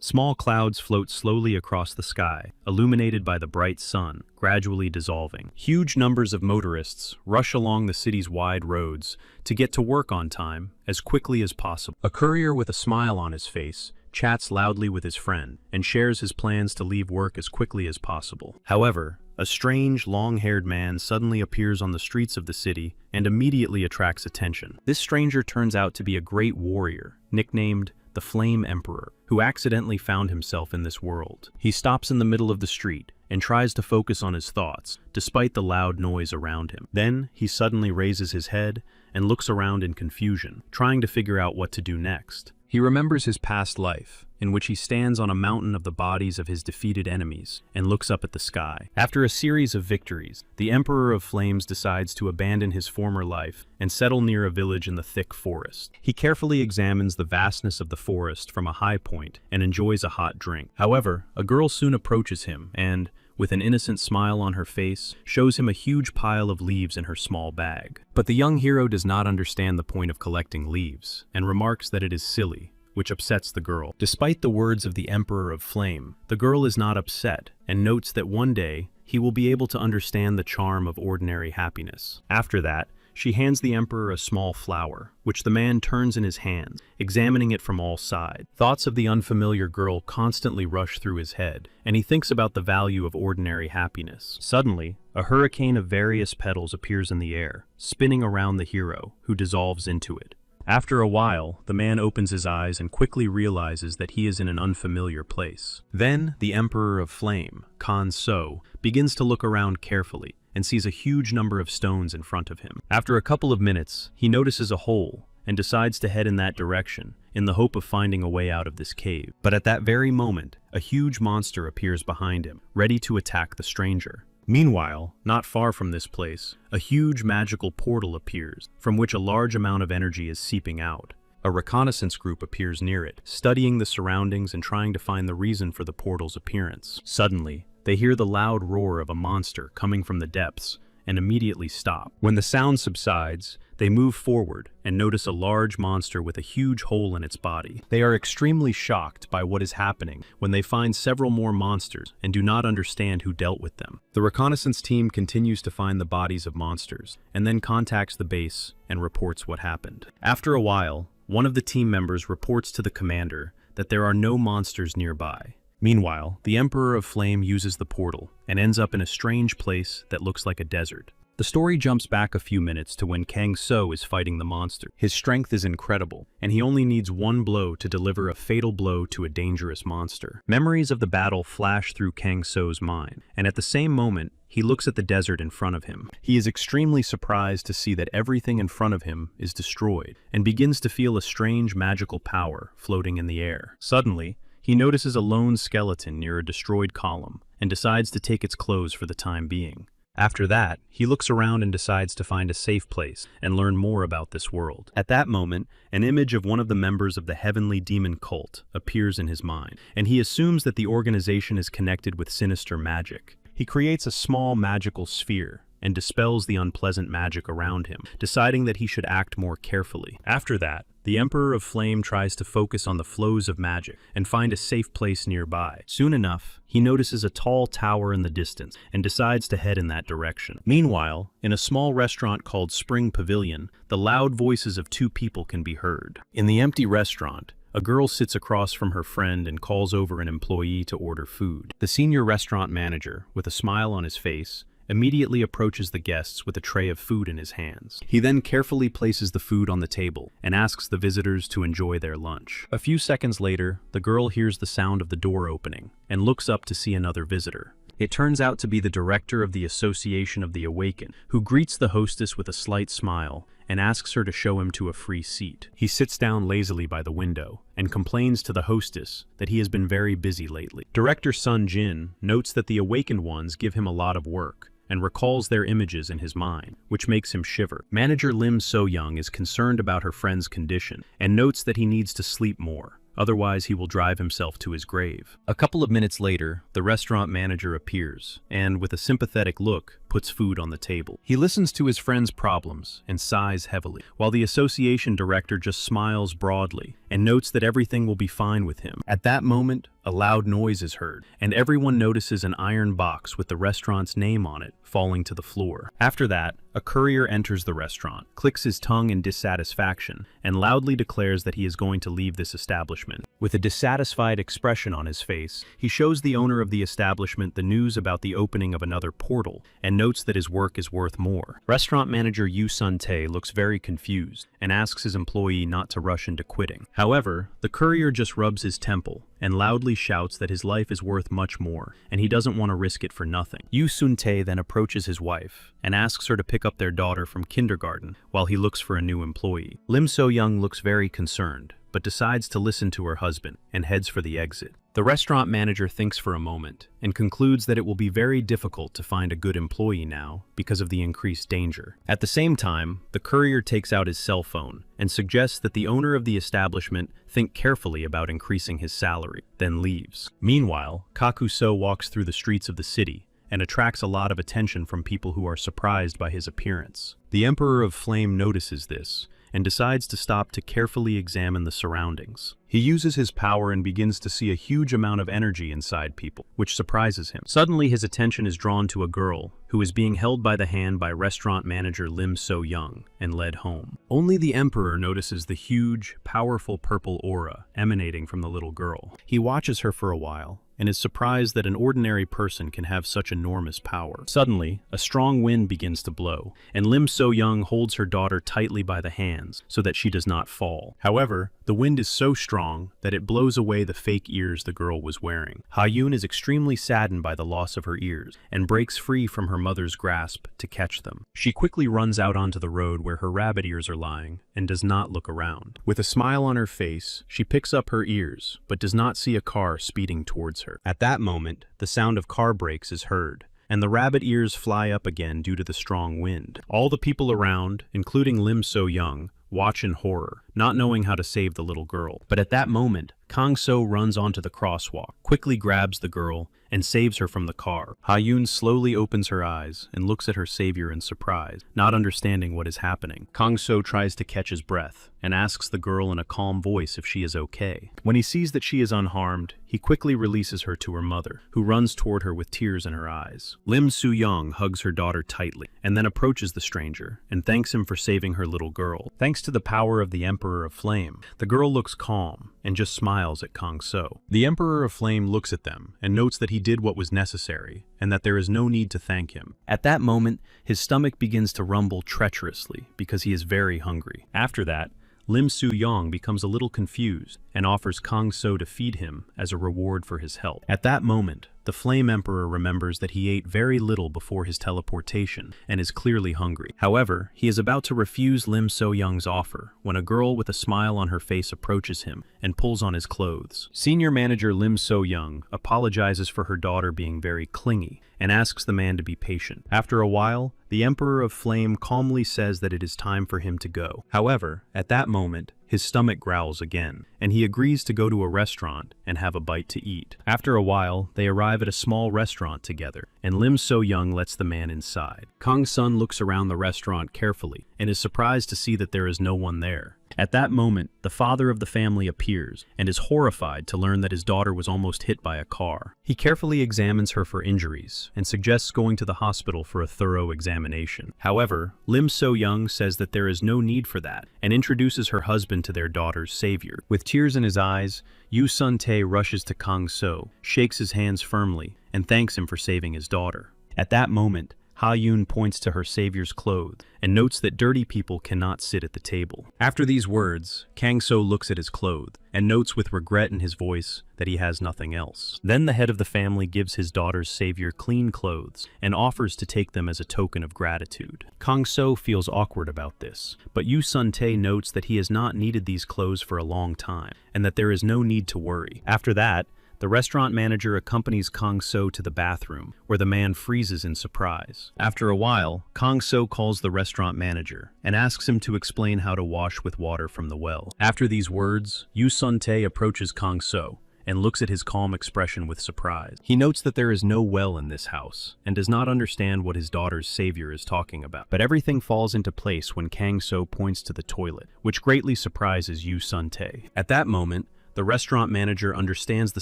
Small clouds float slowly across the sky, illuminated by the bright sun, gradually dissolving. Huge numbers of motorists rush along the city's wide roads to get to work on time as quickly as possible. A courier with a smile on his face chats loudly with his friend and shares his plans to leave work as quickly as possible. However, a strange, long-haired man suddenly appears on the streets of the city and immediately attracts attention. This stranger turns out to be a great warrior, nicknamed the Flame Emperor, who accidentally found himself in this world. He stops in the middle of the street and tries to focus on his thoughts, despite the loud noise around him. Then, he suddenly raises his head and looks around in confusion, trying to figure out what to do next. He remembers his past life, in which he stands on a mountain of the bodies of his defeated enemies and looks up at the sky. After a series of victories, the Emperor of Flames decides to abandon his former life and settle near a village in the thick forest. He carefully examines the vastness of the forest from a high point and enjoys a hot drink. However, a girl soon approaches him and, with an innocent smile on her face, shows him a huge pile of leaves in her small bag. But the young hero does not understand the point of collecting leaves, and remarks that it is silly, which upsets the girl. Despite the words of the Emperor of Flame, the girl is not upset, and notes that one day, he will be able to understand the charm of ordinary happiness. After that, she hands the Emperor a small flower, which the man turns in his hands, examining it from all sides. Thoughts of the unfamiliar girl constantly rush through his head, and he thinks about the value of ordinary happiness. Suddenly, a hurricane of various petals appears in the air, spinning around the hero, who dissolves into it. After a while, the man opens his eyes and quickly realizes that he is in an unfamiliar place. Then, the Emperor of Flame, So, begins to look around carefully and sees a huge number of stones in front of him. After a couple of minutes, he notices a hole and decides to head in that direction in the hope of finding a way out of this cave. But at that very moment, a huge monster appears behind him, ready to attack the stranger. Meanwhile, not far from this place, a huge magical portal appears, from which a large amount of energy is seeping out. A reconnaissance group appears near it, studying the surroundings and trying to find the reason for the portal's appearance. Suddenly, they hear the loud roar of a monster coming from the depths and immediately stop. When the sound subsides, they move forward and notice a large monster with a huge hole in its body. They are extremely shocked by what is happening when they find several more monsters and do not understand who dealt with them. The reconnaissance team continues to find the bodies of monsters and then contacts the base and reports what happened. After a while, one of the team members reports to the commander that there are no monsters nearby. Meanwhile, the Emperor of Flame uses the portal and ends up in a strange place that looks like a desert. The story jumps back a few minutes to when So is fighting the monster. His strength is incredible, and he only needs one blow to deliver a fatal blow to a dangerous monster. Memories of the battle flash through So's mind, and at the same moment, he looks at the desert in front of him. He is extremely surprised to see that everything in front of him is destroyed, and begins to feel a strange magical power floating in the air. Suddenly, he notices a lone skeleton near a destroyed column and decides to take its clothes for the time being. After that, he looks around and decides to find a safe place and learn more about this world. At that moment, an image of one of the members of the heavenly demon cult appears in his mind, and he assumes that the organization is connected with sinister magic. He creates a small magical sphere and dispels the unpleasant magic around him, deciding that he should act more carefully. After that, the Emperor of Flame tries to focus on the flows of magic and find a safe place nearby. Soon enough, he notices a tall tower in the distance and decides to head in that direction. Meanwhile, in a small restaurant called Spring Pavilion, the loud voices of two people can be heard. In the empty restaurant, a girl sits across from her friend and calls over an employee to order food. The senior restaurant manager, with a smile on his face, immediately approaches the guests with a tray of food in his hands. He then carefully places the food on the table and asks the visitors to enjoy their lunch. A few seconds later, the girl hears the sound of the door opening and looks up to see another visitor. It turns out to be the director of the Association of the Awakened, who greets the hostess with a slight smile and asks her to show him to a free seat. He sits down lazily by the window and complains to the hostess that he has been very busy lately. Director Sun Jin notes that the Awakened ones give him a lot of work and recalls their images in his mind, which makes him shiver. Manager Lim So-young is concerned about her friend's condition and notes that he needs to sleep more. Otherwise, he will drive himself to his grave. A couple of minutes later, the restaurant manager appears and, with a sympathetic look, puts food on the table. He listens to his friend's problems and sighs heavily, while the association director just smiles broadly and notes that everything will be fine with him. At that moment, a loud noise is heard, and everyone notices an iron box with the restaurant's name on it falling to the floor. After that, a courier enters the restaurant, clicks his tongue in dissatisfaction, and loudly declares that he is going to leave this establishment. With a dissatisfied expression on his face, he shows the owner of the establishment the news about the opening of another portal, and notes that his work is worth more. Restaurant manager Yu Sun-tae looks very confused, and asks his employee not to rush into quitting. However, the courier just rubs his temple, and loudly shouts that his life is worth much more, and he doesn't want to risk it for nothing. Yu Sun-tae then approaches his wife, and asks her to pick up their daughter from kindergarten while he looks for a new employee. Lim So-young looks very concerned, but decides to listen to her husband and heads for the exit. The restaurant manager thinks for a moment and concludes that it will be very difficult to find a good employee now because of the increased danger. At the same time, the courier takes out his cell phone and suggests that the owner of the establishment think carefully about increasing his salary, then leaves. Meanwhile, Kakuso walks through the streets of the city and attracts a lot of attention from people who are surprised by his appearance. The Emperor of Flame notices this and decides to stop to carefully examine the surroundings. He uses his power and begins to see a huge amount of energy inside people, which surprises him. Suddenly, his attention is drawn to a girl who is being held by the hand by restaurant manager Lim So-young and led home. Only the Emperor notices the huge, powerful purple aura emanating from the little girl. He watches her for a while and is surprised that an ordinary person can have such enormous power. Suddenly, a strong wind begins to blow, and Lim So-young holds her daughter tightly by the hands so that she does not fall. However, the wind is so strong that it blows away the fake ears the girl was wearing. Ha-yoon is extremely saddened by the loss of her ears and breaks free from her mother's grasp to catch them. She quickly runs out onto the road where her rabbit ears are lying and does not look around. With a smile on her face, she picks up her ears but does not see a car speeding towards her. At that moment, the sound of car brakes is heard, and the rabbit ears fly up again due to the strong wind. All the people around, including Lim So-young, watch in horror, not knowing how to save the little girl. But at that moment, Kang-so runs onto the crosswalk, quickly grabs the girl, and saves her from the car. Ha-yoon slowly opens her eyes and looks at her savior in surprise, not understanding what is happening. Kang-so tries to catch his breath and asks the girl in a calm voice if she is okay. When he sees that she is unharmed, he quickly releases her to her mother, who runs toward her with tears in her eyes. Lim So-young hugs her daughter tightly and then approaches the stranger and thanks him for saving her little girl. Thanks to the power of the Emperor of Flame, the girl looks calm and just smiles at Kang-so. The Emperor of Flame looks at them and notes that he did what was necessary and that there is no need to thank him. At that moment, his stomach begins to rumble treacherously because he is very hungry. After that, Lim So-young becomes a little confused and offers Kang-so to feed him as a reward for his help. At that moment, the Flame Emperor remembers that he ate very little before his teleportation and is clearly hungry. However, he is about to refuse Lim So-young's offer when a girl with a smile on her face approaches him and pulls on his clothes. Senior manager Lim So-young apologizes for her daughter being very clingy and asks the man to be patient. After a while, the Emperor of Flame calmly says that it is time for him to go. However, at that moment, his stomach growls again, and he agrees to go to a restaurant and have a bite to eat. After a while, they arrive at a small restaurant together, and Lim So-young lets the man inside. Kang-sun looks around the restaurant carefully and is surprised to see that there is no one there. At that moment, the father of the family appears and is horrified to learn that his daughter was almost hit by a car. He carefully examines her for injuries and suggests going to the hospital for a thorough examination. However, Lim So-young says that there is no need for that and introduces her husband to their daughter's savior. With tears in his eyes, Yu Sun-tae rushes to Kang-so, shakes his hands firmly, and thanks him for saving his daughter. At that moment, Ha-yoon points to her savior's clothes and notes that dirty people cannot sit at the table. After these words, Kang-so looks at his clothes and notes with regret in his voice that he has nothing else. Then the head of the family gives his daughter's savior clean clothes and offers to take them as a token of gratitude. Kang-so feels awkward about this, but Yu Sun-tae notes that he has not needed these clothes for a long time and that there is no need to worry. After that, the restaurant manager accompanies Kang-so to the bathroom, where the man freezes in surprise. After a while, Kang-so calls the restaurant manager and asks him to explain how to wash with water from the well. After these words, Yu Sun-tae approaches Kang-so and looks at his calm expression with surprise. He notes that there is no well in this house, and does not understand what his daughter's savior is talking about. But everything falls into place when Kang-so points to the toilet, which greatly surprises Yu Sun-tae. At that moment, the restaurant manager understands the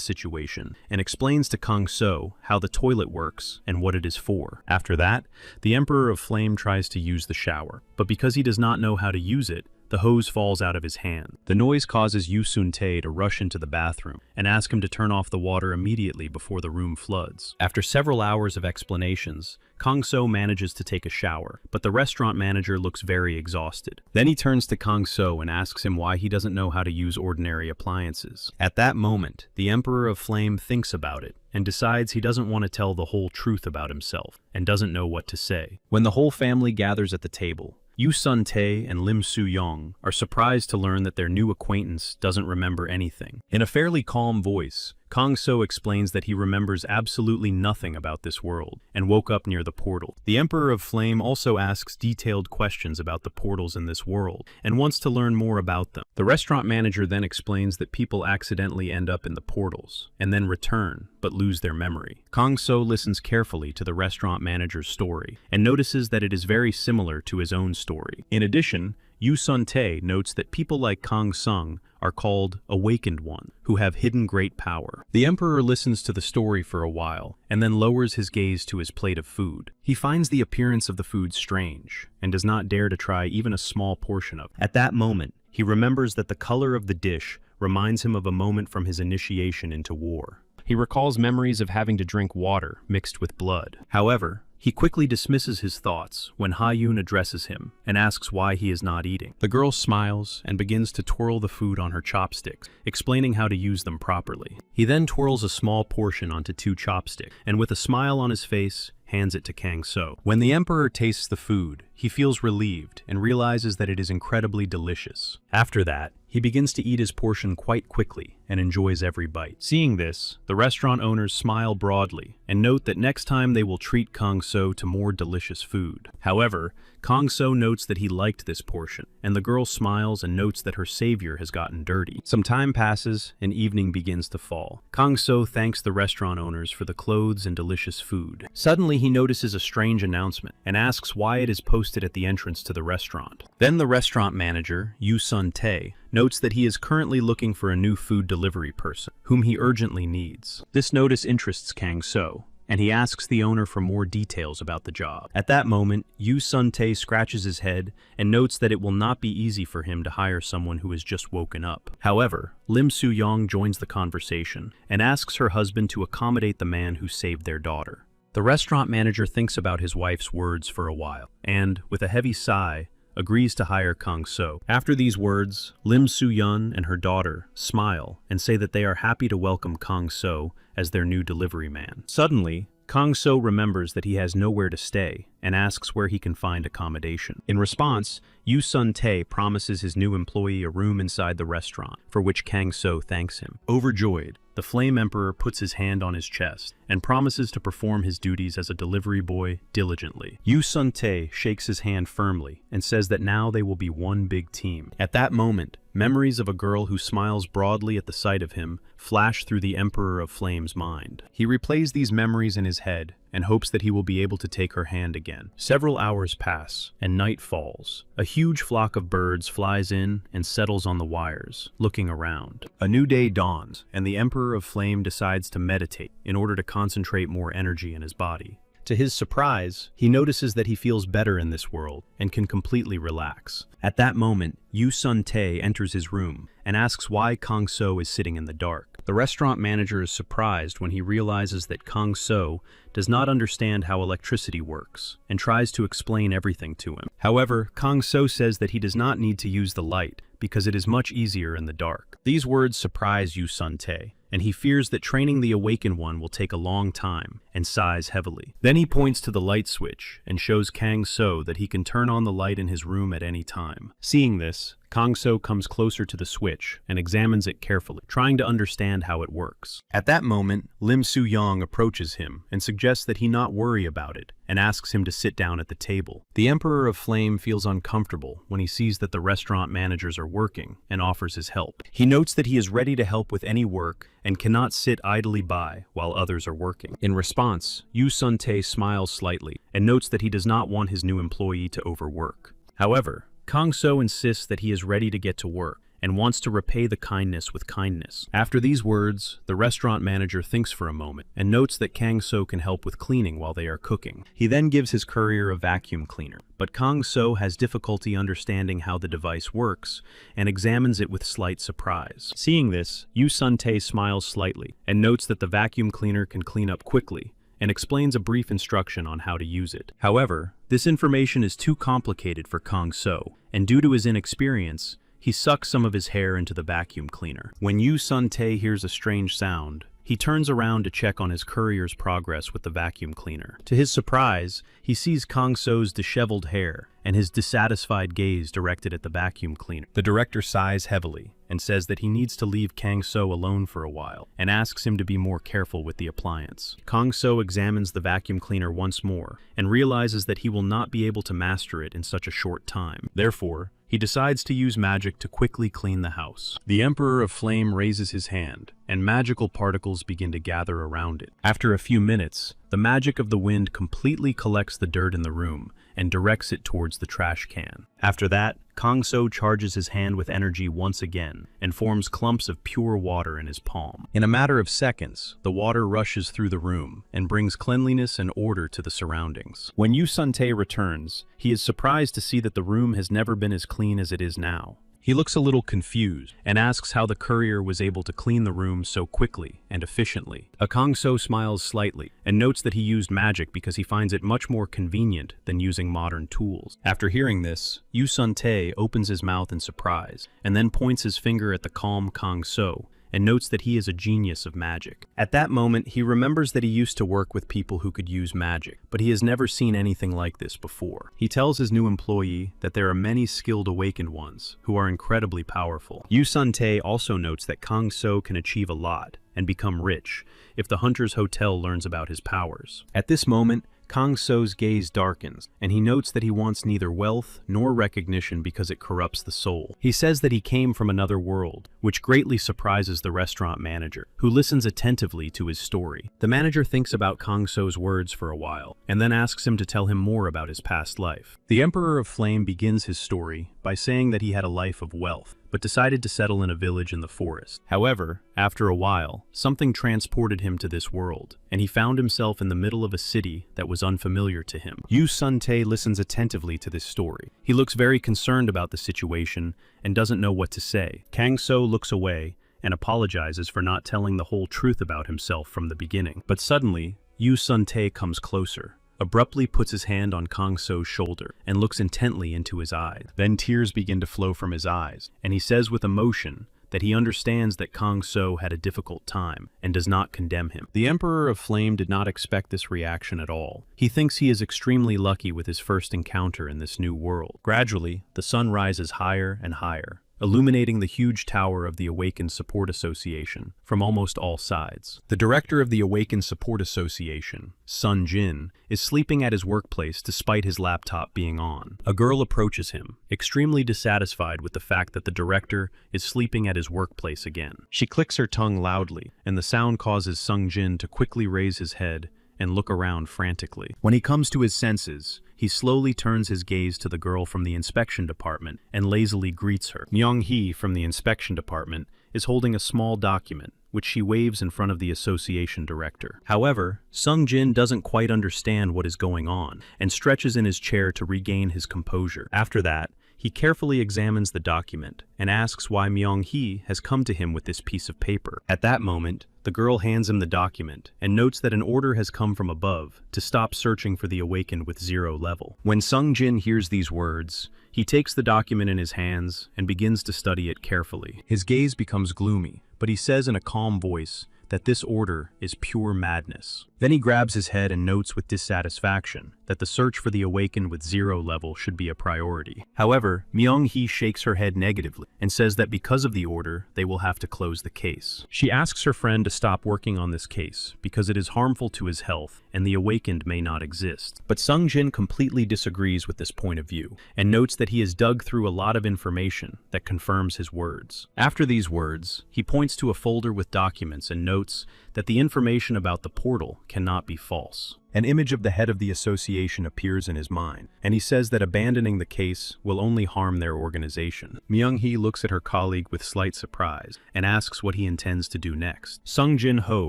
situation and explains to Kang-so how the toilet works and what it is for. After that, the Emperor of Flame tries to use the shower, but because he does not know how to use it, the hose falls out of his hand. The noise causes Yu Sun-tae to rush into the bathroom and ask him to turn off the water immediately before the room floods. After several hours of explanations, Kang-so manages to take a shower, but the restaurant manager looks very exhausted. Then he turns to Kang-so and asks him why he doesn't know how to use ordinary appliances. At that moment, the Emperor of Flame thinks about it and decides he doesn't want to tell the whole truth about himself and doesn't know what to say. When the whole family gathers at the table, Yu Sun-tae and Lim Soo-young are surprised to learn that their new acquaintance doesn't remember anything. In a fairly calm voice, Kang-so explains that he remembers absolutely nothing about this world and woke up near the portal. The Emperor of Flame also asks detailed questions about the portals in this world and wants to learn more about them. The restaurant manager then explains that people accidentally end up in the portals and then return but lose their memory. Kang-so listens carefully to the restaurant manager's story and notices that it is very similar to his own story. In addition, Yu Sun-tae notes that people like Kang-sung are called Awakened One, who have hidden great power. The Emperor listens to the story for a while, and then lowers his gaze to his plate of food. He finds the appearance of the food strange, and does not dare to try even a small portion of it. At that moment, he remembers that the color of the dish reminds him of a moment from his initiation into war. He recalls memories of having to drink water mixed with blood. However, he quickly dismisses his thoughts when Ha-yoon addresses him and asks why he is not eating. The girl smiles and begins to twirl the food on her chopsticks, explaining how to use them properly. He then twirls a small portion onto 2 chopsticks, and with a smile on his face, hands it to Kang-so. When the Emperor tastes the food, he feels relieved and realizes that it is incredibly delicious. After that, he begins to eat his portion quite quickly and enjoys every bite. Seeing this, the restaurant owners smile broadly and note that next time they will treat Kang-so to more delicious food. However, Kang-so notes that he liked this portion, and the girl smiles and notes that her savior has gotten dirty. Some time passes and evening begins to fall. Kang-so thanks the restaurant owners for the clothes and delicious food. Suddenly he notices a strange announcement and asks why it is posted at the entrance to the restaurant. Then the restaurant manager, Yu Sun-tae, notes that he is currently looking for a new food delivery person, whom he urgently needs. This notice interests Kang-so, and he asks the owner for more details about the job. At that moment, Yu Sun-tae scratches his head and notes that it will not be easy for him to hire someone who has just woken up. However, Lim Soo-young joins the conversation and asks her husband to accommodate the man who saved their daughter. The restaurant manager thinks about his wife's words for a while, and, with a heavy sigh, agrees to hire Kang-so. After these words, Lim Soo-yeon and her daughter smile and say that they are happy to welcome Kang-so as their new delivery man. Suddenly, Kang-so remembers that he has nowhere to stay and asks where he can find accommodation. In response, Yu Sun-tae promises his new employee a room inside the restaurant, for which Kang-so thanks him. Overjoyed, the Flame Emperor puts his hand on his chest and promises to perform his duties as a delivery boy diligently. Yu Sun-tae shakes his hand firmly and says that now they will be one big team. At that moment, memories of a girl who smiles broadly at the sight of him flash through the Emperor of Flame's mind. He replays these memories in his head and hopes that he will be able to take her hand again. Several hours pass, and night falls. A huge flock of birds flies in and settles on the wires, looking around. A new day dawns, and the Emperor of Flame decides to meditate in order to concentrate more energy in his body. To his surprise, he notices that he feels better in this world and can completely relax. At that moment, Yu Sun-tae enters his room and asks why Kang-so is sitting in the dark. The restaurant manager is surprised when he realizes that Kang-so does not understand how electricity works and tries to explain everything to him. However, Kang-so says that he does not need to use the light because it is much easier in the dark. These words surprise Yu Sun-tae, and he fears that training the Awakened One will take a long time and sighs heavily. Then he points to the light switch and shows Kang So that he can turn on the light in his room at any time. Seeing this, Kang So comes closer to the switch and examines it carefully, trying to understand how it works. At that moment, Lim Soo-young approaches him and suggests that he not worry about it and asks him to sit down at the table. The Emperor of Flame feels uncomfortable when he sees that the restaurant managers are working and offers his help. He notes that he is ready to help with any work and cannot sit idly by while others are working. In response, Yu Sun-tae smiles slightly and notes that he does not want his new employee to overwork. However, Kang So insists that he is ready to get to work and wants to repay the kindness with kindness. After these words, the restaurant manager thinks for a moment and notes that Kang So can help with cleaning while they are cooking. He then gives his courier a vacuum cleaner, but Kang So has difficulty understanding how the device works and examines it with slight surprise. Seeing this, Yu Sun-tae smiles slightly and notes that the vacuum cleaner can clean up quickly and explains a brief instruction on how to use it. However, this information is too complicated for Kang So, and due to his inexperience, he sucks some of his hair into the vacuum cleaner. When Yu Sun-tae hears a strange sound, he turns around to check on his courier's progress with the vacuum cleaner. To his surprise, he sees Kang So's disheveled hair and his dissatisfied gaze directed at the vacuum cleaner. The director sighs heavily and says that he needs to leave Kang So alone for a while and asks him to be more careful with the appliance. Kang So examines the vacuum cleaner once more and realizes that he will not be able to master it in such a short time. Therefore, he decides to use magic to quickly clean the house. The Emperor of Flame raises his hand, and magical particles begin to gather around it. After a few minutes, the magic of the wind completely collects the dirt in the room and directs it towards the trash can. After that, Kang So charges his hand with energy once again and forms clumps of pure water in his palm. In a matter of seconds, the water rushes through the room and brings cleanliness and order to the surroundings. When Yu Sun-tae returns, he is surprised to see that the room has never been as clean as it is now. He looks a little confused and asks how the courier was able to clean the room so quickly and efficiently. Kang So smiles slightly and notes that he used magic because he finds it much more convenient than using modern tools. After hearing this, Yu Sun-tae opens his mouth in surprise and then points his finger at the calm Kang So and notes that he is a genius of magic. At that moment, he remembers that he used to work with people who could use magic, but he has never seen anything like this before. He tells his new employee that there are many skilled awakened ones who are incredibly powerful. Yu Sun-tae also notes that Kang So can achieve a lot and become rich if the Hunter's Hotel learns about his powers. At this moment, Kang So's gaze darkens, and he notes that he wants neither wealth nor recognition because it corrupts the soul. He says that he came from another world, which greatly surprises the restaurant manager, who listens attentively to his story. The manager thinks about Kang So's words for a while, and then asks him to tell him more about his past life. The Emperor of Flame begins his story by saying that he had a life of wealth, but decided to settle in a village in the forest. However, after a while, something transported him to this world, and he found himself in the middle of a city that was unfamiliar to him. Yu Sun-tae listens attentively to this story. He looks very concerned about the situation and doesn't know what to say. Kang So looks away and apologizes for not telling the whole truth about himself from the beginning. But suddenly, Yu Sun-tae comes closer, abruptly puts his hand on Kang So's shoulder and looks intently into his eyes. Then tears begin to flow from his eyes, and he says with emotion that he understands that Kang So had a difficult time and does not condemn him. The Emperor of Flame did not expect this reaction at all. He thinks he is extremely lucky with his first encounter in this new world. Gradually, the sun rises higher and higher, illuminating the huge tower of the Awakened Support Association from almost all sides. The director of the Awakened Support Association, Sun Jin, is sleeping at his workplace despite his laptop being on. A girl approaches him, extremely dissatisfied with the fact that the director is sleeping at his workplace again. She clicks her tongue loudly, and the sound causes Sun Jin to quickly raise his head and look around frantically. When he comes to his senses, he slowly turns his gaze to the girl from the inspection department and lazily greets her. Myung-hee from the inspection department is holding a small document, which she waves in front of the association director. However, Sung Jin doesn't quite understand what is going on and stretches in his chair to regain his composure. After that, he carefully examines the document and asks why Myung-hee has come to him with this piece of paper. At that moment, the girl hands him the document and notes that an order has come from above to stop searching for the Awakened with 0 level. When Sung Jin hears these words, he takes the document in his hands and begins to study it carefully. His gaze becomes gloomy, but he says in a calm voice that this order is pure madness. Then he grabs his head and notes with dissatisfaction that the search for the awakened with 0 level should be a priority. However, Myung-hee shakes her head negatively and says that because of the order, they will have to close the case. She asks her friend to stop working on this case because it is harmful to his health and the awakened may not exist. But Sung-jin completely disagrees with this point of view and notes that he has dug through a lot of information that confirms his words. After these words, he points to a folder with documents and notes that the information about the portal cannot be false. An image of the head of the association appears in his mind, and he says that abandoning the case will only harm their organization. Myung-hee looks at her colleague with slight surprise and asks what he intends to do next. Sung Jin-ho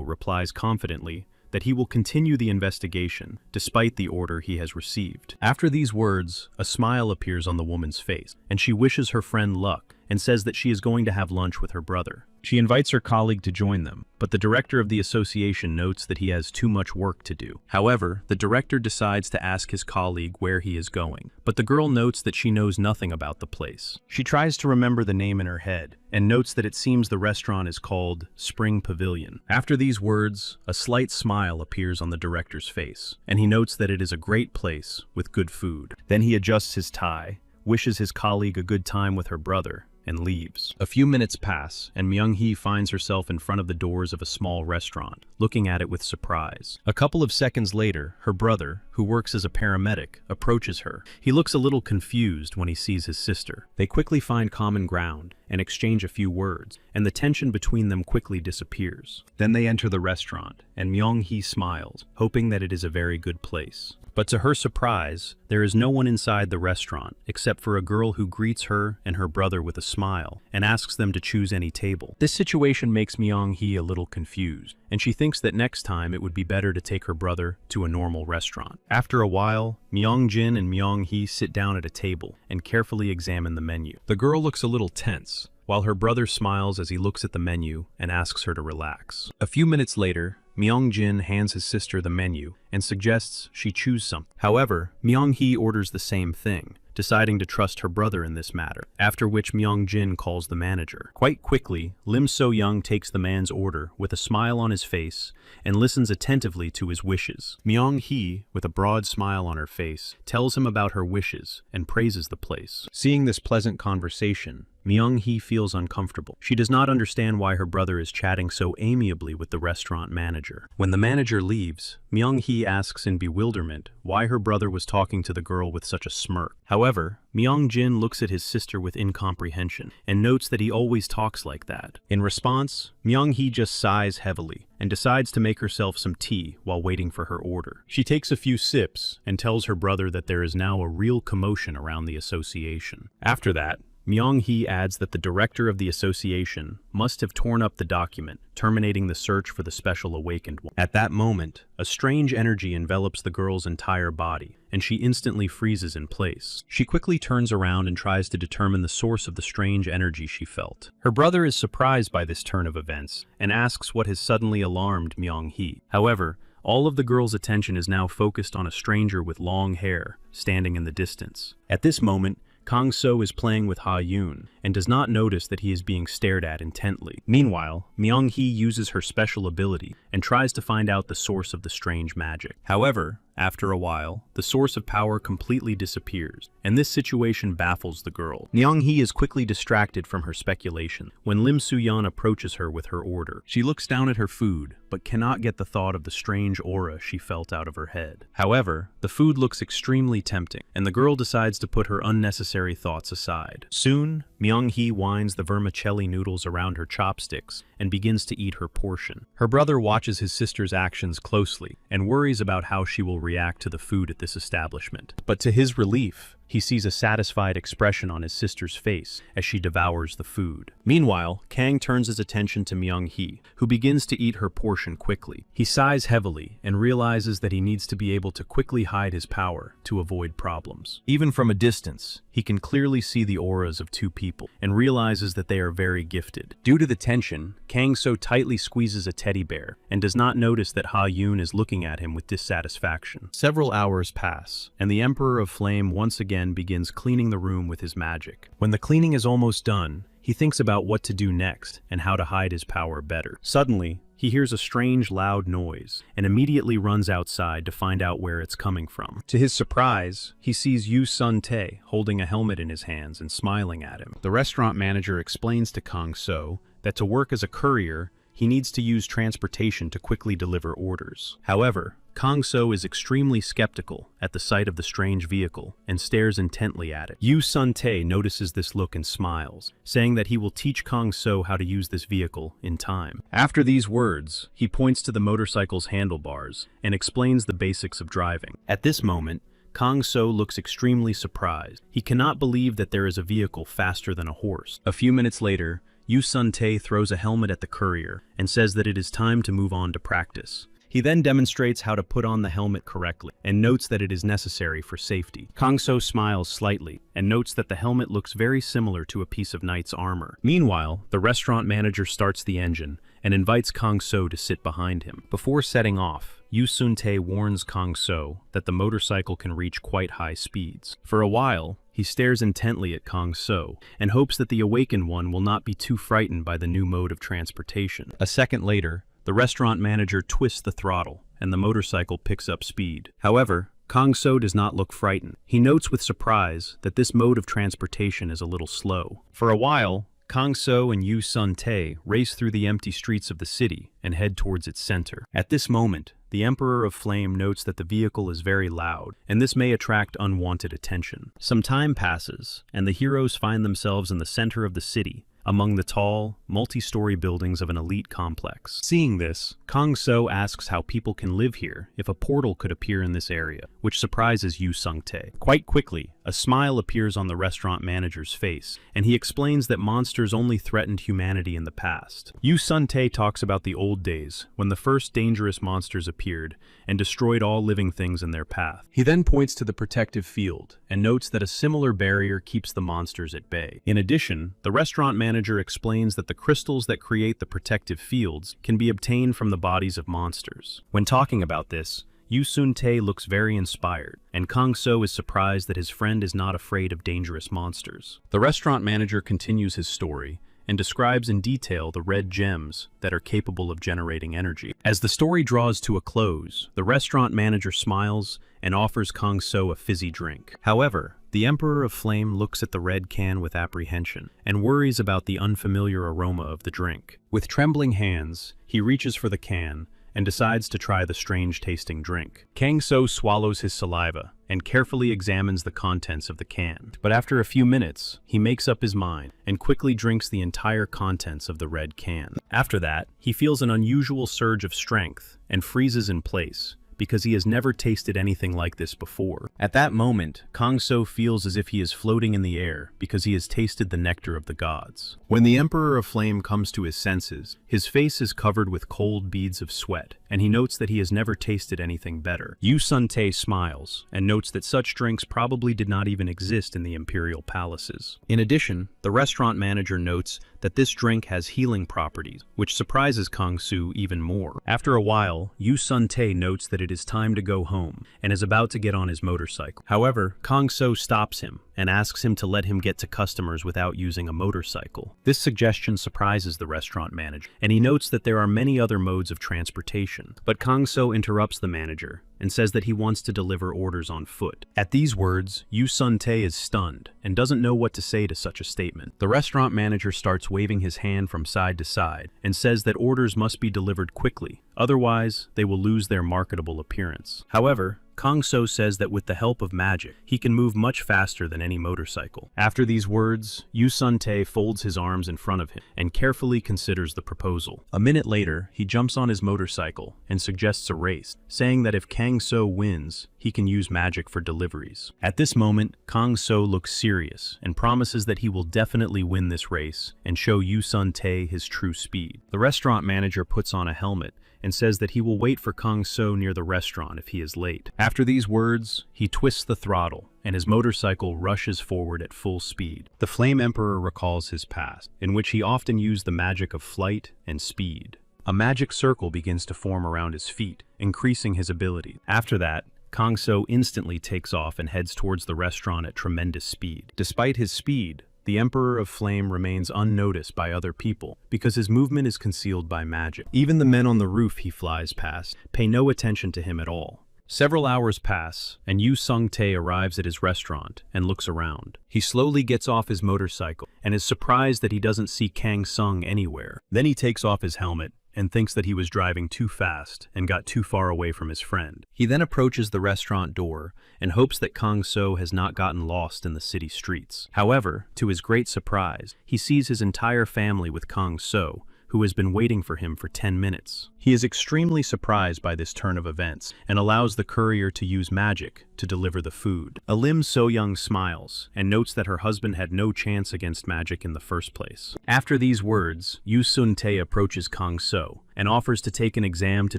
replies confidently that he will continue the investigation despite the order he has received. After these words, a smile appears on the woman's face, and she wishes her friend luck and says that she is going to have lunch with her brother. She invites her colleague to join them, but the director of the association notes that he has too much work to do. However, the director decides to ask his colleague where he is going, but the girl notes that she knows nothing about the place. She tries to remember the name in her head, and notes that it seems the restaurant is called Spring Pavilion. After these words, a slight smile appears on the director's face, and he notes that it is a great place with good food. Then he adjusts his tie, wishes his colleague a good time with her brother, and leaves. A few minutes pass, and Myung-hee finds herself in front of the doors of a small restaurant, looking at it with surprise. A couple of seconds later, her brother, who works as a paramedic, approaches her. He looks a little confused when he sees his sister. They quickly find common ground and exchange a few words, and the tension between them quickly disappears. Then they enter the restaurant, and Myung-hee smiles, hoping that it is a very good place. But to her surprise, there is no one inside the restaurant except for a girl who greets her and her brother with a smile and asks them to choose any table. This situation makes Myung-hee a little confused, and she thinks that next time it would be better to take her brother to a normal restaurant. After a while, Myung-jin and Myung-hee sit down at a table and carefully examine the menu. The girl looks a little tense, while her brother smiles as he looks at the menu and asks her to relax. A few minutes later, Myung-jin hands his sister the menu and suggests she choose something. However, Myung-hee orders the same thing, deciding to trust her brother in this matter, after which Myung-jin calls the manager. Quite quickly, Lim So-young takes the man's order with a smile on his face and listens attentively to his wishes. Myung-hee, with a broad smile on her face, tells him about her wishes and praises the place. Seeing this pleasant conversation, Myung-hee feels uncomfortable. She does not understand why her brother is chatting so amiably with the restaurant manager. When the manager leaves, Myung-hee asks in bewilderment why her brother was talking to the girl with such a smirk. However, Myung-jin looks at his sister with incomprehension and notes that he always talks like that. In response, Myung-hee just sighs heavily and decides to make herself some tea while waiting for her order. She takes a few sips and tells her brother that there is now a real commotion around the association. After that, Myung-hee adds that the director of the association must have torn up the document, terminating the search for the special awakened one. At that moment, a strange energy envelops the girl's entire body, and she instantly freezes in place. She quickly turns around and tries to determine the source of the strange energy she felt. Her brother is surprised by this turn of events and asks what has suddenly alarmed Myung-hee. However, all of the girl's attention is now focused on a stranger with long hair standing in the distance. At this moment, Kang-so is playing with Ha-yoon and does not notice that he is being stared at intently. Meanwhile, Myung-hee uses her special ability and tries to find out the source of the strange magic. However, after a while, the source of power completely disappears, and this situation baffles the girl. Myung-hee is quickly distracted from her speculation when Lim So-yeon approaches her with her order. She looks down at her food, but cannot get the thought of the strange aura she felt out of her head. However, the food looks extremely tempting, and the girl decides to put her unnecessary thoughts aside. Soon, Myung-hee winds the vermicelli noodles around her chopsticks and begins to eat her portion. Her brother watches his sister's actions closely and worries about how she will react to the food at this establishment. But to his relief, he sees a satisfied expression on his sister's face as she devours the food. Meanwhile, Kang turns his attention to Myung-hee, who begins to eat her portion quickly. He sighs heavily and realizes that he needs to be able to quickly hide his power to avoid problems. Even from a distance, he can clearly see the auras of two people and realizes that they are very gifted. Due to the tension, Kang so tightly squeezes a teddy bear and does not notice that Ha-yoon is looking at him with dissatisfaction. Several hours pass, and the Emperor of Flame once again begins cleaning the room with his magic. When the cleaning is almost done, he thinks about what to do next and how to hide his power better. Suddenly, he he hears a strange loud noise and immediately runs outside to find out where it's coming from. To his surprise, he sees Yu Sun-tae holding a helmet in his hands and smiling at him. The restaurant manager explains to Kang So that to work as a courier, he needs to use transportation to quickly deliver orders. However, Kang So is extremely skeptical at the sight of the strange vehicle and stares intently at it. Yu Sun-tae notices this look and smiles, saying that he will teach Kang So how to use this vehicle in time. After these words, he points to the motorcycle's handlebars and explains the basics of driving. At this moment, Kang So looks extremely surprised. He cannot believe that there is a vehicle faster than a horse. A few minutes later, Yu Sun-tae throws a helmet at the courier and says that it is time to move on to practice. He then demonstrates how to put on the helmet correctly and notes that it is necessary for safety. Kang So smiles slightly and notes that the helmet looks very similar to a piece of knight's armor. Meanwhile, the restaurant manager starts the engine and invites Kang So to sit behind him. Before setting off, Yu Sun-tae warns Kang So that the motorcycle can reach quite high speeds. For a while, he stares intently at Kang So and hopes that the awakened one will not be too frightened by the new mode of transportation. A second later, the restaurant manager twists the throttle and the motorcycle picks up speed. However, Kang So does not look frightened. He notes with surprise that this mode of transportation is a little slow. For a while, Kang So and Yu Sun-tae race through the empty streets of the city and head towards its center. At this moment, the Emperor of Flame notes that the vehicle is very loud, and this may attract unwanted attention. Some time passes, and the heroes find themselves in the center of the city, among the tall, multi-story buildings of an elite complex. Seeing this, Kang So asks how people can live here if a portal could appear in this area, which surprises Yu Sun-tae. Quite quickly, a smile appears on the restaurant manager's face, and he explains that monsters only threatened humanity in the past. Yu Sun-tae talks about the old days, when the first dangerous monsters appeared and destroyed all living things in their path. He then points to the protective field and notes that a similar barrier keeps the monsters at bay. In addition, the restaurant manager explains that the crystals that create the protective fields can be obtained from the bodies of monsters. When talking about this, Yu Sun-tae looks very inspired, and Kang So is surprised that his friend is not afraid of dangerous monsters. The restaurant manager continues his story and describes in detail the red gems that are capable of generating energy. As the story draws to a close, the restaurant manager smiles and offers Kang So a fizzy drink. However, the Emperor of Flame looks at the red can with apprehension and worries about the unfamiliar aroma of the drink. With trembling hands, he reaches for the can and decides to try the strange-tasting drink. Kang So swallows his saliva and carefully examines the contents of the can. But after a few minutes, he makes up his mind and quickly drinks the entire contents of the red can. After that, he feels an unusual surge of strength and freezes in place, because he has never tasted anything like this before. At that moment, Kang So feels as if he is floating in the air because he has tasted the nectar of the gods. When the Emperor of Flame comes to his senses, his face is covered with cold beads of sweat, and he notes that he has never tasted anything better. Yu Sun-tae smiles and notes that such drinks probably did not even exist in the imperial palaces. In addition, the restaurant manager notes that this drink has healing properties, which surprises Kang So even more. After a while, Yu Sun-tae notes that it is time to go home and is about to get on his motorcycle. However, Kang So stops him and asks him to let him get to customers without using a motorcycle. This suggestion surprises the restaurant manager, and he notes that there are many other modes of transportation. But Kang So interrupts the manager and says that he wants to deliver orders on foot. At these words, Yu Sun-tae is stunned and doesn't know what to say to such a statement. The restaurant manager starts waving his hand from side to side and says that orders must be delivered quickly, otherwise they will lose their marketable appearance. However, Kang So says that with the help of magic, he can move much faster than any motorcycle. After these words, Yu Sun-tae folds his arms in front of him and carefully considers the proposal. A minute later, he jumps on his motorcycle and suggests a race, saying that if Kang So wins, he can use magic for deliveries. At this moment, Kang So looks serious and promises that he will definitely win this race and show Yu Sun-tae his true speed. The restaurant manager puts on a helmet and says that he will wait for Kang So near the restaurant if he is late. After these words, he twists the throttle, and his motorcycle rushes forward at full speed. The Flame Emperor recalls his past, in which he often used the magic of flight and speed. A magic circle begins to form around his feet, increasing his ability. After that, Kang So instantly takes off and heads towards the restaurant at tremendous speed. Despite his speed, the Emperor of Flame remains unnoticed by other people because his movement is concealed by magic. Even the men on the roof he flies past pay no attention to him at all. Several hours pass, and Yu Sung-tae arrives at his restaurant and looks around. He slowly gets off his motorcycle and is surprised that he doesn't see Kang Sung anywhere. Then he takes off his helmet and thinks that he was driving too fast and got too far away from his friend. He then approaches the restaurant door and hopes that Kang So has not gotten lost in the city streets. However, to his great surprise, he sees his entire family with Kang So, who has been waiting for him for 10 minutes. He is extremely surprised by this turn of events and allows the courier to use magic to deliver the food. Lim So-young smiles and notes that her husband had no chance against magic in the first place. After these words, Yu Sun-tae approaches Kang So and offers to take an exam to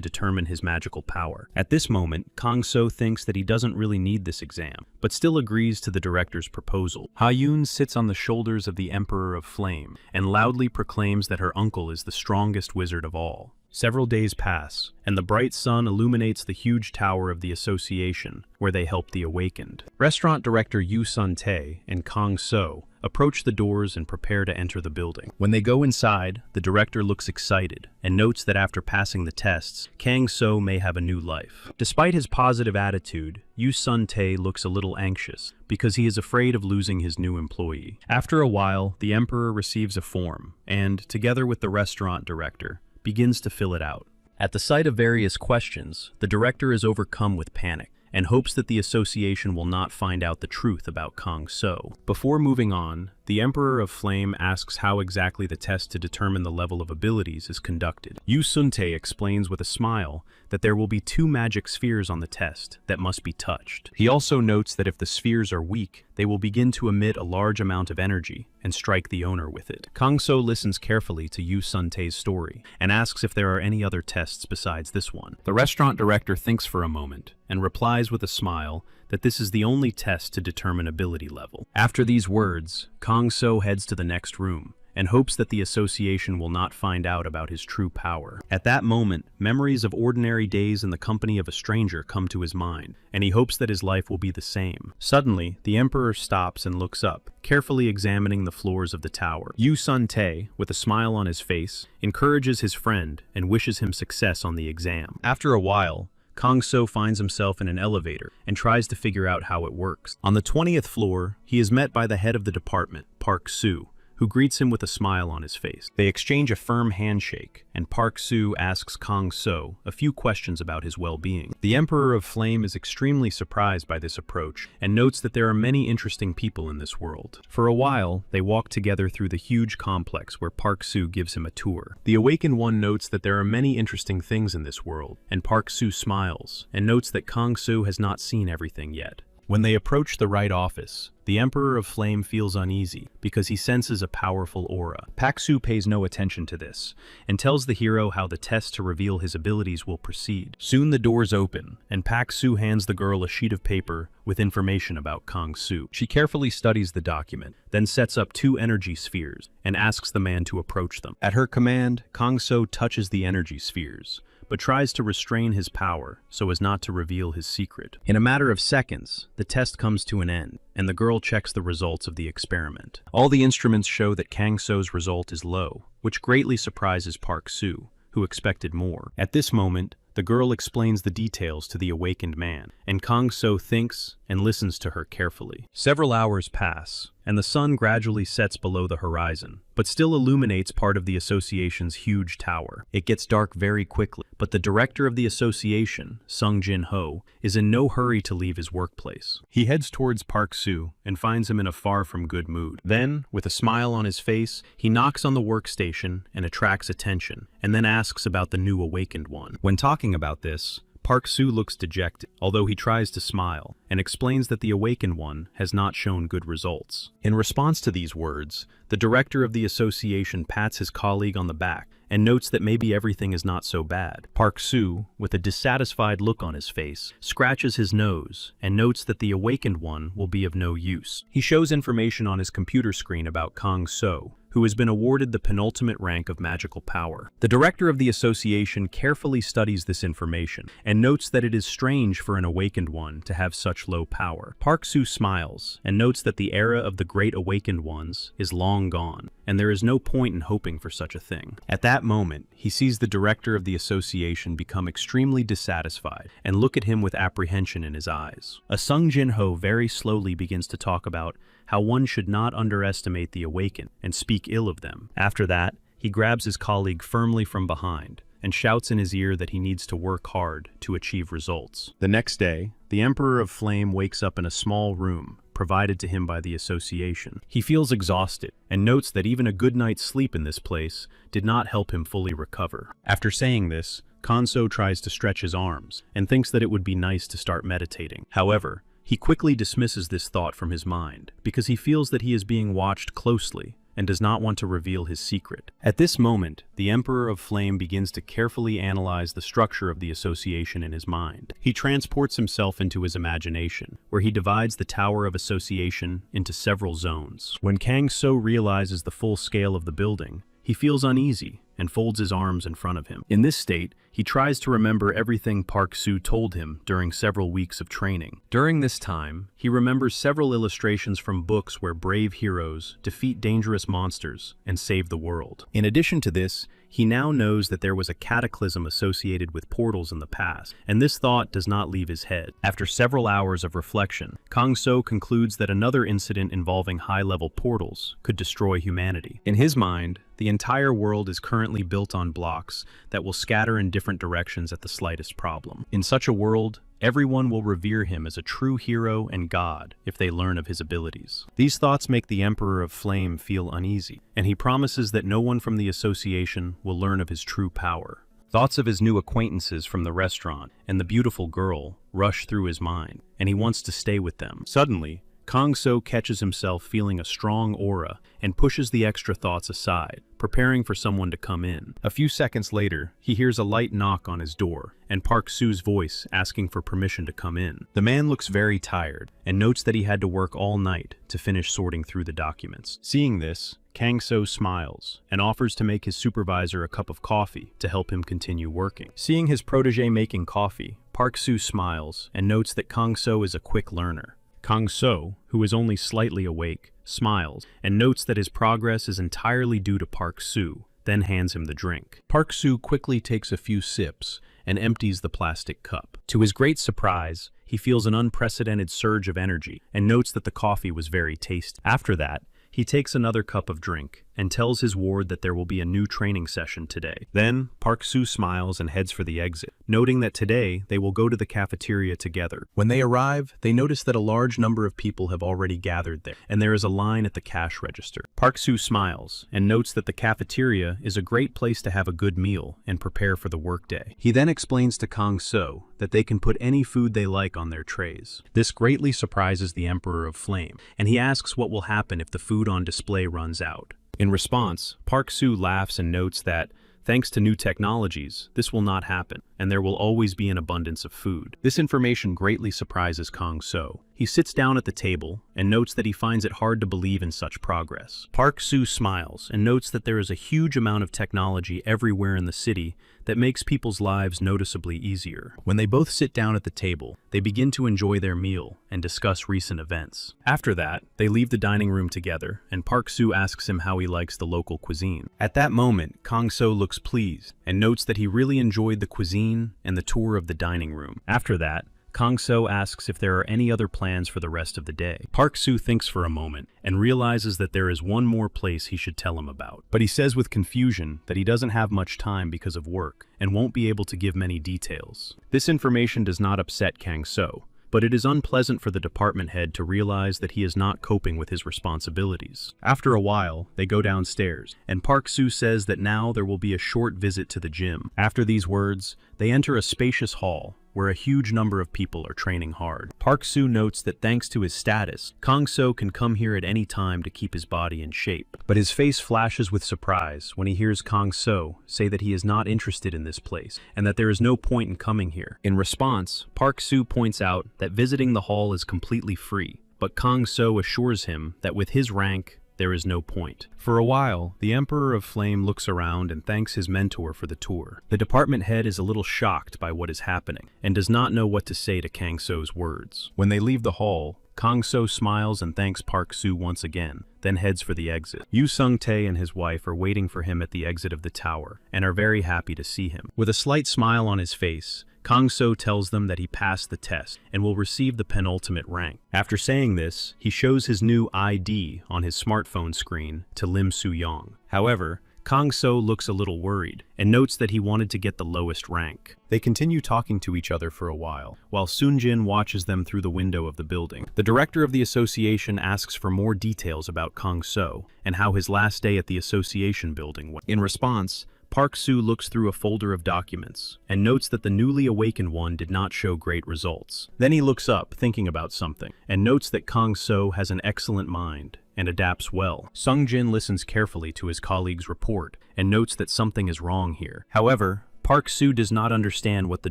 determine his magical power. At this moment, Kang So thinks that he doesn't really need this exam, but still agrees to the director's proposal. Ha-yoon sits on the shoulders of the Emperor of Flame and loudly proclaims that her uncle is the strongest wizard of all. Several days pass, and the bright sun illuminates the huge tower of the association where they help the awakened. Restaurant director Yu Sun-tae and Kang So approach the doors and prepare to enter the building. When they go inside, the director looks excited and notes that after passing the tests, Kang So may have a new life. Despite his positive attitude, Yu Sun-tae looks a little anxious because he is afraid of losing his new employee. After a while, the emperor receives a form and, together with the restaurant director, begins to fill it out. At the sight of various questions, the director is overcome with panic and hopes that the association will not find out the truth about Kang So. Before moving on, the Emperor of Flame asks how exactly the test to determine the level of abilities is conducted. Yu Sun-tae explains with a smile that there will be 2 magic spheres on the test that must be touched. He also notes that if the spheres are weak, they will begin to emit a large amount of energy and strike the owner with it. Kang So listens carefully to Yu Sun-tae's story and asks if there are any other tests besides this one. The restaurant director thinks for a moment and replies with a smile that this is the only test to determine ability level. After these words, Kang So heads to the next room and hopes that the association will not find out about his true power. At that moment, memories of ordinary days in the company of a stranger come to his mind, and he hopes that his life will be the same. Suddenly, the Emperor stops and looks up, carefully examining the floors of the tower. Yu Sun-tae, with a smile on his face, encourages his friend and wishes him success on the exam. After a while, Kang So finds himself in an elevator and tries to figure out how it works. On the 20th floor, he is met by the head of the department, Park Soo, who greets him with a smile on his face. They exchange a firm handshake, and Park Soo asks Kang So a few questions about his well-being. The Emperor of Flame is extremely surprised by this approach and notes that there are many interesting people in this world. For a while, they walk together through the huge complex where Park Soo gives him a tour. The Awakened One notes that there are many interesting things in this world, and Park Soo smiles and notes that Kang So has not seen everything yet. When they approach the right office, the Emperor of Flame feels uneasy because he senses a powerful aura. Park Soo pays no attention to this and tells the hero how the test to reveal his abilities will proceed. Soon the doors open, and Park Soo hands the girl a sheet of paper with information about Kang So. She carefully studies the document, then sets up 2 energy spheres and asks the man to approach them. At her command, Kang So touches the energy spheres, but tries to restrain his power so as not to reveal his secret. In a matter of seconds, the test comes to an end, and the girl checks the results of the experiment. All the instruments show that Kang So's result is low, which greatly surprises Park Soo, who expected more. At this moment, the girl explains the details to the awakened man, and Kang So thinks and listens to her carefully. Several hours pass, and the sun gradually sets below the horizon, but still illuminates part of the association's huge tower. It gets dark very quickly, but the director of the association, Sung Jin-ho, is in no hurry to leave his workplace. He heads towards Park Soo and finds him in a far from good mood. Then, with a smile on his face, he knocks on the workstation and attracts attention, and then asks about the new awakened one. When talking about this, Park Soo looks dejected, although he tries to smile, and explains that the Awakened One has not shown good results. In response to these words, the director of the association pats his colleague on the back and notes that maybe everything is not so bad. Park Soo, with a dissatisfied look on his face, scratches his nose and notes that the Awakened One will be of no use. He shows information on his computer screen about Kang So, who has been awarded the penultimate rank of magical power. The director of the association carefully studies this information and notes that it is strange for an awakened one to have such low power. Park Soo smiles and notes that the era of the great awakened ones is long gone, and there is no point in hoping for such a thing. At that moment, he sees the director of the association become extremely dissatisfied and look at him with apprehension in his eyes. Sung Jin-ho very slowly begins to talk about how one should not underestimate the awakened and speak ill of them. After that, he grabs his colleague firmly from behind and shouts in his ear that he needs to work hard to achieve results. The next day, the Emperor of Flame wakes up in a small room provided to him by the association. He feels exhausted and notes that even a good night's sleep in this place did not help him fully recover. After saying this, Kanso tries to stretch his arms and thinks that it would be nice to start meditating. However, he quickly dismisses this thought from his mind because he feels that he is being watched closely and does not want to reveal his secret. At this moment, the Emperor of Flame begins to carefully analyze the structure of the association in his mind. He transports himself into his imagination, where he divides the Tower of Association into several zones. When Kang So realizes the full scale of the building, he feels uneasy and folds his arms in front of him. In this state, he tries to remember everything Park Soo told him during several weeks of training. During this time, he remembers several illustrations from books where brave heroes defeat dangerous monsters and save the world. In addition to this, he now knows that there was a cataclysm associated with portals in the past, and this thought does not leave his head. After several hours of reflection, Kang So concludes that another incident involving high-level portals could destroy humanity. In his mind, the entire world is currently built on blocks that will scatter in different directions at the slightest problem. In such a world, everyone will revere him as a true hero and god if they learn of his abilities. These thoughts make the Emperor of Flame feel uneasy, and he promises that no one from the association will learn of his true power. Thoughts of his new acquaintances from the restaurant and the beautiful girl rush through his mind, and he wants to stay with them. Suddenly, Kang So catches himself feeling a strong aura and pushes the extra thoughts aside, preparing for someone to come in. A few seconds later, he hears a light knock on his door and Park Soo's voice asking for permission to come in. The man looks very tired and notes that he had to work all night to finish sorting through the documents. Seeing this, Kang So smiles and offers to make his supervisor a cup of coffee to help him continue working. Seeing his protege making coffee, Park Soo smiles and notes that Kang So is a quick learner. Kang So, who is only slightly awake, smiles and notes that his progress is entirely due to Park Soo, then hands him the drink. Park Soo quickly takes a few sips and empties the plastic cup. To his great surprise, he feels an unprecedented surge of energy and notes that the coffee was very tasty. After that, he takes another cup of drink and tells his ward that there will be a new training session today. Then, Park Soo smiles and heads for the exit, noting that today they will go to the cafeteria together. When they arrive, they notice that a large number of people have already gathered there, and there is a line at the cash register. Park Soo smiles and notes that the cafeteria is a great place to have a good meal and prepare for the workday. He then explains to Kang So that they can put any food they like on their trays. This greatly surprises the Emperor of Flame, and he asks what will happen if the food on display runs out. In response, Park Soo laughs and notes that, thanks to new technologies, this will not happen, and there will always be an abundance of food. This information greatly surprises Kang So. He sits down at the table and notes that he finds it hard to believe in such progress. Park Soo smiles and notes that there is a huge amount of technology everywhere in the city that makes people's lives noticeably easier. When they both sit down at the table, they begin to enjoy their meal and discuss recent events. After that, they leave the dining room together, and Park Soo asks him how he likes the local cuisine. At that moment, Kang So looks pleased and notes that he really enjoyed the cuisine and the tour of the dining room. After that, Kang So asks if there are any other plans for the rest of the day. Park Soo thinks for a moment and realizes that there is one more place he should tell him about. But he says with confusion that he doesn't have much time because of work and won't be able to give many details. This information does not upset Kang So, but it is unpleasant for the department head to realize that he is not coping with his responsibilities. After a while, they go downstairs, and Park Soo says that now there will be a short visit to the gym. After these words, they enter a spacious hall where a huge number of people are training hard. Park Soo notes that thanks to his status, Kang So can come here at any time to keep his body in shape. But his face flashes with surprise when he hears Kang So say that he is not interested in this place and that there is no point in coming here. In response, Park Soo points out that visiting the hall is completely free, but Kang So assures him that with his rank, there is no point. For a while, the Emperor of Flame looks around and thanks his mentor for the tour. The department head is a little shocked by what is happening and does not know what to say to Kang So's words. When they leave the hall, Kang So smiles and thanks Park Soo once again, then heads for the exit. Yu Sung-tae and his wife are waiting for him at the exit of the tower and are very happy to see him. With a slight smile on his face, Kang So tells them that he passed the test and will receive the penultimate rank. After saying this, he shows his new ID on his smartphone screen to Lim Soo-young. However, Kang So looks a little worried and notes that he wanted to get the lowest rank. They continue talking to each other for a while Soon-jin watches them through the window of the building. The director of the association asks for more details about Kang So and how his last day at the association building went. In response, Park Soo looks through a folder of documents and notes that the newly awakened one did not show great results. Then he looks up, thinking about something, and notes that Kang So has an excellent mind and adapts well. Sung-jin listens carefully to his colleague's report and notes that something is wrong here. However, Park Soo does not understand what the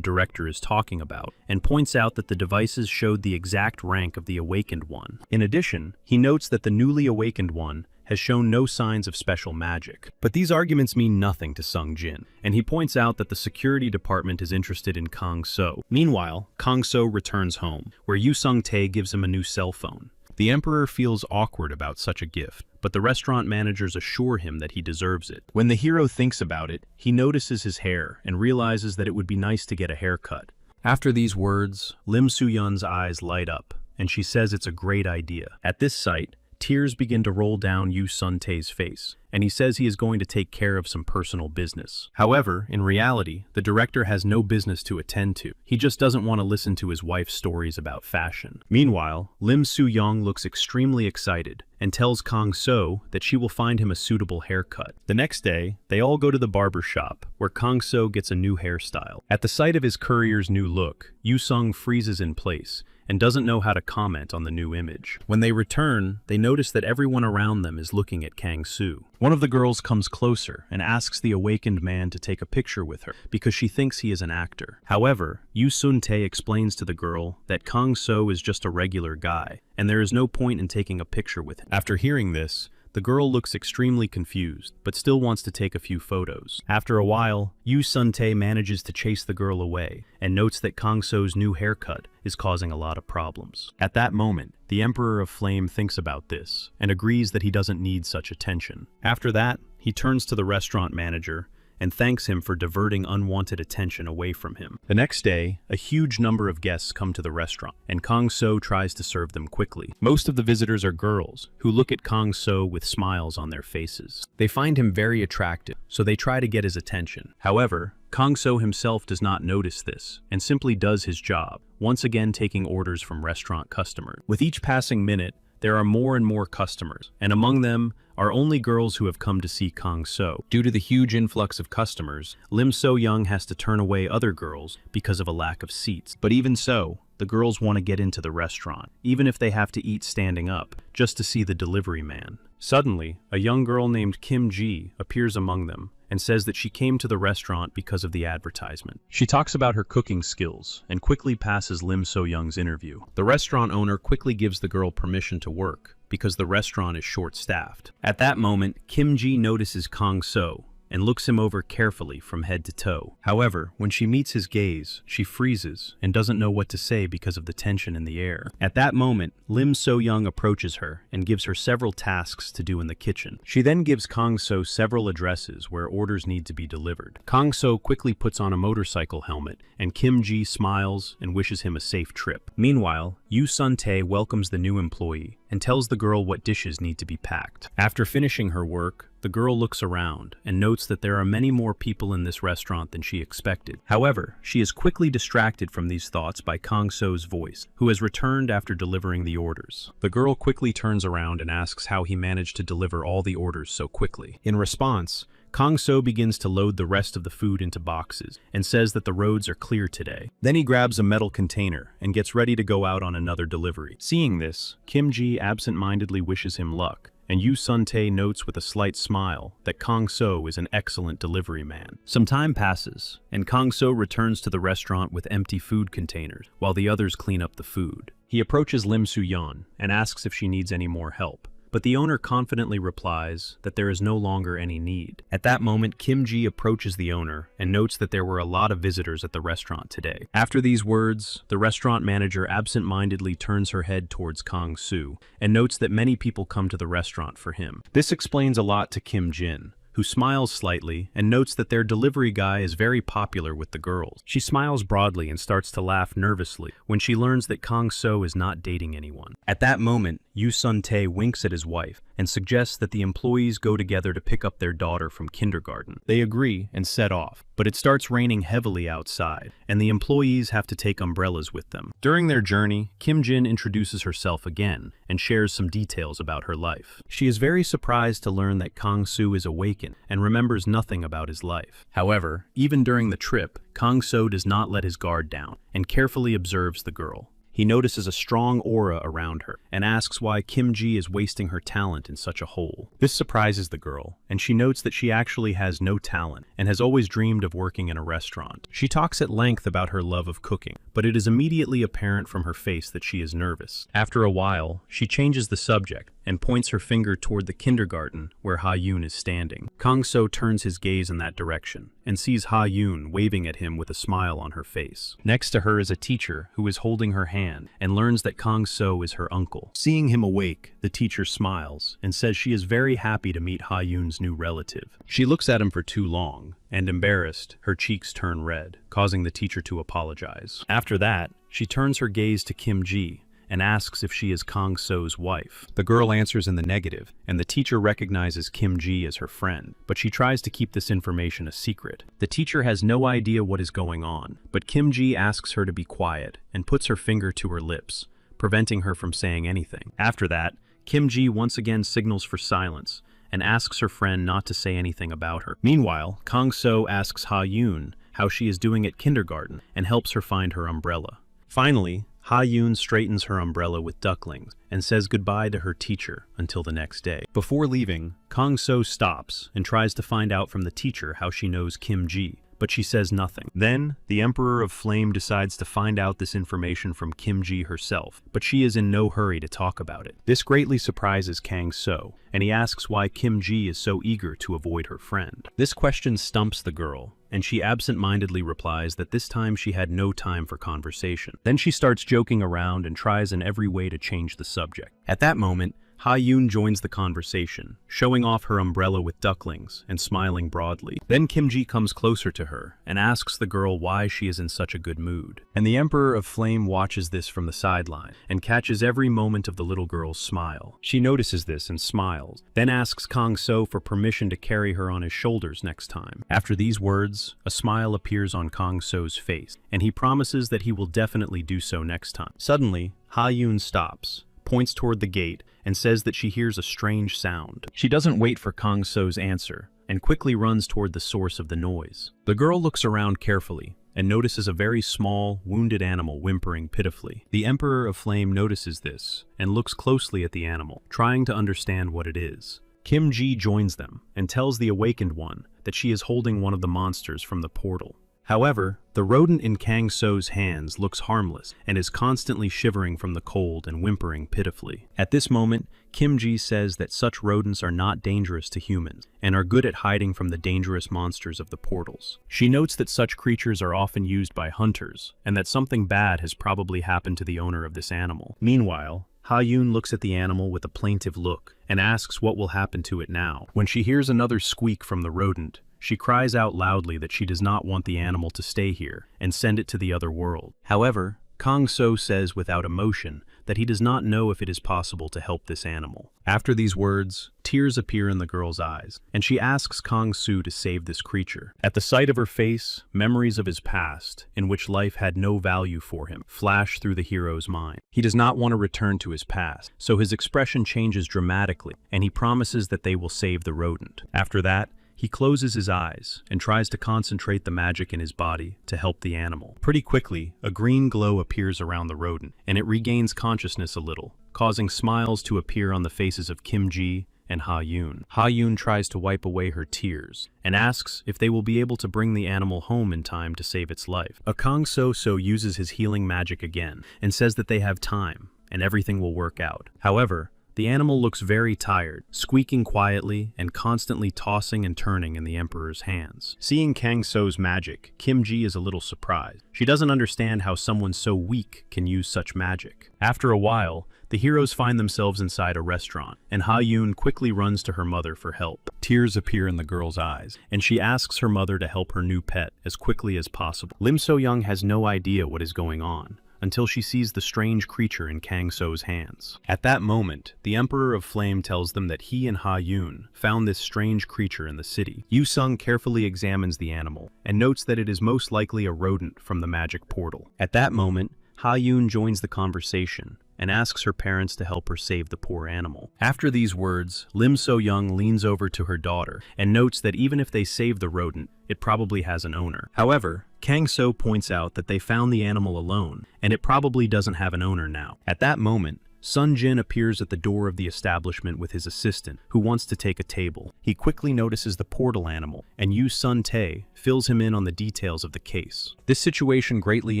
director is talking about and points out that the devices showed the exact rank of the awakened one. In addition, he notes that the newly awakened one has shown no signs of special magic. But these arguments mean nothing to Sung-jin, and he points out that the security department is interested in Kang So. Meanwhile, Kang So returns home, where Yu Sung-tae gives him a new cell phone. The Emperor feels awkward about such a gift, but the restaurant managers assure him that he deserves it. When the hero thinks about it, he notices his hair and realizes that it would be nice to get a haircut. After these words, Lim Soo-yeon's eyes light up, and she says it's a great idea. At this sight, tears begin to roll down Yu Sun-tae's face, and he says he is going to take care of some personal business. However, in reality, the director has no business to attend to. He just doesn't want to listen to his wife's stories about fashion. Meanwhile, Lim Soo-young looks extremely excited and tells Kang So that she will find him a suitable haircut. The next day, they all go to the barber shop, where Kang So gets a new hairstyle. At the sight of his courier's new look, Yu Sung freezes in place and doesn't know how to comment on the new image. When they return, they notice that everyone around them is looking at Kang So. One of the girls comes closer and asks the awakened man to take a picture with her because she thinks he is an actor. However, Yu Sun-tae explains to the girl that Kang So is just a regular guy, and there is no point in taking a picture with him. After hearing this, the girl looks extremely confused, but still wants to take a few photos. After a while, Yu Sun-tae manages to chase the girl away and notes that Kang So's new haircut is causing a lot of problems. At that moment, the Emperor of Flame thinks about this and agrees that he doesn't need such attention. After that, he turns to the restaurant manager and thanks him for diverting unwanted attention away from him. The next day, a huge number of guests come to the restaurant, and Kang So tries to serve them quickly. Most of the visitors are girls, who look at Kang So with smiles on their faces. They find him very attractive, so they try to get his attention. However, Kang So himself does not notice this, and simply does his job, once again taking orders from restaurant customers. With each passing minute, there are more and more customers, and among them are only girls who have come to see Kang So. Due to the huge influx of customers, Lim So-young has to turn away other girls because of a lack of seats. But even so, the girls want to get into the restaurant, even if they have to eat standing up, just to see the delivery man. Suddenly, a young girl named Kim Ji appears among them and says that she came to the restaurant because of the advertisement. She talks about her cooking skills and quickly passes Lim So-young's interview. The restaurant owner quickly gives the girl permission to work because the restaurant is short-staffed. At that moment, Kim Ji notices Kang So and looks him over carefully from head to toe. However, when she meets his gaze, she freezes and doesn't know what to say because of the tension in the air. At that moment, Lim So-young approaches her and gives her several tasks to do in the kitchen. She then gives Kang So several addresses where orders need to be delivered. Kang So quickly puts on a motorcycle helmet, and Kim Ji smiles and wishes him a safe trip. Meanwhile, Yu Sun-tae welcomes the new employee and tells the girl what dishes need to be packed. After finishing her work, the girl looks around and notes that there are many more people in this restaurant than she expected. However, she is quickly distracted from these thoughts by Kang So's voice, who has returned after delivering the orders. The girl quickly turns around and asks how he managed to deliver all the orders so quickly. In response, Kang So begins to load the rest of the food into boxes and says that the roads are clear today. Then he grabs a metal container and gets ready to go out on another delivery. Seeing this, Kim Ji absent-mindedly wishes him luck, and Yu Sun-tae notes with a slight smile that Kang So is an excellent delivery man. Some time passes, and Kang So returns to the restaurant with empty food containers, while the others clean up the food. He approaches Lim Soo-yeon and asks if she needs any more help, but the owner confidently replies that there is no longer any need. At that moment, Kim Ji approaches the owner and notes that there were a lot of visitors at the restaurant today. After these words, the restaurant manager absent-mindedly turns her head towards Kang Soo and notes that many people come to the restaurant for him. This explains a lot to Kim Jin, who smiles slightly and notes that their delivery guy is very popular with the girls. She smiles broadly and starts to laugh nervously when she learns that Kang So is not dating anyone. At that moment, Yu Sun Tae winks at his wife and suggests that the employees go together to pick up their daughter from kindergarten. They agree and set off, but it starts raining heavily outside, and the employees have to take umbrellas with them. During their journey, Kim Jin introduces herself again and shares some details about her life. She is very surprised to learn that Kang Soo is awakened and remembers nothing about his life. However, even during the trip, Kang So does not let his guard down and carefully observes the girl. He notices a strong aura around her and asks why Kim Ji is wasting her talent in such a hole. This surprises the girl, and she notes that she actually has no talent and has always dreamed of working in a restaurant. She talks at length about her love of cooking, but it is immediately apparent from her face that she is nervous. After a while, she changes the subject and points her finger toward the kindergarten where Ha Yoon is standing. Kang So turns his gaze in that direction and sees Ha Yoon waving at him with a smile on her face. Next to her is a teacher who is holding her hand and learns that Kang So is her uncle. Seeing him awake, the teacher smiles and says she is very happy to meet Ha Yoon's new relative. She looks at him for too long, and embarrassed, her cheeks turn red, causing the teacher to apologize. After that, she turns her gaze to Kim Ji and asks if she is Kang So's wife. The girl answers in the negative, and the teacher recognizes Kim Ji as her friend, but she tries to keep this information a secret. The teacher has no idea what is going on, but Kim Ji asks her to be quiet and puts her finger to her lips, preventing her from saying anything. After that, Kim Ji once again signals for silence and asks her friend not to say anything about her. Meanwhile, Kang So asks Ha Yoon how she is doing at kindergarten and helps her find her umbrella. Finally, Ha Yoon straightens her umbrella with ducklings and says goodbye to her teacher until the next day. Before leaving, Kang So stops and tries to find out from the teacher how she knows Kim Ji, but she says nothing. Then, the Emperor of Flame decides to find out this information from Kim Ji herself, but she is in no hurry to talk about it. This greatly surprises Kang So, and he asks why Kim Ji is so eager to avoid her friend. This question stumps the girl, and she absent-mindedly replies that this time she had no time for conversation. Then she starts joking around and tries in every way to change the subject. At that moment, Ha Yoon joins the conversation, showing off her umbrella with ducklings and smiling broadly. Then Kim Ji comes closer to her and asks the girl why she is in such a good mood. And the Emperor of Flame watches this from the sideline and catches every moment of the little girl's smile. She notices this and smiles, then asks Kang So for permission to carry her on his shoulders next time. After these words, a smile appears on Kang So's face, and he promises that he will definitely do so next time. Suddenly, Ha Yoon stops, points toward the gate, and says that she hears a strange sound. She doesn't wait for Kang So's answer, and quickly runs toward the source of the noise. The girl looks around carefully, and notices a very small, wounded animal whimpering pitifully. The Emperor of Flame notices this, and looks closely at the animal, trying to understand what it is. Kim Ji joins them, and tells the awakened one that she is holding one of the monsters from the portal. However, the rodent in Kang So's hands looks harmless and is constantly shivering from the cold and whimpering pitifully. At this moment, Kim Ji says that such rodents are not dangerous to humans and are good at hiding from the dangerous monsters of the portals. She notes that such creatures are often used by hunters and that something bad has probably happened to the owner of this animal. Meanwhile, Ha Yoon looks at the animal with a plaintive look and asks what will happen to it now. When she hears another squeak from the rodent, she cries out loudly that she does not want the animal to stay here and send it to the other world. However, Kang So says without emotion that he does not know if it is possible to help this animal. After these words, tears appear in the girl's eyes, and she asks Kang So to save this creature. At the sight of her face, memories of his past, in which life had no value for him, flash through the hero's mind. He does not want to return to his past, so his expression changes dramatically, and he promises that they will save the rodent. After that, he closes his eyes and tries to concentrate the magic in his body to help the animal. Pretty quickly, a green glow appears around the rodent, and it regains consciousness a little, causing smiles to appear on the faces of Kim Ji and Ha Yoon. Ha Yoon tries to wipe away her tears and asks if they will be able to bring the animal home in time to save its life. Kang So uses his healing magic again and says that they have time and everything will work out. However, The animal looks very tired, squeaking quietly and constantly tossing and turning in the Emperor's hands. Seeing Kang So's magic, Kim Ji is a little surprised. She doesn't understand how someone so weak can use such magic. After a while, the heroes find themselves inside a restaurant, and Ha Yun quickly runs to her mother for help. Tears appear in the girl's eyes, and she asks her mother to help her new pet as quickly as possible. Lim So-young has no idea what is going on until she sees the strange creature in Kang So's hands. At that moment, the Emperor of Flame tells them that he and Ha Yun found this strange creature in the city. Yu Sung carefully examines the animal and notes that it is most likely a rodent from the magic portal. At that moment, Ha Yun joins the conversation and asks her parents to help her save the poor animal. After these words, Lim So-young leans over to her daughter and notes that even if they save the rodent, it probably has an owner. However, Kang So points out that they found the animal alone, and it probably doesn't have an owner now. At that moment, Sun Jin appears at the door of the establishment with his assistant, who wants to take a table. He quickly notices the portal animal, and Yu Sun Tae fills him in on the details of the case. This situation greatly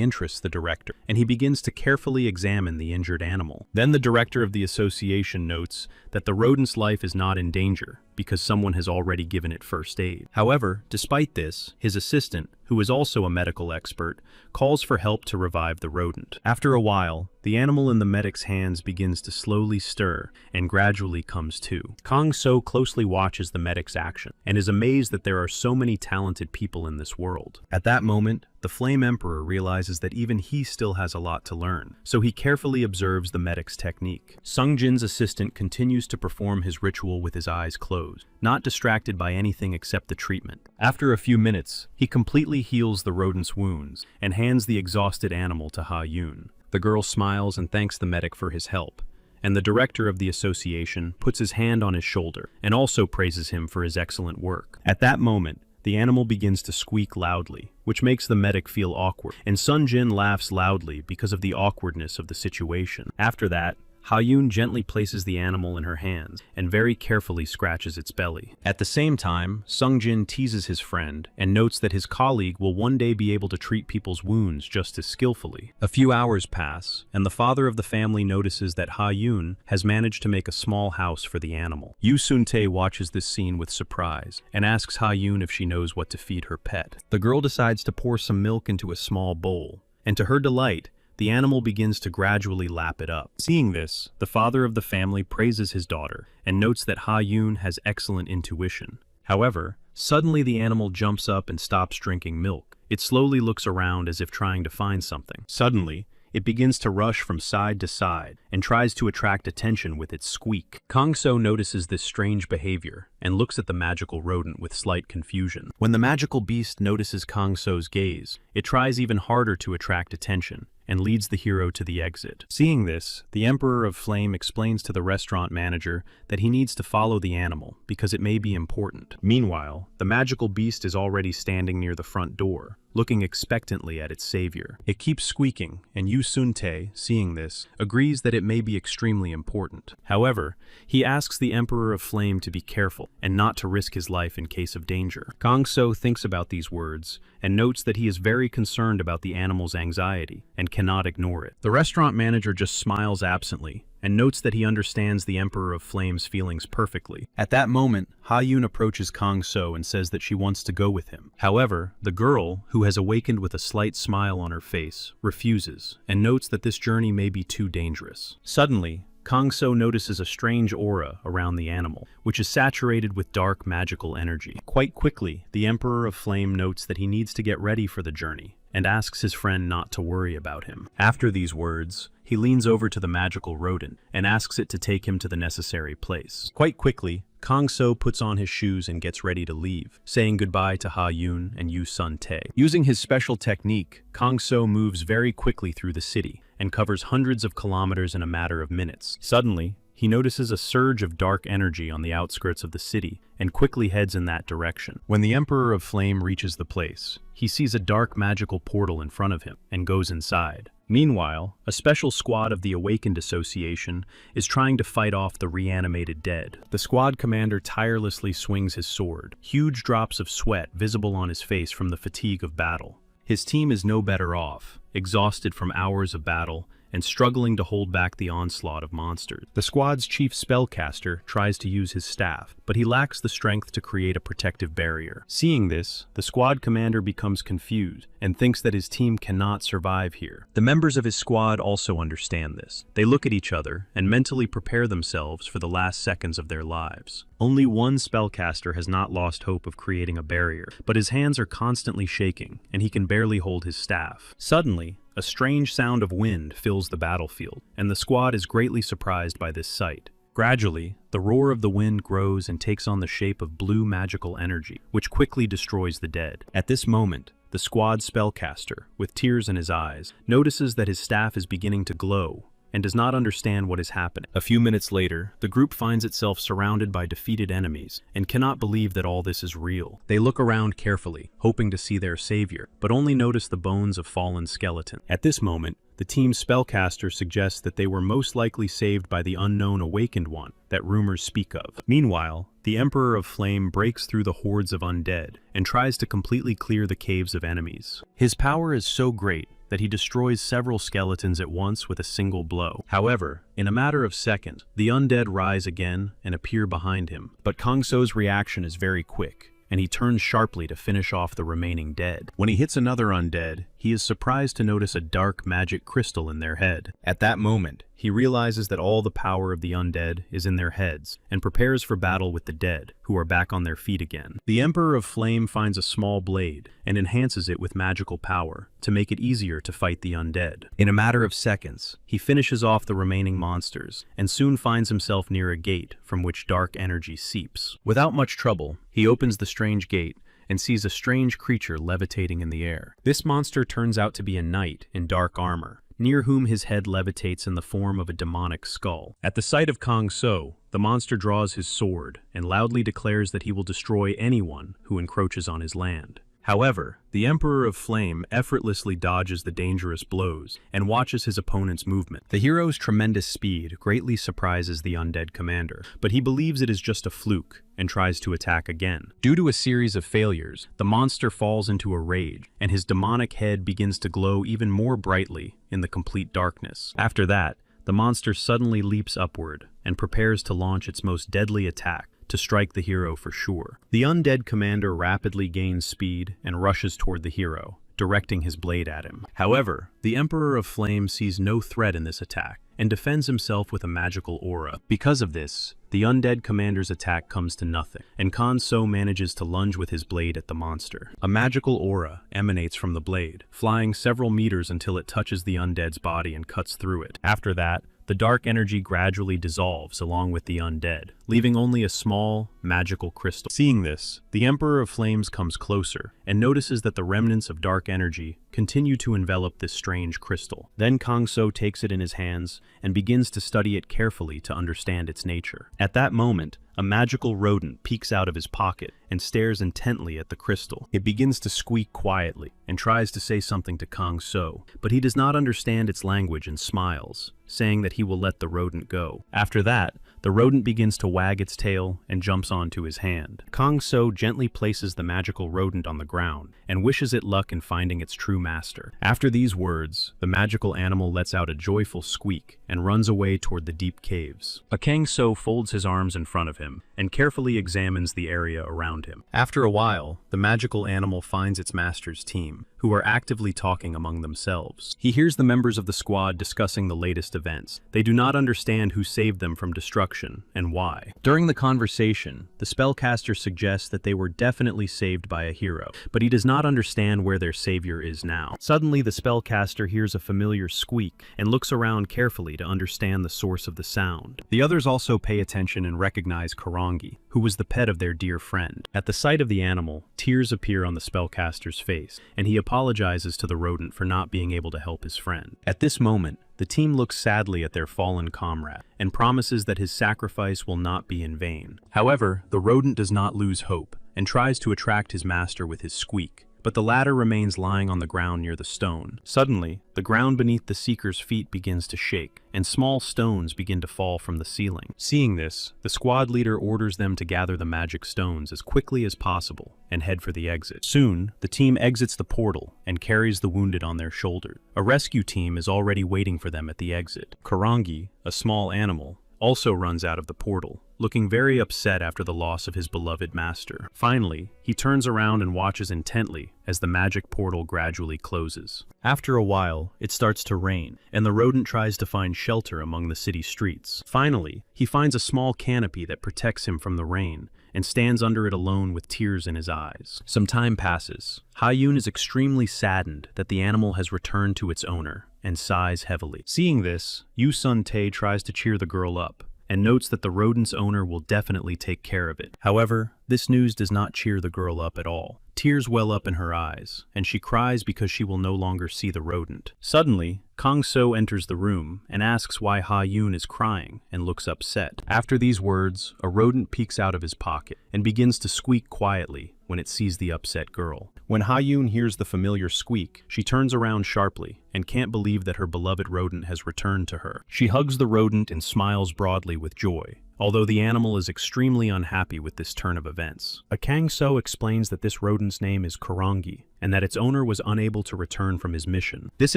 interests the director, and he begins to carefully examine the injured animal. Then the director of the association notes that the rodent's life is not in danger, because someone has already given it first aid. However, despite this, his assistant, who is also a medical expert, calls for help to revive the rodent. After a while, the animal in the medic's hands begins to slowly stir and gradually comes to. Kang So closely watches the medic's action and is amazed that there are so many talented people in this world. At that moment, the Flame Emperor realizes that even he still has a lot to learn, so he carefully observes the medic's technique. Sung Jin's assistant continues to perform his ritual with his eyes closed, not distracted by anything except the treatment. After a few minutes, he completely heals the rodent's wounds and hands the exhausted animal to Ha Yun. The girl smiles and thanks the medic for his help, and the director of the association puts his hand on his shoulder and also praises him for his excellent work. At that moment, the animal begins to squeak loudly, which makes the medic feel awkward, and Sun Jin laughs loudly because of the awkwardness of the situation. After that, Ha Yun gently places the animal in her hands and very carefully scratches its belly. At the same time, Sung Jin teases his friend and notes that his colleague will one day be able to treat people's wounds just as skillfully. A few hours pass, and the father of the family notices that Ha Yun has managed to make a small house for the animal. Yu Sun Tae watches this scene with surprise and asks Ha Yun if she knows what to feed her pet. The girl decides to pour some milk into a small bowl, and to her delight, the animal begins to gradually lap it up. Seeing this, the father of the family praises his daughter and notes that Ha Yun has excellent intuition. However, suddenly the animal jumps up and stops drinking milk. It slowly looks around as if trying to find something. Suddenly, it begins to rush from side to side and tries to attract attention with its squeak. Kang So notices this strange behavior and looks at the magical rodent with slight confusion. When the magical beast notices Kang So's gaze, it tries even harder to attract attention and leads the hero to the exit. Seeing this, the Emperor of Flame explains to the restaurant manager that he needs to follow the animal because it may be important. Meanwhile, the magical beast is already standing near the front door, looking expectantly at its savior. It keeps squeaking, and Yu Sun Tae, seeing this, agrees that it may be extremely important. However, he asks the Emperor of Flame to be careful and not to risk his life in case of danger. Kang So thinks about these words and notes that he is very concerned about the animal's anxiety and cannot ignore it. The restaurant manager just smiles absently and notes that he understands the Emperor of Flame's feelings perfectly. At that moment, Ha Yun approaches Kang So and says that she wants to go with him. However, the girl, who has awakened with a slight smile on her face, refuses and notes that this journey may be too dangerous. Suddenly, Kang So notices a strange aura around the animal, which is saturated with dark magical energy. Quite quickly, the Emperor of Flame notes that he needs to get ready for the journey and asks his friend not to worry about him. After these words, he leans over to the magical rodent and asks it to take him to the necessary place. Quite quickly, Kang So puts on his shoes and gets ready to leave, saying goodbye to Ha Yun and Yu Sun Tae. Using his special technique, Kang So moves very quickly through the city and covers hundreds of kilometers in a matter of minutes. Suddenly, he notices a surge of dark energy on the outskirts of the city and quickly heads in that direction. When the Emperor of Flame reaches the place, he sees a dark magical portal in front of him and goes inside. Meanwhile, a special squad of the Awakened Association is trying to fight off the reanimated dead. The squad commander tirelessly swings his sword, huge drops of sweat visible on his face from the fatigue of battle. His team is no better off, exhausted from hours of battle and struggling to hold back the onslaught of monsters. The squad's chief spellcaster tries to use his staff, but he lacks the strength to create a protective barrier. Seeing this, the squad commander becomes confused and thinks that his team cannot survive here. The members of his squad also understand this. They look at each other and mentally prepare themselves for the last seconds of their lives. Only one spellcaster has not lost hope of creating a barrier, but his hands are constantly shaking, and he can barely hold his staff. Suddenly, a strange sound of wind fills the battlefield, and the squad is greatly surprised by this sight. Gradually, the roar of the wind grows and takes on the shape of blue magical energy, which quickly destroys the dead. At this moment, the squad spellcaster, with tears in his eyes, notices that his staff is beginning to glow and does not understand what is happening. A few minutes later, the group finds itself surrounded by defeated enemies and cannot believe that all this is real. They look around carefully, hoping to see their savior, but only notice the bones of fallen skeletons. At this moment, the team's spellcaster suggests that they were most likely saved by the unknown awakened one that rumors speak of. Meanwhile, the Emperor of Flame breaks through the hordes of undead and tries to completely clear the caves of enemies. His power is so great that he destroys several skeletons at once with a single blow. However, in a matter of seconds, the undead rise again and appear behind him. But Kang So's reaction is very quick, and he turns sharply to finish off the remaining dead. When he hits another undead, he is surprised to notice a dark magic crystal in their head. At that moment, he realizes that all the power of the undead is in their heads, and prepares for battle with the dead, who are back on their feet again. The Emperor of Flame finds a small blade, and enhances it with magical power, to make it easier to fight the undead. In a matter of seconds, he finishes off the remaining monsters, and soon finds himself near a gate from which dark energy seeps. Without much trouble, he opens the strange gate, and sees a strange creature levitating in the air. This monster turns out to be a knight in dark armor, near whom his head levitates in the form of a demonic skull. At the sight of Kang So, the monster draws his sword and loudly declares that he will destroy anyone who encroaches on his land. However, the Emperor of Flame effortlessly dodges the dangerous blows and watches his opponent's movement. The hero's tremendous speed greatly surprises the undead commander, but he believes it is just a fluke and tries to attack again. Due to a series of failures, the monster falls into a rage, and his demonic head begins to glow even more brightly in the complete darkness. After that, the monster suddenly leaps upward and prepares to launch its most deadly attack, to strike the hero for sure. The undead commander rapidly gains speed and rushes toward the hero, directing his blade at him. However, the Emperor of Flame sees no threat in this attack and defends himself with a magical aura. Because of this, the undead commander's attack comes to nothing, and Kang So manages to lunge with his blade at the monster. A magical aura emanates from the blade, flying several meters until it touches the undead's body and cuts through it. After that, the dark energy gradually dissolves along with the undead, leaving only a small, magical crystal. Seeing this, the Emperor of Flames comes closer and notices that the remnants of dark energy continue to envelop this strange crystal. Then Kang So takes it in his hands and begins to study it carefully to understand its nature. At that moment, a magical rodent peeks out of his pocket and stares intently at the crystal. It begins to squeak quietly and tries to say something to Kang So, but he does not understand its language and smiles, saying that he will let the rodent go. After that, the rodent begins to wag its tail and jumps onto his hand. Kang So gently places the magical rodent on the ground and wishes it luck in finding its true master. After these words, the magical animal lets out a joyful squeak and runs away toward the deep caves. Kang So folds his arms in front of him and carefully examines the area around him. After a while, the magical animal finds its master's team, who are actively talking among themselves. He hears the members of the squad discussing the latest events. They do not understand who saved them from destruction and why. During the conversation, the spellcaster suggests that they were definitely saved by a hero, but he does not understand where their savior is now. Suddenly, the spellcaster hears a familiar squeak and looks around carefully to understand the source of the sound. The others also pay attention and recognize Karangi, who was the pet of their dear friend. At the sight of the animal, tears appear on the spellcaster's face, and he apologizes to the rodent for not being able to help his friend. At this moment, the team looks sadly at their fallen comrade and promises that his sacrifice will not be in vain. However, the rodent does not lose hope and tries to attract his master with his squeak, but the latter remains lying on the ground near the stone. Suddenly, the ground beneath the seeker's feet begins to shake, and small stones begin to fall from the ceiling. Seeing this, the squad leader orders them to gather the magic stones as quickly as possible and head for the exit. Soon, the team exits the portal and carries the wounded on their shoulders. A rescue team is already waiting for them at the exit. Karangi, a small animal, also runs out of the portal, looking very upset after the loss of his beloved master. Finally, he turns around and watches intently as the magic portal gradually closes. After a while, it starts to rain, and the rodent tries to find shelter among the city streets. Finally, he finds a small canopy that protects him from the rain, and stands under it alone with tears in his eyes. Some time passes. Ha-yoon is extremely saddened that the animal has returned to its owner, and sighs heavily. Seeing this, Yu Sun-tae tries to cheer the girl up, and notes that the rodent's owner will definitely take care of it. However, this news does not cheer the girl up at all. Tears well up in her eyes, and she cries because she will no longer see the rodent. Suddenly, Kang-so enters the room and asks why Ha-yoon is crying and looks upset. After these words, a rodent peeks out of his pocket and begins to squeak quietly when it sees the upset girl. When Ha-yoon hears the familiar squeak, she turns around sharply and can't believe that her beloved rodent has returned to her. She hugs the rodent and smiles broadly with joy, although the animal is extremely unhappy with this turn of events. A Kang-so explains that this rodent's name is Karangi, and that its owner was unable to return from his mission. This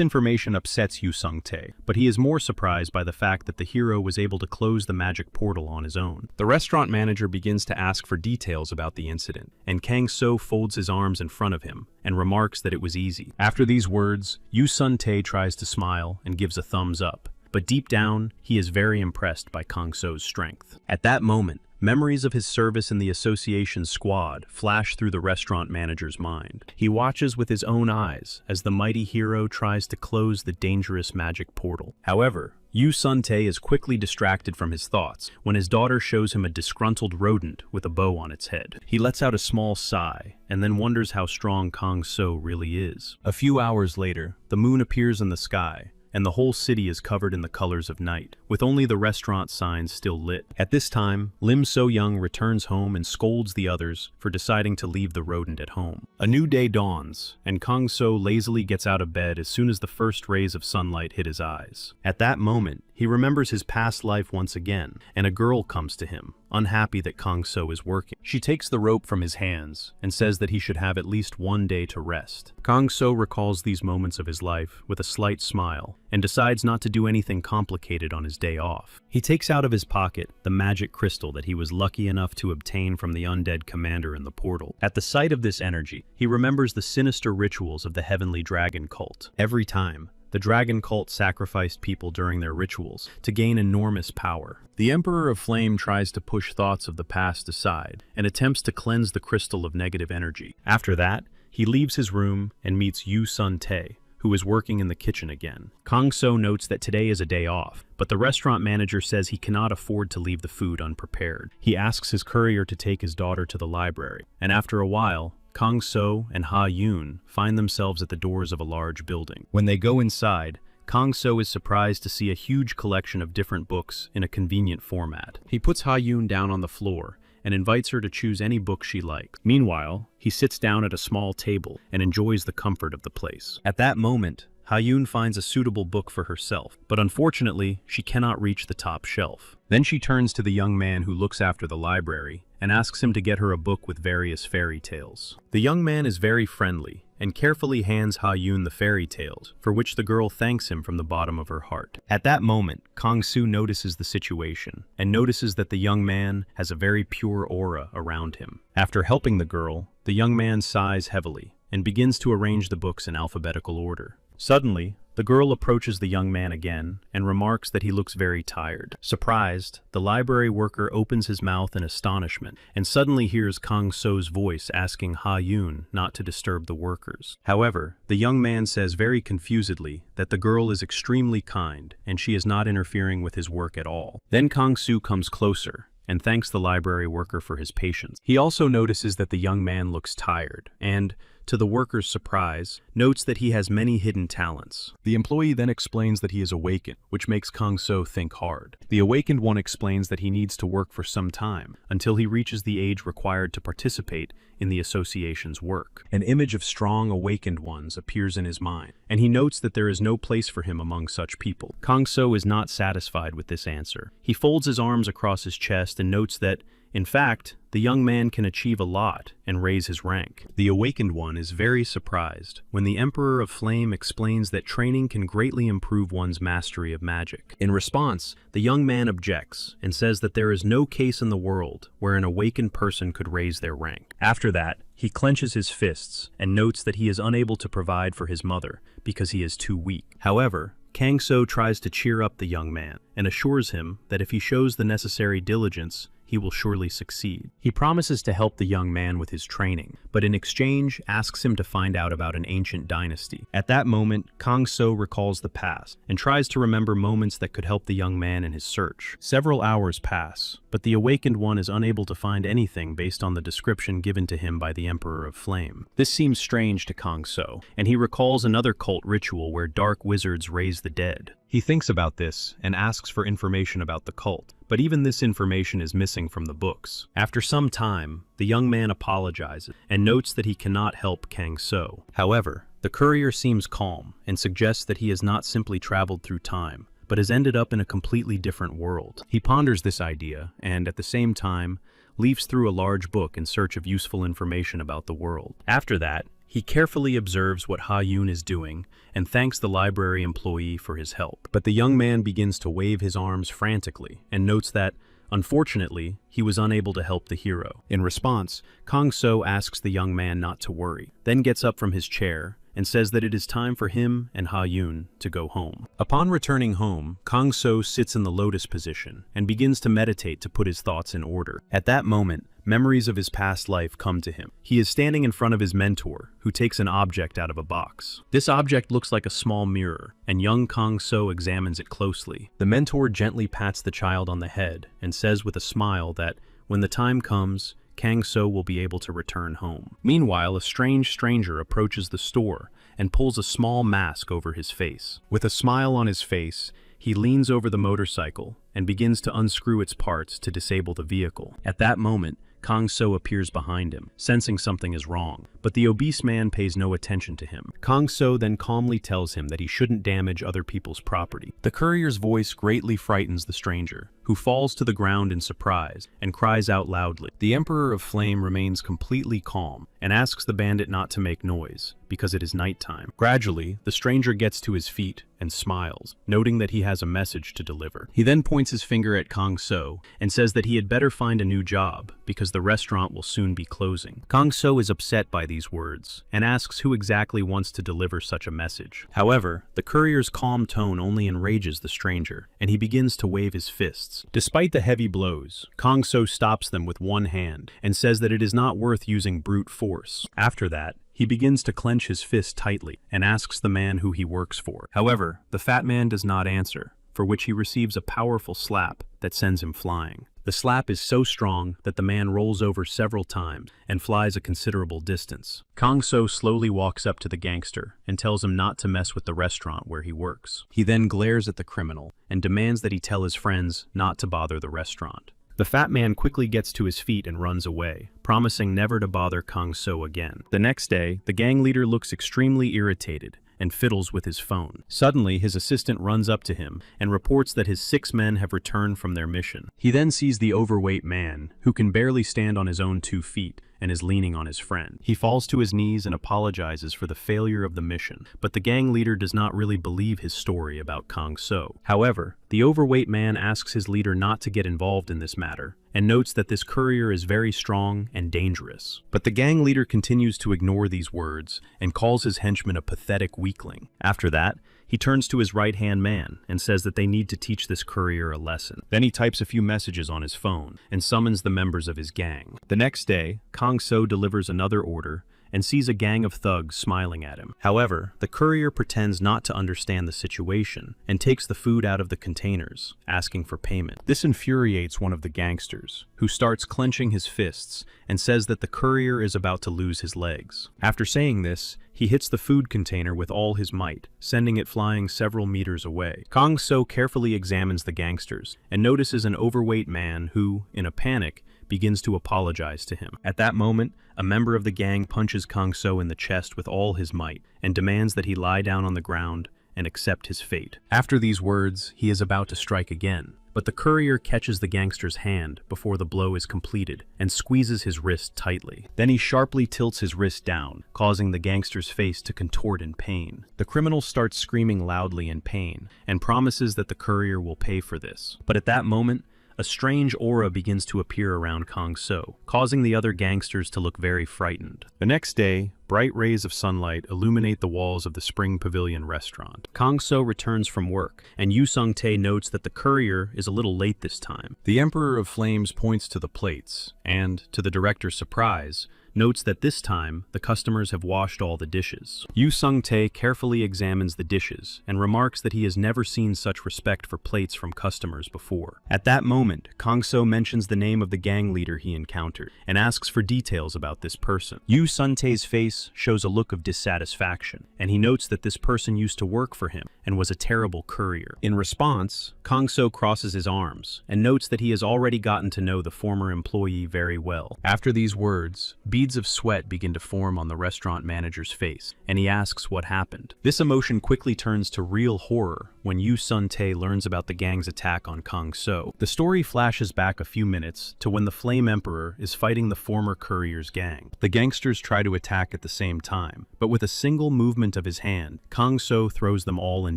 information upsets Yu Sung-tae, but he is more surprised by the fact that the hero was able to close the magic portal on his own. The restaurant manager begins to ask for details about the incident, and Kang-so folds his arms in front of him and remarks that it was easy. After these words, Yu Sun-tae tries to smile and gives a thumbs up, but deep down, he is very impressed by Kang-so's strength. At that moment, memories of his service in the association squad flash through the restaurant manager's mind. He watches with his own eyes as the mighty hero tries to close the dangerous magic portal. However, Yu Sun-tae is quickly distracted from his thoughts when his daughter shows him a disgruntled rodent with a bow on its head. He lets out a small sigh and then wonders how strong Kang-so really is. A few hours later, the moon appears in the sky, and the whole city is covered in the colors of night, with only the restaurant signs still lit. At this time, Lim So-young returns home and scolds the others for deciding to leave the rodent at home. A new day dawns, and Kang-so lazily gets out of bed as soon as the first rays of sunlight hit his eyes. At that moment, he remembers his past life once again, and a girl comes to him, unhappy that Kang-so is working. She takes the rope from his hands and says that he should have at least one day to rest. Kang-so recalls these moments of his life with a slight smile and decides not to do anything complicated on his day off. He takes out of his pocket the magic crystal that he was lucky enough to obtain from the undead commander in the portal. At the sight of this energy, he remembers the sinister rituals of the Heavenly Dragon cult. Every time, the dragon cult sacrificed people during their rituals to gain enormous power. The Emperor of Flame tries to push thoughts of the past aside and attempts to cleanse the crystal of negative energy. After that, he leaves his room and meets Yu Sun-tae, who is working in the kitchen again. Kang-so notes that today is a day off, but the restaurant manager says he cannot afford to leave the food unprepared. He asks his courier to take his daughter to the library, and after a while, Kang-so and Ha-yoon find themselves at the doors of a large building. When they go inside, Kang-so is surprised to see a huge collection of different books in a convenient format. He puts Ha-yoon down on the floor and invites her to choose any book she likes. Meanwhile, he sits down at a small table and enjoys the comfort of the place. At that moment, Ha-yoon finds a suitable book for herself, but unfortunately, she cannot reach the top shelf. Then she turns to the young man who looks after the library and asks him to get her a book with various fairy tales. The young man is very friendly and carefully hands Ha-yoon the fairy tales, for which the girl thanks him from the bottom of her heart. At that moment, Kang-soo notices the situation and notices that the young man has a very pure aura around him. After helping the girl, the young man sighs heavily and begins to arrange the books in alphabetical order. Suddenly, the girl approaches the young man again and remarks that he looks very tired. Surprised, the library worker opens his mouth in astonishment and suddenly hears Kang-so's voice asking Ha-yoon not to disturb the workers. However, the young man says very confusedly that the girl is extremely kind and she is not interfering with his work at all. Then Kang-soo comes closer and thanks the library worker for his patience. He also notices that the young man looks tired and, to the worker's surprise, notes that he has many hidden talents. The employee then explains that he is awakened, which makes Kang So think hard. The awakened one explains that he needs to work for some time, until he reaches the age required to participate in the association's work. An image of strong awakened ones appears in his mind, and he notes that there is no place for him among such people. Kang So is not satisfied with this answer. He folds his arms across his chest and notes that, in fact, the young man can achieve a lot and raise his rank. The awakened one is very surprised when the Emperor of Flame explains that training can greatly improve one's mastery of magic. In response, the young man objects and says that there is no case in the world where an awakened person could raise their rank. After that, he clenches his fists and notes that he is unable to provide for his mother because he is too weak. However, Kang So tries to cheer up the young man and assures him that if he shows the necessary diligence, he will surely succeed. He promises to help the young man with his training, but in exchange asks him to find out about an ancient dynasty. At that moment, Kang So recalls the past and tries to remember moments that could help the young man in his search. Several hours pass, but the awakened one is unable to find anything based on the description given to him by the Emperor of Flame. This seems strange to Kang So, and he recalls another cult ritual where dark wizards raise the dead. He thinks about this and asks for information about the cult, but even this information is missing from the books. After some time, the young man apologizes and notes that he cannot help Kang So. However, the courier seems calm and suggests that he has not simply traveled through time, but has ended up in a completely different world. He ponders this idea and, at the same time, leafs through a large book in search of useful information about the world. After that, he carefully observes what Ha Yun is doing and thanks the library employee for his help. But the young man begins to wave his arms frantically and notes that, unfortunately, he was unable to help the hero. In response, Kang So asks the young man not to worry, then gets up from his chair and says that it is time for him and Ha Yun to go home. Upon returning home, Kang So sits in the lotus position and begins to meditate to put his thoughts in order. At that moment, memories of his past life come to him. He is standing in front of his mentor, who takes an object out of a box. This object looks like a small mirror, and young Kang So examines it closely. The mentor gently pats the child on the head and says with a smile that, when the time comes, Kang So will be able to return home. Meanwhile, a strange stranger approaches the store and pulls a small mask over his face. With a smile on his face, he leans over the motorcycle and begins to unscrew its parts to disable the vehicle. At that moment, Kang So appears behind him, sensing something is wrong, but the obese man pays no attention to him. Kang So then calmly tells him that he shouldn't damage other people's property. The courier's voice greatly frightens the stranger, who falls to the ground in surprise and cries out loudly. The Emperor of Flame remains completely calm and asks the bandit not to make noise, because it is nighttime. Gradually, the stranger gets to his feet and smiles, noting that he has a message to deliver. He then points his finger at Kang So and says that he had better find a new job, because the restaurant will soon be closing. Kang So is upset by these words and asks who exactly wants to deliver such a message. However, the courier's calm tone only enrages the stranger, and he begins to wave his fists. Despite the heavy blows, Kang So stops them with one hand and says that it is not worth using brute force. After that, he begins to clench his fist tightly and asks the man who he works for. However, the fat man does not answer, for which he receives a powerful slap that sends him flying. The slap is so strong that the man rolls over several times and flies a considerable distance. Kang So slowly walks up to the gangster and tells him not to mess with the restaurant where he works. He then glares at the criminal and demands that he tell his friends not to bother the restaurant. The fat man quickly gets to his feet and runs away, promising never to bother Kang So again. The next day, the gang leader looks extremely irritated and fiddles with his phone. Suddenly, his assistant runs up to him and reports that his 6 men have returned from their mission. He then sees the overweight man, who can barely stand on his own 2 feet, and is leaning on his friend. He falls to his knees and apologizes for the failure of the mission, but the gang leader does not really believe his story about Kang So. However, the overweight man asks his leader not to get involved in this matter, and notes that this courier is very strong and dangerous. But the gang leader continues to ignore these words and calls his henchman a pathetic weakling. After that, he turns to his right-hand man and says that they need to teach this courier a lesson. Then he types a few messages on his phone and summons the members of his gang. The next day, Kang So delivers another order and sees a gang of thugs smiling at him. However, the courier pretends not to understand the situation and takes the food out of the containers, asking for payment. This infuriates one of the gangsters, who starts clenching his fists and says that the courier is about to lose his legs. After saying this, he hits the food container with all his might, sending it flying several meters away. Kang So carefully examines the gangsters and notices an overweight man who, in a panic, begins to apologize to him. At that moment, a member of the gang punches Kang So in the chest with all his might and demands that he lie down on the ground and accept his fate. After these words, he is about to strike again, but the courier catches the gangster's hand before the blow is completed and squeezes his wrist tightly. Then he sharply tilts his wrist down, causing the gangster's face to contort in pain. The criminal starts screaming loudly in pain and promises that the courier will pay for this. But at that moment, a strange aura begins to appear around Kang So, causing the other gangsters to look very frightened. The next day, bright rays of sunlight illuminate the walls of the Spring Pavilion restaurant. Kang So returns from work, and Yu Sung-tae notes that the courier is a little late this time. The Emperor of Flames points to the plates, and, to the director's surprise, notes that this time, the customers have washed all the dishes. Yu Sung-tae carefully examines the dishes and remarks that he has never seen such respect for plates from customers before. At that moment, Kang So mentions the name of the gang leader he encountered and asks for details about this person. Yu Sun-tae's face shows a look of dissatisfaction, and he notes that this person used to work for him and was a terrible courier. In response, Kang So crosses his arms and notes that he has already gotten to know the former employee very well. After these words, beads of sweat begin to form on the restaurant manager's face, and he asks what happened. This emotion quickly turns to real horror when Yu Sun-tae learns about the gang's attack on Kang So. The story flashes back a few minutes to when the Flame Emperor is fighting the former courier's gang. The gangsters try to attack at the same time, but with a single movement of his hand, Kang So throws them all in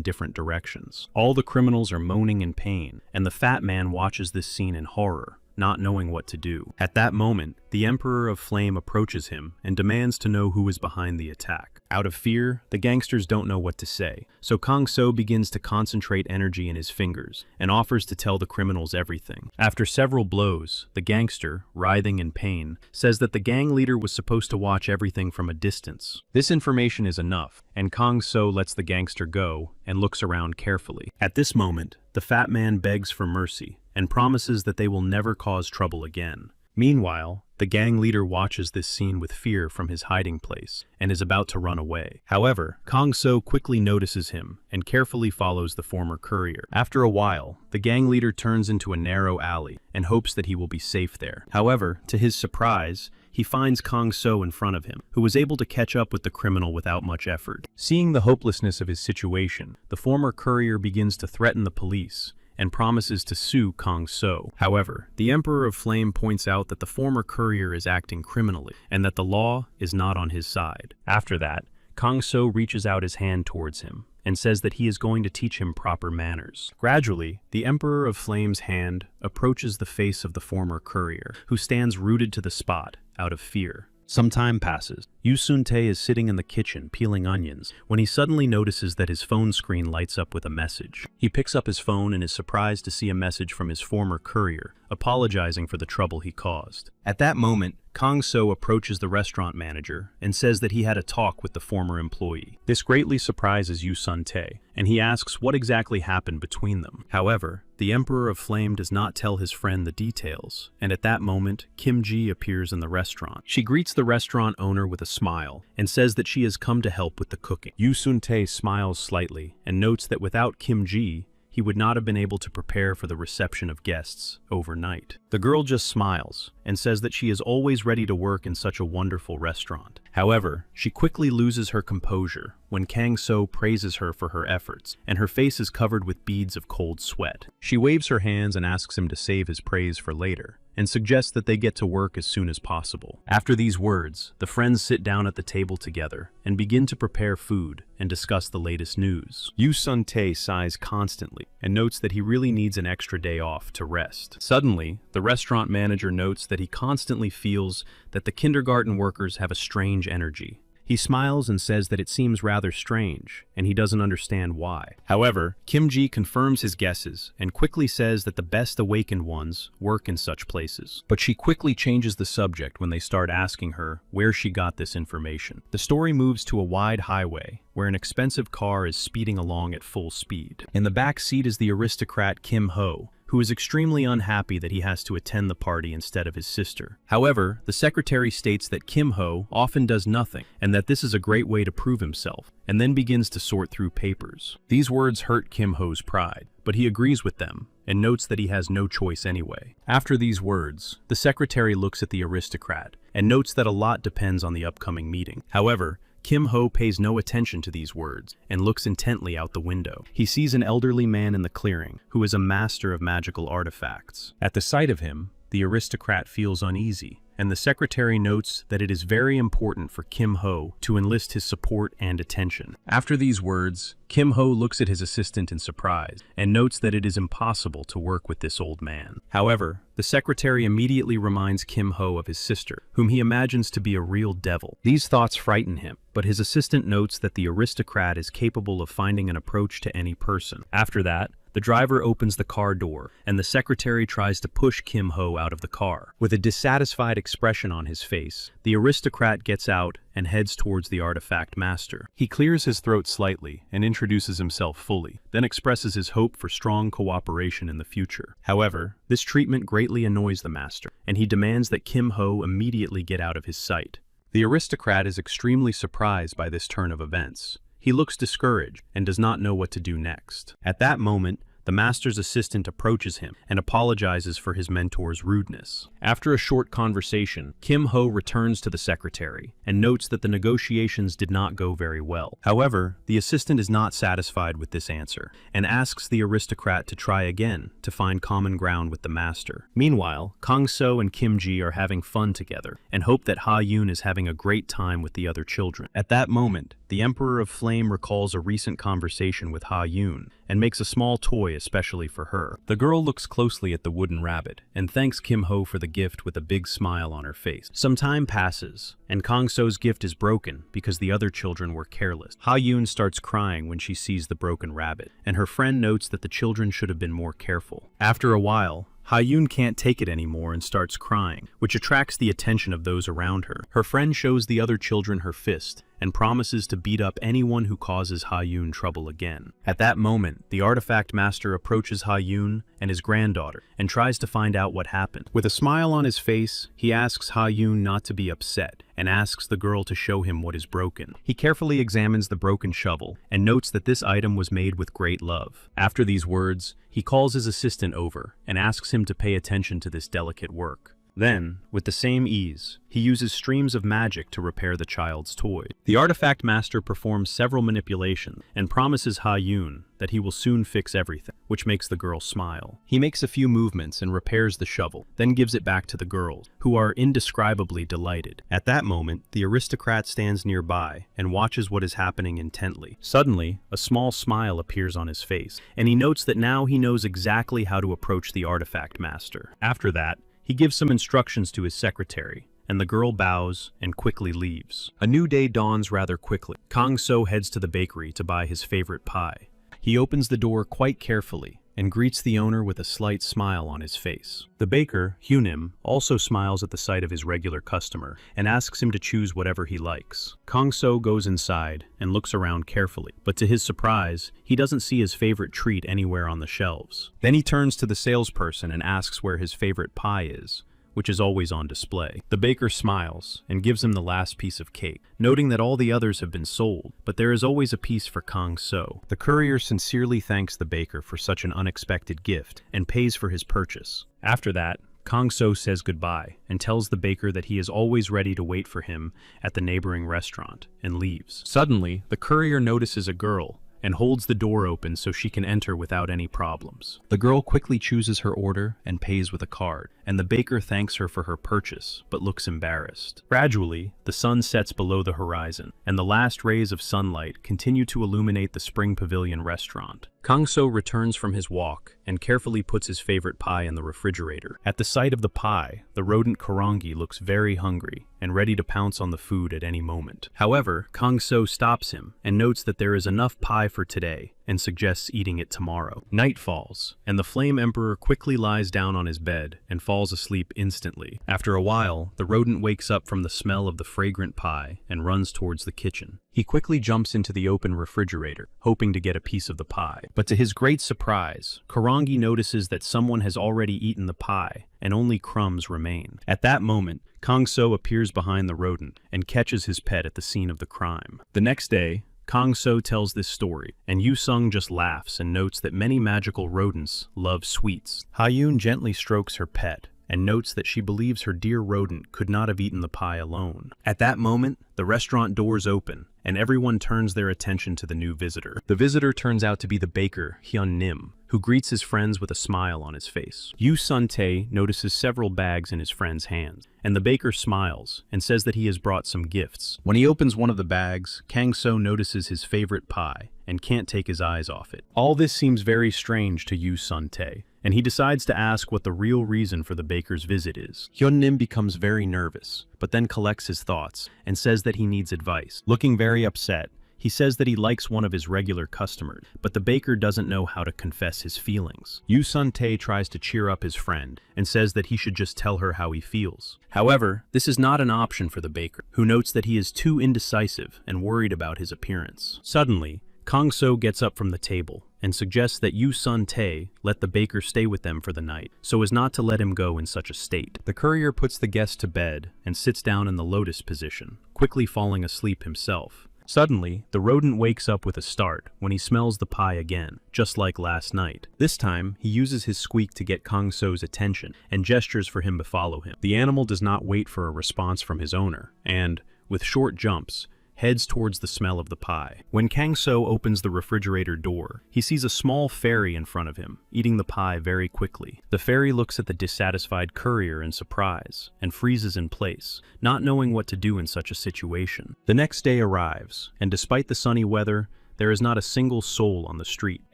different directions. All the criminals are moaning in pain, and the fat man watches this scene in horror, not knowing what to do. At that moment, the Emperor of Flame approaches him and demands to know who is behind the attack. Out of fear, the gangsters don't know what to say, so Kang So begins to concentrate energy in his fingers and offers to tell the criminals everything. After several blows, the gangster, writhing in pain, says that the gang leader was supposed to watch everything from a distance. This information is enough, and Kang So lets the gangster go and looks around carefully. At this moment, the fat man begs for mercy and promises that they will never cause trouble again. Meanwhile, the gang leader watches this scene with fear from his hiding place and is about to run away. However, Kang So quickly notices him and carefully follows the former courier. After a while, the gang leader turns into a narrow alley and hopes that he will be safe there. However, to his surprise, he finds Kang So in front of him, who was able to catch up with the criminal without much effort. Seeing the hopelessness of his situation, the former courier begins to threaten the police and promises to sue Kang So. However, the Emperor of Flame points out that the former courier is acting criminally and that the law is not on his side. After that, Kang So reaches out his hand towards him and says that he is going to teach him proper manners. Gradually, the Emperor of Flame's hand approaches the face of the former courier, who stands rooted to the spot out of fear. Some time passes. Yu Sun-tae is sitting in the kitchen peeling onions when he suddenly notices that his phone screen lights up with a message. He picks up his phone and is surprised to see a message from his former courier, apologizing for the trouble he caused. At that moment, Kang So approaches the restaurant manager and says that he had a talk with the former employee. This greatly surprises Yu Sun-tae, and he asks what exactly happened between them. However, the Emperor of Flame does not tell his friend the details, and at that moment, Kim Ji appears in the restaurant. She greets the restaurant owner with a smile and says that she has come to help with the cooking. Yu Sun-tae smiles slightly and notes that without Kim Ji, he would not have been able to prepare for the reception of guests overnight. The girl just smiles and says that she is always ready to work in such a wonderful restaurant. However, she quickly loses her composure when Kang So praises her for her efforts, and her face is covered with beads of cold sweat. She waves her hands and asks him to save his praise for later, and suggests that they get to work as soon as possible. After these words, the friends sit down at the table together and begin to prepare food and discuss the latest news. Yu Sun-tae sighs constantly and notes that he really needs an extra day off to rest. Suddenly, the restaurant manager notes that he constantly feels that the kindergarten workers have a strange energy, He smiles and says that it seems rather strange, and he doesn't understand why. However, Kim-ji confirms his guesses and quickly says that the best awakened ones work in such places. But she quickly changes the subject when they start asking her where she got this information. The story moves to a wide highway where an expensive car is speeding along at full speed. In the back seat is the aristocrat Kim Ho, who is extremely unhappy that he has to attend the party instead of his sister. However, the secretary states that Kim Ho often does nothing, and that this is a great way to prove himself, and then begins to sort through papers. These words hurt Kim Ho's pride, but he agrees with them, and notes that he has no choice anyway. After these words, the secretary looks at the aristocrat, and notes that a lot depends on the upcoming meeting. However, Kim Ho pays no attention to these words and looks intently out the window. He sees an elderly man in the clearing who is a master of magical artifacts. At the sight of him, the aristocrat feels uneasy, and the secretary notes that it is very important for Kim Ho to enlist his support and attention. After these words, Kim Ho looks at his assistant in surprise and notes that it is impossible to work with this old man. However, the secretary immediately reminds Kim Ho of his sister, whom he imagines to be a real devil. These thoughts frighten him, but his assistant notes that the aristocrat is capable of finding an approach to any person. After that, the driver opens the car door, and the secretary tries to push Kim Ho out of the car. With a dissatisfied expression on his face, the aristocrat gets out and heads towards the artifact master. He clears his throat slightly and introduces himself fully, then expresses his hope for strong cooperation in the future. However, this treatment greatly annoys the master, and he demands that Kim Ho immediately get out of his sight. The aristocrat is extremely surprised by this turn of events. He looks discouraged and does not know what to do next. At that moment, the master's assistant approaches him and apologizes for his mentor's rudeness. After a short conversation, Kim Ho returns to the secretary and notes that the negotiations did not go very well. However, the assistant is not satisfied with this answer and asks the aristocrat to try again to find common ground with the master. Meanwhile, Kang-so and Kim-ji are having fun together and hope that Ha-yoon is having a great time with the other children. At that moment, the Emperor of Flame recalls a recent conversation with Ha-yoon and makes a small toy especially for her. The girl looks closely at the wooden rabbit and thanks Kim Ho for the gift with a big smile on her face. Some time passes, and Kang-so's gift is broken because the other children were careless. Ha-yoon starts crying when she sees the broken rabbit, and her friend notes that the children should have been more careful. After a while, Ha-yoon can't take it anymore and starts crying, which attracts the attention of those around her. Her friend shows the other children her fist and promises to beat up anyone who causes Ha-yoon trouble again. At that moment, the artifact master approaches Ha-yoon and his granddaughter and tries to find out what happened. With a smile on his face, he asks Ha-yoon not to be upset and asks the girl to show him what is broken. He carefully examines the broken shovel and notes that this item was made with great love. After these words, he calls his assistant over and asks him to pay attention to this delicate work. Then, with the same ease, he uses streams of magic to repair the child's toy. The artifact master performs several manipulations and promises Ha-yoon that he will soon fix everything, which makes the girl smile. He makes a few movements and repairs the shovel, then gives it back to the girls, who are indescribably delighted. At that moment, the aristocrat stands nearby and watches what is happening intently. Suddenly, a small smile appears on his face, and he notes that now he knows exactly how to approach the artifact master. After that, he gives some instructions to his secretary, and the girl bows and quickly leaves. A new day dawns rather quickly. Kang-so heads to the bakery to buy his favorite pie. He opens the door quite carefully and greets the owner with a slight smile on his face. The baker, Hunim, also smiles at the sight of his regular customer and asks him to choose whatever he likes. Kang-so goes inside and looks around carefully, but to his surprise, he doesn't see his favorite treat anywhere on the shelves. Then he turns to the salesperson and asks where his favorite pie is, which is always on display. The baker smiles and gives him the last piece of cake, noting that all the others have been sold, but there is always a piece for Kang-so. The courier sincerely thanks the baker for such an unexpected gift and pays for his purchase. After that, Kang-so says goodbye and tells the baker that he is always ready to wait for him at the neighboring restaurant and leaves. Suddenly, the courier notices a girl and holds the door open so she can enter without any problems. The girl quickly chooses her order and pays with a card, and the baker thanks her for her purchase, but looks embarrassed. Gradually, the sun sets below the horizon, and the last rays of sunlight continue to illuminate the Spring Pavilion restaurant. Kang-so returns from his walk and carefully puts his favorite pie in the refrigerator. At the sight of the pie, the rodent Karangi looks very hungry and ready to pounce on the food at any moment. However, Kang-so stops him and notes that there is enough pie for today and suggests eating it tomorrow. Night falls, and the Flame Emperor quickly lies down on his bed and falls asleep instantly. After a while, the rodent wakes up from the smell of the fragrant pie and runs towards the kitchen. He quickly jumps into the open refrigerator, hoping to get a piece of the pie. But to his great surprise, Karangi notices that someone has already eaten the pie, and only crumbs remain. At that moment, Kang-so appears behind the rodent and catches his pet at the scene of the crime. The next day, Kang-so tells this story, and Yu-sung just laughs and notes that many magical rodents love sweets. Ha-yoon gently strokes her pet and notes that she believes her dear rodent could not have eaten the pie alone. At that moment, the restaurant doors open, and everyone turns their attention to the new visitor. The visitor turns out to be the baker, Hyun-nim, who greets his friends with a smile on his face. Yu Sun-tae notices several bags in his friend's hands, and the baker smiles and says that he has brought some gifts. When he opens one of the bags, Kang-so notices his favorite pie and can't take his eyes off it. All this seems very strange to Yu Sun-tae, and he decides to ask what the real reason for the baker's visit is. Hyun-nim becomes very nervous, but then collects his thoughts and says that he needs advice. Looking very upset, he says that he likes one of his regular customers, but the baker doesn't know how to confess his feelings. Yu Sun-tae tries to cheer up his friend and says that he should just tell her how he feels. However, this is not an option for the baker, who notes that he is too indecisive and worried about his appearance. Suddenly, Kang-so gets up from the table and suggests that Yu Sun-tae let the baker stay with them for the night, so as not to let him go in such a state. The courier puts the guest to bed and sits down in the lotus position, quickly falling asleep himself. Suddenly, the rodent wakes up with a start when he smells the pie again, just like last night. This time, he uses his squeak to get Kang-so's attention and gestures for him to follow him. The animal does not wait for a response from his owner, and, with short jumps, heads towards the smell of the pie. When Kang-so opens the refrigerator door, he sees a small fairy in front of him, eating the pie very quickly. The fairy looks at the dissatisfied courier in surprise and freezes in place, not knowing what to do in such a situation. The next day arrives, and despite the sunny weather, there is not a single soul on the street.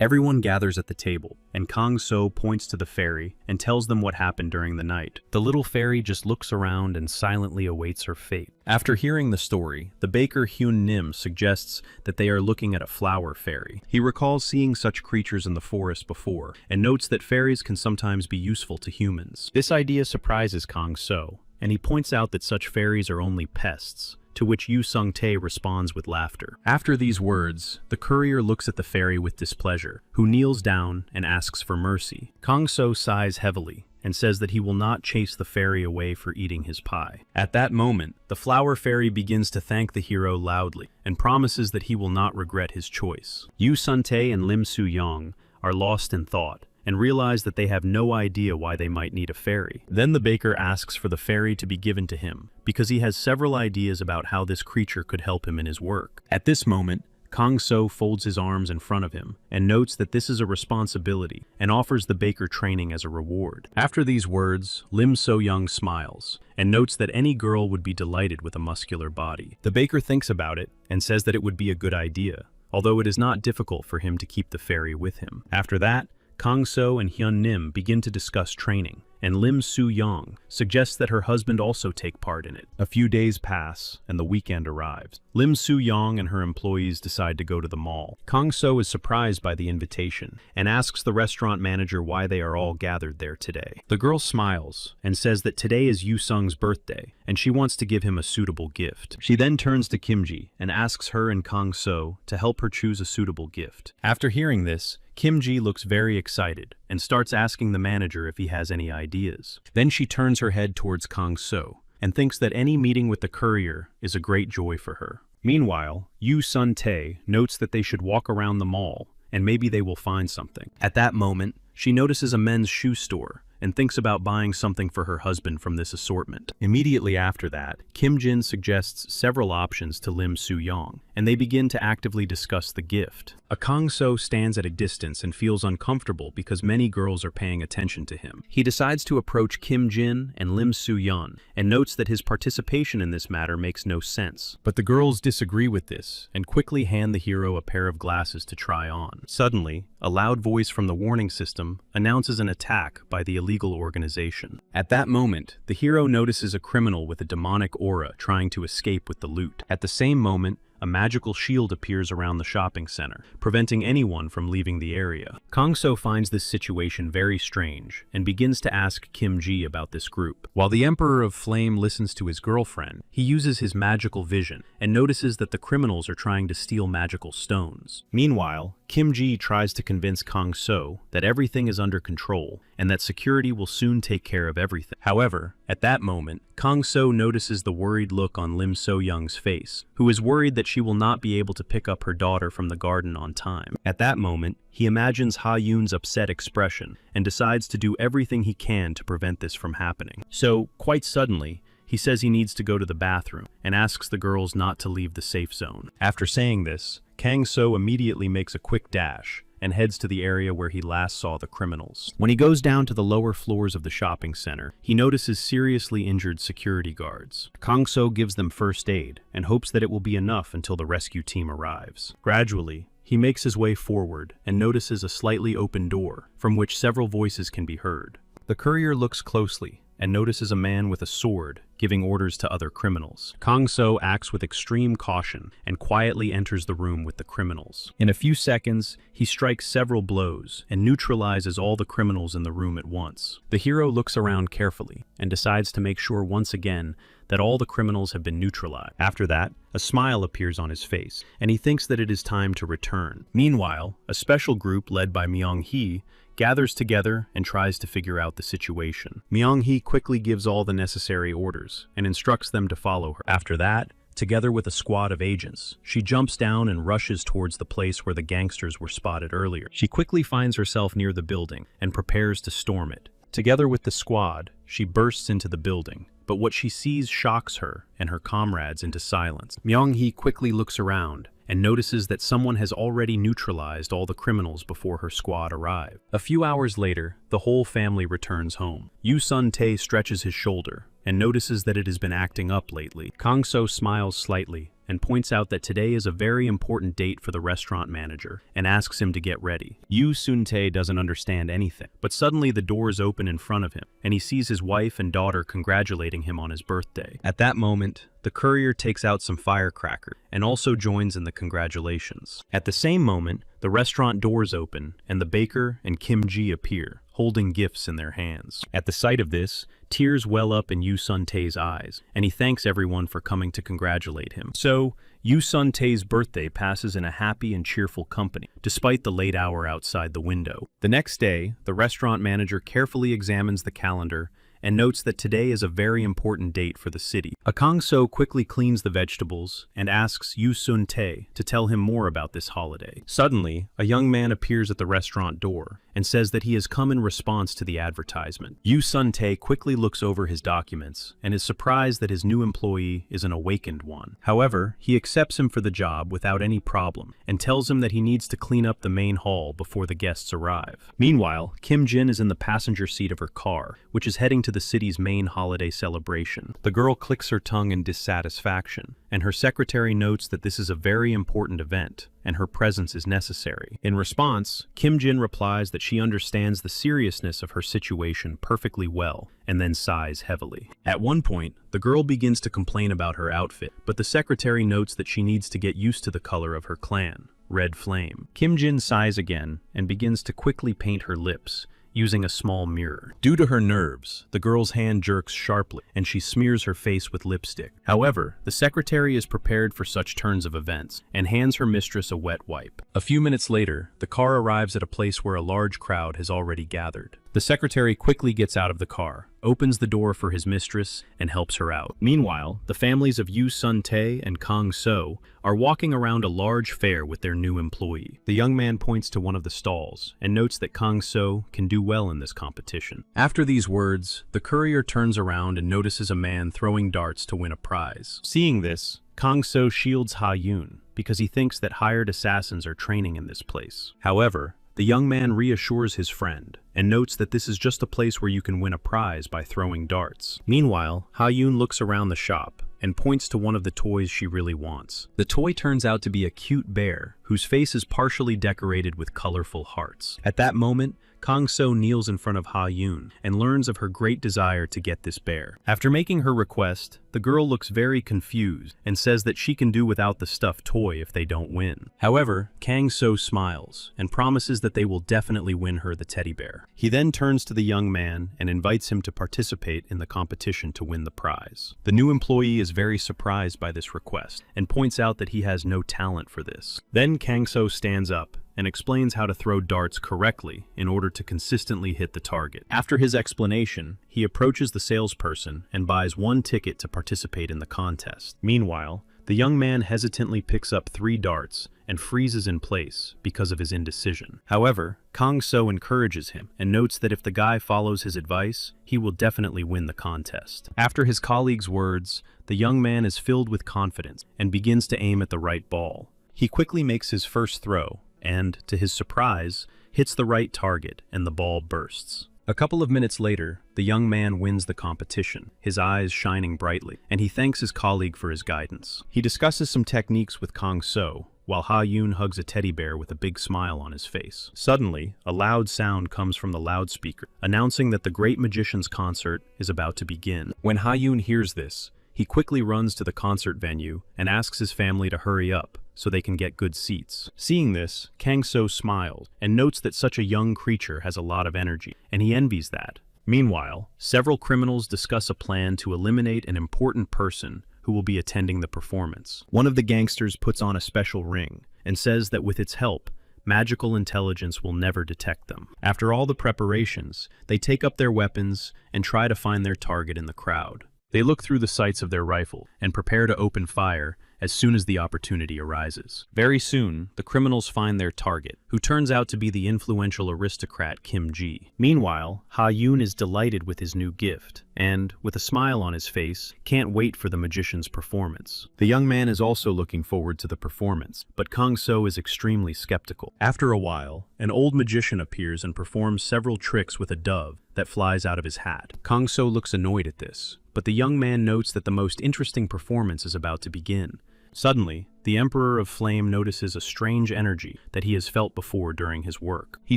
Everyone gathers at the table, and Kang-so points to the fairy and tells them what happened during the night. The little fairy just looks around and silently awaits her fate. After hearing the story, the baker Hyun-nim suggests that they are looking at a flower fairy. He recalls seeing such creatures in the forest before, and notes that fairies can sometimes be useful to humans. This idea surprises Kang-so, and he points out that such fairies are only pests, to which Yu Sun-tae responds with laughter. After these words, the courier looks at the fairy with displeasure, who kneels down and asks for mercy. Kang-so sighs heavily and says that he will not chase the fairy away for eating his pie. At that moment, the flower fairy begins to thank the hero loudly and promises that he will not regret his choice. Yu Sun-tae and Lim Soo-young are lost in thought and realize that they have no idea why they might need a fairy. Then the baker asks for the fairy to be given to him, because he has several ideas about how this creature could help him in his work. At this moment, Kang-so folds his arms in front of him and notes that this is a responsibility and offers the baker training as a reward. After these words, Lim So-young smiles and notes that any girl would be delighted with a muscular body. The baker thinks about it and says that it would be a good idea, although it is not difficult for him to keep the fairy with him. After that, Kang-so and Hyun-nim begin to discuss training, and Lim Soo-young suggests that her husband also take part in it. A few days pass, and the weekend arrives. Lim Soo-young and her employees decide to go to the mall. Kang-so is surprised by the invitation, and asks the restaurant manager why they are all gathered there today. The girl smiles, and says that today is Yu-sung's birthday, and she wants to give him a suitable gift. She then turns to Kim-ji, and asks her and Kang-so to help her choose a suitable gift. After hearing this, Kim-ji looks very excited and starts asking the manager if he has any ideas. Then she turns her head towards Kang-so and thinks that any meeting with the courier is a great joy for her. Meanwhile, Yu Sun-tae notes that they should walk around the mall and maybe they will find something. At that moment, she notices a men's shoe store and thinks about buying something for her husband from this assortment. Immediately after that, Kim-jin suggests several options to Lim Soo-young and they begin to actively discuss the gift. Kang So stands at a distance and feels uncomfortable because many girls are paying attention to him. He decides to approach Kim Jin and Lim Soo-yeon and notes that his participation in this matter makes no sense. But the girls disagree with this and quickly hand the hero a pair of glasses to try on. Suddenly, a loud voice from the warning system announces an attack by the illegal organization. At that moment, the hero notices a criminal with a demonic aura trying to escape with the loot. At the same moment, a magical shield appears around the shopping center, preventing anyone from leaving the area. Kang So finds this situation very strange and begins to ask Kim Ji about this group. While the Emperor of Flame listens to his girlfriend, he uses his magical vision and notices that the criminals are trying to steal magical stones. Meanwhile, Kim Ji tries to convince Kang So that everything is under control and that security will soon take care of everything. However, at that moment, Kang So notices the worried look on Lim So-young's face, who is worried that she will not be able to pick up her daughter from the garden on time. At that moment, he imagines Ha-yoon's upset expression and decides to do everything he can to prevent this from happening. So, quite suddenly, he says he needs to go to the bathroom and asks the girls not to leave the safe zone. After saying this, Kang So immediately makes a quick dash and heads to the area where he last saw the criminals. When he goes down to the lower floors of the shopping center, he notices seriously injured security guards. Kang So gives them first aid and hopes that it will be enough until the rescue team arrives. Gradually, he makes his way forward and notices a slightly open door from which several voices can be heard. The courier looks closely and notices a man with a sword giving orders to other criminals. Kang So acts with extreme caution and quietly enters the room with the criminals. In a few seconds, he strikes several blows and neutralizes all the criminals in the room at once. The hero looks around carefully and decides to make sure once again that all the criminals have been neutralized. After that, a smile appears on his face, and he thinks that it is time to return. Meanwhile, a special group led by Myung-hee gathers together and tries to figure out the situation. Myung-hee quickly gives all the necessary orders and instructs them to follow her. After that, together with a squad of agents, she jumps down and rushes towards the place where the gangsters were spotted earlier. She quickly finds herself near the building and prepares to storm it. Together with the squad, she bursts into the building, but what she sees shocks her and her comrades into silence. Myung-hee quickly looks around and notices that someone has already neutralized all the criminals before her squad arrive. A few hours later, the whole family returns home. Yoo Sun-tae stretches his shoulder and notices that it has been acting up lately. Kang So smiles slightly and points out that today is a very important date for the restaurant manager and asks him to get ready. Yoo Sun-tae doesn't understand anything, but suddenly the doors open in front of him and he sees his wife and daughter congratulating him on his birthday. At that moment, the courier takes out some firecrackers and also joins in the congratulations. At the same moment, the restaurant doors open and the baker and Kim Ji appear, holding gifts in their hands. At the sight of this, tears well up in Yoo Sun-tae's eyes, and he thanks everyone for coming to congratulate him. So, Yoo Sun-tae's birthday passes in a happy and cheerful company, despite the late hour outside the window. The next day, the restaurant manager carefully examines the calendar and notes that today is a very important date for the city. Kang So quickly cleans the vegetables and asks Yoo Sun-tae to tell him more about this holiday. Suddenly, a young man appears at the restaurant door and says that he has come in response to the advertisement. Yoo Sun-tae quickly looks over his documents and is surprised that his new employee is an awakened one. However, he accepts him for the job without any problem and tells him that he needs to clean up the main hall before the guests arrive. Meanwhile, Kim Jin is in the passenger seat of her car, which is heading to the city's main holiday celebration. The girl clicks her tongue in dissatisfaction, and her secretary notes that this is a very important event, and her presence is necessary. In response, Kim Jin replies that she understands the seriousness of her situation perfectly well, and then sighs heavily. At one point, the girl begins to complain about her outfit, but the secretary notes that she needs to get used to the color of her clan, Red Flame. Kim Jin sighs again and begins to quickly paint her lips, using a small mirror. Due to her nerves, the girl's hand jerks sharply, and she smears her face with lipstick. However, the secretary is prepared for such turns of events, and hands her mistress a wet wipe. A few minutes later, the car arrives at a place where a large crowd has already gathered. The secretary quickly gets out of the car, opens the door for his mistress, and helps her out. Meanwhile, the families of Yoo Sun-tae and Kang So are walking around a large fair with their new employee. The young man points to one of the stalls and notes that Kang So can do well in this competition. After these words, the courier turns around and notices a man throwing darts to win a prize. Seeing this, Kang So shields Ha-yoon, because he thinks that hired assassins are training in this place. However, the young man reassures his friend and notes that this is just a place where you can win a prize by throwing darts. Meanwhile, Ha-yoon looks around the shop and points to one of the toys she really wants. The toy turns out to be a cute bear whose face is partially decorated with colorful hearts. At that moment, Kang-so kneels in front of Ha-yoon and learns of her great desire to get this bear. After making her request, the girl looks very confused and says that she can do without the stuffed toy if they don't win. However, Kang-so smiles and promises that they will definitely win her the teddy bear. He then turns to the young man and invites him to participate in the competition to win the prize. The new employee is very surprised by this request and points out that he has no talent for this. Then Kang-so stands up and explains how to throw darts correctly in order to consistently hit the target. After his explanation, he approaches the salesperson and buys one ticket to participate in the contest. Meanwhile, the young man hesitantly picks up 3 darts and freezes in place because of his indecision. However, Kang-so encourages him and notes that if the guy follows his advice, he will definitely win the contest. After his colleague's words, the young man is filled with confidence and begins to aim at the right ball. He quickly makes his first throw and, to his surprise, hits the right target and the ball bursts. A couple of minutes later, the young man wins the competition, his eyes shining brightly, and he thanks his colleague for his guidance. He discusses some techniques with Kang-so, while Ha-yoon hugs a teddy bear with a big smile on his face. Suddenly, a loud sound comes from the loudspeaker, announcing that the Great Magician's concert is about to begin. When Ha-yoon hears this, he quickly runs to the concert venue and asks his family to hurry up so they can get good seats. Seeing this, Kang-so smiles and notes that such a young creature has a lot of energy, and he envies that. Meanwhile, several criminals discuss a plan to eliminate an important person who will be attending the performance. One of the gangsters puts on a special ring and says that with its help, magical intelligence will never detect them. After all the preparations, they take up their weapons and try to find their target in the crowd. They look through the sights of their rifle and prepare to open fire as soon as the opportunity arises. Very soon, the criminals find their target, who turns out to be the influential aristocrat Kim Ji. Meanwhile, Ha-yoon is delighted with his new gift, and, with a smile on his face, can't wait for the magician's performance. The young man is also looking forward to the performance, but Kang-so is extremely skeptical. After a while, an old magician appears and performs several tricks with a dove that flies out of his hat. Kang-so looks annoyed at this, but the young man notes that the most interesting performance is about to begin. Suddenly, the Emperor of Flame notices a strange energy that he has felt before during his work. He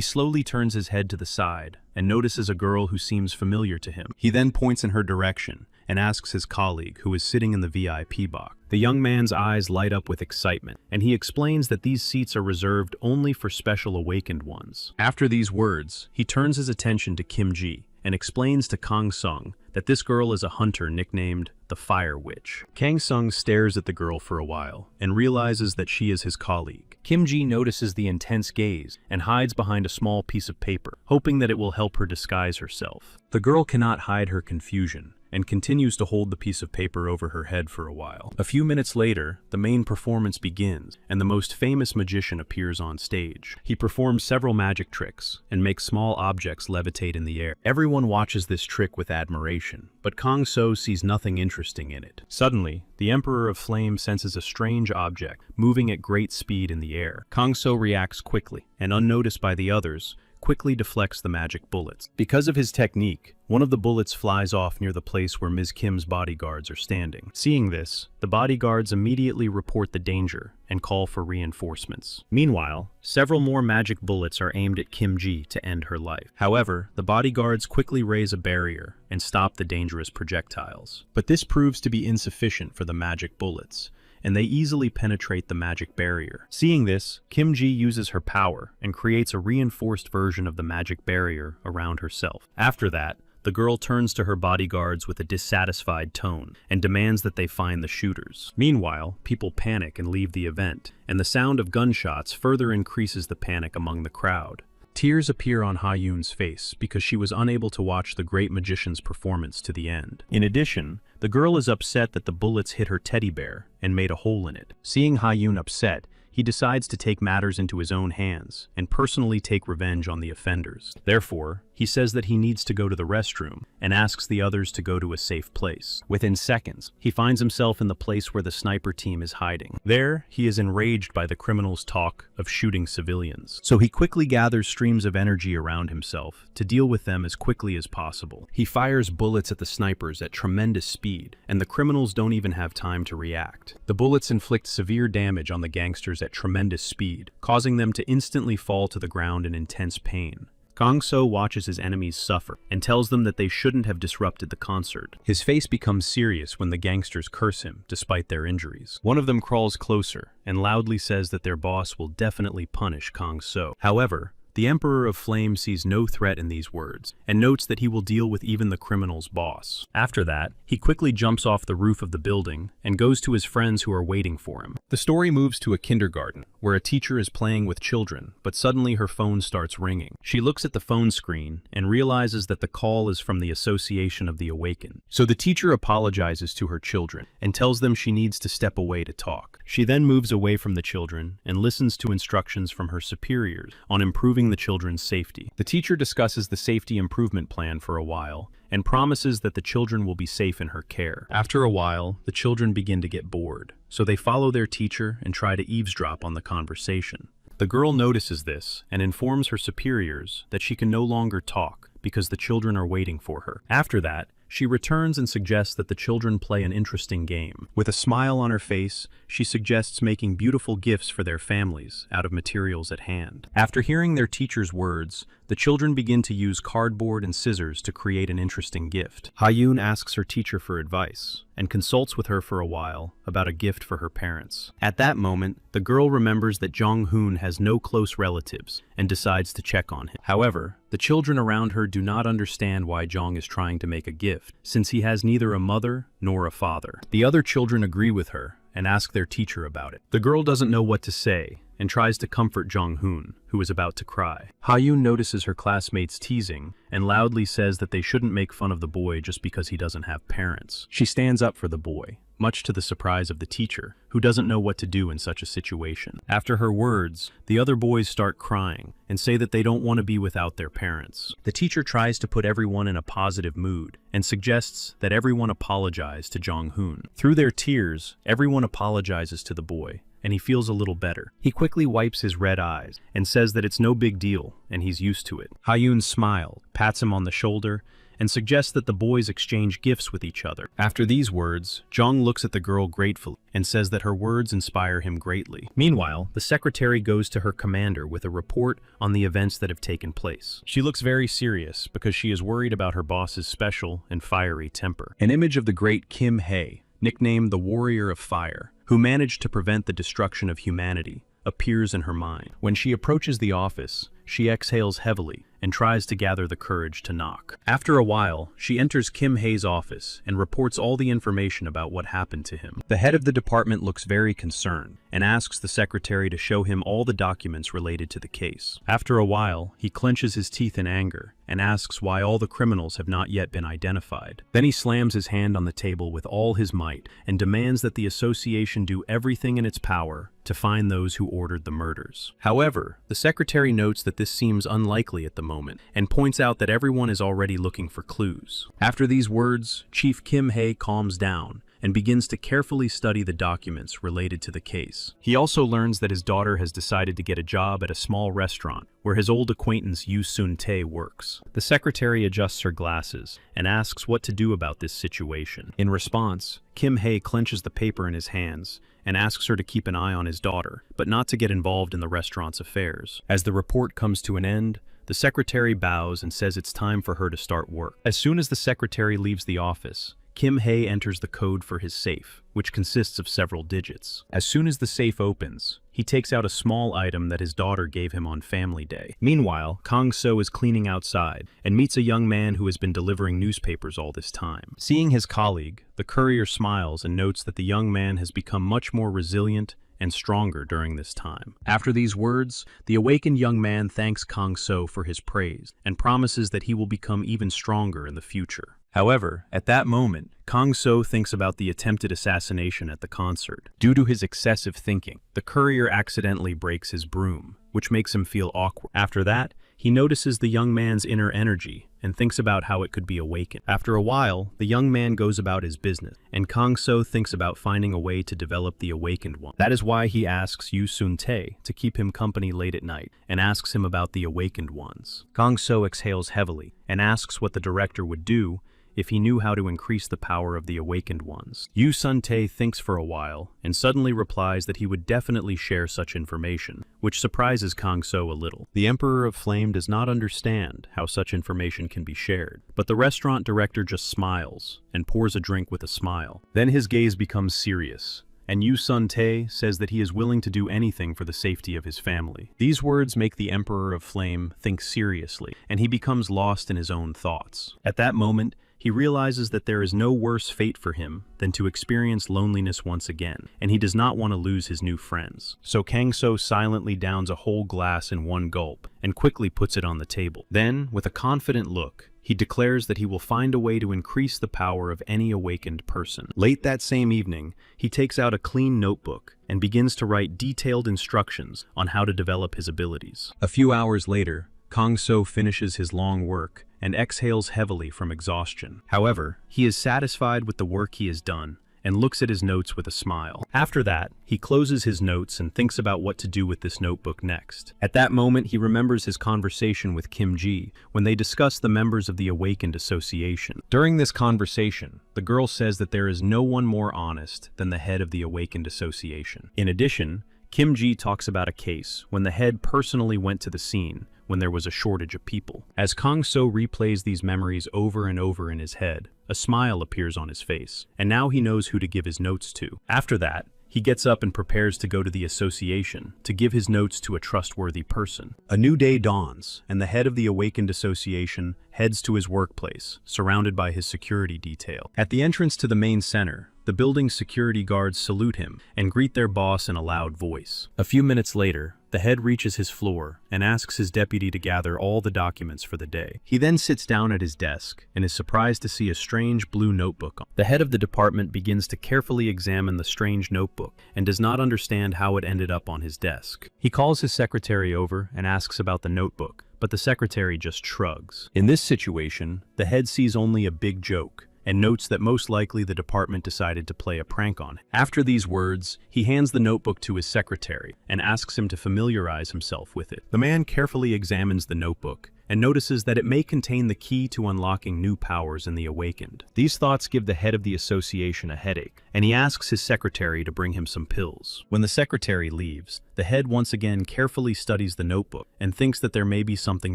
slowly turns his head to the side and notices a girl who seems familiar to him. He then points in her direction and asks his colleague, who is sitting in the VIP box. The young man's eyes light up with excitement, and he explains that these seats are reserved only for special awakened ones. After these words, he turns his attention to Kim Ji and explains to Kang-sung that this girl is a hunter nicknamed the Fire Witch. Kang-sung stares at the girl for a while and realizes that she is his colleague. Kim Ji notices the intense gaze and hides behind a small piece of paper, hoping that it will help her disguise herself. The girl cannot hide her confusion and continues to hold the piece of paper over her head for a while. A few minutes later, the main performance begins, and the most famous magician appears on stage. He performs several magic tricks and makes small objects levitate in the air. Everyone watches this trick with admiration, but Kang-so sees nothing interesting in it. Suddenly, the Emperor of Flame senses a strange object moving at great speed in the air. Kang-so reacts quickly, and unnoticed by the others, quickly deflects the magic bullets. Because of his technique, one of the bullets flies off near the place where Ms. Kim's bodyguards are standing. Seeing this, the bodyguards immediately report the danger and call for reinforcements. Meanwhile, several more magic bullets are aimed at Kim Ji to end her life. However, the bodyguards quickly raise a barrier and stop the dangerous projectiles. But this proves to be insufficient for the magic bullets, and they easily penetrate the magic barrier. Seeing this, Kim Ji uses her power and creates a reinforced version of the magic barrier around herself. After that, the girl turns to her bodyguards with a dissatisfied tone and demands that they find the shooters. Meanwhile, people panic and leave the event, and the sound of gunshots further increases the panic among the crowd. Tears appear on Ha-yoon's face because she was unable to watch the great magician's performance to the end. In addition, the girl is upset that the bullets hit her teddy bear and made a hole in it. Seeing Ha-yoon upset, he decides to take matters into his own hands and personally take revenge on the offenders. Therefore, he says that he needs to go to the restroom and asks the others to go to a safe place. Within seconds, he finds himself in the place where the sniper team is hiding. There, he is enraged by the criminals' talk of shooting civilians. So he quickly gathers streams of energy around himself to deal with them as quickly as possible. He fires bullets at the snipers at tremendous speed, and the criminals don't even have time to react. The bullets inflict severe damage on the gangsters at tremendous speed, causing them to instantly fall to the ground in intense pain. Kang-so watches his enemies suffer and tells them that they shouldn't have disrupted the concert. His face becomes serious when the gangsters curse him despite their injuries. One of them crawls closer and loudly says that their boss will definitely punish Kang-so. However, the Emperor of Flame sees no threat in these words and notes that he will deal with even the criminal's boss. After that, he quickly jumps off the roof of the building and goes to his friends who are waiting for him. The story moves to a kindergarten, where a teacher is playing with children, but suddenly her phone starts ringing. She looks at the phone screen and realizes that the call is from the Association of the Awakened. So the teacher apologizes to her children and tells them she needs to step away to talk. She then moves away from the children and listens to instructions from her superiors on improving the children's safety. The teacher discusses the safety improvement plan for a while and promises that the children will be safe in her care. After a while, the children begin to get bored, so they follow their teacher and try to eavesdrop on the conversation. The girl notices this and informs her superiors that she can no longer talk because the children are waiting for her. After that, she returns and suggests that the children play an interesting game. With a smile on her face, she suggests making beautiful gifts for their families out of materials at hand. After hearing their teacher's words, the children begin to use cardboard and scissors to create an interesting gift. Ha-yoon asks her teacher for advice and consults with her for a while about a gift for her parents. At that moment, the girl remembers that Jong-hoon has no close relatives and decides to check on him. However, the children around her do not understand why Jong is trying to make a gift, since he has neither a mother nor a father. The other children agree with her and ask their teacher about it. The girl doesn't know what to say and tries to comfort Jong-hoon, who is about to cry. Ha-yoon notices her classmates teasing and loudly says that they shouldn't make fun of the boy just because he doesn't have parents. She stands up for the boy, much to the surprise of the teacher, who doesn't know what to do in such a situation. After her words, the other boys start crying and say that they don't want to be without their parents. The teacher tries to put everyone in a positive mood and suggests that everyone apologize to Jong-hoon. Through their tears, everyone apologizes to the boy, and he feels a little better. He quickly wipes his red eyes and says that it's no big deal and he's used to it. Ha-yoon smiles, pats him on the shoulder, and suggests that the boys exchange gifts with each other. After these words, Jong looks at the girl gratefully and says that her words inspire him greatly. Meanwhile, the secretary goes to her commander with a report on the events that have taken place. She looks very serious because she is worried about her boss's special and fiery temper. An image of the great Kim Hae, nicknamed the Warrior of Fire, who managed to prevent the destruction of humanity, appears in her mind. When she approaches the office, she exhales heavily and tries to gather the courage to knock. After a while, she enters Kim Hae's office and reports all the information about what happened to him. The head of the department looks very concerned and asks the secretary to show him all the documents related to the case. After a while, he clenches his teeth in anger and asks why all the criminals have not yet been identified. Then he slams his hand on the table with all his might and demands that the association do everything in its power to find those who ordered the murders. However, the secretary notes that this seems unlikely at the moment and points out that everyone is already looking for clues. After these words, Chief Kim Hae calms down and begins to carefully study the documents related to the case. He also learns that his daughter has decided to get a job at a small restaurant where his old acquaintance Yoo Sun-tae works. The secretary adjusts her glasses and asks what to do about this situation. In response, Kim Hae clenches the paper in his hands and asks her to keep an eye on his daughter, but not to get involved in the restaurant's affairs. As the report comes to an end, the secretary bows and says it's time for her to start work. As soon as the secretary leaves the office, Kim Hae enters the code for his safe, which consists of several digits. As soon as the safe opens, he takes out a small item that his daughter gave him on Family Day. Meanwhile, Kang-so is cleaning outside and meets a young man who has been delivering newspapers all this time. Seeing his colleague, the courier smiles and notes that the young man has become much more resilient and stronger during this time. After these words, the awakened young man thanks Kang So for his praise and promises that he will become even stronger in the future. However, at that moment, Kang So thinks about the attempted assassination at the concert. Due to his excessive thinking, the courier accidentally breaks his broom, which makes him feel awkward. After that, he notices the young man's inner energy and thinks about how it could be awakened. After a while, the young man goes about his business, and Kang So thinks about finding a way to develop the awakened one. That is why he asks Yu Sun Tae to keep him company late at night, and asks him about the awakened ones. Kang So exhales heavily, and asks what the director would do if he knew how to increase the power of the awakened ones. Yu Sun Tae thinks for a while, and suddenly replies that he would definitely share such information, which surprises Kang So a little. The Emperor of Flame does not understand how such information can be shared, but the restaurant director just smiles, and pours a drink with a smile. Then his gaze becomes serious, and Yu Sun Tae says that he is willing to do anything for the safety of his family. These words make the Emperor of Flame think seriously, and he becomes lost in his own thoughts. At that moment, he realizes that there is no worse fate for him than to experience loneliness once again, and he does not want to lose his new friends. So Kang So silently downs a whole glass in one gulp and quickly puts it on the table. Then, with a confident look, he declares that he will find a way to increase the power of any awakened person. Late that same evening, he takes out a clean notebook and begins to write detailed instructions on how to develop his abilities. A few hours later, Kang So finishes his long work and exhales heavily from exhaustion. However, he is satisfied with the work he has done and looks at his notes with a smile. After that, he closes his notes and thinks about what to do with this notebook next. At that moment, he remembers his conversation with Kim Ji when they discuss the members of the Awakened Association. During this conversation, the girl says that there is no one more honest than the head of the Awakened Association. In addition, Kim Ji talks about a case when the head personally went to the scene when there was a shortage of people. As Kang So replays these memories over and over in his head, a smile appears on his face, and now he knows who to give his notes to. After that, he gets up and prepares to go to the association to give his notes to a trustworthy person. A new day dawns, and the head of the Awakened Association heads to his workplace, surrounded by his security detail. At the entrance to the main center, the building's security guards salute him and greet their boss in a loud voice. A few minutes later, the head reaches his floor and asks his deputy to gather all the documents for the day. He then sits down at his desk and is surprised to see a strange blue notebook. The head of the department begins to carefully examine the strange notebook and does not understand how it ended up on his desk. He calls his secretary over and asks about the notebook, but the secretary just shrugs. In this situation, the head sees only a big joke and notes that most likely the department decided to play a prank on him. After these words, he hands the notebook to his secretary and asks him to familiarize himself with it. The man carefully examines the notebook and notices that it may contain the key to unlocking new powers in the Awakened. These thoughts give the head of the association a headache, and he asks his secretary to bring him some pills. When the secretary leaves, the head once again carefully studies the notebook and thinks that there may be something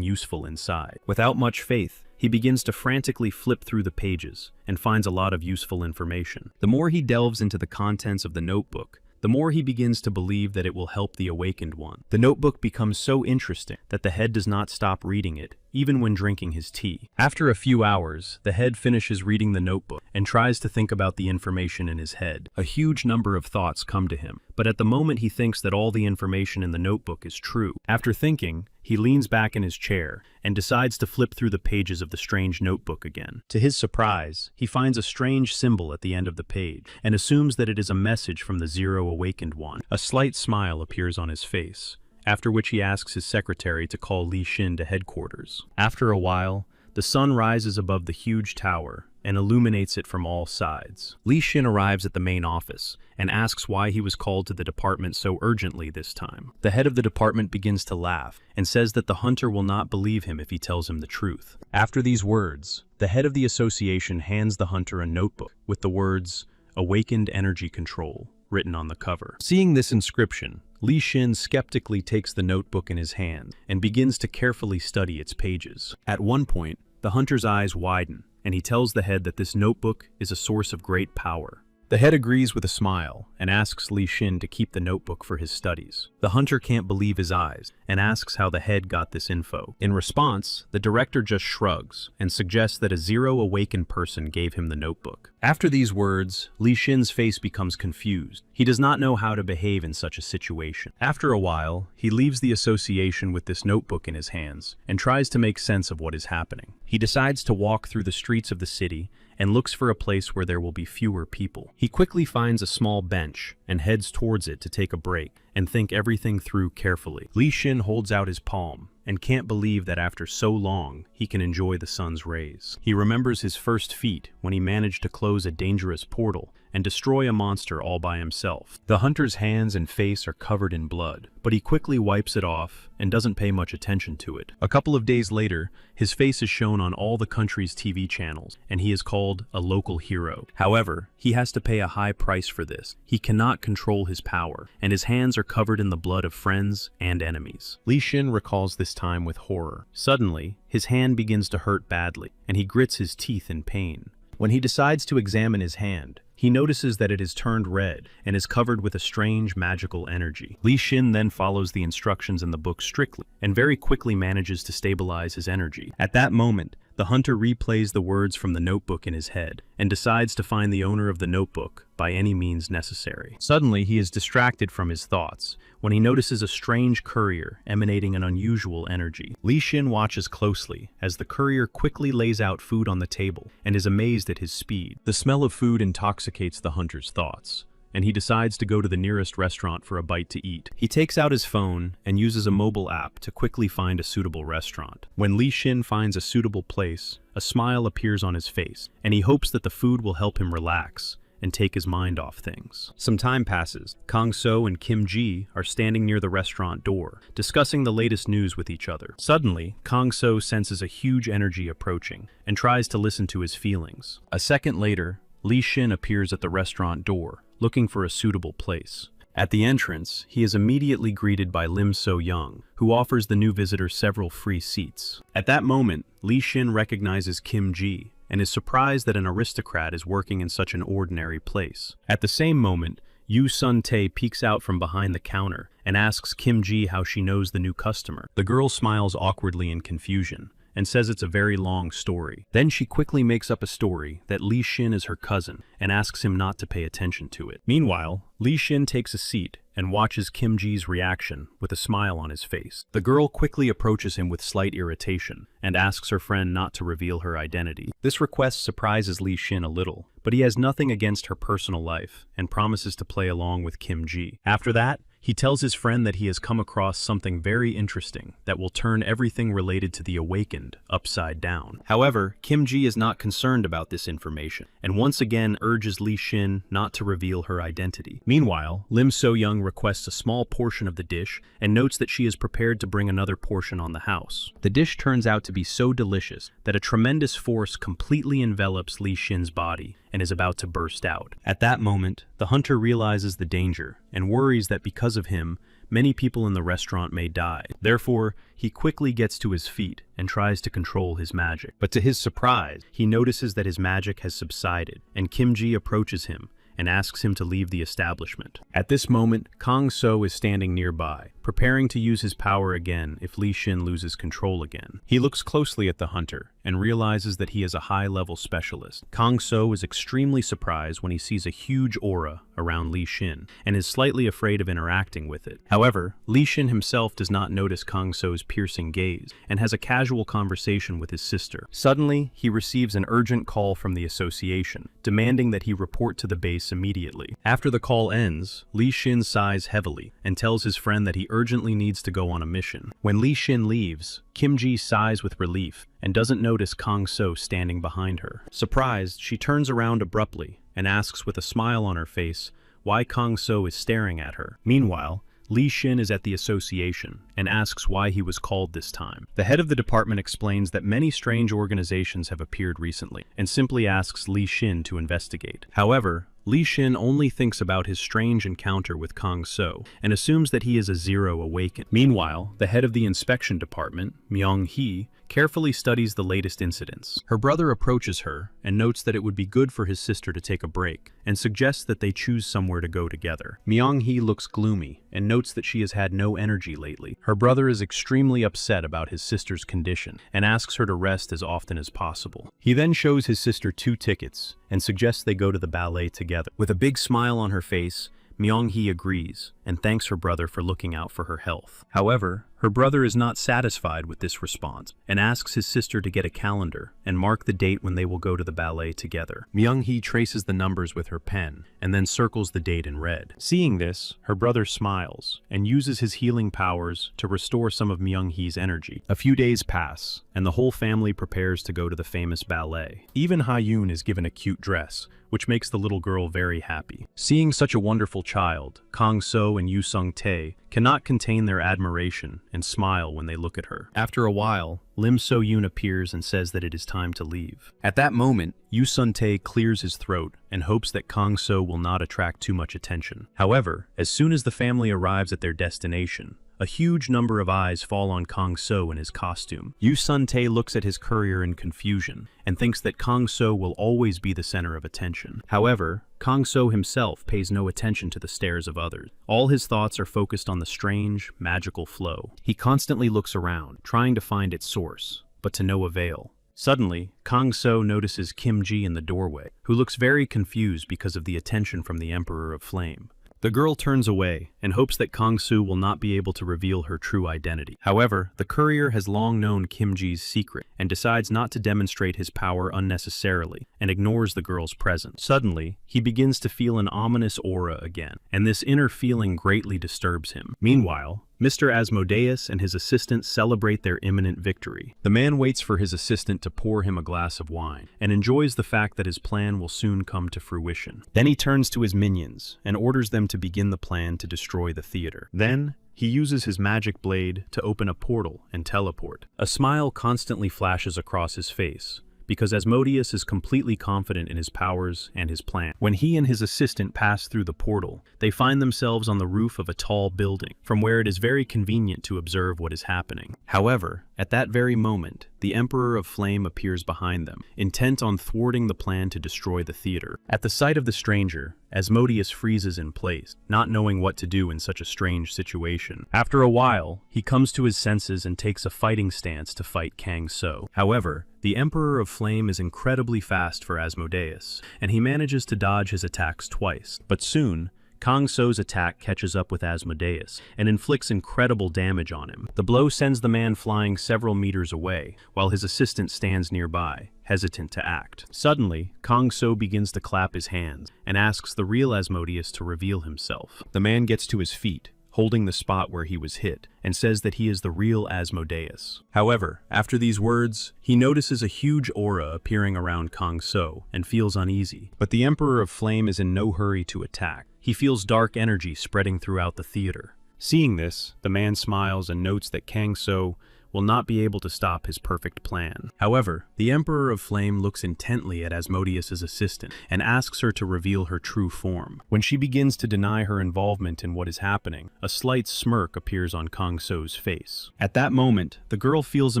useful inside. Without much faith, he begins to frantically flip through the pages and finds a lot of useful information. The more he delves into the contents of the notebook, the more he begins to believe that it will help the Awakened one. The notebook becomes so interesting that the head does not stop reading it, even when drinking his tea. After a few hours, the head finishes reading the notebook and tries to think about the information in his head. A huge number of thoughts come to him, but at the moment he thinks that all the information in the notebook is true. After thinking, he leans back in his chair and decides to flip through the pages of the strange notebook again. To his surprise, he finds a strange symbol at the end of the page and assumes that it is a message from the Zero Awakened One. A slight smile appears on his face, after which he asks his secretary to call Li Xin to headquarters. After a while, the sun rises above the huge tower and illuminates it from all sides. Li Xin arrives at the main office and asks why he was called to the department so urgently this time. The head of the department begins to laugh and says that the hunter will not believe him if he tells him the truth. After these words, the head of the association hands the hunter a notebook with the words, "Awakened Energy Control," written on the cover. Seeing this inscription, Li Xin skeptically takes the notebook in his hand and begins to carefully study its pages. At one point, the hunter's eyes widen, and he tells the head that this notebook is a source of great power, The head agrees with a smile and asks Li Xin to keep the notebook for his studies. The hunter can't believe his eyes and asks how the head got this info. In response, the director just shrugs and suggests that a zero-awakened person gave him the notebook. After these words, Li Xin's face becomes confused. He does not know how to behave in such a situation. After a while, he leaves the association with this notebook in his hands and tries to make sense of what is happening. He decides to walk through the streets of the city and looks for a place where there will be fewer people. He quickly finds a small bench and heads towards it to take a break and think everything through carefully. Li Xin holds out his palm and can't believe that after so long, he can enjoy the sun's rays. He remembers his first feat when he managed to close a dangerous portal and destroy a monster all by himself. The hunter's hands and face are covered in blood, but he quickly wipes it off and doesn't pay much attention to it. A couple of days later, his face is shown on all the country's TV channels, and he is called a local hero. However, he has to pay a high price for this. He cannot control his power, and his hands are covered in the blood of friends and enemies. Li Xin recalls this time with horror. Suddenly, his hand begins to hurt badly, and he grits his teeth in pain. When he decides to examine his hand, he notices that it is turned red and is covered with a strange magical energy. Li Xin then follows the instructions in the book strictly and very quickly manages to stabilize his energy. At that moment, the hunter replays the words from the notebook in his head and decides to find the owner of the notebook by any means necessary. Suddenly, he is distracted from his thoughts when he notices a strange courier emanating an unusual energy. Li Xin watches closely as the courier quickly lays out food on the table and is amazed at his speed. The smell of food intoxicates the hunter's thoughts, and he decides to go to the nearest restaurant for a bite to eat. He takes out his phone and uses a mobile app to quickly find a suitable restaurant. When Li Xin finds a suitable place, a smile appears on his face, and he hopes that the food will help him relax and take his mind off things. Some time passes. Kang So and Kim Ji are standing near the restaurant door, discussing the latest news with each other. Suddenly, Kang So senses a huge energy approaching and tries to listen to his feelings. A second later, Li Xin appears at the restaurant door, looking for a suitable place. At the entrance, he is immediately greeted by Lim So-young, who offers the new visitor several free seats. At that moment, Li Xin recognizes Kim Ji and is surprised that an aristocrat is working in such an ordinary place. At the same moment, Yu Sun-tae peeks out from behind the counter and asks Kim Ji how she knows the new customer. The girl smiles awkwardly in confusion and says it's a very long story. Then she quickly makes up a story that Li Xin is her cousin and asks him not to pay attention to it. Meanwhile, Li Xin takes a seat and watches Kim Ji's reaction with a smile on his face. The girl quickly approaches him with slight irritation and asks her friend not to reveal her identity. This request surprises Li Xin a little, but he has nothing against her personal life and promises to play along with Kim Ji. After that, he tells his friend that he has come across something very interesting that will turn everything related to the awakened upside down. However, Kim Ji is not concerned about this information and once again urges Li Xin not to reveal her identity. Meanwhile, Lim So-young requests a small portion of the dish and notes that she is prepared to bring another portion on the house. The dish turns out to be so delicious that a tremendous force completely envelops Li Xin's body and is about to burst out. At that moment, the hunter realizes the danger and worries that because of him, many people in the restaurant may die. Therefore, he quickly gets to his feet and tries to control his magic. But to his surprise, he notices that his magic has subsided, and Kim Ji approaches him and asks him to leave the establishment. At this moment, Kang So is standing nearby, preparing to use his power again if Li Xin loses control again. He looks closely at the hunter and realizes that he is a high-level specialist. Kang So is extremely surprised when he sees a huge aura around Li Xin and is slightly afraid of interacting with it. However, Li Xin himself does not notice Kang So's piercing gaze and has a casual conversation with his sister. Suddenly, he receives an urgent call from the association, demanding that he report to the base immediately. After the call ends, Li Xin sighs heavily and tells his friend that he urgently needs to go on a mission. When Li Xin leaves, Kim Ji sighs with relief and doesn't notice Kang So standing behind her. Surprised, she turns around abruptly and asks with a smile on her face why Kang So is staring at her. Meanwhile, Li Xin is at the association and asks why he was called this time. The head of the department explains that many strange organizations have appeared recently and simply asks Li Xin to investigate. However, Li Xin only thinks about his strange encounter with Kang So and assumes that he is a zero awakened. Meanwhile, the head of the inspection department, Myung Hee, carefully studies the latest incidents. Her brother approaches her and notes that it would be good for his sister to take a break and suggests that they choose somewhere to go together. Myung-hee looks gloomy and notes that she has had no energy lately. Her brother is extremely upset about his sister's condition and asks her to rest as often as possible. He then shows his sister 2 tickets and suggests they go to the ballet together. With a big smile on her face, Myung-hee agrees and thanks her brother for looking out for her health. However, her brother is not satisfied with this response and asks his sister to get a calendar and mark the date when they will go to the ballet together. Myung-hee traces the numbers with her pen and then circles the date in red. Seeing this, her brother smiles and uses his healing powers to restore some of Myung-hee's energy. A few days pass, and the whole family prepares to go to the famous ballet. Even Ha-yoon is given a cute dress, which makes the little girl very happy. Seeing such a wonderful child, Kang-so and Yoo Sung-tae cannot contain their admiration and smile when they look at her. After a while, Lim So-yoon appears and says that it is time to leave. At that moment, Yoo Sun-tae clears his throat and hopes that Kang-so will not attract too much attention. However, as soon as the family arrives at their destination, a huge number of eyes fall on Kang-so in his costume. Yoo Sun-tae looks at his courier in confusion and thinks that Kang-so will always be the center of attention. However, Kang-so himself pays no attention to the stares of others. All his thoughts are focused on the strange, magical flow. He constantly looks around, trying to find its source, but to no avail. Suddenly, Kang-so notices Kim Ji in the doorway, who looks very confused because of the attention from the Emperor of Flame. The girl turns away and hopes that Kang-soo will not be able to reveal her true identity. However, the courier has long known Kim Ji's secret and decides not to demonstrate his power unnecessarily and ignores the girl's presence. Suddenly, he begins to feel an ominous aura again, and this inner feeling greatly disturbs him. Meanwhile, Mr. Asmodeus and his assistant celebrate their imminent victory. The man waits for his assistant to pour him a glass of wine and enjoys the fact that his plan will soon come to fruition. Then he turns to his minions and orders them to begin the plan to destroy the theater. Then, he uses his magic blade to open a portal and teleport. A smile constantly flashes across his face, because Asmodeus is completely confident in his powers and his plan. When he and his assistant pass through the portal, they find themselves on the roof of a tall building, from where it is very convenient to observe what is happening. However, at that very moment, the Emperor of Flame appears behind them, intent on thwarting the plan to destroy the theater. At the sight of the stranger, Asmodeus freezes in place, not knowing what to do in such a strange situation. After a while, he comes to his senses and takes a fighting stance to fight Kang-so. However, the Emperor of Flame is incredibly fast for Asmodeus, and he manages to dodge his attacks twice. But soon, Kang-so's attack catches up with Asmodeus and inflicts incredible damage on him. The blow sends the man flying several meters away, while his assistant stands nearby, hesitant to act. Suddenly, Kang-so begins to clap his hands and asks the real Asmodeus to reveal himself. The man gets to his feet, holding the spot where he was hit, and says that he is the real Asmodeus. However, after these words, he notices a huge aura appearing around Kang-so and feels uneasy. But the Emperor of Flame is in no hurry to attack. He feels dark energy spreading throughout the theater. Seeing this, the man smiles and notes that Kang-so will not be able to stop his perfect plan. However, the Emperor of Flame looks intently at Asmodeus' assistant and asks her to reveal her true form. When she begins to deny her involvement in what is happening, a slight smirk appears on Kang-so's face. At that moment, the girl feels a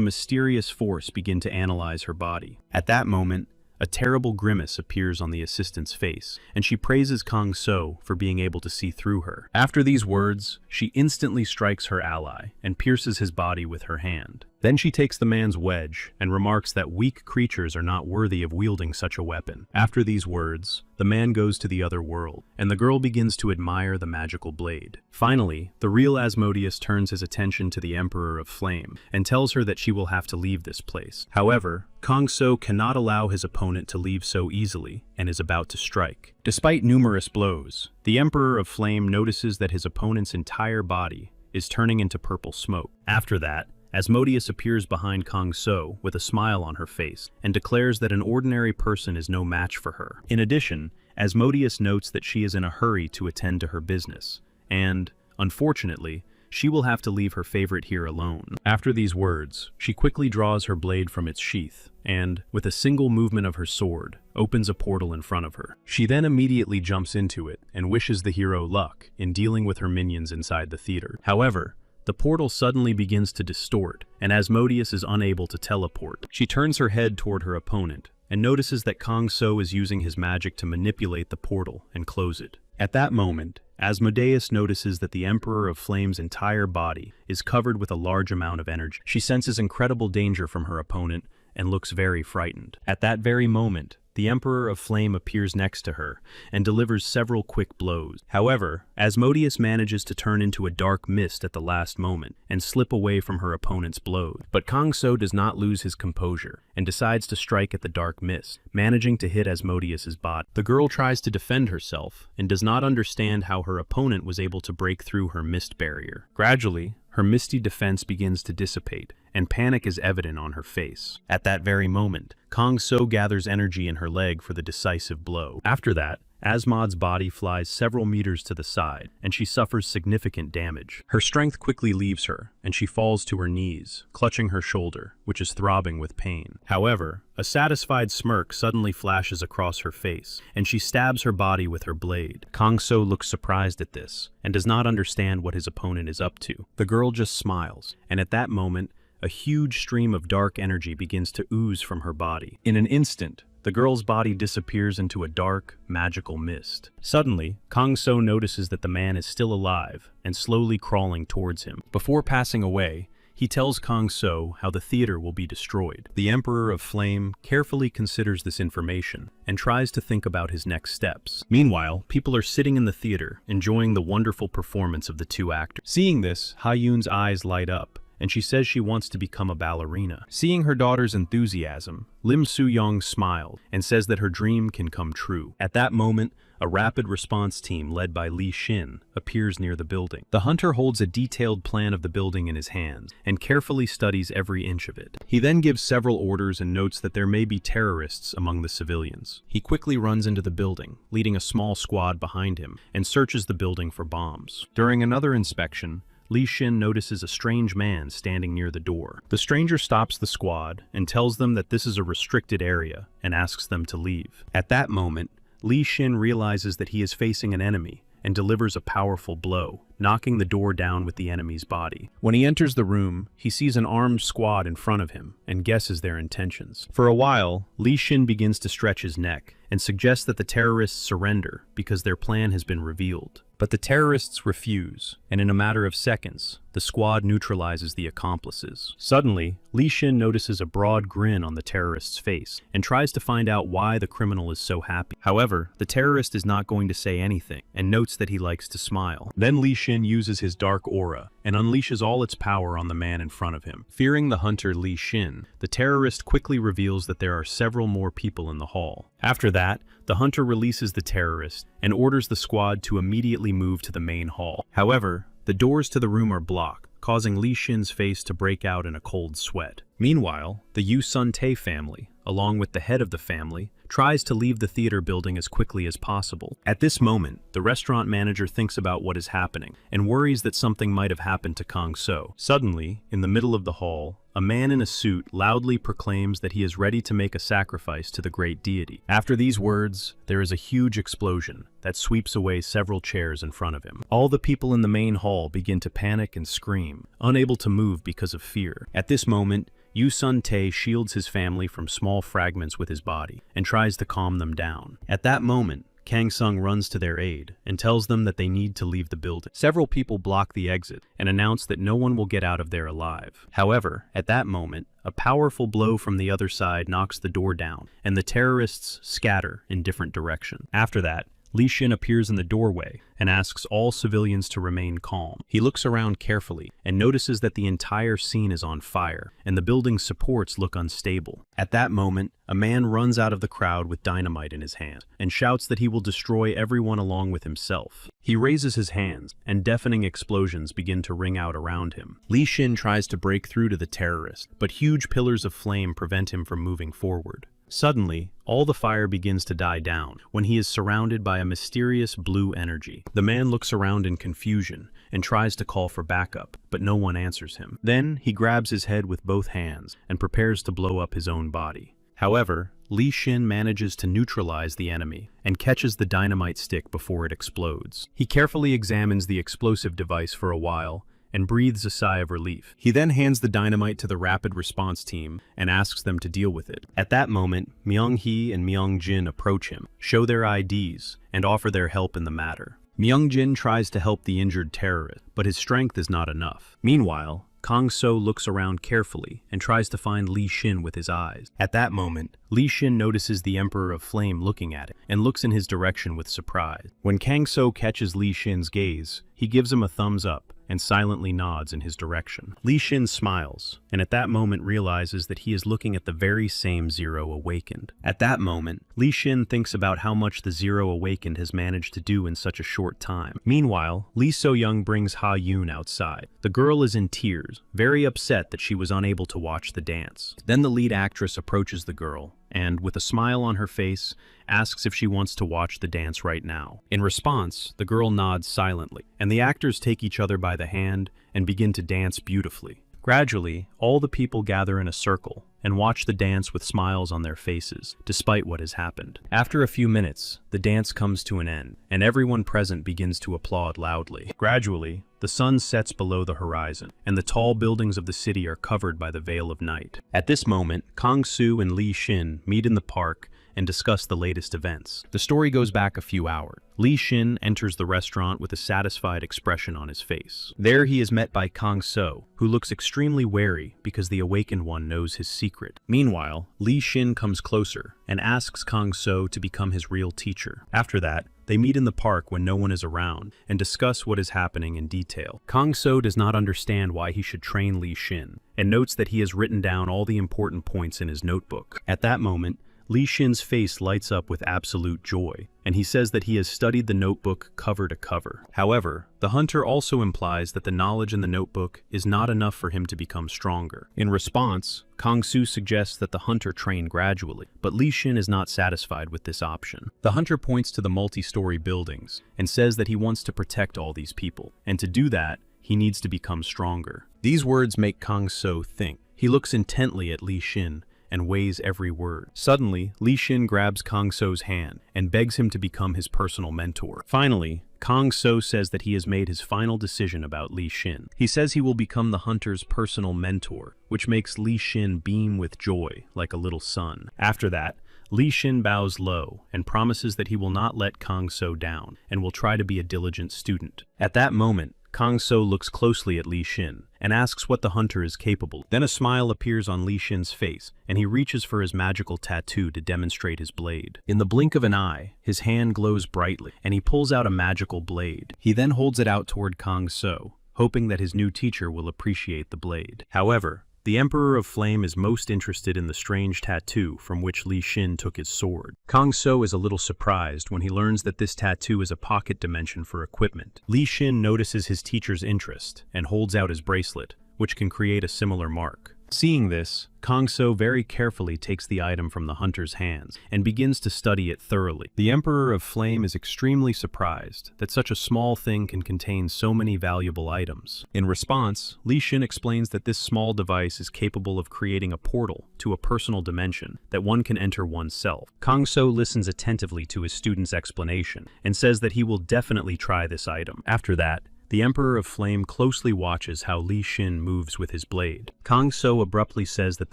mysterious force begin to analyze her body. At that moment, a terrible grimace appears on the assistant's face, and she praises Kang-so for being able to see through her. After these words, she instantly strikes her ally and pierces his body with her hand. Then she takes the man's wedge and remarks that weak creatures are not worthy of wielding such a weapon. After these words, the man goes to the other world, and the girl begins to admire the magical blade. Finally, the real Asmodeus turns his attention to the Emperor of Flame and tells her that she will have to leave this place. However, Kang-so cannot allow his opponent to leave so easily and is about to strike. Despite numerous blows, the Emperor of Flame notices that his opponent's entire body is turning into purple smoke. After that, Asmodeus appears behind Kang-so with a smile on her face and declares that an ordinary person is no match for her. In addition, Asmodeus notes that she is in a hurry to attend to her business, and, unfortunately, she will have to leave her favorite here alone. After these words, she quickly draws her blade from its sheath and, with a single movement of her sword, opens a portal in front of her. She then immediately jumps into it and wishes the hero luck in dealing with her minions inside the theater. However, the portal suddenly begins to distort, and Asmodeus is unable to teleport. She turns her head toward her opponent, and notices that Kang So is using his magic to manipulate the portal and close it. At that moment, Asmodeus notices that the Emperor of Flame's entire body is covered with a large amount of energy. She senses incredible danger from her opponent and looks very frightened. At that very moment, the Emperor of Flame appears next to her and delivers several quick blows. However, Asmodeus manages to turn into a dark mist at the last moment and slip away from her opponent's blows. But Kang So does not lose his composure and decides to strike at the dark mist, managing to hit Asmodeus's body. The girl tries to defend herself and does not understand how her opponent was able to break through her mist barrier. Gradually, her misty defense begins to dissipate, and panic is evident on her face. At that very moment, Kang So gathers energy in her leg for the decisive blow. After that, Asmod's body flies several meters to the side, and she suffers significant damage. Her strength quickly leaves her, and she falls to her knees, clutching her shoulder, which is throbbing with pain. However, a satisfied smirk suddenly flashes across her face, and she stabs her body with her blade. Kang So looks surprised at this, and does not understand what his opponent is up to. The girl just smiles, and at that moment, a huge stream of dark energy begins to ooze from her body. In an instant, the girl's body disappears into a dark, magical mist. Suddenly, Kang So notices that the man is still alive and slowly crawling towards him. Before passing away, he tells Kang So how the theater will be destroyed. The Emperor of Flame carefully considers this information and tries to think about his next steps. Meanwhile, people are sitting in the theater, enjoying the wonderful performance of the two actors. Seeing this, Ha-Yoon's eyes light up, and she says she wants to become a ballerina. Seeing her daughter's enthusiasm, Lim Soo-young smiled and says that her dream can come true. At that moment, a rapid response team led by Lee Shin appears near the building. The hunter holds a detailed plan of the building in his hands and carefully studies every inch of it. He then gives several orders and notes that there may be terrorists among the civilians. He quickly runs into the building, leading a small squad behind him, and searches the building for bombs. During another inspection, Lee Shin notices a strange man standing near the door. The stranger stops the squad and tells them that this is a restricted area and asks them to leave. At that moment, Lee Shin realizes that he is facing an enemy and delivers a powerful blow, knocking the door down with the enemy's body. When he enters the room, he sees an armed squad in front of him and guesses their intentions. For a while, Lee Shin begins to stretch his neck and suggests that the terrorists surrender because their plan has been revealed. But the terrorists refuse, and in a matter of seconds, the squad neutralizes the accomplices. Suddenly, Lee Shin notices a broad grin on the terrorist's face and tries to find out why the criminal is so happy. However, the terrorist is not going to say anything and notes that he likes to smile. Then Lee Shin uses his dark aura and unleashes all its power on the man in front of him. Fearing the hunter Lee Shin, the terrorist quickly reveals that there are several more people in the hall. After that, the hunter releases the terrorist and orders the squad to immediately move to the main hall. However, the doors to the room are blocked, causing Lee Shin's face to break out in a cold sweat. Meanwhile, the Yu Sun-tae family, along with the head of the family, tries to leave the theater building as quickly as possible. At this moment, the restaurant manager thinks about what is happening and worries that something might have happened to Kang So. Suddenly, in the middle of the hall, a man in a suit loudly proclaims that he is ready to make a sacrifice to the great deity. After these words, there is a huge explosion that sweeps away several chairs in front of him. All the people in the main hall begin to panic and scream, unable to move because of fear. At this moment, Yu Sun-tae shields his family from small fragments with his body and tries to calm them down. At that moment, Kang Sung runs to their aid and tells them that they need to leave the building. Several people block the exit and announce that no one will get out of there alive. However, at that moment, a powerful blow from the other side knocks the door down, and the terrorists scatter in different directions. After that, Lee Shin appears in the doorway and asks all civilians to remain calm. He looks around carefully and notices that the entire scene is on fire and the building's supports look unstable. At that moment, a man runs out of the crowd with dynamite in his hand and shouts that he will destroy everyone along with himself. He raises his hands and deafening explosions begin to ring out around him. Lee Shin tries to break through to the terrorist, but huge pillars of flame prevent him from moving forward. Suddenly, all the fire begins to die down when he is surrounded by a mysterious blue energy. The man looks around in confusion and tries to call for backup, but no one answers him. Then he grabs his head with both hands and prepares to blow up his own body. However, Lee Shin manages to neutralize the enemy and catches the dynamite stick before it explodes. He carefully examines the explosive device for a while and breathes a sigh of relief. He then hands the dynamite to the rapid response team and asks them to deal with it. At that moment, Myung-hee and Myung-jin approach him, show their IDs, and offer their help in the matter. Myung-jin tries to help the injured terrorist, but his strength is not enough. Meanwhile, Kang-so looks around carefully and tries to find Li Shin with his eyes. At that moment, Li Shin notices the Emperor of Flame looking at him and looks in his direction with surprise. When Kang-so catches Li Shin's gaze, he gives him a thumbs up and silently nods in his direction. Li Shin smiles, and at that moment realizes that he is looking at the very same Zero Awakened. At that moment, Li Shin thinks about how much the Zero Awakened has managed to do in such a short time. Meanwhile, Lee So-young brings Ha Yoon outside. The girl is in tears, very upset that she was unable to watch the dance. Then the lead actress approaches the girl, and, with a smile on her face, asks if she wants to watch the dance right now. In response, the girl nods silently, and the actors take each other by the hand and begin to dance beautifully. Gradually, all the people gather in a circle and watch the dance with smiles on their faces, despite what has happened. After a few minutes, the dance comes to an end, and everyone present begins to applaud loudly. Gradually, the sun sets below the horizon, and the tall buildings of the city are covered by the veil of night. At this moment, Kang-soo and Li Shin meet in the park and discuss the latest events. The story goes back a few hours. Li Shin enters the restaurant with a satisfied expression on his face. There he is met by Kang-so, who looks extremely wary because the Awakened One knows his secret. Meanwhile, Li Shin comes closer and asks Kang-so to become his real teacher. After that, they meet in the park when no one is around and discuss what is happening in detail. Kang-so does not understand why he should train Li Shin and notes that he has written down all the important points in his notebook. At that moment, Li Shin's face lights up with absolute joy, and he says that he has studied the notebook cover to cover. However, the hunter also implies that the knowledge in the notebook is not enough for him to become stronger. In response, Kang-soo suggests that the hunter train gradually, but Li Shin is not satisfied with this option. The hunter points to the multi-story buildings and says that he wants to protect all these people, and to do that, he needs to become stronger. These words make Kang-soo think. He looks intently at Li Shin and weighs every word. Suddenly, Li Shin grabs Kang-so's hand and begs him to become his personal mentor. Finally, Kang-so says that he has made his final decision about Li Shin. He says he will become the hunter's personal mentor, which makes Li Shin beam with joy like a little sun. After that, Li Shin bows low and promises that he will not let Kang-so down and will try to be a diligent student. At that moment, Kang-so looks closely at Li Shin and asks what the hunter is capable. Then a smile appears on Li Shin's face, and he reaches for his magical tattoo to demonstrate his blade. In the blink of an eye, his hand glows brightly, and he pulls out a magical blade. He then holds it out toward Kang-so, hoping that his new teacher will appreciate the blade. However, the Emperor of Flame is most interested in the strange tattoo from which Li Shin took his sword. Kang-so is a little surprised when he learns that this tattoo is a pocket dimension for equipment. Li Shin notices his teacher's interest and holds out his bracelet, which can create a similar mark. Seeing this, Kang-so very carefully takes the item from the hunter's hands and begins to study it thoroughly. The Emperor of Flame is extremely surprised that such a small thing can contain so many valuable items. In response, Li Shin explains that this small device is capable of creating a portal to a personal dimension that one can enter oneself. Kang-so listens attentively to his student's explanation and says that he will definitely try this item. After that, the Emperor of Flame closely watches how Li Shin moves with his blade. Kang-so abruptly says that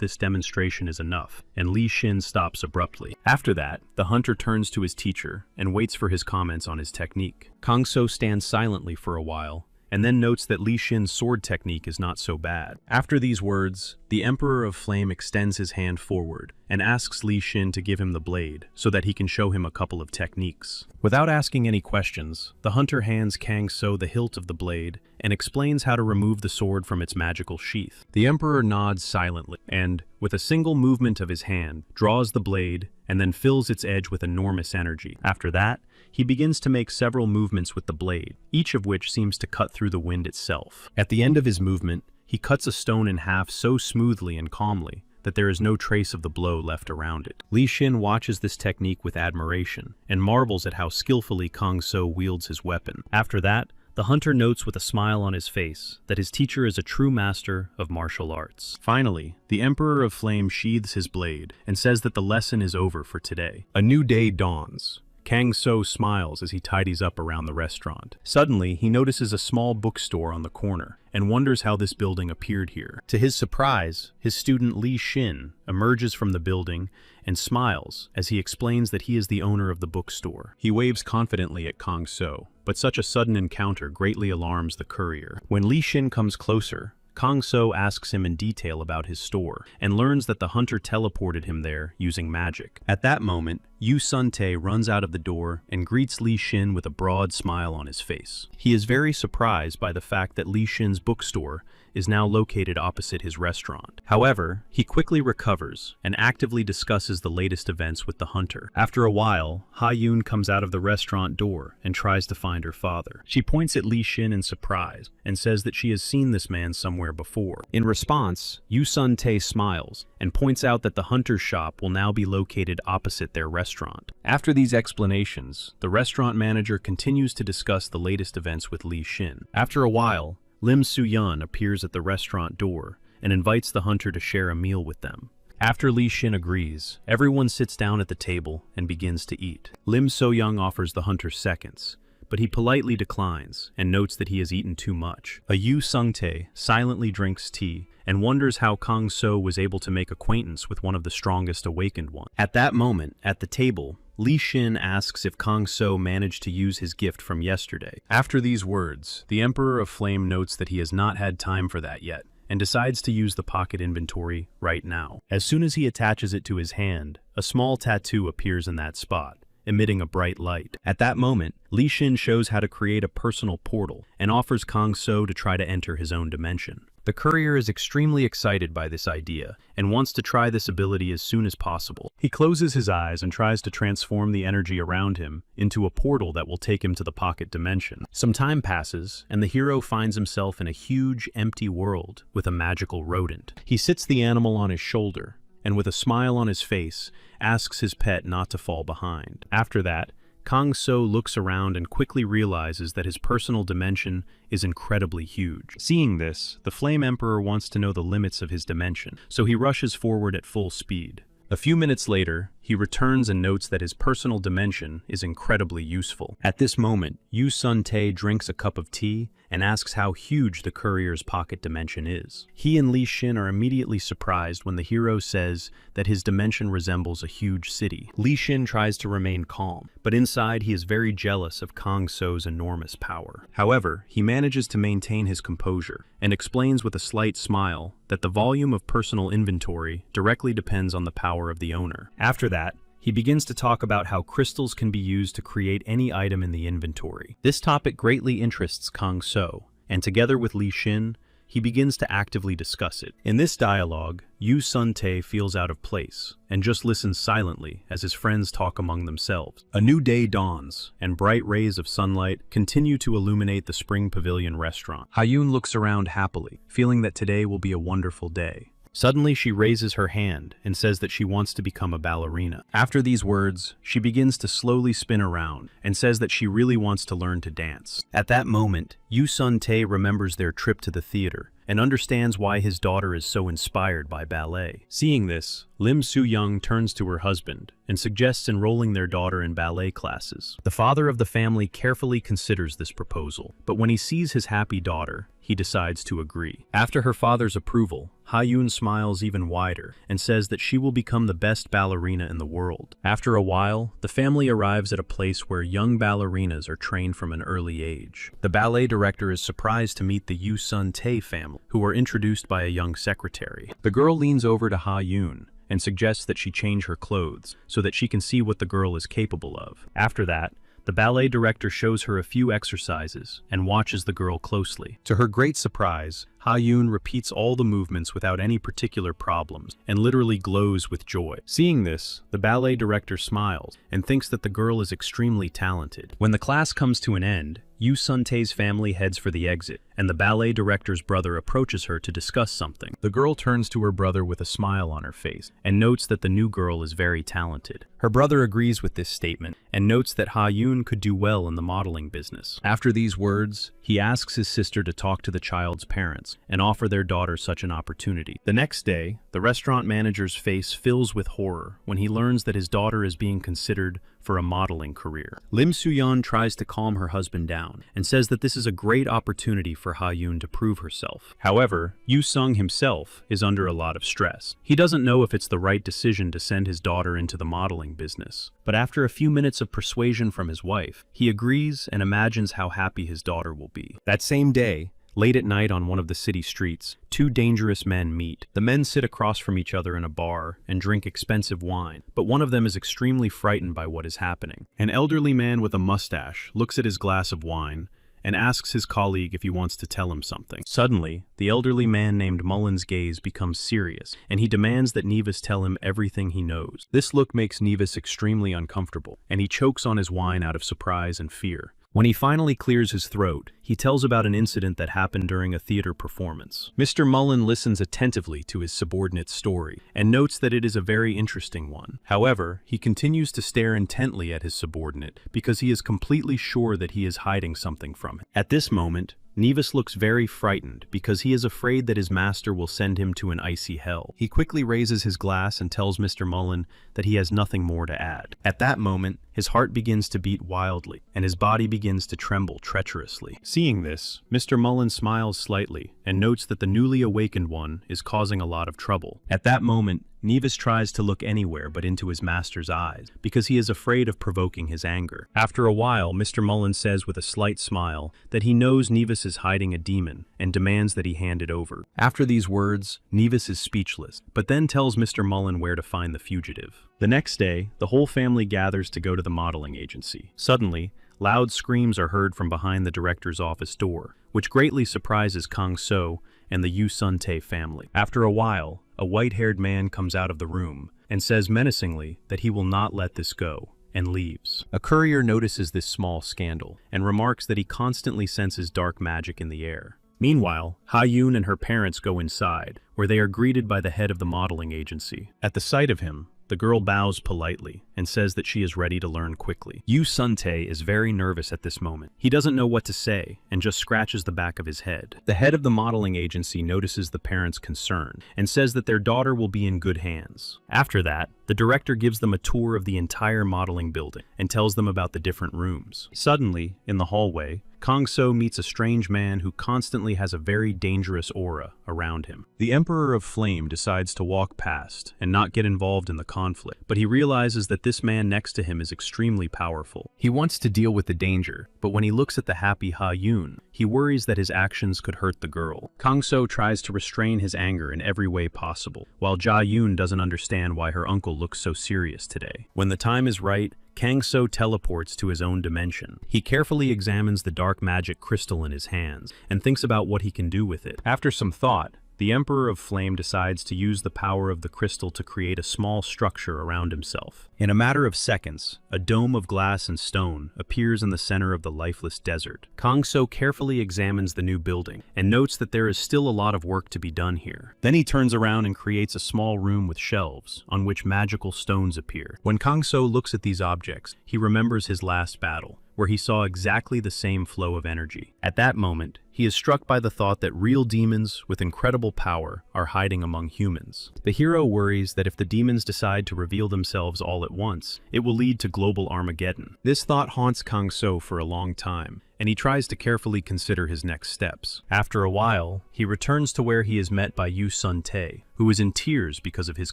this demonstration is enough, and Li Shin stops abruptly. After that, the hunter turns to his teacher and waits for his comments on his technique. Kang-so stands silently for a while, and then notes that Li Shin's sword technique is not so bad. After these words, the Emperor of Flame extends his hand forward and asks Li Shin to give him the blade so that he can show him a couple of techniques. Without asking any questions, the hunter hands Kang-so the hilt of the blade and explains how to remove the sword from its magical sheath. The Emperor nods silently and, with a single movement of his hand, draws the blade and then fills its edge with enormous energy. After that, he begins to make several movements with the blade, each of which seems to cut through the wind itself. At the end of his movement, he cuts a stone in half so smoothly and calmly that there is no trace of the blow left around it. Li Shin watches this technique with admiration and marvels at how skillfully Kang-so wields his weapon. After that, the hunter notes with a smile on his face that his teacher is a true master of martial arts. Finally, the Emperor of Flame sheathes his blade and says that the lesson is over for today. A new day dawns. Kang So smiles as he tidies up around the restaurant. Suddenly, he notices a small bookstore on the corner and wonders how this building appeared here. To his surprise, his student Li Xin emerges from the building and smiles as he explains that he is the owner of the bookstore. He waves confidently at Kang So, but such a sudden encounter greatly alarms the courier. When Li Xin comes closer, Kang So asks him in detail about his store and learns that the hunter teleported him there using magic. At that moment, Yu Sun-tae runs out of the door and greets Li Xin with a broad smile on his face. He is very surprised by the fact that Li Xin's bookstore is now located opposite his restaurant. However, he quickly recovers and actively discusses the latest events with the hunter. After a while, Ha-yoon comes out of the restaurant door and tries to find her father. She points at Li Xin in surprise and says that she has seen this man somewhere before. In response, Yu Sun-tae smiles and points out that the hunter's shop will now be located opposite their restaurant. After these explanations, the restaurant manager continues to discuss the latest events with Li Xin. After a while, Lim Soo-yeon appears at the restaurant door and invites the hunter to share a meal with them. After Li Xin agrees, everyone sits down at the table and begins to eat. Lim So-young offers the hunter seconds, but he politely declines and notes that he has eaten too much. Yu Sung-tae silently drinks tea and wonders how Kang So was able to make acquaintance with one of the strongest awakened ones. At that moment, at the table, Li Xin asks if Kang So managed to use his gift from yesterday. After these words, the Emperor of Flame notes that he has not had time for that yet, and decides to use the pocket inventory right now. As soon as he attaches it to his hand, a small tattoo appears in that spot, emitting a bright light. At that moment, Li Xin shows how to create a personal portal and offers Kang So to try to enter his own dimension. The courier is extremely excited by this idea and wants to try this ability as soon as possible. He closes his eyes and tries to transform the energy around him into a portal that will take him to the pocket dimension. Some time passes, and the hero finds himself in a huge, empty world with a magical rodent. He sits the animal on his shoulder, and with a smile on his face, asks his pet not to fall behind. After that, Kang So looks around and quickly realizes that his personal dimension is incredibly huge. Seeing this, the Flame Emperor wants to know the limits of his dimension, so he rushes forward at full speed. A few minutes later, he returns and notes that his personal dimension is incredibly useful. At this moment, Yu Sun-tae drinks a cup of tea and asks how huge the courier's pocket dimension is. He and Li Xin are immediately surprised when the hero says that his dimension resembles a huge city. Li Xin tries to remain calm, but inside he is very jealous of Kang So's enormous power. However, he manages to maintain his composure and explains with a slight smile that the volume of personal inventory directly depends on the power of the owner. After that, he begins to talk about how crystals can be used to create any item in the inventory. This topic greatly interests Kang So, and together with Li Xin, he begins to actively discuss it. In this dialogue, Yu Sun-tae feels out of place and just listens silently as his friends talk among themselves. A new day dawns, and bright rays of sunlight continue to illuminate the Spring Pavilion restaurant. Ha-yoon looks around happily, feeling that today will be a wonderful day. Suddenly, she raises her hand and says that she wants to become a ballerina. After these words, she begins to slowly spin around and says that she really wants to learn to dance. At that moment, Yu Sun-tae remembers their trip to the theater and understands why his daughter is so inspired by ballet. Seeing this, Lim Soo-young turns to her husband and suggests enrolling their daughter in ballet classes. The father of the family carefully considers this proposal, but when he sees his happy daughter, he decides to agree. After her father's approval, Ha-yoon smiles even wider and says that she will become the best ballerina in the world. After a while, the family arrives at a place where young ballerinas are trained from an early age. The ballet director is surprised to meet the Yu Sun-tae family, who are introduced by a young secretary. The girl leans over to Ha-yoon and suggests that she change her clothes so that she can see what the girl is capable of. After that, the ballet director shows her a few exercises and watches the girl closely. To her great surprise, Ha-yoon repeats all the movements without any particular problems and literally glows with joy. Seeing this, the ballet director smiles and thinks that the girl is extremely talented. When the class comes to an end, Yu Sun-tae's family heads for the exit, and the ballet director's brother approaches her to discuss something. The girl turns to her brother with a smile on her face and notes that the new girl is very talented. Her brother agrees with this statement and notes that Ha-yoon could do well in the modeling business. After these words, he asks his sister to talk to the child's parents and offer their daughter such an opportunity. The next day, the restaurant manager's face fills with horror when he learns that his daughter is being considered for a modeling career. Lim Soo-yeon tries to calm her husband down and says that this is a great opportunity for Ha-yoon to prove herself. However, Yoo-sung himself is under a lot of stress. He doesn't know if it's the right decision to send his daughter into the modeling business, but after a few minutes of persuasion from his wife, he agrees and imagines how happy his daughter will be. That same day, late at night on one of the city streets, two dangerous men meet. The men sit across from each other in a bar and drink expensive wine, but one of them is extremely frightened by what is happening. An elderly man with a mustache looks at his glass of wine and asks his colleague if he wants to tell him something. Suddenly, the elderly man named Mullen's gaze becomes serious, and he demands that Nevis tell him everything he knows. This look makes Nevis extremely uncomfortable, and he chokes on his wine out of surprise and fear. When he finally clears his throat, he tells about an incident that happened during a theater performance. Mr. Mullen listens attentively to his subordinate's story and notes that it is a very interesting one. However, he continues to stare intently at his subordinate because he is completely sure that he is hiding something from him. At this moment, Nevis looks very frightened because he is afraid that his master will send him to an icy hell. He quickly raises his glass and tells Mr. Mullen that he has nothing more to add. At that moment, his heart begins to beat wildly, and his body begins to tremble treacherously. Seeing this, Mr. Mullen smiles slightly and notes that the newly awakened one is causing a lot of trouble. At that moment, Nevis tries to look anywhere but into his master's eyes because he is afraid of provoking his anger. After a while, Mr. Mullen says with a slight smile that he knows Nevis is hiding a demon and demands that he hand it over. After these words, Nevis is speechless, but then tells Mr. Mullen where to find the fugitive. The next day, the whole family gathers to go to the modeling agency. Suddenly, loud screams are heard from behind the director's office door, which greatly surprises Kang-so and the Yoo-sun-tae family. After a while, a white-haired man comes out of the room and says menacingly that he will not let this go, and leaves. A courier notices this small scandal and remarks that he constantly senses dark magic in the air. Meanwhile, Ha-yoon and her parents go inside, where they are greeted by the head of the modeling agency. At the sight of him, the girl bows politely and says that she is ready to learn quickly. Yoo-sun-tae is very nervous at this moment. He doesn't know what to say and just scratches the back of his head. The head of the modeling agency notices the parents' concern and says that their daughter will be in good hands. After that, the director gives them a tour of the entire modeling building and tells them about the different rooms. Suddenly, in the hallway, Kang-so meets a strange man who constantly has a very dangerous aura around him. The Emperor of Flame decides to walk past and not get involved in the conflict, but he realizes that this man next to him is extremely powerful. He wants to deal with the danger, but when he looks at the happy Ha-yoon, he worries that his actions could hurt the girl. Kang-so tries to restrain his anger in every way possible, while Ja-yoon doesn't understand why her uncle looks so serious today. When the time is right, Kang-so teleports to his own dimension. He carefully examines the dark magic crystal in his hands and thinks about what he can do with it. After some thought, the Emperor of Flame decides to use the power of the crystal to create a small structure around himself. In a matter of seconds, a dome of glass and stone appears in the center of the lifeless desert. Kang-so carefully examines the new building and notes that there is still a lot of work to be done here. Then he turns around and creates a small room with shelves on which magical stones appear. When Kang-so looks at these objects, he remembers his last battle, where he saw exactly the same flow of energy. At that moment, he is struck by the thought that real demons with incredible power are hiding among humans. The hero worries that if the demons decide to reveal themselves all at once, it will lead to global Armageddon. This thought haunts Kang-so for a long time, and he tries to carefully consider his next steps. After a while, he returns to where he is met by Yoo-sun-tae, who is in tears because of his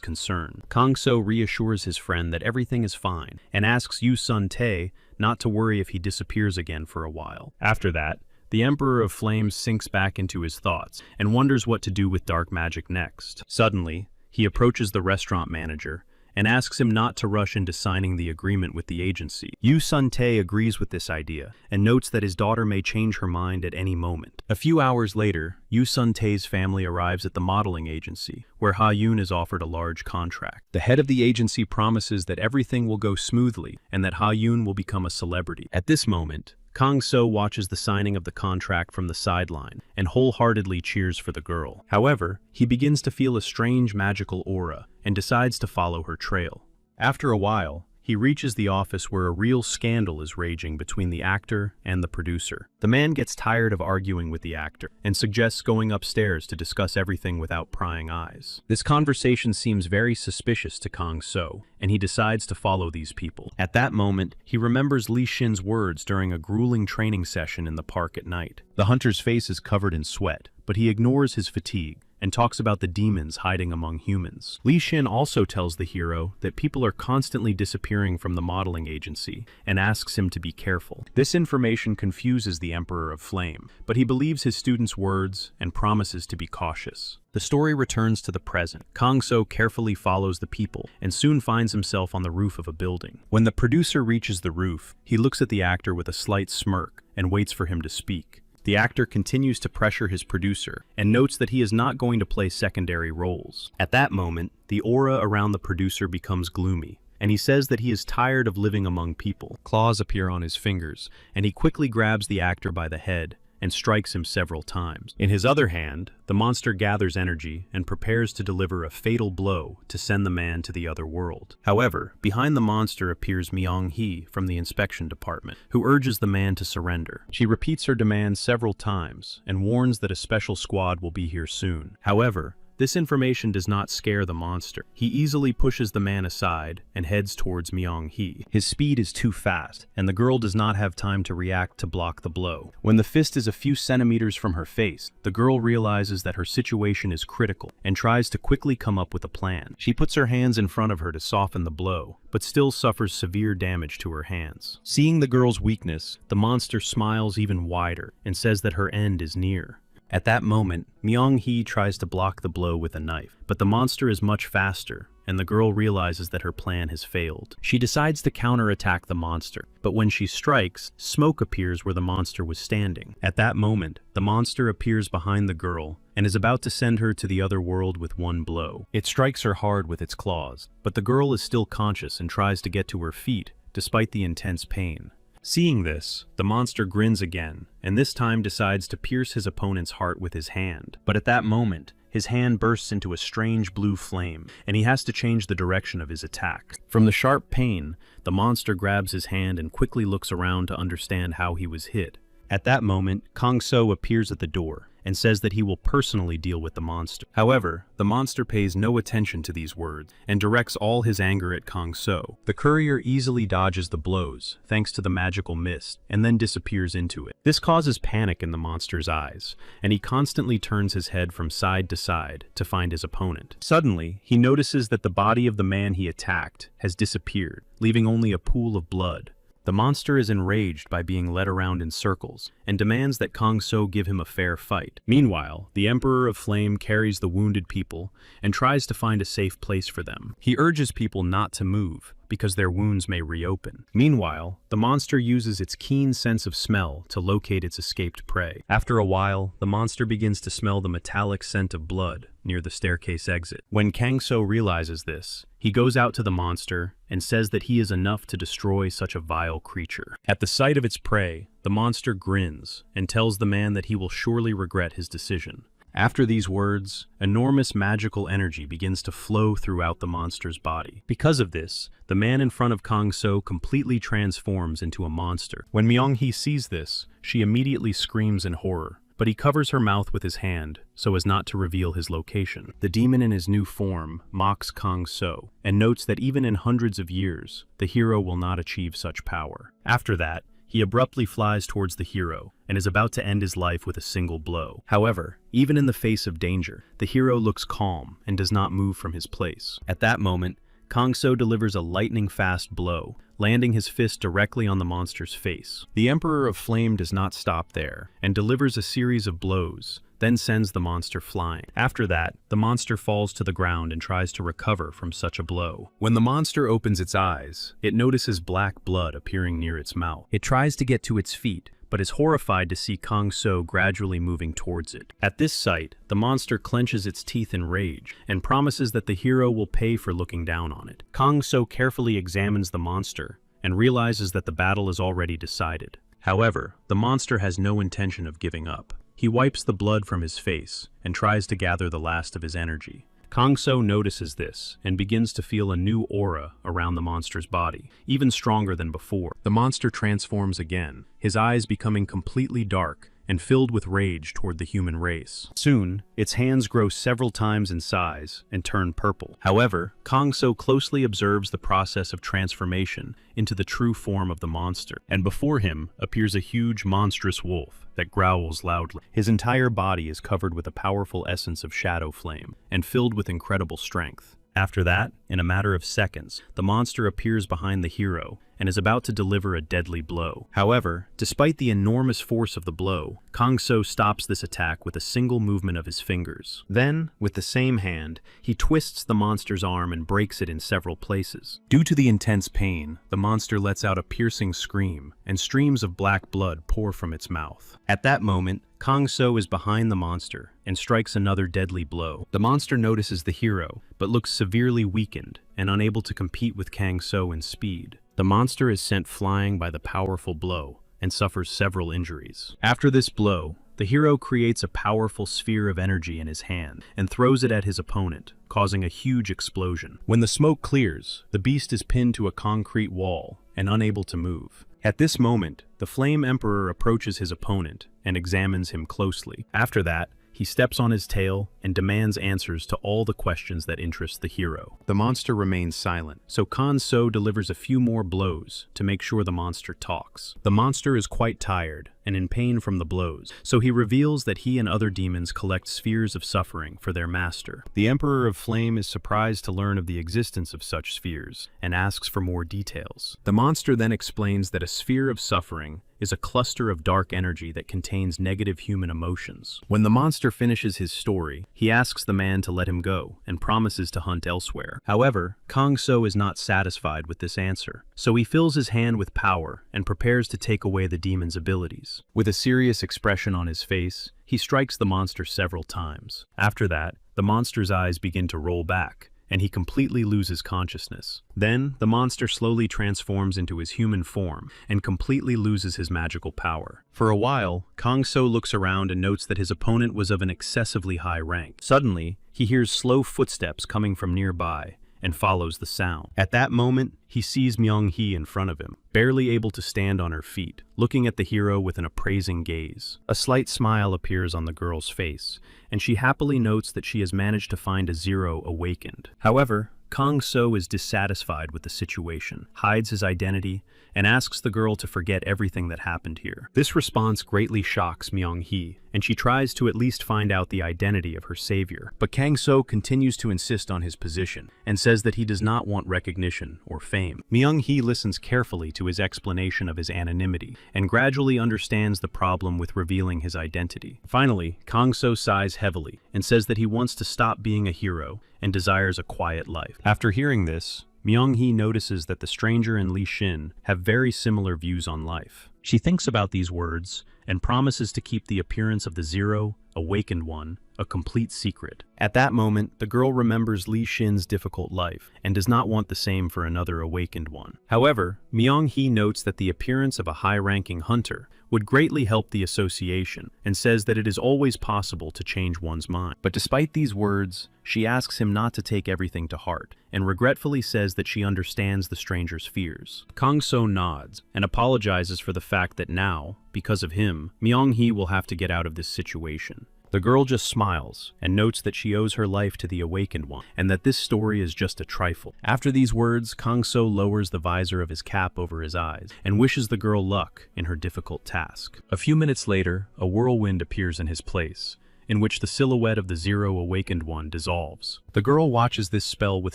concern. Kang-so reassures his friend that everything is fine, and asks Yoo-sun-tae not to worry if he disappears again for a while. After that, the Emperor of Flames sinks back into his thoughts and wonders what to do with dark magic next. Suddenly, he approaches the restaurant manager and asks him not to rush into signing the agreement with the agency. Yoo-sun-tae agrees with this idea and notes that his daughter may change her mind at any moment. A few hours later, Yoo-sun-tae's family arrives at the modeling agency, where Ha-yoon is offered a large contract. The head of the agency promises that everything will go smoothly and that Ha-yoon will become a celebrity. At this moment, Kang So watches the signing of the contract from the sideline and wholeheartedly cheers for the girl. However, he begins to feel a strange magical aura and decides to follow her trail. After a while, he reaches the office where a real scandal is raging between the actor and the producer. The man gets tired of arguing with the actor and suggests going upstairs to discuss everything without prying eyes. This conversation seems very suspicious to Kang So, and he decides to follow these people. At that moment, he remembers Li Xin's words during a grueling training session in the park at night. The hunter's face is covered in sweat, but he ignores his fatigue and talks about the demons hiding among humans. Li Xin also tells the hero that people are constantly disappearing from the modeling agency and asks him to be careful. This information confuses the Emperor of Flame, but he believes his student's words and promises to be cautious. The story returns to the present. Kang So carefully follows the people and soon finds himself on the roof of a building. When the producer reaches the roof, he looks at the actor with a slight smirk and waits for him to speak. The actor continues to pressure his producer and notes that he is not going to play secondary roles. At that moment, the aura around the producer becomes gloomy, and he says that he is tired of living among people. Claws appear on his fingers, and he quickly grabs the actor by the head and strikes him several times. In his other hand, the monster gathers energy and prepares to deliver a fatal blow to send the man to the other world. However, behind the monster appears Myung-hee from the inspection department, who urges the man to surrender. She repeats her demands several times and warns that a special squad will be here soon. However, this information does not scare the monster. He easily pushes the man aside and heads towards Myung-hee. His speed is too fast, and the girl does not have time to react to block the blow. When the fist is a few centimeters from her face, the girl realizes that her situation is critical and tries to quickly come up with a plan. She puts her hands in front of her to soften the blow, but still suffers severe damage to her hands. Seeing the girl's weakness, the monster smiles even wider and says that her end is near. At that moment, Myung-hee tries to block the blow with a knife, but the monster is much faster, and the girl realizes that her plan has failed. She decides to counterattack the monster, but when she strikes, smoke appears where the monster was standing. At that moment, the monster appears behind the girl and is about to send her to the other world with one blow. It strikes her hard with its claws, but the girl is still conscious and tries to get to her feet, despite the intense pain. Seeing this, the monster grins again, and this time decides to pierce his opponent's heart with his hand. But at that moment, his hand bursts into a strange blue flame, and he has to change the direction of his attack. From the sharp pain, the monster grabs his hand and quickly looks around to understand how he was hit. At that moment, Kang So appears at the door and says that he will personally deal with the monster. However, the monster pays no attention to these words and directs all his anger at Kang So. The courier easily dodges the blows thanks to the magical mist and then disappears into it. This causes panic in the monster's eyes, and he constantly turns his head from side to side to find his opponent. Suddenly, he notices that the body of the man he attacked has disappeared, leaving only a pool of blood. The monster is enraged by being led around in circles and demands that Kang So give him a fair fight. Meanwhile, the Emperor of Flame carries the wounded people and tries to find a safe place for them. He urges people not to move because their wounds may reopen. Meanwhile, the monster uses its keen sense of smell to locate its escaped prey. After a while, the monster begins to smell the metallic scent of blood near the staircase exit. When Kang So realizes this, he goes out to the monster and says that he is enough to destroy such a vile creature. At the sight of its prey, the monster grins and tells the man that he will surely regret his decision. After these words, enormous magical energy begins to flow throughout the monster's body. Because of this, the man in front of Kang So completely transforms into a monster. When Myung-hee sees this, she immediately screams in horror, but he covers her mouth with his hand so as not to reveal his location. The demon in his new form mocks Kang So and notes that even in hundreds of years, the hero will not achieve such power. After that, he abruptly flies towards the hero and is about to end his life with a single blow. However, even in the face of danger, the hero looks calm and does not move from his place. At that moment, Kang So delivers a lightning-fast blow, landing his fist directly on the monster's face. The Emperor of Flame does not stop there and delivers a series of blows, then sends the monster flying. After that, the monster falls to the ground and tries to recover from such a blow. When the monster opens its eyes, it notices black blood appearing near its mouth. It tries to get to its feet, but is horrified to see Kang So gradually moving towards it. At this sight, the monster clenches its teeth in rage and promises that the hero will pay for looking down on it. Kang So carefully examines the monster and realizes that the battle is already decided. However, the monster has no intention of giving up. He wipes the blood from his face and tries to gather the last of his energy. Kangso notices this and begins to feel a new aura around the monster's body, even stronger than before. The monster transforms again, his eyes becoming completely dark and filled with rage toward the human race. Soon, its hands grow several times in size and turn purple. However, Kangso closely observes the process of transformation into the true form of the monster, and before him appears a huge monstrous wolf that growls loudly. His entire body is covered with a powerful essence of shadow flame and filled with incredible strength. After that, in a matter of seconds, the monster appears behind the hero and is about to deliver a deadly blow. However, despite the enormous force of the blow, Kangso stops this attack with a single movement of his fingers. Then, with the same hand, he twists the monster's arm and breaks it in several places. Due to the intense pain, the monster lets out a piercing scream, and streams of black blood pour from its mouth. At that moment, Kangso is behind the monster and strikes another deadly blow. The monster notices the hero, but looks severely weakened and unable to compete with Kangso in speed. The monster is sent flying by the powerful blow and suffers several injuries. After this blow, the hero creates a powerful sphere of energy in his hand and throws it at his opponent, causing a huge explosion. When the smoke clears, the beast is pinned to a concrete wall and unable to move. At this moment, the Flame Emperor approaches his opponent and examines him closely. After that, he steps on his tail and demands answers to all the questions that interest the hero. The monster remains silent, so Kangso delivers a few more blows to make sure the monster talks. The monster is quite tired and in pain from the blows, so he reveals that he and other demons collect spheres of suffering for their master. The Emperor of Flame is surprised to learn of the existence of such spheres and asks for more details. The monster then explains that a sphere of suffering is a cluster of dark energy that contains negative human emotions. When the monster finishes his story, he asks the man to let him go and promises to hunt elsewhere. However, Kangso is not satisfied with this answer, so he fills his hand with power and prepares to take away the demon's abilities. With a serious expression on his face, he strikes the monster several times. After that, the monster's eyes begin to roll back, and he completely loses consciousness. Then, the monster slowly transforms into his human form and completely loses his magical power. For a while, Kangso looks around and notes that his opponent was of an excessively high rank. Suddenly, he hears slow footsteps coming from nearby and follows the sound. At that moment, he sees Myung-hee in front of him, barely able to stand on her feet, looking at the hero with an appraising gaze. A slight smile appears on the girl's face, and she happily notes that she has managed to find a Zero awakened. However, Kangso is dissatisfied with the situation, hides his identity, and asks the girl to forget everything that happened here. This response greatly shocks Myung-hee, and she tries to at least find out the identity of her savior. But Kangso continues to insist on his position, and says that he does not want recognition or fame. Myung-hee listens carefully to his explanation of his anonymity, and gradually understands the problem with revealing his identity. Finally, Kangso sighs heavily, and says that he wants to stop being a hero and desires a quiet life. After hearing this, Myung-hee notices that the stranger and Li Xin have very similar views on life. She thinks about these words and promises to keep the appearance of the Zero, awakened one, a complete secret. At that moment, the girl remembers Li Xin's difficult life and does not want the same for another awakened one. However, Myung-hee notes that the appearance of a high-ranking hunter would greatly help the association and says that it is always possible to change one's mind. But despite these words, she asks him not to take everything to heart and regretfully says that she understands the stranger's fears. Kangso nods and apologizes for the fact that now, because of him, Myung-hee will have to get out of this situation. The girl just smiles and notes that she owes her life to the awakened one and that this story is just a trifle. After these words, Kangso lowers the visor of his cap over his eyes and wishes the girl luck in her difficult task. A few minutes later, a whirlwind appears in his place, in which the silhouette of the Zero awakened one dissolves. The girl watches this spell with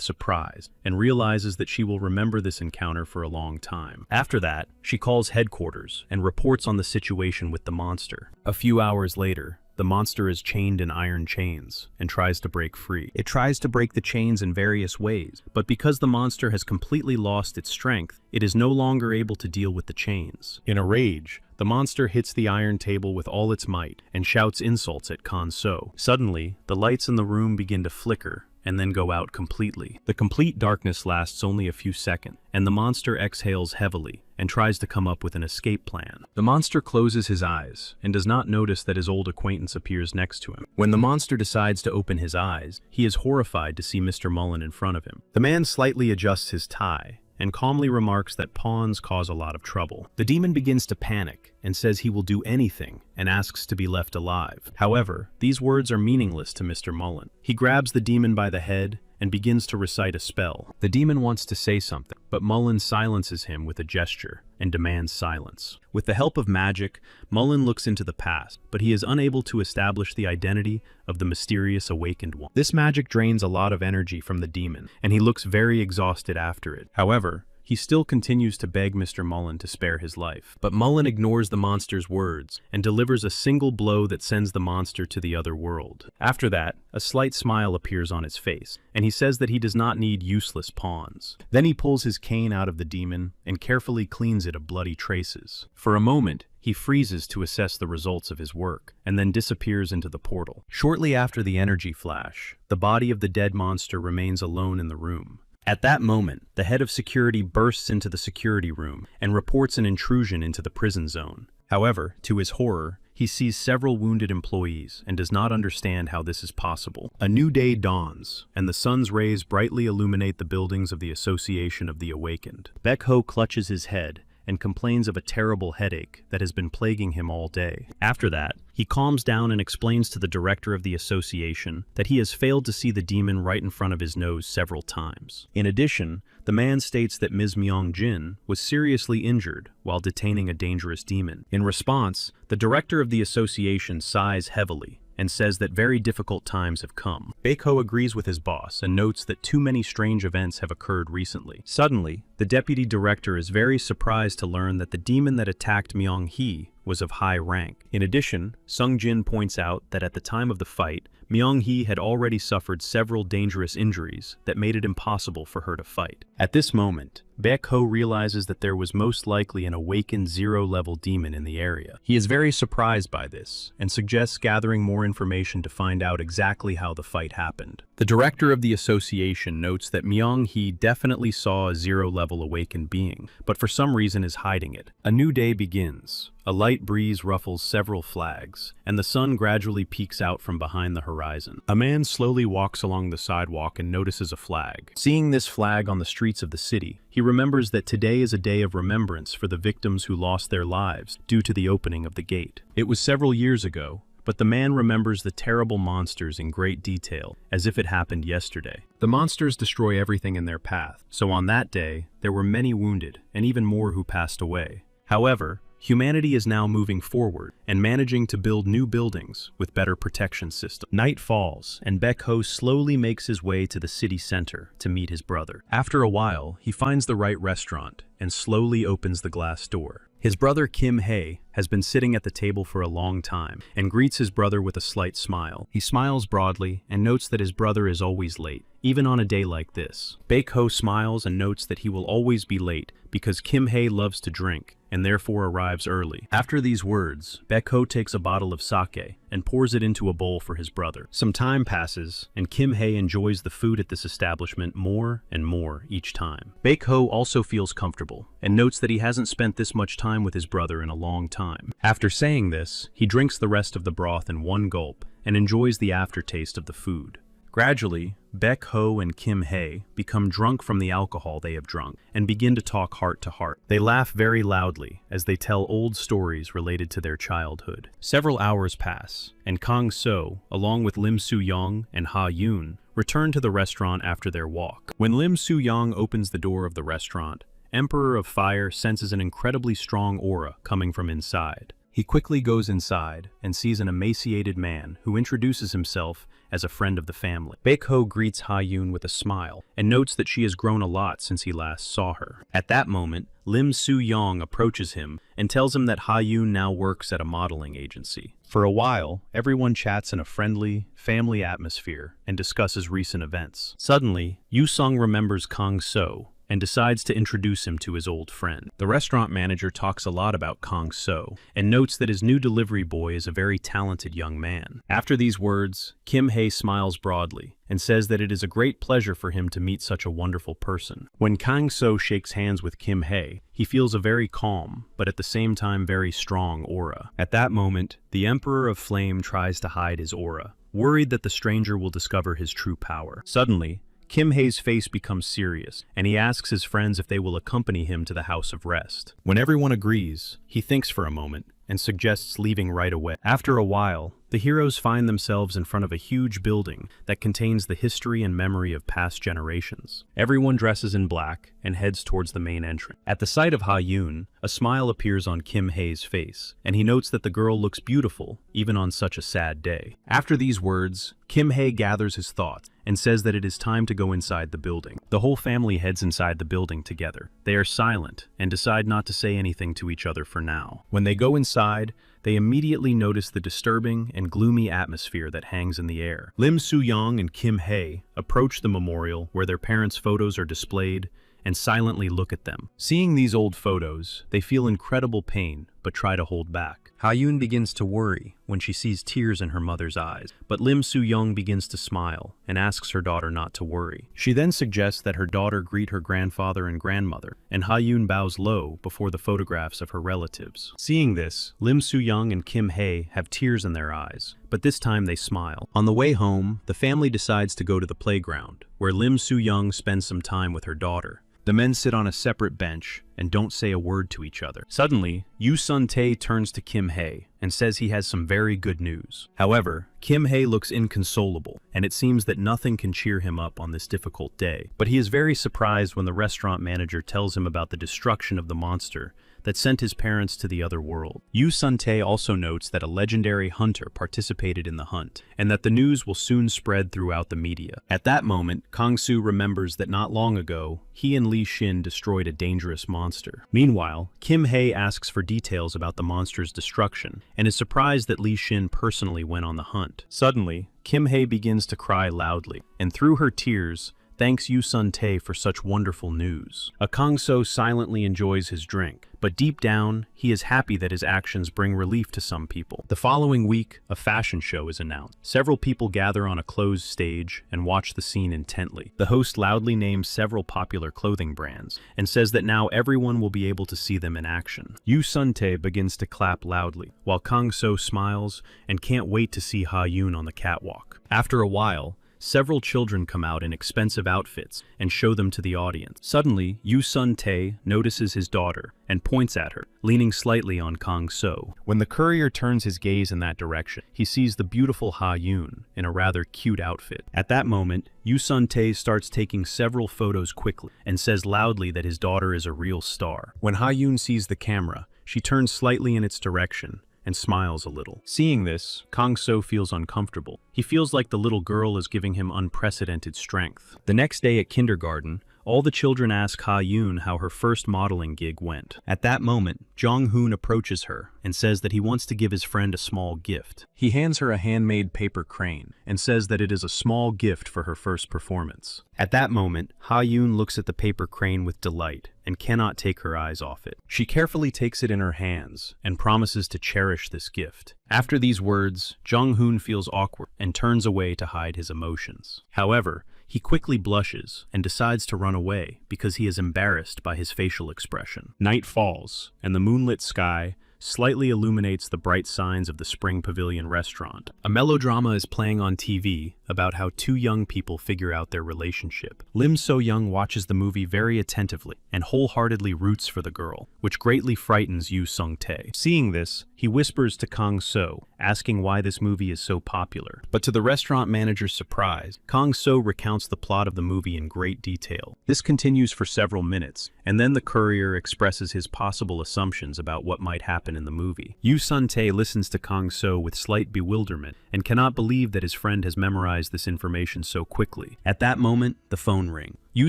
surprise and realizes that she will remember this encounter for a long time. After that, she calls headquarters and reports on the situation with the monster. A few hours later, the monster is chained in iron chains and tries to break free. It tries to break the chains in various ways, but because the monster has completely lost its strength, it is no longer able to deal with the chains. In a rage, the monster hits the iron table with all its might and shouts insults at Kangso. Suddenly, the lights in the room begin to flicker and then go out completely. The complete darkness lasts only a few seconds, and the monster exhales heavily and tries to come up with an escape plan. The monster closes his eyes and does not notice that his old acquaintance appears next to him. When the monster decides to open his eyes, he is horrified to see Mr. Mullen in front of him. The man slightly adjusts his tie and calmly remarks that pawns cause a lot of trouble. The demon begins to panic and says he will do anything and asks to be left alive. However, these words are meaningless to Mr. Mullen. He grabs the demon by the head and begins to recite a spell. The demon wants to say something, but Mullen silences him with a gesture and demands silence. With the help of magic, Mullen looks into the past, but he is unable to establish the identity of the mysterious awakened one. This magic drains a lot of energy from the demon, and he looks very exhausted after it. However, he still continues to beg Mr. Mullen to spare his life. But Mullen ignores the monster's words and delivers a single blow that sends the monster to the other world. After that, a slight smile appears on his face, and he says that he does not need useless pawns. Then he pulls his cane out of the demon and carefully cleans it of bloody traces. For a moment, he freezes to assess the results of his work, and then disappears into the portal. Shortly after the energy flash, the body of the dead monster remains alone in the room. At that moment, the head of security bursts into the security room and reports an intrusion into the prison zone. However, to his horror, he sees several wounded employees and does not understand how this is possible. A new day dawns, and the sun's rays brightly illuminate the buildings of the Association of the Awakened. Baek-ho clutches his head and complains of a terrible headache that has been plaguing him all day. After that, he calms down and explains to the director of the association that he has failed to see the demon right in front of his nose several times. In addition, the man states that Ms. Myung-jin was seriously injured while detaining a dangerous demon. In response, the director of the association sighs heavily and says that very difficult times have come. Baek-ho agrees with his boss and notes that too many strange events have occurred recently. Suddenly, the deputy director is very surprised to learn that the demon that attacked Myung-hee was of high rank. In addition, Sung-jin points out that at the time of the fight, Myung-hee had already suffered several dangerous injuries that made it impossible for her to fight. At this moment, Baek-ho realizes that there was most likely an awakened zero-level demon in the area. He is very surprised by this and suggests gathering more information to find out exactly how the fight happened. The director of the association notes that Myung-hee definitely saw a zero-level awakened being, but for some reason is hiding it. A new day begins. A light breeze ruffles several flags, and the sun gradually peeks out from behind the horizon. A man slowly walks along the sidewalk and notices a flag. Seeing this flag on the streets of the city, he remembers that today is a day of remembrance for the victims who lost their lives due to the opening of the gate. It was several years ago, but the man remembers the terrible monsters in great detail, as if it happened yesterday. The monsters destroy everything in their path, so on that day, there were many wounded, and even more who passed away. However, humanity is now moving forward and managing to build new buildings with better protection systems. Night falls, and Baek-ho slowly makes his way to the city center to meet his brother. After a while, he finds the right restaurant and slowly opens the glass door. His brother Kim-hae has been sitting at the table for a long time and greets his brother with a slight smile. He smiles broadly and notes that his brother is always late, even on a day like this. Baek-ho smiles and notes that he will always be late because Kim-hae loves to drink and therefore arrives early. After these words, Baek-ho takes a bottle of sake and pours it into a bowl for his brother. Some time passes, and Kim-hae enjoys the food at this establishment more and more each time. Baek-ho also feels comfortable and notes that he hasn't spent this much time with his brother in a long time. After saying this, he drinks the rest of the broth in one gulp and enjoys the aftertaste of the food. Gradually, Baek-ho and Kim-hae become drunk from the alcohol they have drunk and begin to talk heart to heart. They laugh very loudly as they tell old stories related to their childhood. Several hours pass, and Kang-so, along with Lim Soo-young and Ha-yoon, return to the restaurant after their walk. When Lim Soo-young opens the door of the restaurant, Emperor of Fire senses an incredibly strong aura coming from inside. He quickly goes inside and sees an emaciated man who introduces himself as a friend of the family. Baek-ho greets Ha-yoon with a smile and notes that she has grown a lot since he last saw her. At that moment, Lim Soo-young approaches him and tells him that Ha-yoon now works at a modeling agency. For a while, everyone chats in a friendly, family atmosphere and discusses recent events. Suddenly, Yu-sung remembers Kang-so and decides to introduce him to his old friend. The restaurant manager talks a lot about Kang So and notes that his new delivery boy is a very talented young man. After these words, Kim Hae smiles broadly and says that it is a great pleasure for him to meet such a wonderful person. When Kang So shakes hands with Kim Hae, he feels a very calm, but at the same time very strong aura. At that moment, the Emperor of Flame tries to hide his aura, worried that the stranger will discover his true power. Suddenly, Kim Hae's face becomes serious, and he asks his friends if they will accompany him to the House of Rest. When everyone agrees, he thinks for a moment and suggests leaving right away. After a while, the heroes find themselves in front of a huge building that contains the history and memory of past generations. Everyone dresses in black and heads towards the main entrance. At the sight of Ha Yoon, a smile appears on Kim Hae's face, and he notes that the girl looks beautiful even on such a sad day. After these words, Kim Hae gathers his thoughts and says that it is time to go inside the building. The whole family heads inside the building together. They are silent and decide not to say anything to each other for now. When they go inside, they immediately notice the disturbing and gloomy atmosphere that hangs in the air. Lim Soo-young and Kim Hae approach the memorial where their parents' photos are displayed and silently look at them. Seeing these old photos, they feel incredible pain but try to hold back. Ha Yoon begins to worry when she sees tears in her mother's eyes, but Lim Soo-young begins to smile and asks her daughter not to worry. She then suggests that her daughter greet her grandfather and grandmother, and Ha Yoon bows low before the photographs of her relatives. Seeing this, Lim Soo-young and Kim Hae have tears in their eyes, but this time they smile. On the way home, the family decides to go to the playground, where Lim Soo-young spends some time with her daughter. The men sit on a separate bench and don't say a word to each other. Suddenly, Yoo Sun-tae turns to Kim Hae and says he has some very good news. However, Kim Hae looks inconsolable, and it seems that nothing can cheer him up on this difficult day. But he is very surprised when the restaurant manager tells him about the destruction of the monster that sent his parents to the other world. Yoo Sun-tae also notes that a legendary hunter participated in the hunt, and that the news will soon spread throughout the media. At that moment, Kang-soo remembers that not long ago, he and Lee Shin destroyed a dangerous monster. Meanwhile, Kim Hae asks for details about the monster's destruction, and is surprised that Lee Shin personally went on the hunt. Suddenly, Kim Hae begins to cry loudly, and through her tears, thanks Yoo Sun-tae for such wonderful news. Kang-so silently enjoys his drink, but deep down, he is happy that his actions bring relief to some people. The following week, a fashion show is announced. Several people gather on a closed stage and watch the scene intently. The host loudly names several popular clothing brands and says that now everyone will be able to see them in action. Yoo Sun-tae begins to clap loudly, while Kang-so smiles and can't wait to see Ha Yoon on the catwalk. After a while, several children come out in expensive outfits and show them to the audience. Suddenly, Yoo Sun-tae notices his daughter and points at her, leaning slightly on Kang-so. When the courier turns his gaze in that direction, he sees the beautiful Ha Yoon in a rather cute outfit. At that moment, Yoo Sun-tae starts taking several photos quickly and says loudly that his daughter is a real star. When Ha Yoon sees the camera, she turns slightly in its direction and smiles a little. Seeing this, Kang-so feels uncomfortable. He feels like the little girl is giving him unprecedented strength. The next day at kindergarten, all the children ask Ha Yoon how her first modeling gig went. At that moment, Jong-hoon approaches her and says that he wants to give his friend a small gift. He hands her a handmade paper crane and says that it is a small gift for her first performance. At that moment, Ha Yoon looks at the paper crane with delight and cannot take her eyes off it. She carefully takes it in her hands and promises to cherish this gift. After these words, Jong-hoon feels awkward and turns away to hide his emotions. However, he quickly blushes and decides to run away because he is embarrassed by his facial expression. Night falls, and the moonlit sky slightly illuminates the bright signs of the Spring Pavilion restaurant. A melodrama is playing on TV about how two young people figure out their relationship. Lim So-young watches the movie very attentively and wholeheartedly roots for the girl, which greatly frightens Yoo Sun-tae. Seeing this, he whispers to Kang-so, asking why this movie is so popular. But to the restaurant manager's surprise, Kang-so recounts the plot of the movie in great detail. This continues for several minutes, and then the courier expresses his possible assumptions about what might happen in the movie. Yoo Sun-tae listens to Kang-so with slight bewilderment and cannot believe that his friend has memorized this information so quickly. At that moment, the phone rings. Yoo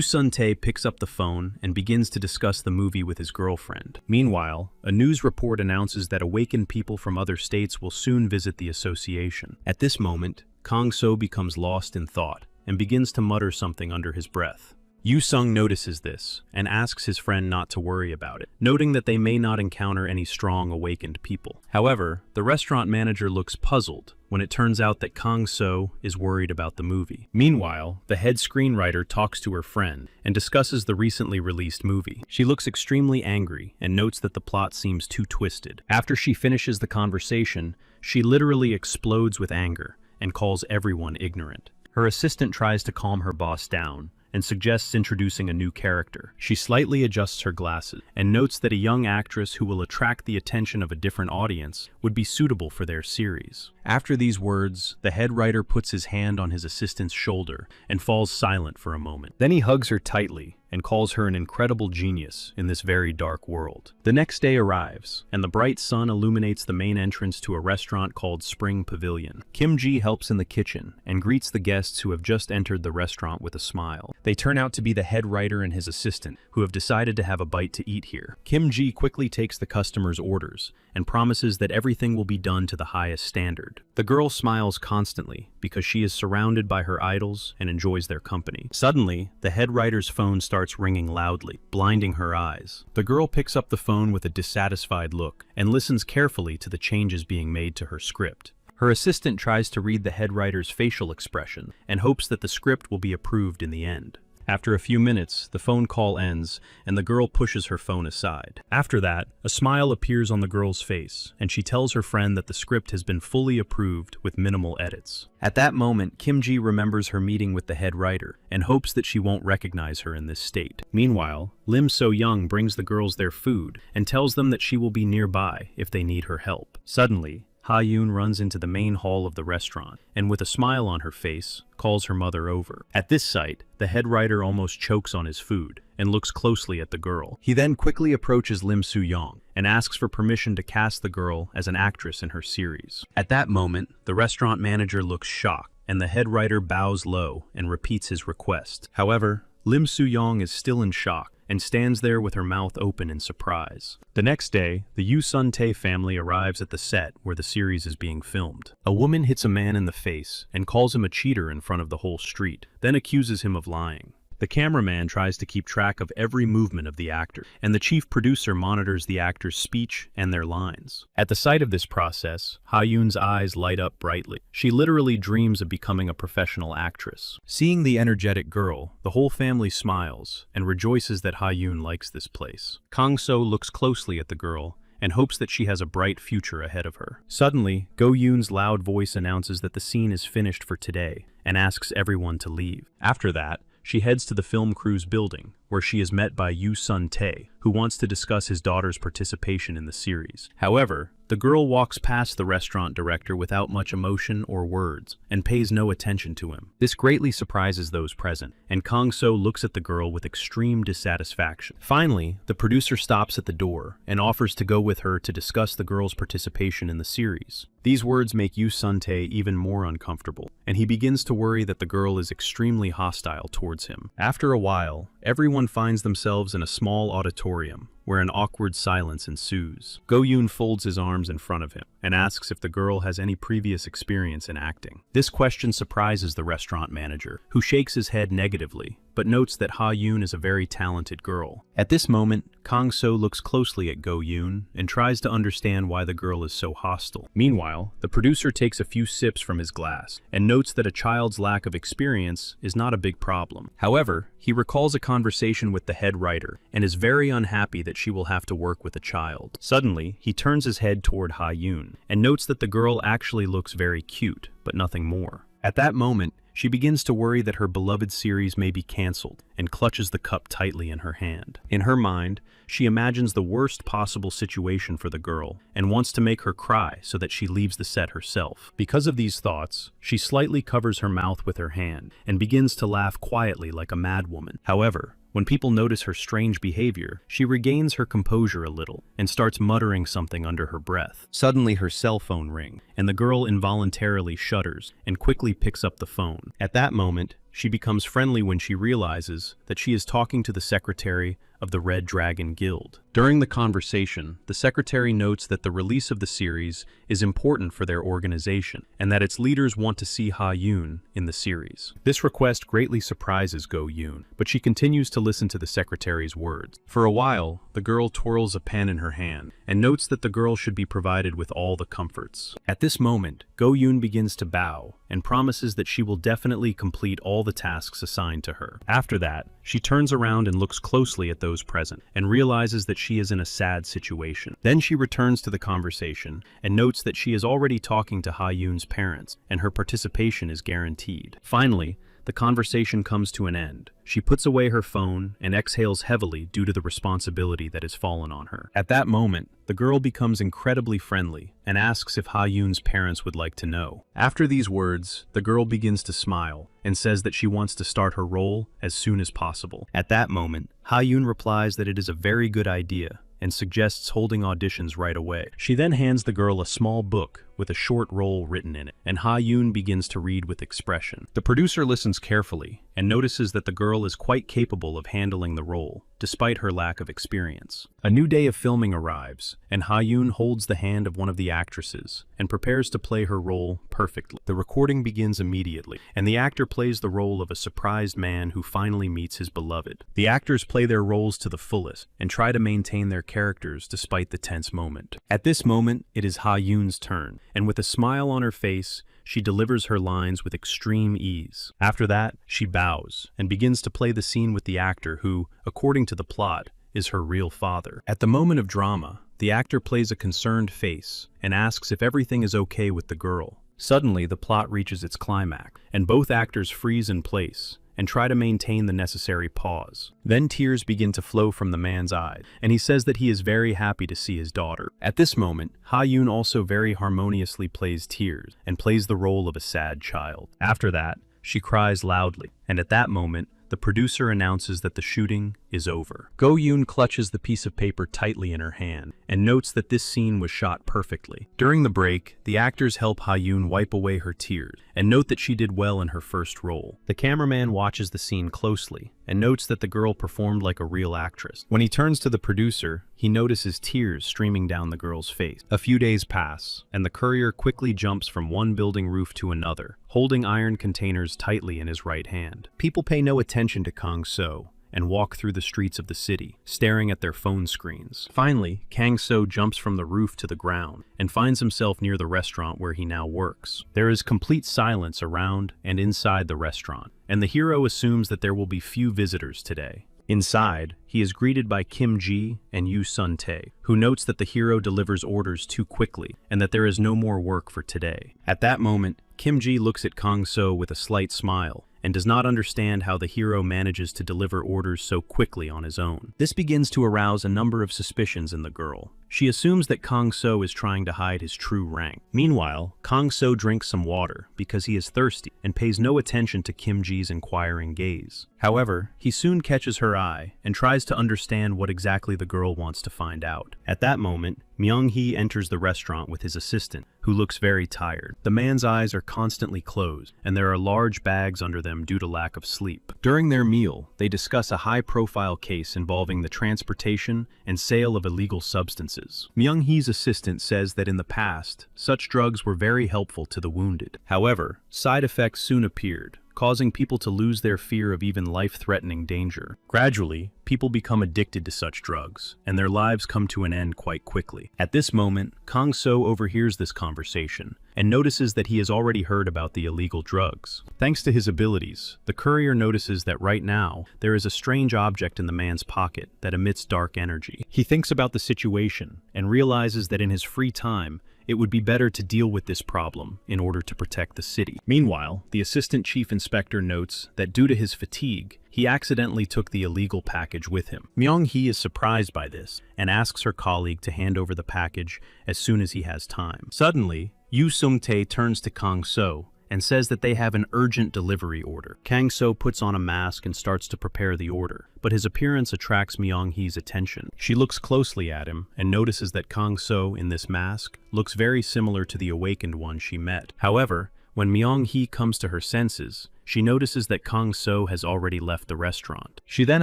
Sun-tae picks up the phone and begins to discuss the movie with his girlfriend. Meanwhile, a news report announces that awakened people from other states will soon visit the association. At this moment, Kang-so becomes lost in thought and begins to mutter something under his breath. Yu-sung notices this and asks his friend not to worry about it, noting that they may not encounter any strong awakened people. However, the restaurant manager looks puzzled when it turns out that Kang-so is worried about the movie. Meanwhile, the head screenwriter talks to her friend and discusses the recently released movie. She looks extremely angry and notes that the plot seems too twisted. After she finishes the conversation, she literally explodes with anger and calls everyone ignorant. Her assistant tries to calm her boss down and suggests introducing a new character. She slightly adjusts her glasses and notes that a young actress who will attract the attention of a different audience would be suitable for their series. After these words, the head writer puts his hand on his assistant's shoulder and falls silent for a moment. Then he hugs her tightly and calls her an incredible genius in this very dark world. The next day arrives, and the bright sun illuminates the main entrance to a restaurant called Spring Pavilion. Kim-ji helps in the kitchen and greets the guests who have just entered the restaurant with a smile. They turn out to be the head writer and his assistant, who have decided to have a bite to eat here. Kim-ji quickly takes the customers' orders and promises that everything will be done to the highest standard. The girl smiles constantly because she is surrounded by her idols and enjoys their company. Suddenly, the head writer's phone starts ringing loudly, blinding her eyes. The girl picks up the phone with a dissatisfied look and listens carefully to the changes being made to her script. Her assistant tries to read the head writer's facial expression and hopes that the script will be approved in the end. After a few minutes, the phone call ends and the girl pushes her phone aside. After that, a smile appears on the girl's face and she tells her friend that the script has been fully approved with minimal edits. At that moment, Kim-ji remembers her meeting with the head writer and hopes that she won't recognize her in this state. Meanwhile, Lim So-young brings the girls their food and tells them that she will be nearby if they need her help. Suddenly, Ha-yoon runs into the main hall of the restaurant and with a smile on her face, calls her mother over. At this sight, the head writer almost chokes on his food and looks closely at the girl. He then quickly approaches Lim So-young and asks for permission to cast the girl as an actress in her series. At that moment, the restaurant manager looks shocked and the head writer bows low and repeats his request. However, Lim So-young is still in shock and stands there with her mouth open in surprise. The next day, the Yu Sun-tae family arrives at the set where the series is being filmed. A woman hits a man in the face and calls him a cheater in front of the whole street, then accuses him of lying. The cameraman tries to keep track of every movement of the actor, and the chief producer monitors the actor's speech and their lines. At the sight of this process, Ha-yoon's eyes light up brightly. She literally dreams of becoming a professional actress. Seeing the energetic girl, the whole family smiles and rejoices that Ha-yoon likes this place. Kang-so looks closely at the girl and hopes that she has a bright future ahead of her. Suddenly, Go-yoon's loud voice announces that the scene is finished for today and asks everyone to leave. After that, she heads to the film crew's building, where she is met by Yu Sun-tae, who wants to discuss his daughter's participation in the series. However, the girl walks past the restaurant director without much emotion or words, and pays no attention to him. This greatly surprises those present, and Kang-so looks at the girl with extreme dissatisfaction. Finally, the producer stops at the door and offers to go with her to discuss the girl's participation in the series. These words make Yu Sun-tae even more uncomfortable, and he begins to worry that the girl is extremely hostile towards him. After a while, everyone finds themselves in a small auditorium, where an awkward silence ensues. Go-yoon folds his arms in front of him and asks if the girl has any previous experience in acting. This question surprises the restaurant manager, who shakes his head negatively, but notes that Ha-yoon is a very talented girl. At this moment, Kang-so looks closely at Go-yoon and tries to understand why the girl is so hostile. Meanwhile, the producer takes a few sips from his glass and notes that a child's lack of experience is not a big problem. However, he recalls a conversation with the head writer and is very unhappy that she will have to work with a child. Suddenly, he turns his head toward Ha-yoon and notes that the girl actually looks very cute, but nothing more. At that moment, she begins to worry that her beloved series may be cancelled and clutches the cup tightly in her hand. In her mind, she imagines the worst possible situation for the girl and wants to make her cry so that she leaves the set herself. Because of these thoughts, she slightly covers her mouth with her hand and begins to laugh quietly like a madwoman. However, when people notice her strange behavior, she regains her composure a little and starts muttering something under her breath. Suddenly, her cell phone rings, and the girl involuntarily shudders and quickly picks up the phone. At that moment, she becomes friendly when she realizes that she is talking to the secretary of the Red Dragon Guild. During the conversation, the secretary notes that the release of the series is important for their organization, and that its leaders want to see Ha-yoon in the series. This request greatly surprises Go-yoon, but she continues to listen to the secretary's words. For a while, the girl twirls a pen in her hand, and notes that the girl should be provided with all the comforts. At this moment, Go-yoon begins to bow, and promises that she will definitely complete all the tasks assigned to her. After that, she turns around and looks closely at those present, and realizes that she is in a sad situation. Then she returns to the conversation, and notes that she is already talking to Ha-yoon's parents, and her participation is guaranteed. Finally, the conversation comes to an end. She puts away her phone and exhales heavily due to the responsibility that has fallen on her. At that moment, the girl becomes incredibly friendly and asks if Ha-yoon's parents would like to know. After these words, the girl begins to smile and says that she wants to start her role as soon as possible. At that moment, Ha-yoon replies that it is a very good idea and suggests holding auditions right away. She then hands the girl a small book with a short role written in it, and Ha-yoon begins to read with expression. The producer listens carefully and notices that the girl is quite capable of handling the role, despite her lack of experience. A new day of filming arrives, and Ha-yoon holds the hand of one of the actresses and prepares to play her role perfectly. The recording begins immediately, and the actor plays the role of a surprised man who finally meets his beloved. The actors play their roles to the fullest and try to maintain their characters despite the tense moment. At this moment, it is Ha-yoon's turn, and with a smile on her face, she delivers her lines with extreme ease. After that, she bows and begins to play the scene with the actor who, according to the plot, is her real father. At the moment of drama, the actor plays a concerned face and asks if everything is okay with the girl. Suddenly, the plot reaches its climax, and both actors freeze in place and try to maintain the necessary pause. Then tears begin to flow from the man's eyes, and he says that he is very happy to see his daughter. At this moment, Ha-yoon also very harmoniously plays tears and plays the role of a sad child. After that, she cries loudly, and at that moment, the producer announces that the shooting is over. Go-yoon clutches the piece of paper tightly in her hand and notes that this scene was shot perfectly. During the break, the actors help Ha-yoon wipe away her tears and note that she did well in her first role. The cameraman watches the scene closely and notes that the girl performed like a real actress. When he turns to the producer, he notices tears streaming down the girl's face. A few days pass, and the courier quickly jumps from one building roof to another, holding iron containers tightly in his right hand. People pay no attention to Kang-so and walk through the streets of the city, staring at their phone screens. Finally, Kang-so jumps from the roof to the ground and finds himself near the restaurant where he now works. There is complete silence around and inside the restaurant, and the hero assumes that there will be few visitors today. Inside, he is greeted by Kim Ji and Yoo Sun-tae, who notes that the hero delivers orders too quickly and that there is no more work for today. At that moment, Kim Ji looks at Kang-so with a slight smile and does not understand how the hero manages to deliver orders so quickly on his own. This begins to arouse a number of suspicions in the girl. She assumes that Kang-so is trying to hide his true rank. Meanwhile, Kang-so drinks some water because he is thirsty and pays no attention to Kim Ji's inquiring gaze. However, he soon catches her eye and tries to understand what exactly the girl wants to find out. At that moment, Myung-hee enters the restaurant with his assistant, who looks very tired. The man's eyes are constantly closed, and there are large bags under them due to lack of sleep. During their meal, they discuss a high-profile case involving the transportation and sale of illegal substances. Myung-hee's assistant says that in the past, such drugs were very helpful to the wounded. However, side effects soon appeared, causing people to lose their fear of even life-threatening danger. Gradually, people become addicted to such drugs, and their lives come to an end quite quickly. At this moment, Kang-so overhears this conversation and notices that he has already heard about the illegal drugs. Thanks to his abilities, the courier notices that right now, there is a strange object in the man's pocket that emits dark energy. He thinks about the situation and realizes that in his free time, it would be better to deal with this problem in order to protect the city. Meanwhile, the assistant chief inspector notes that due to his fatigue, he accidentally took the illegal package with him. Myung-hee is surprised by this and asks her colleague to hand over the package as soon as he has time. Suddenly, Yoo Sun-tae turns to Kang-so and says that they have an urgent delivery order. Kang-so puts on a mask and starts to prepare the order, but his appearance attracts Myung-hee's attention. She looks closely at him and notices that Kang-so in this mask looks very similar to the awakened one she met. However, when Myung-hee comes to her senses, she notices that Kang So has already left the restaurant. She then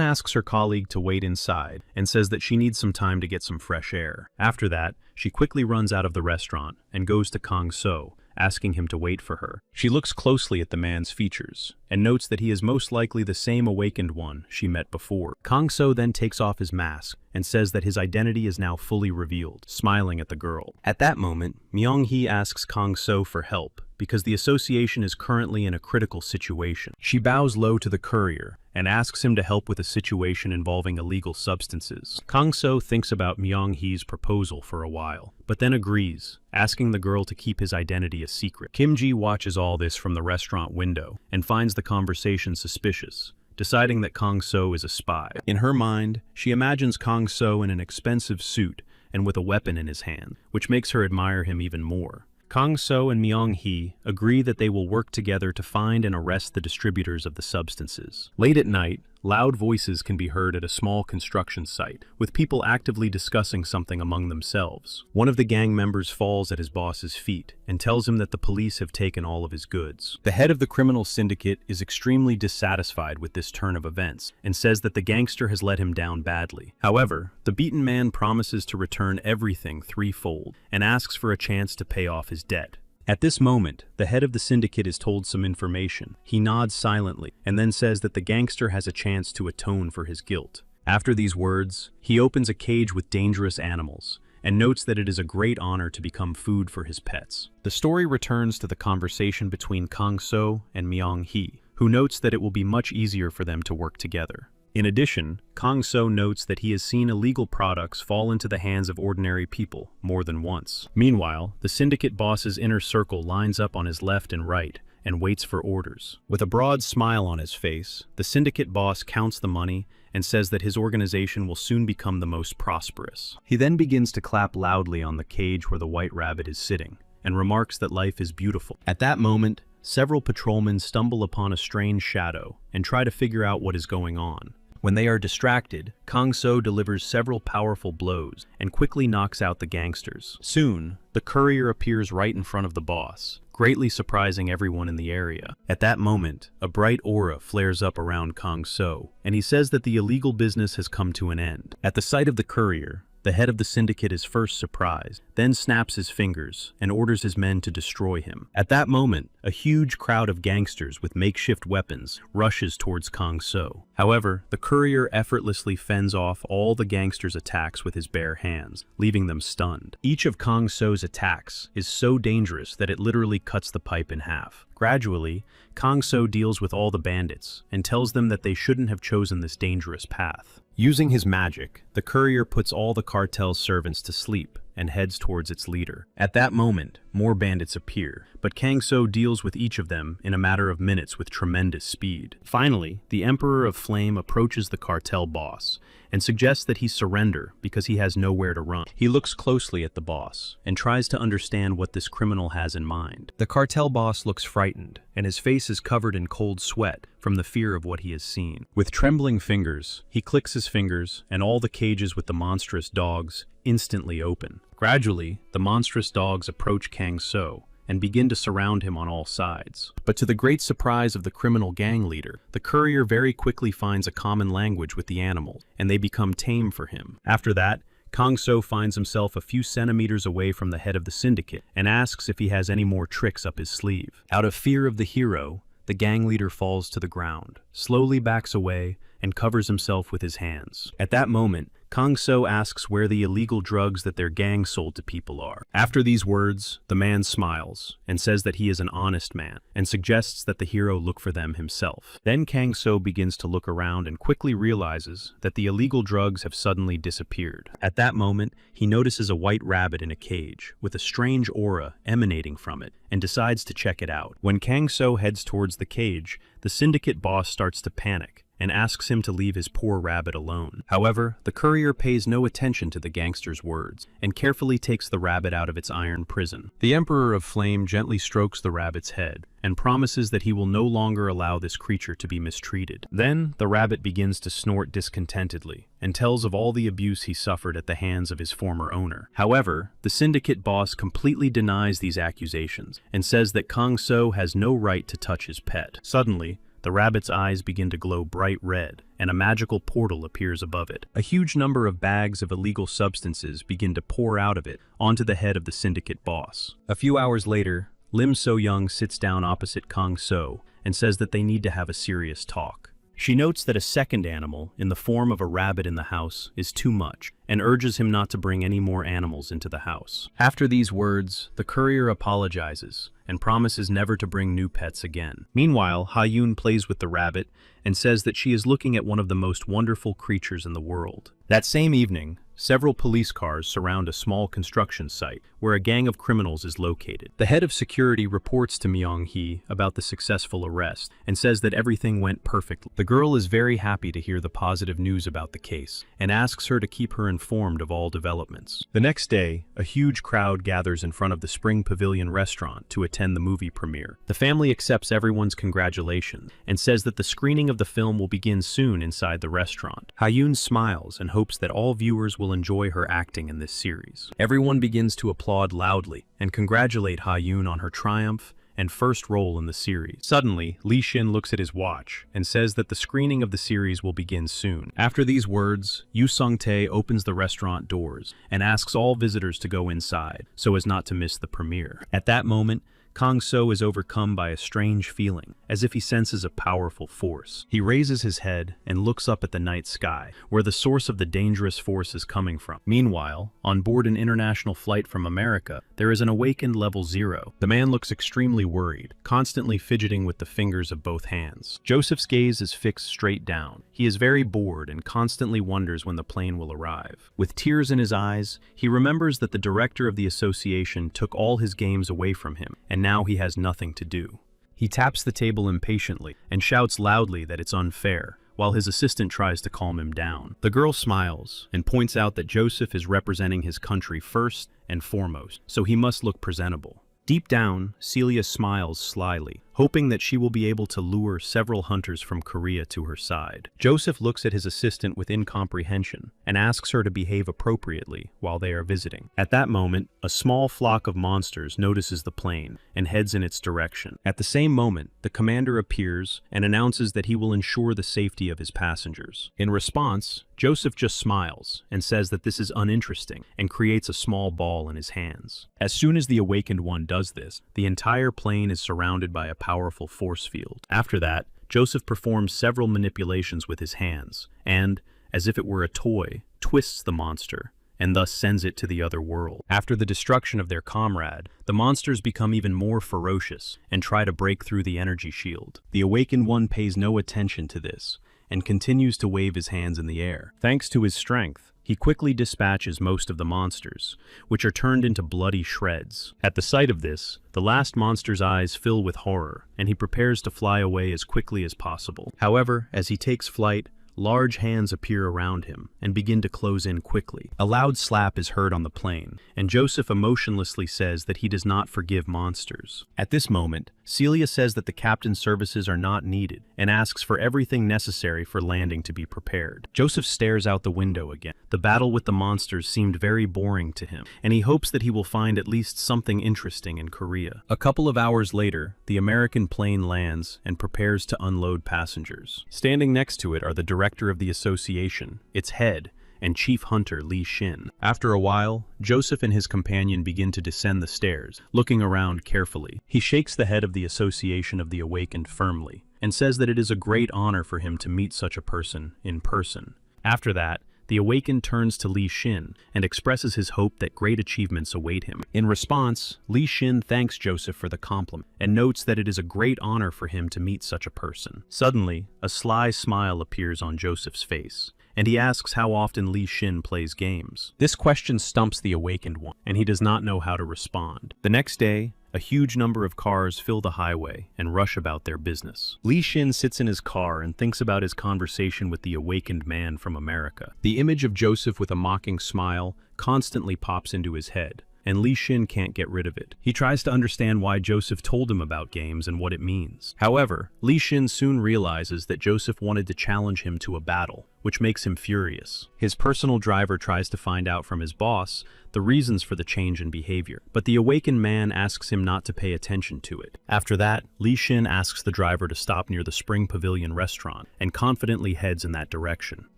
asks her colleague to wait inside and says that she needs some time to get some fresh air. After that, she quickly runs out of the restaurant and goes to Kang So, asking him to wait for her. She looks closely at the man's features and notes that he is most likely the same awakened one she met before. Kang So then takes off his mask and says that his identity is now fully revealed, smiling at the girl. At that moment, Myung-hee asks Kang So for help because the association is currently in a critical situation. She bows low to the courier and asks him to help with a situation involving illegal substances. Kang So thinks about Myung-hee's proposal for a while, but then agrees, asking the girl to keep his identity a secret. Kim Ji watches all this from the restaurant window and finds the conversation suspicious, deciding that Kang So is a spy. In her mind, she imagines Kang So in an expensive suit and with a weapon in his hand, which makes her admire him even more. Kang So and Myung-hee agree that they will work together to find and arrest the distributors of the substances. Late at night, loud voices can be heard at a small construction site, with people actively discussing something among themselves. One of the gang members falls at his boss's feet and tells him that the police have taken all of his goods. The head of the criminal syndicate is extremely dissatisfied with this turn of events and says that the gangster has let him down badly. However, the beaten man promises to return everything threefold and asks for a chance to pay off his debt. At this moment, the head of the syndicate is told some information. He nods silently and then says that the gangster has a chance to atone for his guilt. After these words, he opens a cage with dangerous animals and notes that it is a great honor to become food for his pets. The story returns to the conversation between Kang So and Myung-hee, who notes that it will be much easier for them to work together. In addition, Kang So notes that he has seen illegal products fall into the hands of ordinary people more than once. Meanwhile, the syndicate boss's inner circle lines up on his left and right and waits for orders. With a broad smile on his face, the syndicate boss counts the money and says that his organization will soon become the most prosperous. He then begins to clap loudly on the cage where the white rabbit is sitting and remarks that life is beautiful. At that moment, several patrolmen stumble upon a strange shadow and try to figure out what is going on. When they are distracted, Kang So delivers several powerful blows and quickly knocks out the gangsters. Soon, the courier appears right in front of the boss, greatly surprising everyone in the area. At that moment, a bright aura flares up around Kang So, and he says that the illegal business has come to an end. At the sight of the courier, the head of the syndicate is first surprised, then snaps his fingers and orders his men to destroy him. At that moment, a huge crowd of gangsters with makeshift weapons rushes towards Kang So. However, the courier effortlessly fends off all the gangsters' attacks with his bare hands, leaving them stunned. Each of Kang So's attacks is so dangerous that it literally cuts the pipe in half. Gradually, Kang So deals with all the bandits and tells them that they shouldn't have chosen this dangerous path. Using his magic, the courier puts all the cartel's servants to sleep and heads towards its leader. At that moment, more bandits appear, but Kang So deals with each of them in a matter of minutes with tremendous speed. Finally, the Emperor of Flame approaches the cartel boss and suggests that he surrender because he has nowhere to run. He looks closely at the boss and tries to understand what this criminal has in mind. The cartel boss looks frightened, and his face is covered in cold sweat from the fear of what he has seen. With trembling fingers, he clicks his fingers, and all the cages with the monstrous dogs instantly open. Gradually, the monstrous dogs approach Kang So and begin to surround him on all sides. But to the great surprise of the criminal gang leader, the courier very quickly finds a common language with the animal, and they become tame for him. After that, Kang So finds himself a few centimeters away from the head of the syndicate and asks if he has any more tricks up his sleeve. Out of fear of the hero, the gang leader falls to the ground, slowly backs away, and covers himself with his hands. At that moment, Kang So asks where the illegal drugs that their gang sold to people are. After these words, the man smiles and says that he is an honest man and suggests that the hero look for them himself. Then Kang So begins to look around and quickly realizes that the illegal drugs have suddenly disappeared. At that moment, he notices a white rabbit in a cage with a strange aura emanating from it and decides to check it out. When Kang So heads towards the cage, the syndicate boss starts to panic and asks him to leave his poor rabbit alone. However, the courier pays no attention to the gangster's words and carefully takes the rabbit out of its iron prison. The Emperor of Flame gently strokes the rabbit's head and promises that he will no longer allow this creature to be mistreated. Then, the rabbit begins to snort discontentedly and tells of all the abuse he suffered at the hands of his former owner. However, the syndicate boss completely denies these accusations and says that Kang So has no right to touch his pet. Suddenly, the rabbit's eyes begin to glow bright red, and a magical portal appears above it. A huge number of bags of illegal substances begin to pour out of it onto the head of the syndicate boss. A few hours later, Lim So-young sits down opposite Kang So and says that they need to have a serious talk. She notes that a second animal, in the form of a rabbit in the house, is too much, and urges him not to bring any more animals into the house. After these words, the courier apologizes and promises never to bring new pets again. Meanwhile, Ha-yoon plays with the rabbit and says that she is looking at one of the most wonderful creatures in the world. That same evening, several police cars surround a small construction site where a gang of criminals is located. The head of security reports to Myung-hee about the successful arrest and says that everything went perfectly. The girl is very happy to hear the positive news about the case and asks her to keep her informed of all developments. The next day, a huge crowd gathers in front of the Spring Pavilion restaurant to attend the movie premiere. The family accepts everyone's congratulations and says that the screening of the film will begin soon inside the restaurant. Ha-yoon smiles and hopes that all viewers will enjoy her acting in this series. Everyone begins to applaud loudly and congratulate Ha-yoon on her triumph and first role in the series. Suddenly, Lee Shin looks at his watch and says that the screening of the series will begin soon. After these words, Yu Sung-tae opens the restaurant doors and asks all visitors to go inside so as not to miss the premiere. At that moment, Kang So is overcome by a strange feeling, as if he senses a powerful force. He raises his head and looks up at the night sky, where the source of the dangerous force is coming from. Meanwhile, on board an international flight from America, there is an awakened level 0. The man looks extremely worried, constantly fidgeting with the fingers of both hands. Joseph's gaze is fixed straight down. He is very bored and constantly wonders when the plane will arrive. With tears in his eyes, he remembers that the director of the association took all his games away from him, and now he has nothing to do. He taps the table impatiently and shouts loudly that it's unfair, while his assistant tries to calm him down. The girl smiles and points out that Joseph is representing his country first and foremost, so he must look presentable. Deep down, Celia smiles slyly, hoping that she will be able to lure several hunters from Korea to her side. Joseph looks at his assistant with incomprehension and asks her to behave appropriately while they are visiting. At that moment, a small flock of monsters notices the plane and heads in its direction. At the same moment, the commander appears and announces that he will ensure the safety of his passengers. In response, Joseph just smiles and says that this is uninteresting and creates a small ball in his hands. As soon as the awakened one does this, the entire plane is surrounded by a powerful force field. After that, Joseph performs several manipulations with his hands and, as if it were a toy, twists the monster and thus sends it to the other world. After the destruction of their comrade, the monsters become even more ferocious and try to break through the energy shield. The awakened one pays no attention to this and continues to wave his hands in the air. Thanks to his strength, he quickly dispatches most of the monsters, which are turned into bloody shreds. At the sight of this, the last monster's eyes fill with horror, and he prepares to fly away as quickly as possible. However, as he takes flight, large hands appear around him and begin to close in quickly. A loud slap is heard on the plane, and Joseph emotionlessly says that he does not forgive monsters. At this moment, Celia says that the captain's services are not needed and asks for everything necessary for landing to be prepared. Joseph stares out the window again. The battle with the monsters seemed very boring to him, and he hopes that he will find at least something interesting in Korea. A couple of hours later, the American plane lands and prepares to unload passengers. Standing next to it are the director of the association, its head, and chief hunter Lee Shin. After a while, Joseph and his companion begin to descend the stairs, looking around carefully. He shakes the head of the Association of the Awakened firmly, and says that it is a great honor for him to meet such a person in person. After that, the Awakened turns to Lee Shin and expresses his hope that great achievements await him. In response, Lee Shin thanks Joseph for the compliment and notes that it is a great honor for him to meet such a person. Suddenly, a sly smile appears on Joseph's face, and he asks how often Lee Shin plays games. This question stumps the Awakened one, and he does not know how to respond. The next day, a huge number of cars fill the highway and rush about their business. Li Xin sits in his car and thinks about his conversation with the awakened man from America. The image of Joseph with a mocking smile constantly pops into his head, and Li Xin can't get rid of it. He tries to understand why Joseph told him about games and what it means. However, Li Xin soon realizes that Joseph wanted to challenge him to a battle, which makes him furious. His personal driver tries to find out from his boss the reasons for the change in behavior, but the awakened man asks him not to pay attention to it. After that, Li Xin asks the driver to stop near the Spring Pavilion restaurant and confidently heads in that direction.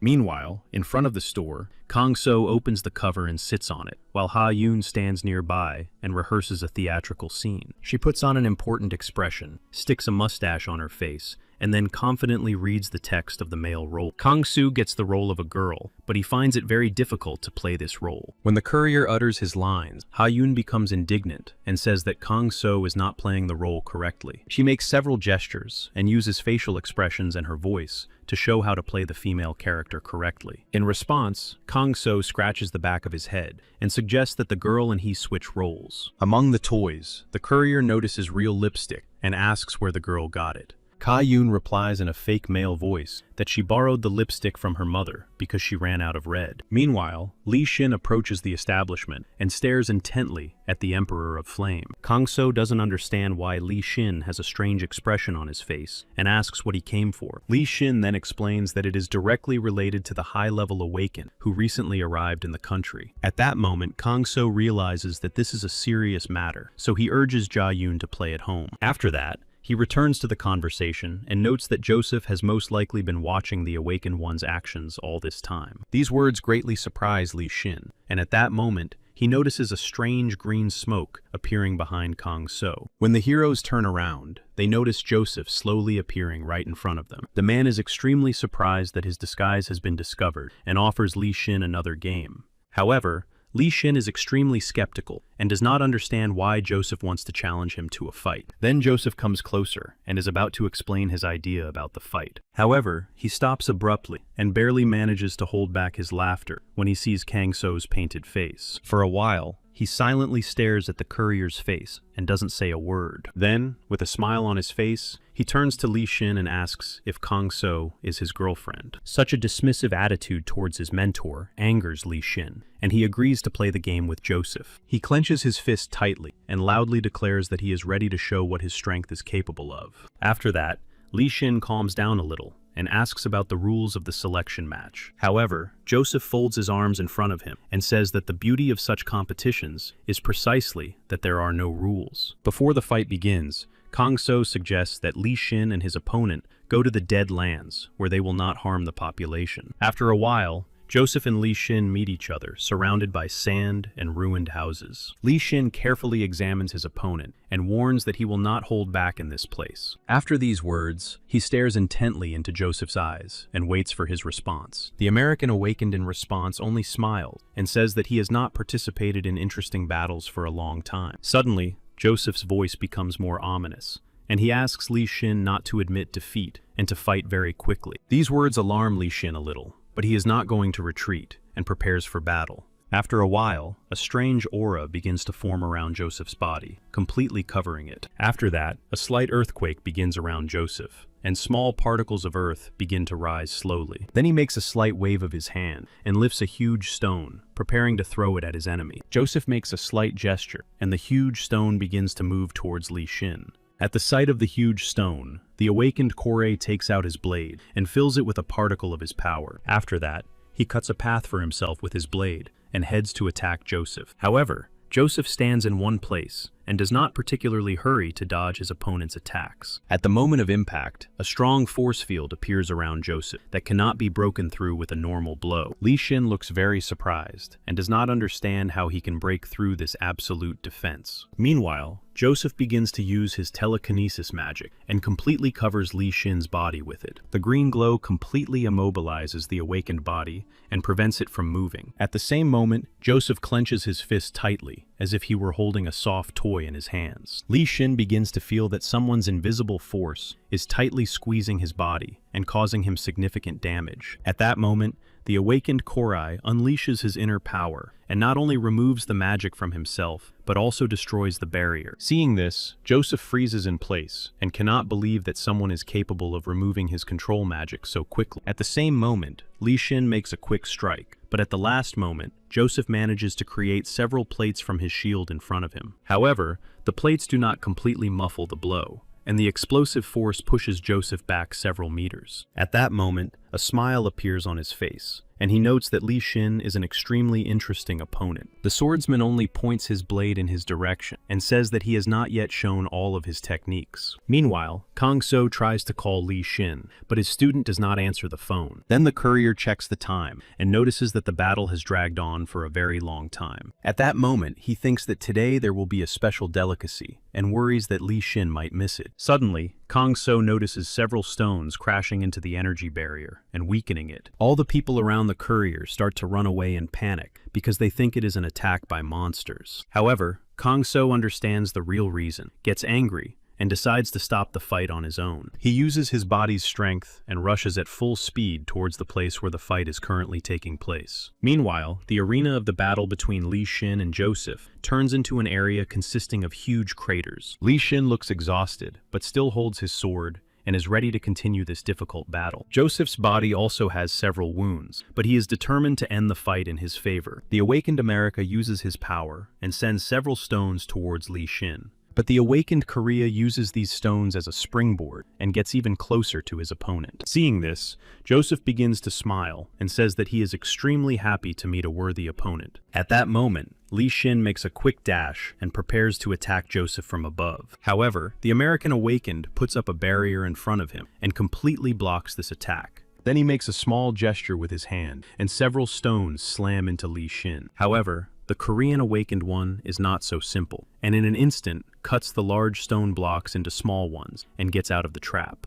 Meanwhile, in front of the store, Kang So opens the cover and sits on it, while Ha Yun stands nearby and rehearses a theatrical scene. She puts on an important expression, sticks a mustache on her face, and then confidently reads the text of the male role. Kang Soo gets the role of a girl, but he finds it very difficult to play this role. When the courier utters his lines, Ha Yun becomes indignant and says that Kang So is not playing the role correctly. She makes several gestures and uses facial expressions and her voice to show how to play the female character correctly. In response, Kang So scratches the back of his head and suggests that the girl and he switch roles. Among the toys, the courier notices real lipstick and asks where the girl got it. Ka Yun replies in a fake male voice that she borrowed the lipstick from her mother because she ran out of red. Meanwhile, Li Xin approaches the establishment and stares intently at the Emperor of Flame. Kang So doesn't understand why Li Xin has a strange expression on his face and asks what he came for. Li Xin then explains that it is directly related to the high-level awakened who recently arrived in the country. At that moment, Kang So realizes that this is a serious matter, so he urges Jia Yun to play at home. After that, he returns to the conversation and notes that Joseph has most likely been watching the awakened one's actions all this time. These words greatly surprise Li Xin, and at that moment, he notices a strange green smoke appearing behind Kang So. When the heroes turn around, they notice Joseph slowly appearing right in front of them. The man is extremely surprised that his disguise has been discovered and offers Li Xin another game. However, Li Xin is extremely skeptical and does not understand why Joseph wants to challenge him to a fight. Then Joseph comes closer and is about to explain his idea about the fight. However, he stops abruptly and barely manages to hold back his laughter when he sees Kang So's painted face. For a while, he silently stares at the courier's face and doesn't say a word. Then, with a smile on his face, he turns to Li Xin and asks if Kang So is his girlfriend. Such a dismissive attitude towards his mentor angers Li Xin, and he agrees to play the game with Joseph. He clenches his fist tightly and loudly declares that he is ready to show what his strength is capable of. After that, Li Xin calms down a little and asks about the rules of the selection match. However, Joseph folds his arms in front of him and says that the beauty of such competitions is precisely that there are no rules. Before the fight begins, Kang So suggests that Li Xin and his opponent go to the Dead Lands, where they will not harm the population. After a while, Joseph and Li Xin meet each other, surrounded by sand and ruined houses. Li Xin carefully examines his opponent and warns that he will not hold back in this place. After these words, he stares intently into Joseph's eyes and waits for his response. The American awakened in response only smiles and says that he has not participated in interesting battles for a long time. Suddenly, Joseph's voice becomes more ominous, and he asks Li Xin not to admit defeat and to fight very quickly. These words alarm Li Xin a little, but he is not going to retreat and prepares for battle. After a while, a strange aura begins to form around Joseph's body, completely covering it. After that, a slight earthquake begins around Joseph, and small particles of earth begin to rise slowly. Then he makes a slight wave of his hand and lifts a huge stone, preparing to throw it at his enemy. Joseph makes a slight gesture, and the huge stone begins to move towards Li Xin. At the sight of the huge stone, the awakened Korei takes out his blade and fills it with a particle of his power. After that, he cuts a path for himself with his blade and heads to attack Joseph. However, Joseph stands in one place and does not particularly hurry to dodge his opponent's attacks. At the moment of impact, a strong force field appears around Joseph that cannot be broken through with a normal blow. Li Xin looks very surprised and does not understand how he can break through this absolute defense. Meanwhile, Joseph begins to use his telekinesis magic and completely covers Li Xin's body with it. The green glow completely immobilizes the awakened body and prevents it from moving. At the same moment, Joseph clenches his fist tightly, as if he were holding a soft toy in his hands. Li Xin begins to feel that someone's invisible force is tightly squeezing his body and causing him significant damage. At that moment, the awakened Korai unleashes his inner power and not only removes the magic from himself, but also destroys the barrier. Seeing this, Joseph freezes in place and cannot believe that someone is capable of removing his control magic so quickly. At the same moment, Li Xin makes a quick strike, but at the last moment, Joseph manages to create several plates from his shield in front of him. However, the plates do not completely muffle the blow, and the explosive force pushes Joseph back several meters. At that moment, a smile appears on his face, and he notes that Li Xin is an extremely interesting opponent. The swordsman only points his blade in his direction and says that he has not yet shown all of his techniques. Meanwhile, Kang So tries to call Li Xin, but his student does not answer the phone. Then the courier checks the time and notices that the battle has dragged on for a very long time. At that moment, he thinks that today there will be a special delicacy and worries that Li Xin might miss it. Suddenly, Kang So notices several stones crashing into the energy barrier and weakening it. All the people around the courier start to run away in panic because they think it is an attack by monsters. However, Kang So understands the real reason, gets angry, and decides to stop the fight on his own. He uses his body's strength and rushes at full speed towards the place where the fight is currently taking place. Meanwhile, the arena of the battle between Li Xin and Joseph turns into an area consisting of huge craters. Li Xin looks exhausted, but still holds his sword and is ready to continue this difficult battle. Joseph's body also has several wounds, but he is determined to end the fight in his favor. The awakened America uses his power and sends several stones towards Li Xin. But the awakened Korea uses these stones as a springboard and gets even closer to his opponent. Seeing this, Joseph begins to smile and says that he is extremely happy to meet a worthy opponent. At that moment, Li Xin makes a quick dash and prepares to attack Joseph from above. However, the American awakened puts up a barrier in front of him and completely blocks this attack. Then he makes a small gesture with his hand, and several stones slam into Li Xin. However, the Korean awakened one is not so simple, and in an instant cuts the large stone blocks into small ones and gets out of the trap.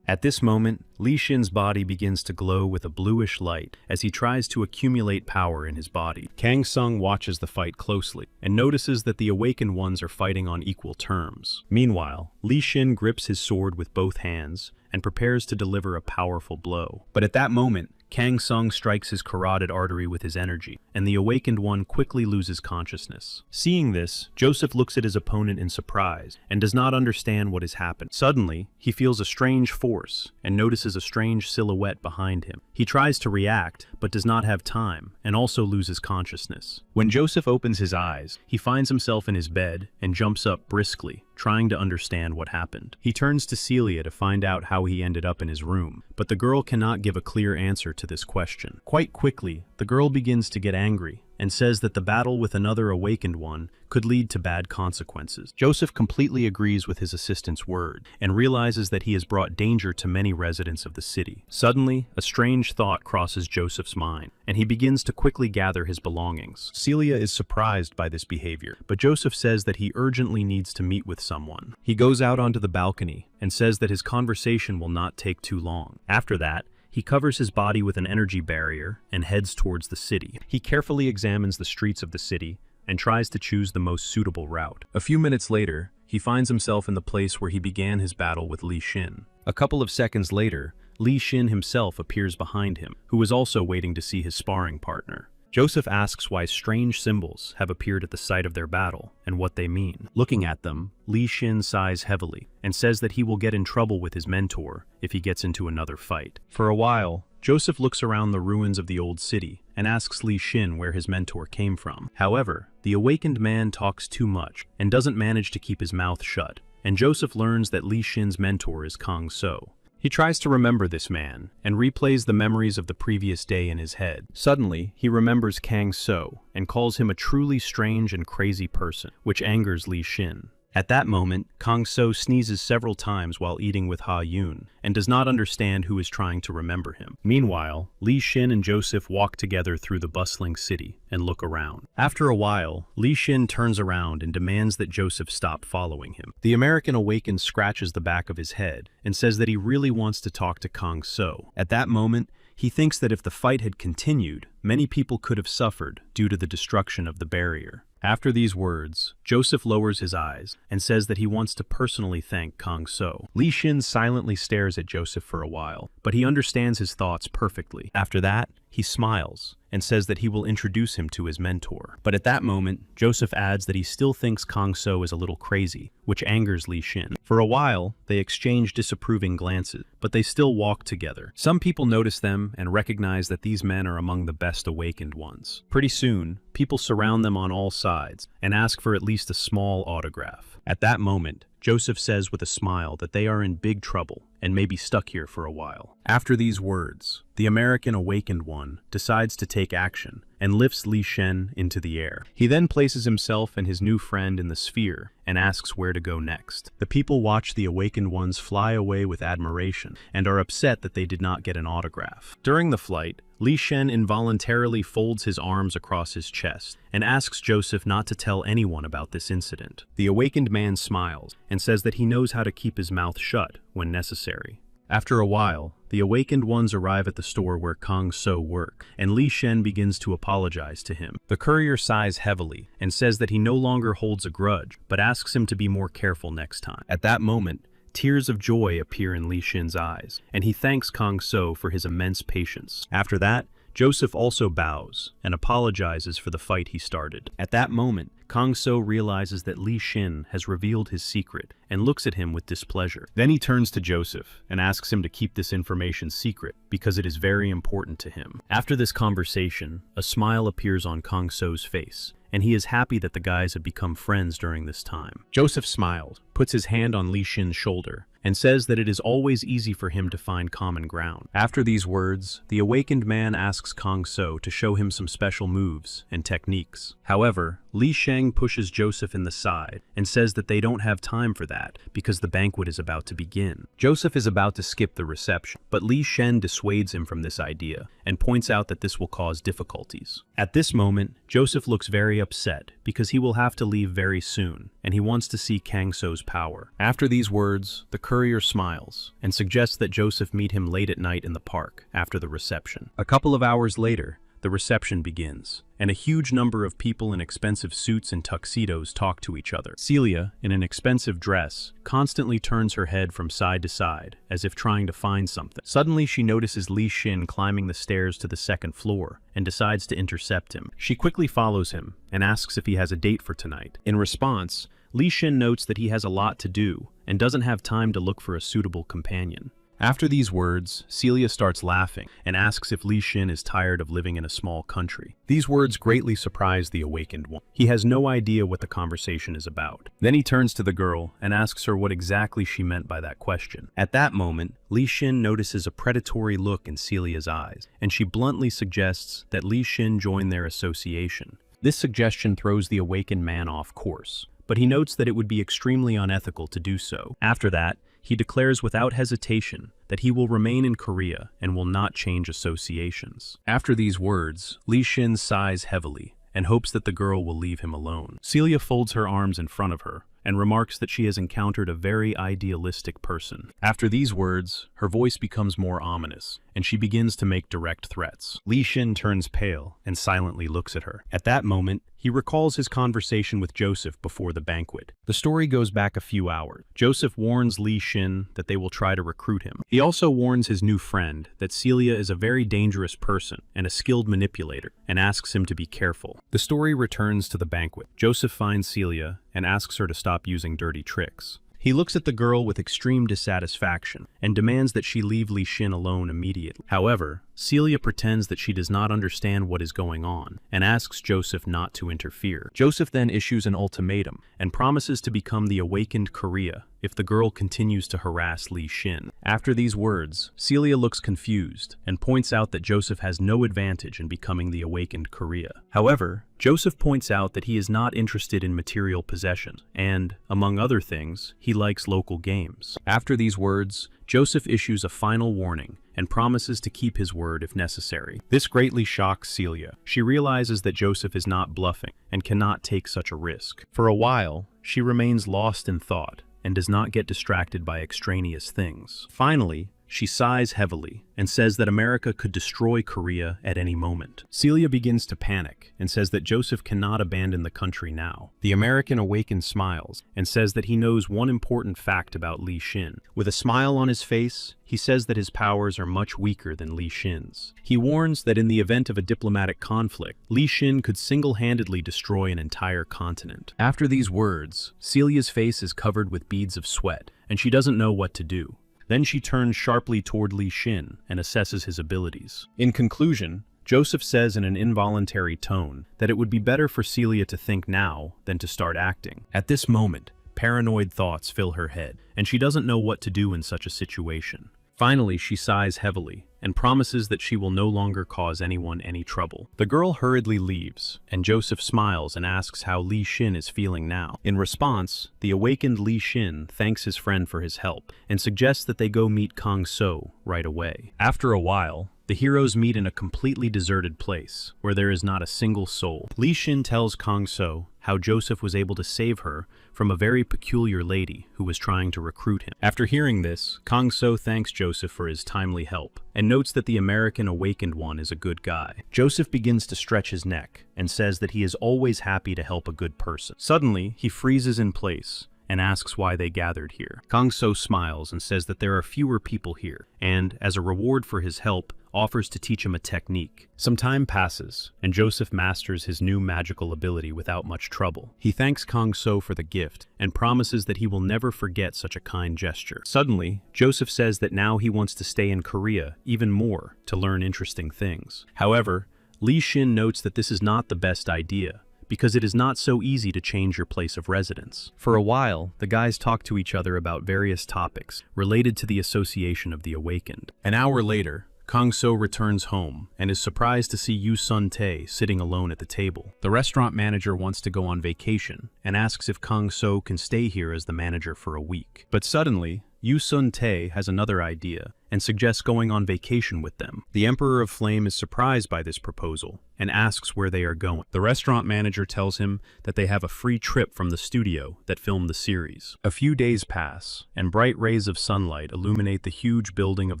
At this moment, Li Xin's body begins to glow with a bluish light as he tries to accumulate power in his body. Kang Sung watches the fight closely and notices that the awakened ones are fighting on equal terms. Meanwhile, Li Xin grips his sword with both hands and prepares to deliver a powerful blow. But at that moment, Kang Sung strikes his carotid artery with his energy, and the awakened one quickly loses consciousness. Seeing this, Joseph looks at his opponent in surprise and does not understand what has happened. Suddenly, he feels a strange force and notices a strange silhouette behind him. He tries to react, but does not have time, and also loses consciousness. When Joseph opens his eyes, he finds himself in his bed and jumps up briskly, trying to understand what happened. He turns to Celia to find out how he ended up in his room, but the girl cannot give a clear answer to this question. Quite quickly, the girl begins to get angry and says that the battle with another awakened one could lead to bad consequences. Joseph completely agrees with his assistant's word and realizes that he has brought danger to many residents of the city. Suddenly, a strange thought crosses Joseph's mind, and he begins to quickly gather his belongings. Celia is surprised by this behavior, but Joseph says that he urgently needs to meet with someone. He goes out onto the balcony and says that his conversation will not take too long. After that, he covers his body with an energy barrier and heads towards the city. He carefully examines the streets of the city and tries to choose the most suitable route. A few minutes later, he finds himself in the place where he began his battle with Li Xin. A couple of seconds later, Li Xin himself appears behind him, who is also waiting to see his sparring partner. Joseph asks why strange symbols have appeared at the site of their battle and what they mean. Looking at them, Li Xin sighs heavily and says that he will get in trouble with his mentor if he gets into another fight. For a while, Joseph looks around the ruins of the old city and asks Li Xin where his mentor came from. However, the awakened man talks too much and doesn't manage to keep his mouth shut, and Joseph learns that Li Xin's mentor is Kang So. He tries to remember this man and replays the memories of the previous day in his head. Suddenly, he remembers Kang So and calls him a truly strange and crazy person, which angers Li Xin. At that moment, Kang So sneezes several times while eating with Ha Yun and does not understand who is trying to remember him. Meanwhile, Li Xin and Joseph walk together through the bustling city and look around. After a while, Li Xin turns around and demands that Joseph stop following him. The American awakened scratches the back of his head and says that he really wants to talk to Kang So. At that moment, he thinks that if the fight had continued, many people could have suffered due to the destruction of the barrier. After these words, Joseph lowers his eyes and says that he wants to personally thank Kang So. Li Xin silently stares at Joseph for a while, but he understands his thoughts perfectly. After that, he smiles and says that he will introduce him to his mentor. But at that moment, Joseph adds that he still thinks Kang So is a little crazy, which angers Li Xin. For a while, they exchange disapproving glances, but they still walk together. Some people notice them and recognize that these men are among the best awakened ones. Pretty soon, people surround them on all sides and ask for at least a small autograph. At that moment, Joseph says with a smile that they are in big trouble and may be stuck here for a while. After these words, the American awakened one decides to take action and lifts Li Shen into the air. He then places himself and his new friend in the sphere and asks where to go next. The people watch the awakened ones fly away with admiration and are upset that they did not get an autograph. During the flight, Li Shen involuntarily folds his arms across his chest and asks Joseph not to tell anyone about this incident. The awakened man smiles and says that he knows how to keep his mouth shut when necessary. After a while, the awakened ones arrive at the store where Kang So works, and Li Shen begins to apologize to him. The courier sighs heavily and says that he no longer holds a grudge, but asks him to be more careful next time. At that moment, tears of joy appear in Li Shen's eyes, and he thanks Kang So for his immense patience. After that, Joseph also bows and apologizes for the fight he started. At that moment, Kang So realizes that Li Shen has revealed his secret and looks at him with displeasure. Then he turns to Joseph and asks him to keep this information secret because it is very important to him. After this conversation, a smile appears on Kang So's face, and he is happy that the guys have become friends during this time. Joseph smiles, puts his hand on Li Shen's shoulder, and says that it is always easy for him to find common ground. After these words, the awakened man asks Kang So to show him some special moves and techniques. However, Li Sheng pushes Joseph in the side and says that they don't have time for that because the banquet is about to begin. Joseph is about to skip the reception, but Li Shen dissuades him from this idea and points out that this will cause difficulties. At this moment, Joseph looks very upset because he will have to leave very soon, and he wants to see Kang So's power. After these words, the courier smiles and suggests that Joseph meet him late at night in the park after the reception. A couple of hours later, the reception begins, and a huge number of people in expensive suits and tuxedos talk to each other. Celia, in an expensive dress, constantly turns her head from side to side, as if trying to find something. Suddenly, she notices Li Xin climbing the stairs to the second floor and decides to intercept him. She quickly follows him and asks if he has a date for tonight. In response, Li Xin notes that he has a lot to do and doesn't have time to look for a suitable companion. After these words, Celia starts laughing and asks if Li Xin is tired of living in a small country. These words greatly surprise the awakened one. He has no idea what the conversation is about. Then he turns to the girl and asks her what exactly she meant by that question. At that moment, Li Xin notices a predatory look in Celia's eyes, and she bluntly suggests that Li Xin join their association. This suggestion throws the awakened man off course, but he notes that it would be extremely unethical to do so. After that, he declares without hesitation that he will remain in Korea and will not change associations. After these words, Li Xin sighs heavily and hopes that the girl will leave him alone. Celia folds her arms in front of her and remarks that she has encountered a very idealistic person. After these words, her voice becomes more ominous, and she begins to make direct threats. Li Xin turns pale and silently looks at her. At that moment, he recalls his conversation with Joseph before the banquet. The story goes back a few hours. Joseph warns Li Xin that they will try to recruit him. He also warns his new friend that Celia is a very dangerous person and a skilled manipulator, and asks him to be careful. The story returns to the banquet. Joseph finds Celia and asks her to stop using dirty tricks. He looks at the girl with extreme dissatisfaction and demands that she leave Li Xin alone immediately. However, Celia pretends that she does not understand what is going on and asks Joseph not to interfere. Joseph then issues an ultimatum and promises to become the awakened Korea if the girl continues to harass Li Xin. After these words, Celia looks confused and points out that Joseph has no advantage in becoming the awakened Korea. However, Joseph points out that he is not interested in material possessions and, among other things, he likes local games. After these words, Joseph issues a final warning and promises to keep his word if necessary. This greatly shocks Celia. She realizes that Joseph is not bluffing and cannot take such a risk. For a while, she remains lost in thought and does not get distracted by extraneous things. Finally, she sighs heavily and says that America could destroy Korea at any moment. Celia begins to panic and says that Joseph cannot abandon the country now. The American awakens, smiles, and says that he knows one important fact about Li Xin. With a smile on his face, he says that his powers are much weaker than Li Xin's. He warns that in the event of a diplomatic conflict, Li Xin could single-handedly destroy an entire continent. After these words, Celia's face is covered with beads of sweat, and she doesn't know what to do. Then she turns sharply toward Li Xin and assesses his abilities. In conclusion, Joseph says in an involuntary tone that it would be better for Celia to think now than to start acting. At this moment, paranoid thoughts fill her head, and she doesn't know what to do in such a situation. Finally, she sighs heavily and promises that she will no longer cause anyone any trouble. The girl hurriedly leaves, and Joseph smiles and asks how Li Xin is feeling now. In response, the awakened Li Xin thanks his friend for his help and suggests that they go meet Kang So right away. After a while, the heroes meet in a completely deserted place where there is not a single soul. Li Xin tells Kang So how Joseph was able to save her from a very peculiar lady who was trying to recruit him. After hearing this, Kang So thanks Joseph for his timely help and notes that the American awakened one is a good guy. Joseph begins to stretch his neck and says that he is always happy to help a good person. Suddenly, he freezes in place and asks why they gathered here. Kang So smiles and says that there are fewer people here, and, as a reward for his help, offers to teach him a technique. Some time passes, and Joseph masters his new magical ability without much trouble. He thanks Kang So for the gift, and promises that he will never forget such a kind gesture. Suddenly, Joseph says that now he wants to stay in Korea even more to learn interesting things. However, Li Xin notes that this is not the best idea, because it is not so easy to change your place of residence. For a while, the guys talk to each other about various topics related to the association of the awakened. An hour later, Kang So returns home and is surprised to see Yu Sun Tae sitting alone at the table. The restaurant manager wants to go on vacation and asks if Kang So can stay here as the manager for a week. But suddenly, Yu Sun Tae has another idea and suggests going on vacation with them. The Emperor of Flame is surprised by this proposal and asks where they are going. The restaurant manager tells him that they have a free trip from the studio that filmed the series. A few days pass, and bright rays of sunlight illuminate the huge building of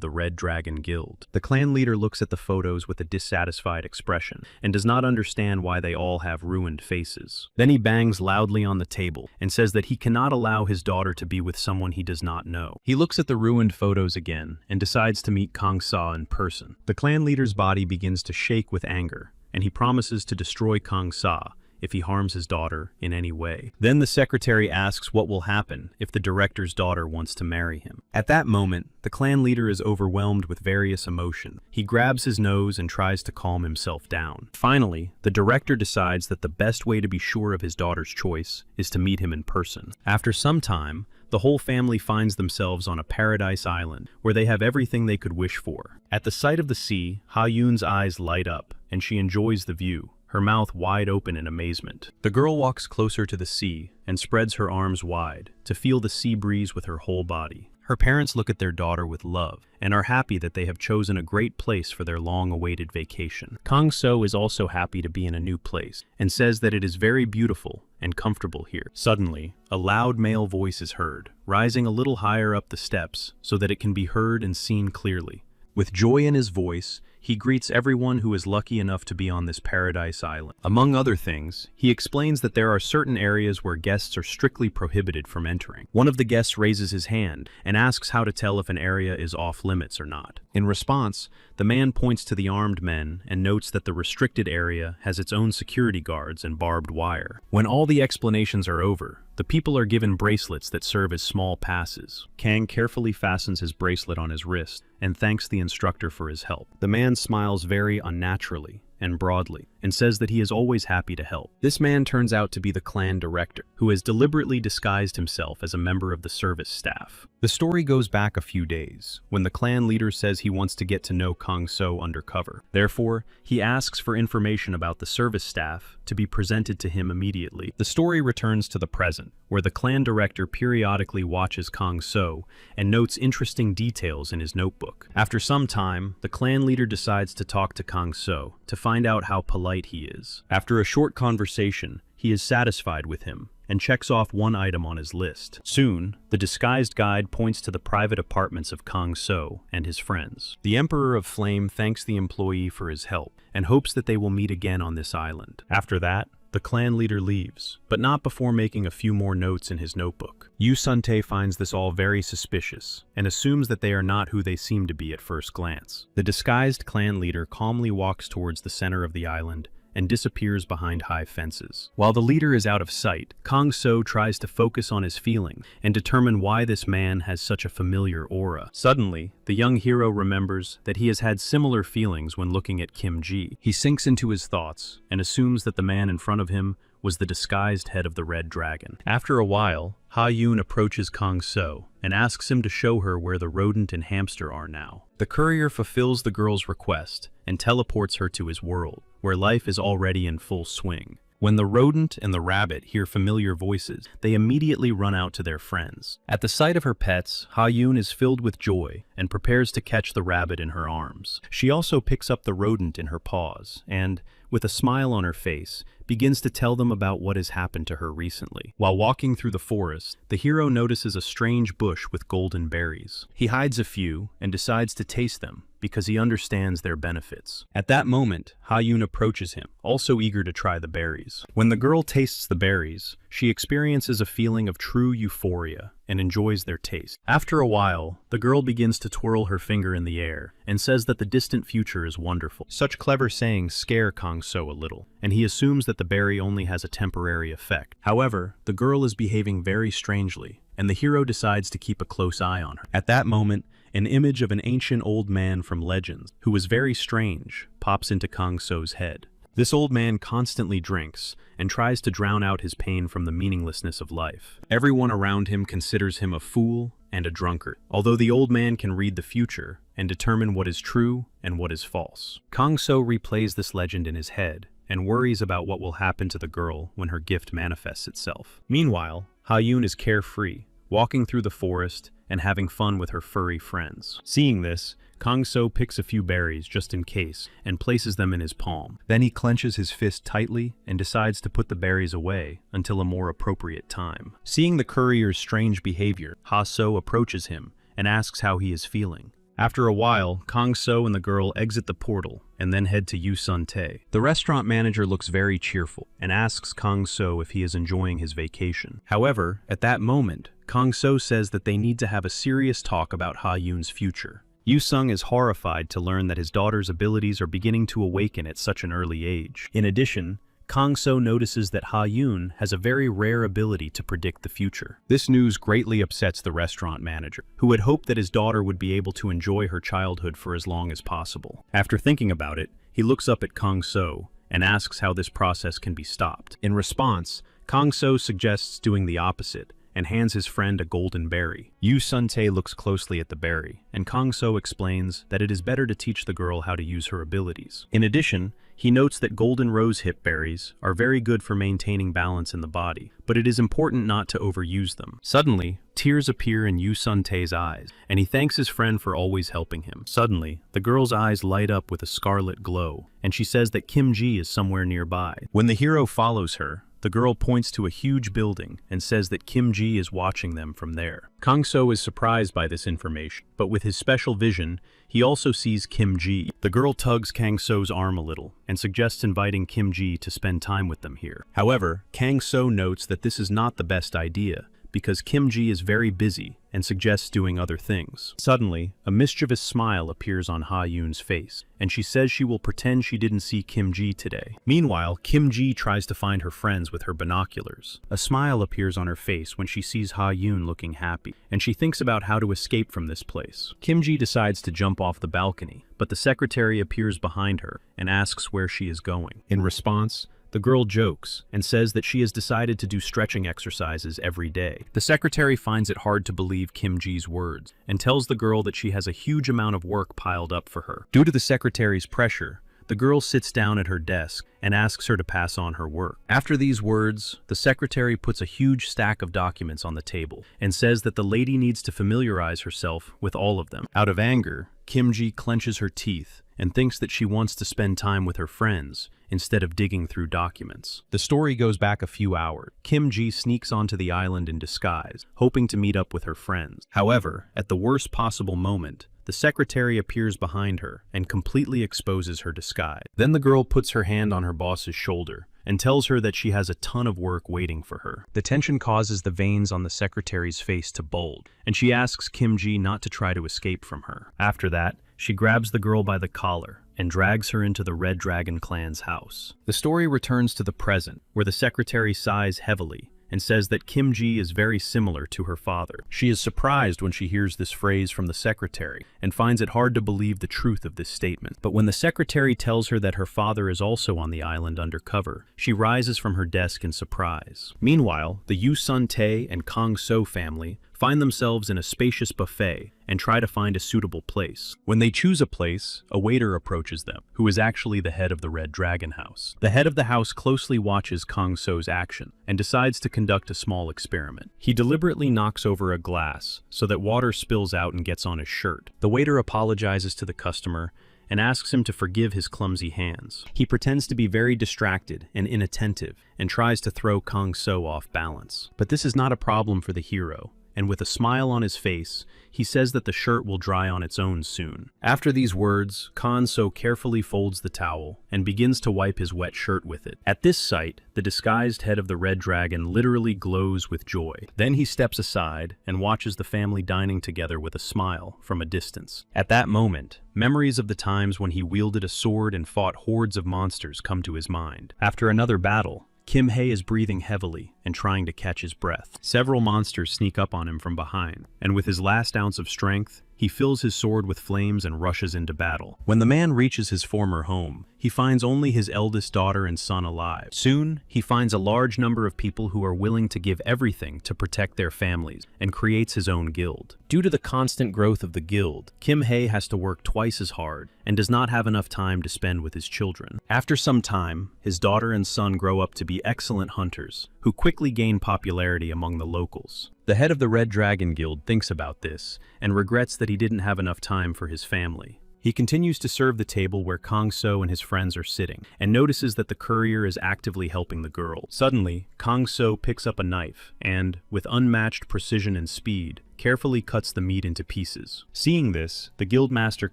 the Red Dragon Guild. The clan leader looks at the photos with a dissatisfied expression and does not understand why they all have ruined faces. Then he bangs loudly on the table and says that he cannot allow his daughter to be with someone he does not know. He looks at the ruined photos again and decides to meet Kang So in person. The clan leader's body begins to shake with anger, and he promises to destroy Kang So if he harms his daughter in any way. Then the secretary asks what will happen if the director's daughter wants to marry him. At that moment, the clan leader is overwhelmed with various emotions. He grabs his nose and tries to calm himself down. Finally, the director decides that the best way to be sure of his daughter's choice is to meet him in person. After some time, the whole family finds themselves on a paradise island where they have everything they could wish for. At the sight of the sea, Ha Yun's eyes light up, and she enjoys the view, her mouth wide open in amazement. The girl walks closer to the sea and spreads her arms wide to feel the sea breeze with her whole body. Her parents look at their daughter with love and are happy that they have chosen a great place for their long-awaited vacation. Kang So is also happy to be in a new place and says that it is very beautiful and comfortable here. Suddenly, a loud male voice is heard, rising a little higher up the steps so that it can be heard and seen clearly. With joy in his voice, he greets everyone who is lucky enough to be on this paradise island. Among other things, he explains that there are certain areas where guests are strictly prohibited from entering. One of the guests raises his hand and asks how to tell if an area is off limits or not. In response, the man points to the armed men and notes that the restricted area has its own security guards and barbed wire. When all the explanations are over, the people are given bracelets that serve as small passes. Kang carefully fastens his bracelet on his wrist and thanks the instructor for his help. The man smiles very unnaturally and broadly, and says that he is always happy to help. This man turns out to be the clan director, who has deliberately disguised himself as a member of the service staff. The story goes back a few days, when the clan leader says he wants to get to know Kang So undercover. Therefore, he asks for information about the service staff to be presented to him immediately. The story returns to the present, where the clan director periodically watches Kang So and notes interesting details in his notebook. After some time, the clan leader decides to talk to Kang So to find out how polite he is. After a short conversation, he is satisfied with him and checks off one item on his list. Soon, the disguised guide points to the private apartments of Kang So and his friends. The Emperor of Flame thanks the employee for his help and hopes that they will meet again on this island. After that, the clan leader leaves, but not before making a few more notes in his notebook. Yu Sun-tae finds this all very suspicious and assumes that they are not who they seem to be at first glance. The disguised clan leader calmly walks towards the center of the island and disappears behind high fences. While the leader is out of sight, Kang So tries to focus on his feelings and determine why this man has such a familiar aura. Suddenly, the young hero remembers that he has had similar feelings when looking at Kim Ji. He sinks into his thoughts and assumes that the man in front of him was the disguised head of the Red Dragon. After a while, Ha-yoon approaches Kang So and asks him to show her where the rodent and hamster are now. The courier fulfills the girl's request and teleports her to his world, where life is already in full swing. When the rodent and the rabbit hear familiar voices, they immediately run out to their friends. At the sight of her pets, Ha-yoon is filled with joy and prepares to catch the rabbit in her arms. She also picks up the rodent in her paws and, with a smile on her face, begins to tell them about what has happened to her recently. While walking through the forest, the hero notices a strange bush with golden berries. He hides a few and decides to taste them because he understands their benefits. At that moment, Ha-yoon approaches him, also eager to try the berries. When the girl tastes the berries, she experiences a feeling of true euphoria and enjoys their taste. After a while, the girl begins to twirl her finger in the air and says that the distant future is wonderful. Such clever sayings scare Kang So a little, and he assumes that the berry only has a temporary effect. However, the girl is behaving very strangely, and the hero decides to keep a close eye on her. At that moment, an image of an ancient old man from legends, who was very strange, pops into Kang So's head. This old man constantly drinks and tries to drown out his pain from the meaninglessness of life. Everyone around him considers him a fool and a drunkard, although the old man can read the future and determine what is true and what is false. Kang So replays this legend in his head and worries about what will happen to the girl when her gift manifests itself. Meanwhile, Ha-yoon is carefree, walking through the forest and having fun with her furry friends. Seeing this, Kang So picks a few berries just in case and places them in his palm. Then he clenches his fist tightly and decides to put the berries away until a more appropriate time. Seeing the courier's strange behavior, Ha-so approaches him and asks how he is feeling. After a while, Kang So and the girl exit the portal and then head to Yu Sun-tae. The restaurant manager looks very cheerful and asks Kang So if he is enjoying his vacation. However, at that moment, Kang So says that they need to have a serious talk about Ha-yoon's future. Yu Sung is horrified to learn that his daughter's abilities are beginning to awaken at such an early age. In addition, Kang So notices that Ha-yoon has a very rare ability to predict the future. This news greatly upsets the restaurant manager, who had hoped that his daughter would be able to enjoy her childhood for as long as possible. After thinking about it, he looks up at Kang So and asks how this process can be stopped. In response, Kang So suggests doing the opposite and hands his friend a golden berry. Yu Sun-tae looks closely at the berry, and Kang So explains that it is better to teach the girl how to use her abilities. In addition, he notes that golden rosehip berries are very good for maintaining balance in the body, but it is important not to overuse them. Suddenly, tears appear in Yu Sun-tae's eyes, and he thanks his friend for always helping him. Suddenly, the girl's eyes light up with a scarlet glow, and she says that Kim Ji is somewhere nearby. When the hero follows her, the girl points to a huge building and says that Kim Ji is watching them from there. Kang So is surprised by this information, but with his special vision, he also sees Kim Ji. The girl tugs Kang So's arm a little and suggests inviting Kim Ji to spend time with them here. However, Kang So notes that this is not the best idea, because Kim Ji is very busy and suggests doing other things. Suddenly, a mischievous smile appears on Ha-yoon's face, and she says she will pretend she didn't see Kim Ji today. Meanwhile, Kim Ji tries to find her friends with her binoculars. A smile appears on her face when she sees Ha-yoon looking happy, and she thinks about how to escape from this place. Kim Ji decides to jump off the balcony, but the secretary appears behind her and asks where she is going. In response, the girl jokes and says that she has decided to do stretching exercises every day. The secretary finds it hard to believe Kim Ji's words and tells the girl that she has a huge amount of work piled up for her. Due to the secretary's pressure, the girl sits down at her desk and asks her to pass on her work. After these words, the secretary puts a huge stack of documents on the table and says that the lady needs to familiarize herself with all of them. Out of anger, Kim Ji clenches her teeth and thinks that she wants to spend time with her friends instead of digging through documents. The story goes back a few hours. Kim Ji sneaks onto the island in disguise, hoping to meet up with her friends. However, at the worst possible moment, the secretary appears behind her and completely exposes her disguise. Then the girl puts her hand on her boss's shoulder and tells her that she has a ton of work waiting for her. The tension causes the veins on the secretary's face to bulge, and she asks Kim Ji not to try to escape from her. After that, she grabs the girl by the collar and drags her into the Red Dragon clan's house. The story returns to the present, where the secretary sighs heavily and says that Kim Ji is very similar to her father. She is surprised when she hears this phrase from the secretary and finds it hard to believe the truth of this statement. But when the secretary tells her that her father is also on the island undercover, she rises from her desk in surprise. Meanwhile, the Yu Sun Tae and Kang So family find themselves in a spacious buffet and try to find a suitable place. When they choose a place, a waiter approaches them, who is actually the head of the Red Dragon House. The head of the house closely watches Kang So's action and decides to conduct a small experiment. He deliberately knocks over a glass so that water spills out and gets on his shirt. The waiter apologizes to the customer and asks him to forgive his clumsy hands. He pretends to be very distracted and inattentive and tries to throw Kang So off balance. But this is not a problem for the hero, and with a smile on his face, he says that the shirt will dry on its own soon. After these words, Kang So carefully folds the towel and begins to wipe his wet shirt with it. At this sight, the disguised head of the Red Dragon literally glows with joy. Then he steps aside and watches the family dining together with a smile from a distance. At that moment, memories of the times when he wielded a sword and fought hordes of monsters come to his mind. After another battle, Kim Hae is breathing heavily and trying to catch his breath. Several monsters sneak up on him from behind, and with his last ounce of strength, he fills his sword with flames and rushes into battle. When the man reaches his former home, he finds only his eldest daughter and son alive. Soon, he finds a large number of people who are willing to give everything to protect their families, and creates his own guild. Due to the constant growth of the guild, Kim Hae has to work twice as hard and does not have enough time to spend with his children. After some time, his daughter and son grow up to be excellent hunters, who quickly gain popularity among the locals. The head of the Red Dragon Guild thinks about this and regrets that he didn't have enough time for his family. He continues to serve the table where Kang So and his friends are sitting, and notices that the courier is actively helping the girl. Suddenly, Kang So picks up a knife and, with unmatched precision and speed, carefully cuts the meat into pieces. Seeing this, the guildmaster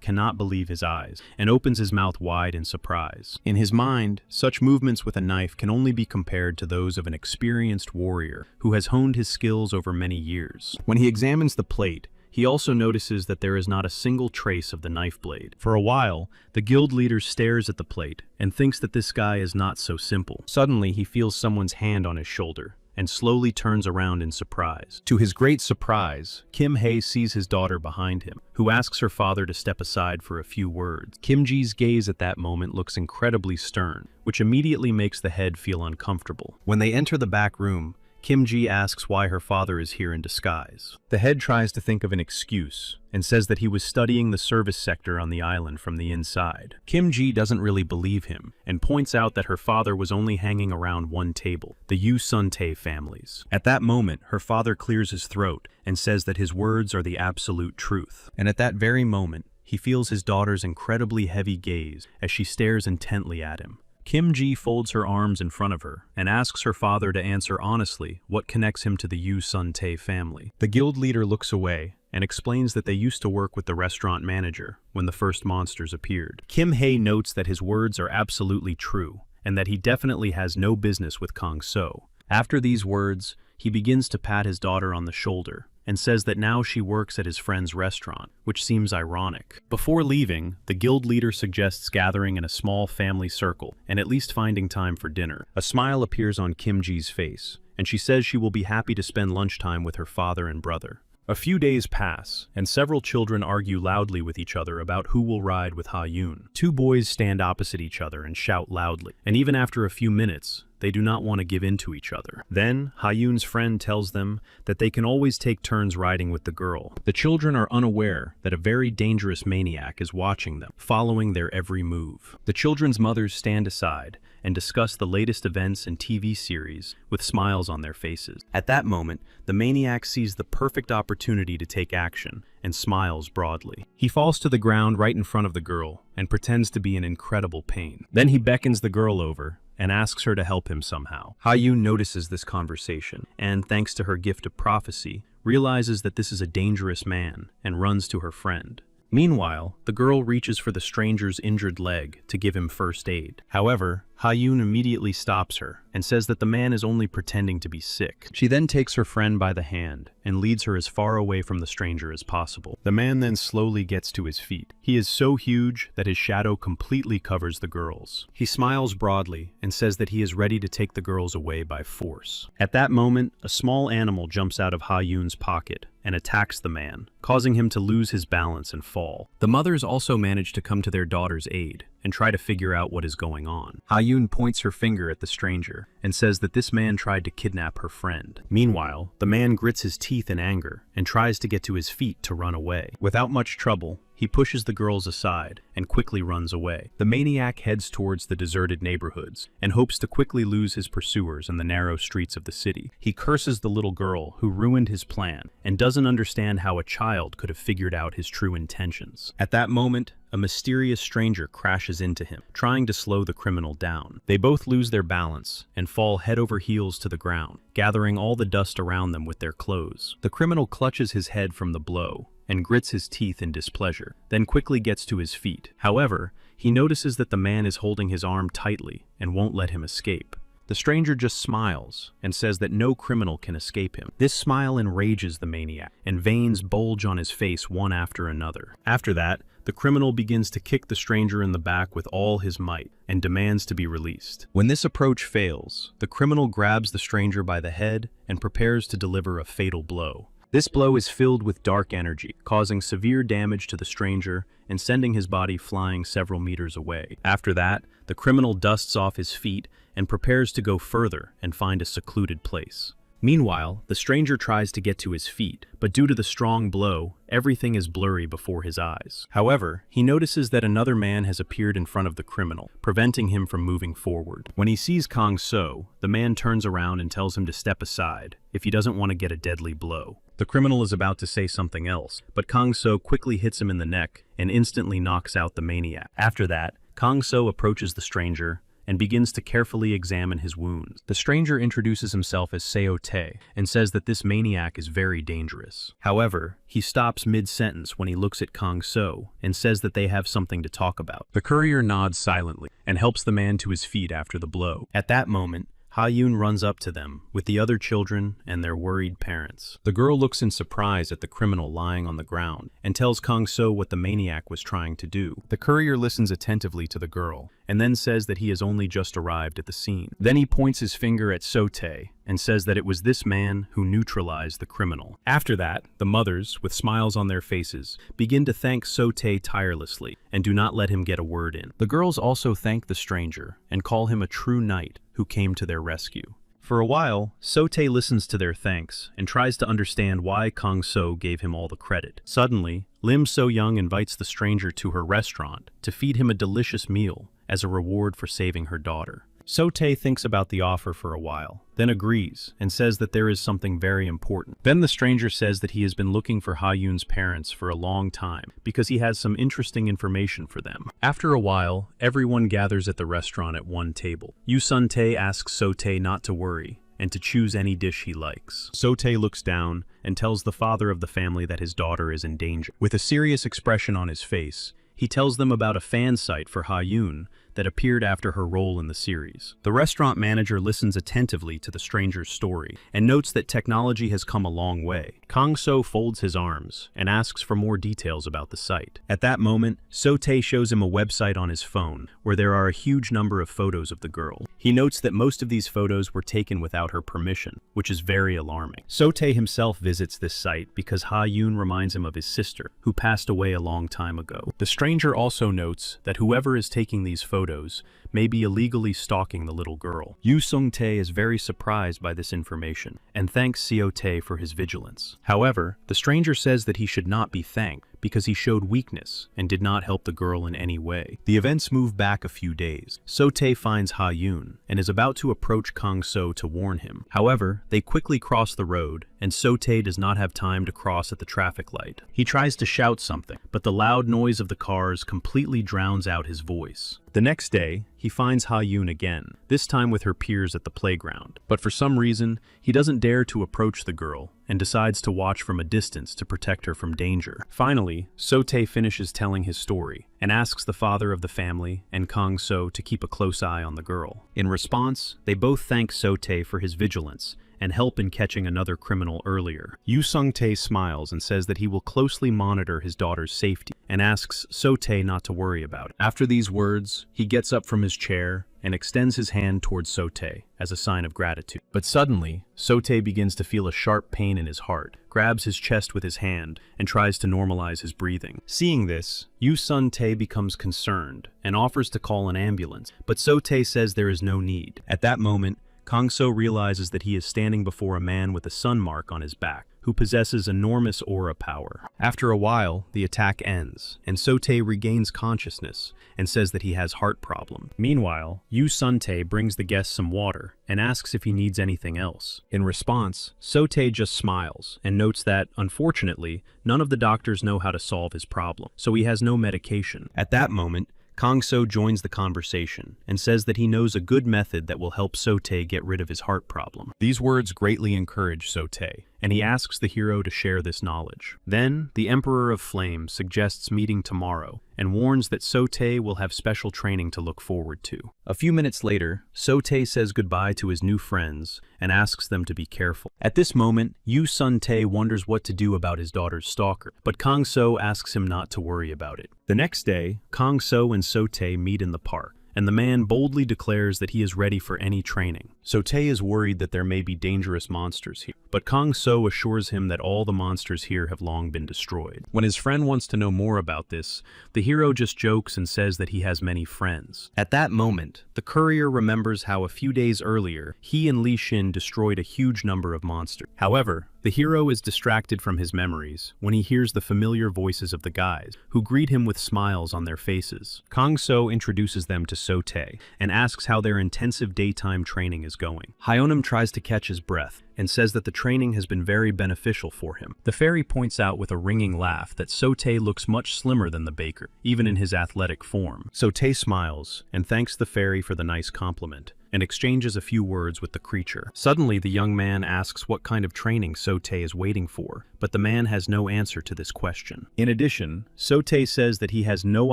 cannot believe his eyes and opens his mouth wide in surprise. In his mind, such movements with a knife can only be compared to those of an experienced warrior who has honed his skills over many years. When he examines the plate, he also notices that there is not a single trace of the knife blade. For a while, the guild leader stares at the plate and thinks that this guy is not so simple. Suddenly, he feels someone's hand on his shoulder and slowly turns around in surprise. To his great surprise, Kim Hae sees his daughter behind him, who asks her father to step aside for a few words. Kim Ji's gaze at that moment looks incredibly stern, which immediately makes the head feel uncomfortable. When they enter the back room, Kim Ji asks why her father is here in disguise. The head tries to think of an excuse and says that he was studying the service sector on the island from the inside. Kim Ji doesn't really believe him and points out that her father was only hanging around one table, the Yu Sun Tae families. At that moment, her father clears his throat and says that his words are the absolute truth. And at that very moment, he feels his daughter's incredibly heavy gaze as she stares intently at him. Kim Ji folds her arms in front of her and asks her father to answer honestly what connects him to the Yu Sun Tae family. The guild leader looks away and explains that they used to work with the restaurant manager when the first monsters appeared. Kim Hae notes that his words are absolutely true and that he definitely has no business with Kang So. After these words, he begins to pat his daughter on the shoulder and says that now she works at his friend's restaurant, which seems ironic. Before leaving, the guild leader suggests gathering in a small family circle and at least finding time for dinner. A smile appears on Kim Ji's face, and she says she will be happy to spend lunchtime with her father and brother. A few days pass, and several children argue loudly with each other about who will ride with Ha Yun. Two boys stand opposite each other and shout loudly, and even after a few minutes, they do not want to give in to each other. Then, Ha-yoon's friend tells them that they can always take turns riding with the girl. The children are unaware that a very dangerous maniac is watching them, following their every move. The children's mothers stand aside and discuss the latest events and TV series with smiles on their faces. At that moment, the maniac sees the perfect opportunity to take action and smiles broadly. He falls to the ground right in front of the girl and pretends to be in incredible pain. Then he beckons the girl over and asks her to help him somehow. Ha-yoon notices this conversation and, thanks to her gift of prophecy, realizes that this is a dangerous man and runs to her friend. Meanwhile, the girl reaches for the stranger's injured leg to give him first aid. However, Ha-yoon immediately stops her and says that the man is only pretending to be sick. She then takes her friend by the hand and leads her as far away from the stranger as possible. The man then slowly gets to his feet. He is so huge that his shadow completely covers the girls. He smiles broadly and says that he is ready to take the girls away by force. At that moment, a small animal jumps out of Ha-yoon's pocket and attacks the man, causing him to lose his balance and fall. The mothers also manage to come to their daughter's aid and try to figure out what is going on. Ha-yoon points her finger at the stranger and says that this man tried to kidnap her friend. Meanwhile, the man grits his teeth in anger and tries to get to his feet to run away. Without much trouble, he pushes the girls aside and quickly runs away. The maniac heads towards the deserted neighborhoods and hopes to quickly lose his pursuers in the narrow streets of the city. He curses the little girl who ruined his plan and doesn't understand how a child could have figured out his true intentions. At that moment, a mysterious stranger crashes into him, trying to slow the criminal down. They both lose their balance and fall head over heels to the ground, gathering all the dust around them with their clothes. The criminal clutches his head from the blow and grits his teeth in displeasure, then quickly gets to his feet. However, he notices that the man is holding his arm tightly and won't let him escape. The stranger just smiles and says that no criminal can escape him. This smile enrages the maniac, and veins bulge on his face one after another. After that, the criminal begins to kick the stranger in the back with all his might and demands to be released. When this approach fails, the criminal grabs the stranger by the head and prepares to deliver a fatal blow. This blow is filled with dark energy, causing severe damage to the stranger and sending his body flying several meters away. After that, the criminal dusts off his feet and prepares to go further and find a secluded place. Meanwhile, the stranger tries to get to his feet, but due to the strong blow, everything is blurry before his eyes. However, he notices that another man has appeared in front of the criminal, preventing him from moving forward. When he sees Kang-so, the man turns around and tells him to step aside if he doesn't want to get a deadly blow. The criminal is about to say something else, but Kang-so quickly hits him in the neck and instantly knocks out the maniac. After that, Kang-so approaches the stranger and begins to carefully examine his wounds. The stranger introduces himself as Seo-tae and says that this maniac is very dangerous. However, he stops mid-sentence when he looks at Kang-so and says that they have something to talk about. The courier nods silently and helps the man to his feet after the blow. At that moment, Ha-yoon runs up to them with the other children and their worried parents. The girl looks in surprise at the criminal lying on the ground and tells Kang-so what the maniac was trying to do. The courier listens attentively to the girl and then says that he has only just arrived at the scene. Then he points his finger at Seo-tae and says that it was this man who neutralized the criminal. After that, the mothers, with smiles on their faces, begin to thank Seo-tae tirelessly and do not let him get a word in. The girls also thank the stranger and call him a true knight who came to their rescue. For a while, Seo-tae listens to their thanks and tries to understand why Kang-so gave him all the credit. Suddenly, Lim So-young invites the stranger to her restaurant to feed him a delicious meal as a reward for saving her daughter. Seo-tae thinks about the offer for a while, then agrees and says that there is something very important. Then the stranger says that he has been looking for Ha-yoon's parents for a long time because he has some interesting information for them. After a while, everyone gathers at the restaurant at one table. Yoo Sun-tae asks Seo-tae not to worry and to choose any dish he likes. Seo-tae looks down and tells the father of the family that his daughter is in danger. With a serious expression on his face, he tells them about a fan site for Ha-yoon that appeared after her role in the series. The restaurant manager listens attentively to the stranger's story and notes that technology has come a long way. Kang-so folds his arms and asks for more details about the site. At that moment, Seo-tae shows him a website on his phone where there are a huge number of photos of the girl. He notes that most of these photos were taken without her permission, which is very alarming. Seo-tae himself visits this site because Ha-yoon reminds him of his sister, who passed away a long time ago. The stranger also notes that whoever is taking these photos photos, may be illegally stalking the little girl. Yu Sung-tae is very surprised by this information and thanks Seo-tae for his vigilance. However, the stranger says that he should not be thanked because he showed weakness and did not help the girl in any way. The events move back a few days. So-tae finds Ha-yoon and is about to approach Kang-so to warn him. However, they quickly cross the road and So-tae does not have time to cross at the traffic light. He tries to shout something, but the loud noise of the cars completely drowns out his voice. The next day, he finds Ha-yoon again, this time with her peers at the playground. But for some reason, he doesn't dare to approach the girl and decides to watch from a distance to protect her from danger. Finally, So-tae finishes telling his story and asks the father of the family and Kang-so to keep a close eye on the girl. In response, they both thank So-tae for his vigilance and help in catching another criminal earlier. Yu Sung-tae smiles and says that he will closely monitor his daughter's safety and asks So-tae not to worry about it. After these words, he gets up from his chair and extends his hand towards So-tae as a sign of gratitude. But suddenly, So-tae begins to feel a sharp pain in his heart, grabs his chest with his hand, and tries to normalize his breathing. Seeing this, Yu Sun-tae becomes concerned and offers to call an ambulance, but So-tae says there is no need. At that moment, Kang-so realizes that he is standing before a man with a sun mark on his back, who possesses enormous aura power. After a while, the attack ends, and So-tae regains consciousness and says that he has heart problem. Meanwhile, Yu Sun-tae brings the guest some water and asks if he needs anything else. In response, So-tae just smiles and notes that, unfortunately, none of the doctors know how to solve his problem, so he has no medication. At that moment, Kang-so joins the conversation and says that he knows a good method that will help So-tae get rid of his heart problem. These words greatly encourage So-tae, and he asks the hero to share this knowledge. Then, the Emperor of Flame suggests meeting tomorrow and warns that So-tae will have special training to look forward to. A few minutes later, So-tae says goodbye to his new friends and asks them to be careful. At this moment, Yu Sun-tae wonders what to do about his daughter's stalker, but Kang-so asks him not to worry about it. The next day, Kang-so and So-tae meet in the park, and the man boldly declares that he is ready for any training. So-tae is worried that there may be dangerous monsters here, but Kang-so assures him that all the monsters here have long been destroyed. When his friend wants to know more about this, the hero just jokes and says that he has many friends. At that moment, the courier remembers how a few days earlier, he and Li Shin destroyed a huge number of monsters. However, the hero is distracted from his memories when he hears the familiar voices of the guys, who greet him with smiles on their faces. Kang-so introduces them to So-tae and asks how their intensive daytime training is going. Hyeonim tries to catch his breath and says that the training has been very beneficial for him. The fairy points out with a ringing laugh that So-tae looks much slimmer than the baker, even in his athletic form. So-tae smiles and thanks the fairy for the nice compliment and exchanges a few words with the creature. Suddenly, the young man asks what kind of training So-tae is waiting for, but the man has no answer to this question. In addition, So-tae says that he has no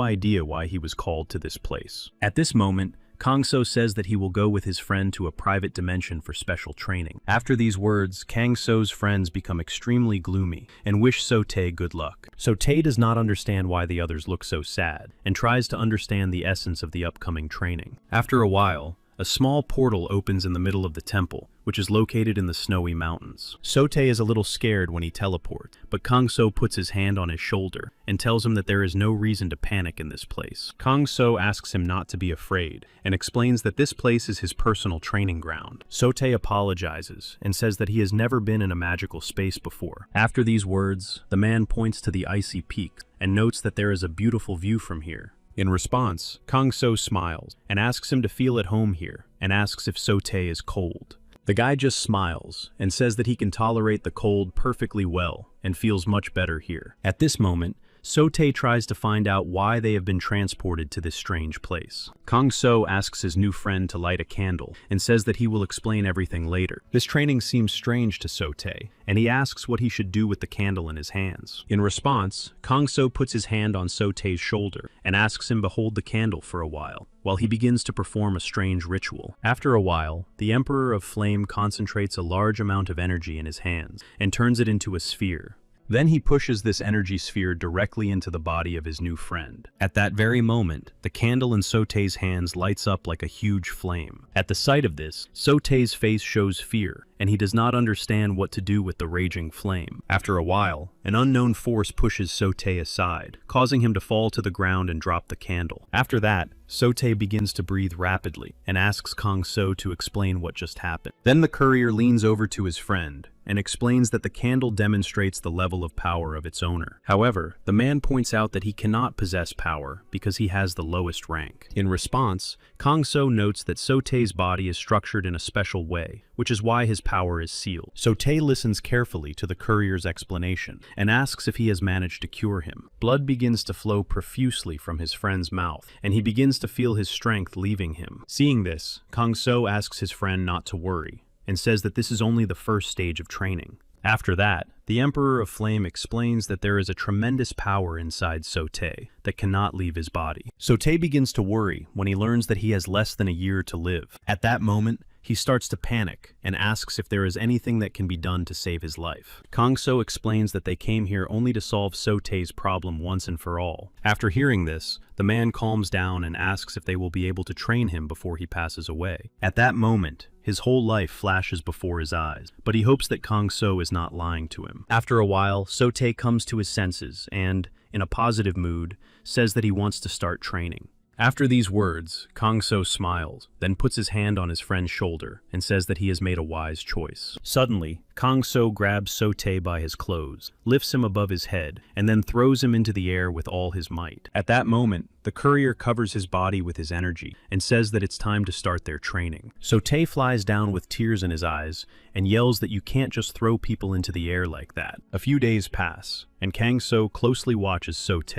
idea why he was called to this place. At this moment, Kang-so says that he will go with his friend to a private dimension for special training. After these words, Kang-so's friends become extremely gloomy and wish So-tae good luck. So-tae does not understand why the others look so sad and tries to understand the essence of the upcoming training. After a while, a small portal opens in the middle of the temple, which is located in the snowy mountains. So-tae is a little scared when he teleports, but Kang-so puts his hand on his shoulder and tells him that there is no reason to panic in this place. Kang-so asks him not to be afraid and explains that this place is his personal training ground. So-tae apologizes and says that he has never been in a magical space before. After these words, the man points to the icy peak and notes that there is a beautiful view from here. In response, Kang-so smiles and asks him to feel at home here and asks if So-tae is cold. The guy just smiles and says that he can tolerate the cold perfectly well and feels much better here. At this moment, So-tae tries to find out why they have been transported to this strange place. Kang-so asks his new friend to light a candle and says that he will explain everything later. This training seems strange to So-tae, and he asks what he should do with the candle in his hands. In response, Kang-so puts his hand on So-tae's shoulder and asks him to hold the candle for a while he begins to perform a strange ritual. After a while, the Emperor of Flame concentrates a large amount of energy in his hands and turns it into a sphere. Then he pushes this energy sphere directly into the body of his new friend. At that very moment, the candle in So-tae's hands lights up like a huge flame. At the sight of this, So-tae's face shows fear, and he does not understand what to do with the raging flame. After a while, an unknown force pushes Sote aside, causing him to fall to the ground and drop the candle. After that, Sote begins to breathe rapidly and asks Kang So to explain what just happened. Then the courier leans over to his friend and explains that the candle demonstrates the level of power of its owner. However, the man points out that he cannot possess power because he has the lowest rank. In response, Kang So notes that Sote's body is structured in a special way, which is why his power is sealed. Sote listens carefully to the courier's explanation and asks if he has managed to cure him. Blood begins to flow profusely from his friend's mouth, and he begins to feel his strength leaving him. Seeing this, Kang So asks his friend not to worry, and says that this is only the first stage of training. After that, the Emperor of Flame explains that there is a tremendous power inside Sote that cannot leave his body. Sote begins to worry when he learns that he has less than a year to live. At that moment, he starts to panic and asks if there is anything that can be done to save his life. Kang So explains that they came here only to solve Sote's problem once and for all. After hearing this, the man calms down and asks if they will be able to train him before he passes away. At that moment, his whole life flashes before his eyes, but he hopes that Kang So is not lying to him. After a while, Sote comes to his senses and, in a positive mood, says that he wants to start training. After these words, Kang So smiles, then puts his hand on his friend's shoulder and says that he has made a wise choice. Suddenly, Kang So grabs Sote by his clothes, lifts him above his head, and then throws him into the air with all his might. At that moment, the courier covers his body with his energy and says that it's time to start their training. Sote flies down with tears in his eyes and yells that you can't just throw people into the air like that. A few days pass, and Kang So closely watches Sote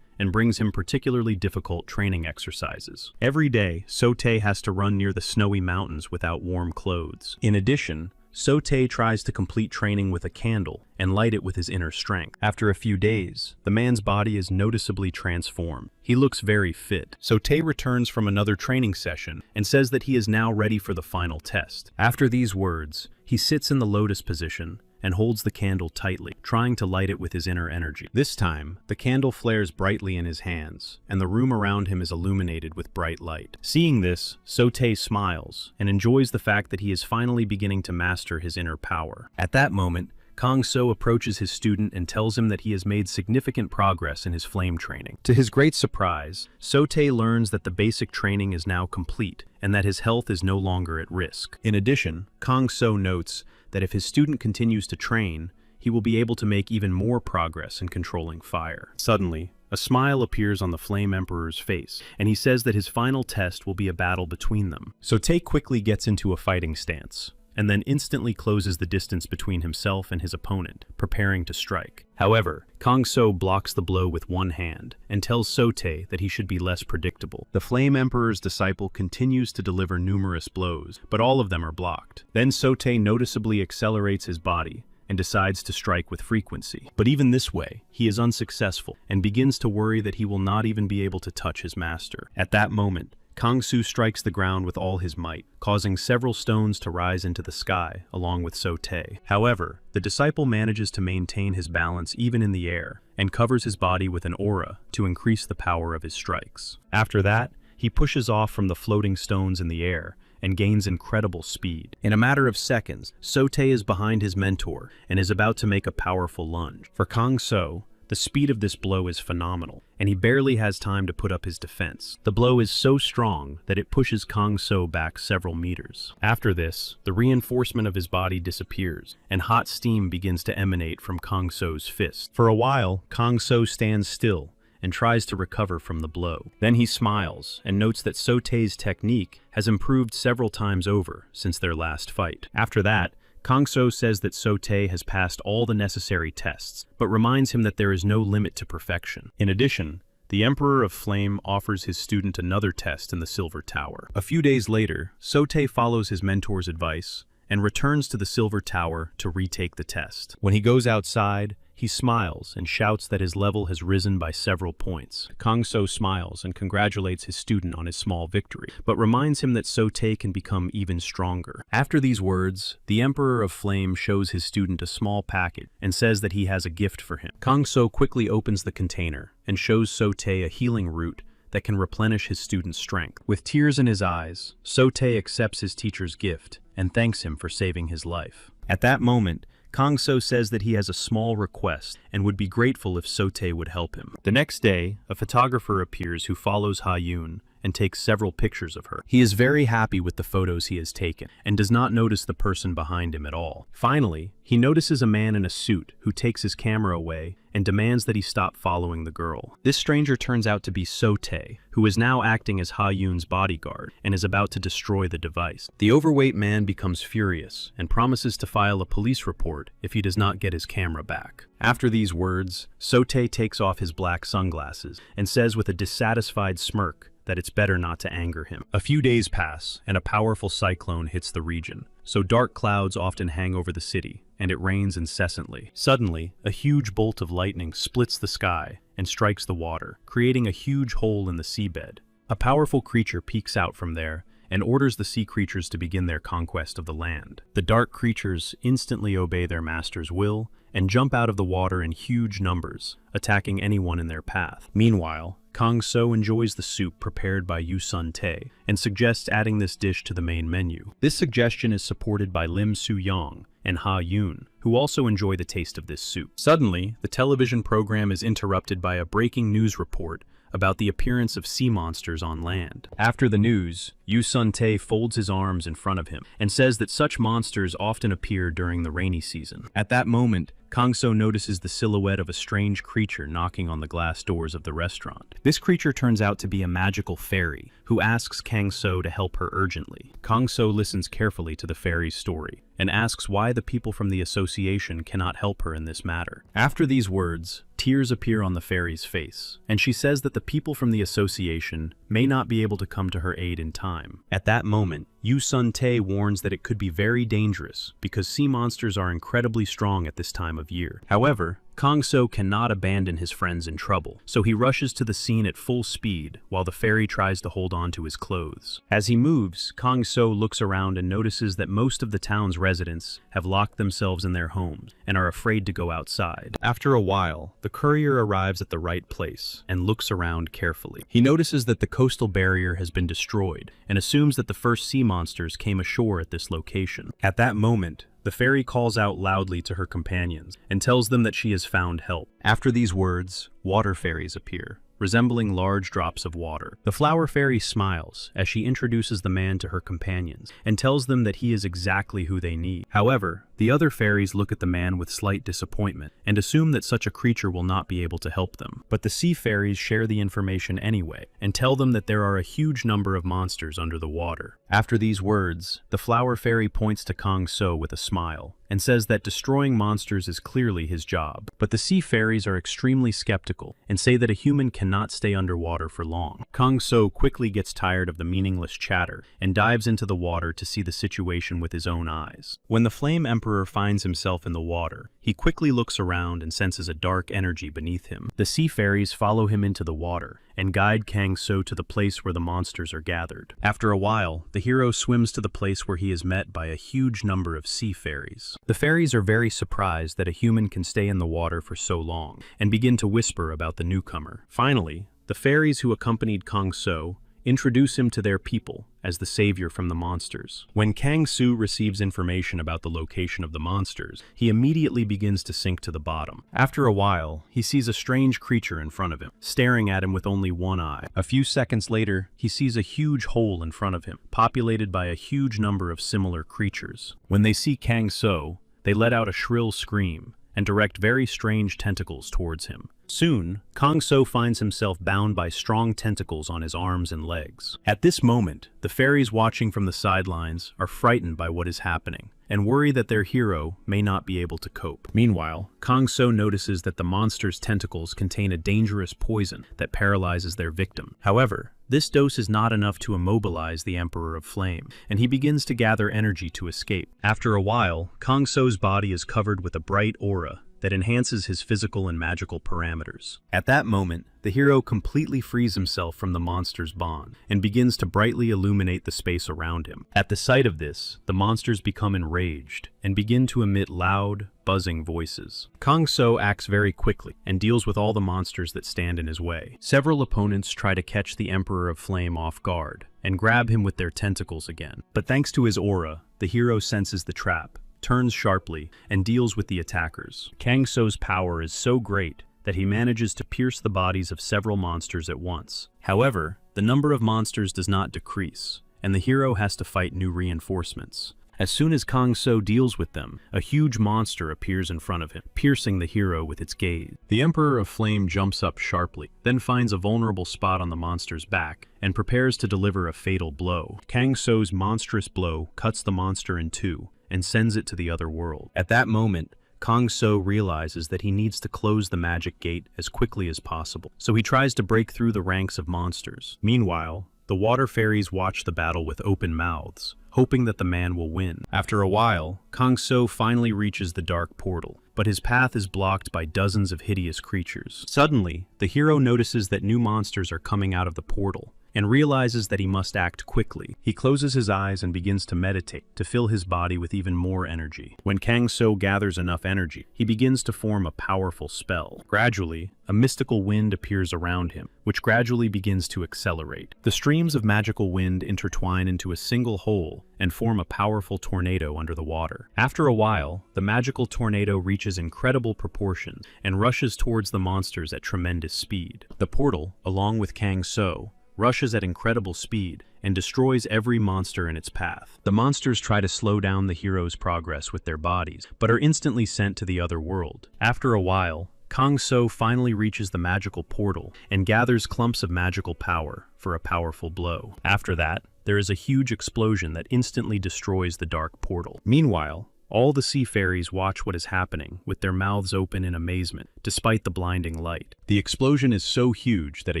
and brings him particularly difficult training exercises. Every day, Sote has to run near the snowy mountains without warm clothes. In addition, Sote tries to complete training with a candle and light it with his inner strength. After a few days, the man's body is noticeably transformed. He looks very fit. Sote returns from another training session and says that he is now ready for the final test. After these words, he sits in the lotus position and holds the candle tightly, trying to light it with his inner energy. This time, the candle flares brightly in his hands, and the room around him is illuminated with bright light. Seeing this, Sote smiles and enjoys the fact that he is finally beginning to master his inner power. At that moment, Kang So approaches his student and tells him that he has made significant progress in his flame training. To his great surprise, Sote learns that the basic training is now complete and that his health is no longer at risk. In addition, Kang So notes that if his student continues to train, he will be able to make even more progress in controlling fire. Suddenly, a smile appears on the Flame Emperor's face, and he says that his final test will be a battle between them. Sote quickly gets into a fighting stance, and then instantly closes the distance between himself and his opponent, preparing to strike. However, Kang So blocks the blow with one hand and tells Sote that he should be less predictable. The Flame Emperor's disciple continues to deliver numerous blows, but all of them are blocked. Then Sote noticeably accelerates his body and decides to strike with frequency. But even this way, he is unsuccessful and begins to worry that he will not even be able to touch his master. At that moment, Kang So strikes the ground with all his might, causing several stones to rise into the sky, along with Sote. However, the disciple manages to maintain his balance even in the air, and covers his body with an aura to increase the power of his strikes. After that, he pushes off from the floating stones in the air, and gains incredible speed. In a matter of seconds, Sote is behind his mentor, and is about to make a powerful lunge. For Kang So, the speed of this blow is phenomenal, and he barely has time to put up his defense. The blow is so strong that it pushes Kang So back several meters. After this, the reinforcement of his body disappears, and hot steam begins to emanate from Kang So's fist. For a while, Kang So stands still and tries to recover from the blow. Then he smiles and notes that Sote's technique has improved several times over since their last fight. After that, Kang So says that Sote has passed all the necessary tests, but reminds him that there is no limit to perfection. In addition, the Emperor of Flame offers his student another test in the Silver Tower. A few days later, Sote follows his mentor's advice and returns to the Silver Tower to retake the test. When he goes outside, he smiles and shouts that his level has risen by several points. Kang So smiles and congratulates his student on his small victory, but reminds him that Sote can become even stronger. After these words, the Emperor of Flame shows his student a small package and says that he has a gift for him. Kang So quickly opens the container and shows Sote a healing root that can replenish his student's strength. With tears in his eyes, Sote accepts his teacher's gift and thanks him for saving his life. At that moment, Kangso says that he has a small request and would be grateful if Sote would help him. The next day, a photographer appears who follows Ha-yoon and takes several pictures of her. He is very happy with the photos he has taken and does not notice the person behind him at all. Finally, he notices a man in a suit who takes his camera away and demands that he stop following the girl. This stranger turns out to be Sote, who is now acting as Ha-yoon's bodyguard and is about to destroy the device. The overweight man becomes furious and promises to file a police report if he does not get his camera back. After these words, Sote takes off his black sunglasses and says with a dissatisfied smirk that it's better not to anger him. A few days pass, and a powerful cyclone hits the region, so dark clouds often hang over the city, and it rains incessantly. Suddenly, a huge bolt of lightning splits the sky and strikes the water, creating a huge hole in the seabed. A powerful creature peeks out from there and orders the sea creatures to begin their conquest of the land. The dark creatures instantly obey their master's will and jump out of the water in huge numbers, attacking anyone in their path. Meanwhile, Kangso enjoys the soup prepared by Yu Sun-tae and suggests adding this dish to the main menu. This suggestion is supported by Lim Soo-young and Ha-yoon, who also enjoy the taste of this soup. Suddenly, the television program is interrupted by a breaking news report about the appearance of sea monsters on land. After the news, Yu Sun-tae folds his arms in front of him and says that such monsters often appear during the rainy season. At that moment, Kangso notices the silhouette of a strange creature knocking on the glass doors of the restaurant. This creature turns out to be a magical fairy who asks Kangso to help her urgently. Kangso listens carefully to the fairy's story and asks why the people from the association cannot help her in this matter. After these words, tears appear on the fairy's face, and she says that the people from the association may not be able to come to her aid in time. At that moment, Yu Sun-tae warns that it could be very dangerous because sea monsters are incredibly strong at this time of year. However, Kangso cannot abandon his friends in trouble, so he rushes to the scene at full speed while the fairy tries to hold on to his clothes. As he moves, Kangso looks around and notices that most of the town's residents have locked themselves in their homes and are afraid to go outside. After a while, the courier arrives at the right place and looks around carefully. He notices that the coastal barrier has been destroyed and assumes that the first sea monsters came ashore at this location. At that moment, the fairy calls out loudly to her companions and tells them that she has found help. After these words, water fairies appear, resembling large drops of water. The flower fairy smiles as she introduces the man to her companions and tells them that he is exactly who they need. However, the other fairies look at the man with slight disappointment and assume that such a creature will not be able to help them. But the sea fairies share the information anyway and tell them that there are a huge number of monsters under the water. After these words, the flower fairy points to Kangso with a smile and says that destroying monsters is clearly his job. But the sea fairies are extremely skeptical and say that a human cannot stay underwater for long. Kangso quickly gets tired of the meaningless chatter and dives into the water to see the situation with his own eyes. When the Flame Emperor finds himself in the water, he quickly looks around and senses a dark energy beneath him. The sea fairies follow him into the water and guide Kangso to the place where the monsters are gathered. After a while, the hero swims to the place where he is met by a huge number of sea fairies. The fairies are very surprised that a human can stay in the water for so long and begin to whisper about the newcomer. Finally, the fairies who accompanied Kangso introduce him to their people as the savior from the monsters. When Kangsu receives information about the location of the monsters, he immediately begins to sink to the bottom. After a while, he sees a strange creature in front of him, staring at him with only one eye. A few seconds later, he sees a huge hole in front of him, populated by a huge number of similar creatures. When they see Kangso, they let out a shrill scream and direct very strange tentacles towards him. Soon, Kangso finds himself bound by strong tentacles on his arms and legs. At this moment, the fairies watching from the sidelines are frightened by what is happening and worry that their hero may not be able to cope. Meanwhile, Kangso notices that the monster's tentacles contain a dangerous poison that paralyzes their victim. However, this dose is not enough to immobilize the Emperor of Flame, and he begins to gather energy to escape. After a while, Kangso's body is covered with a bright aura that enhances his physical and magical parameters. At that moment, the hero completely frees himself from the monster's bond and begins to brightly illuminate the space around him. At the sight of this, the monsters become enraged and begin to emit loud, buzzing voices. Kang So acts very quickly and deals with all the monsters that stand in his way. Several opponents try to catch the Emperor of Flame off guard and grab him with their tentacles again. But thanks to his aura, the hero senses the trap, turns sharply, and deals with the attackers. Kang So's power is so great that he manages to pierce the bodies of several monsters at once. However, the number of monsters does not decrease, and the hero has to fight new reinforcements. As soon as Kang So deals with them, a huge monster appears in front of him, piercing the hero with its gaze. The Emperor of Flame jumps up sharply, then finds a vulnerable spot on the monster's back, and prepares to deliver a fatal blow. Kang So's monstrous blow cuts the monster in two, and sends it to the other world. At that moment, Kang So realizes that he needs to close the magic gate as quickly as possible, so he tries to break through the ranks of monsters. Meanwhile, the water fairies watch the battle with open mouths, hoping that the man will win. After a while, Kang So finally reaches the dark portal, but his path is blocked by dozens of hideous creatures. Suddenly, the hero notices that new monsters are coming out of the portal, and realizes that he must act quickly. He closes his eyes and begins to meditate to fill his body with even more energy. When Kang So gathers enough energy, he begins to form a powerful spell. Gradually, a mystical wind appears around him, which gradually begins to accelerate. The streams of magical wind intertwine into a single hole and form a powerful tornado under the water. After a while, the magical tornado reaches incredible proportions and rushes towards the monsters at tremendous speed. The portal, along with Kang So, rushes at incredible speed and destroys every monster in its path. The monsters try to slow down the hero's progress with their bodies, but are instantly sent to the other world. After a while, Kang So finally reaches the magical portal and gathers clumps of magical power for a powerful blow. After that, there is a huge explosion that instantly destroys the dark portal. Meanwhile, all the sea fairies watch what is happening with their mouths open in amazement, despite the blinding light. The explosion is so huge that a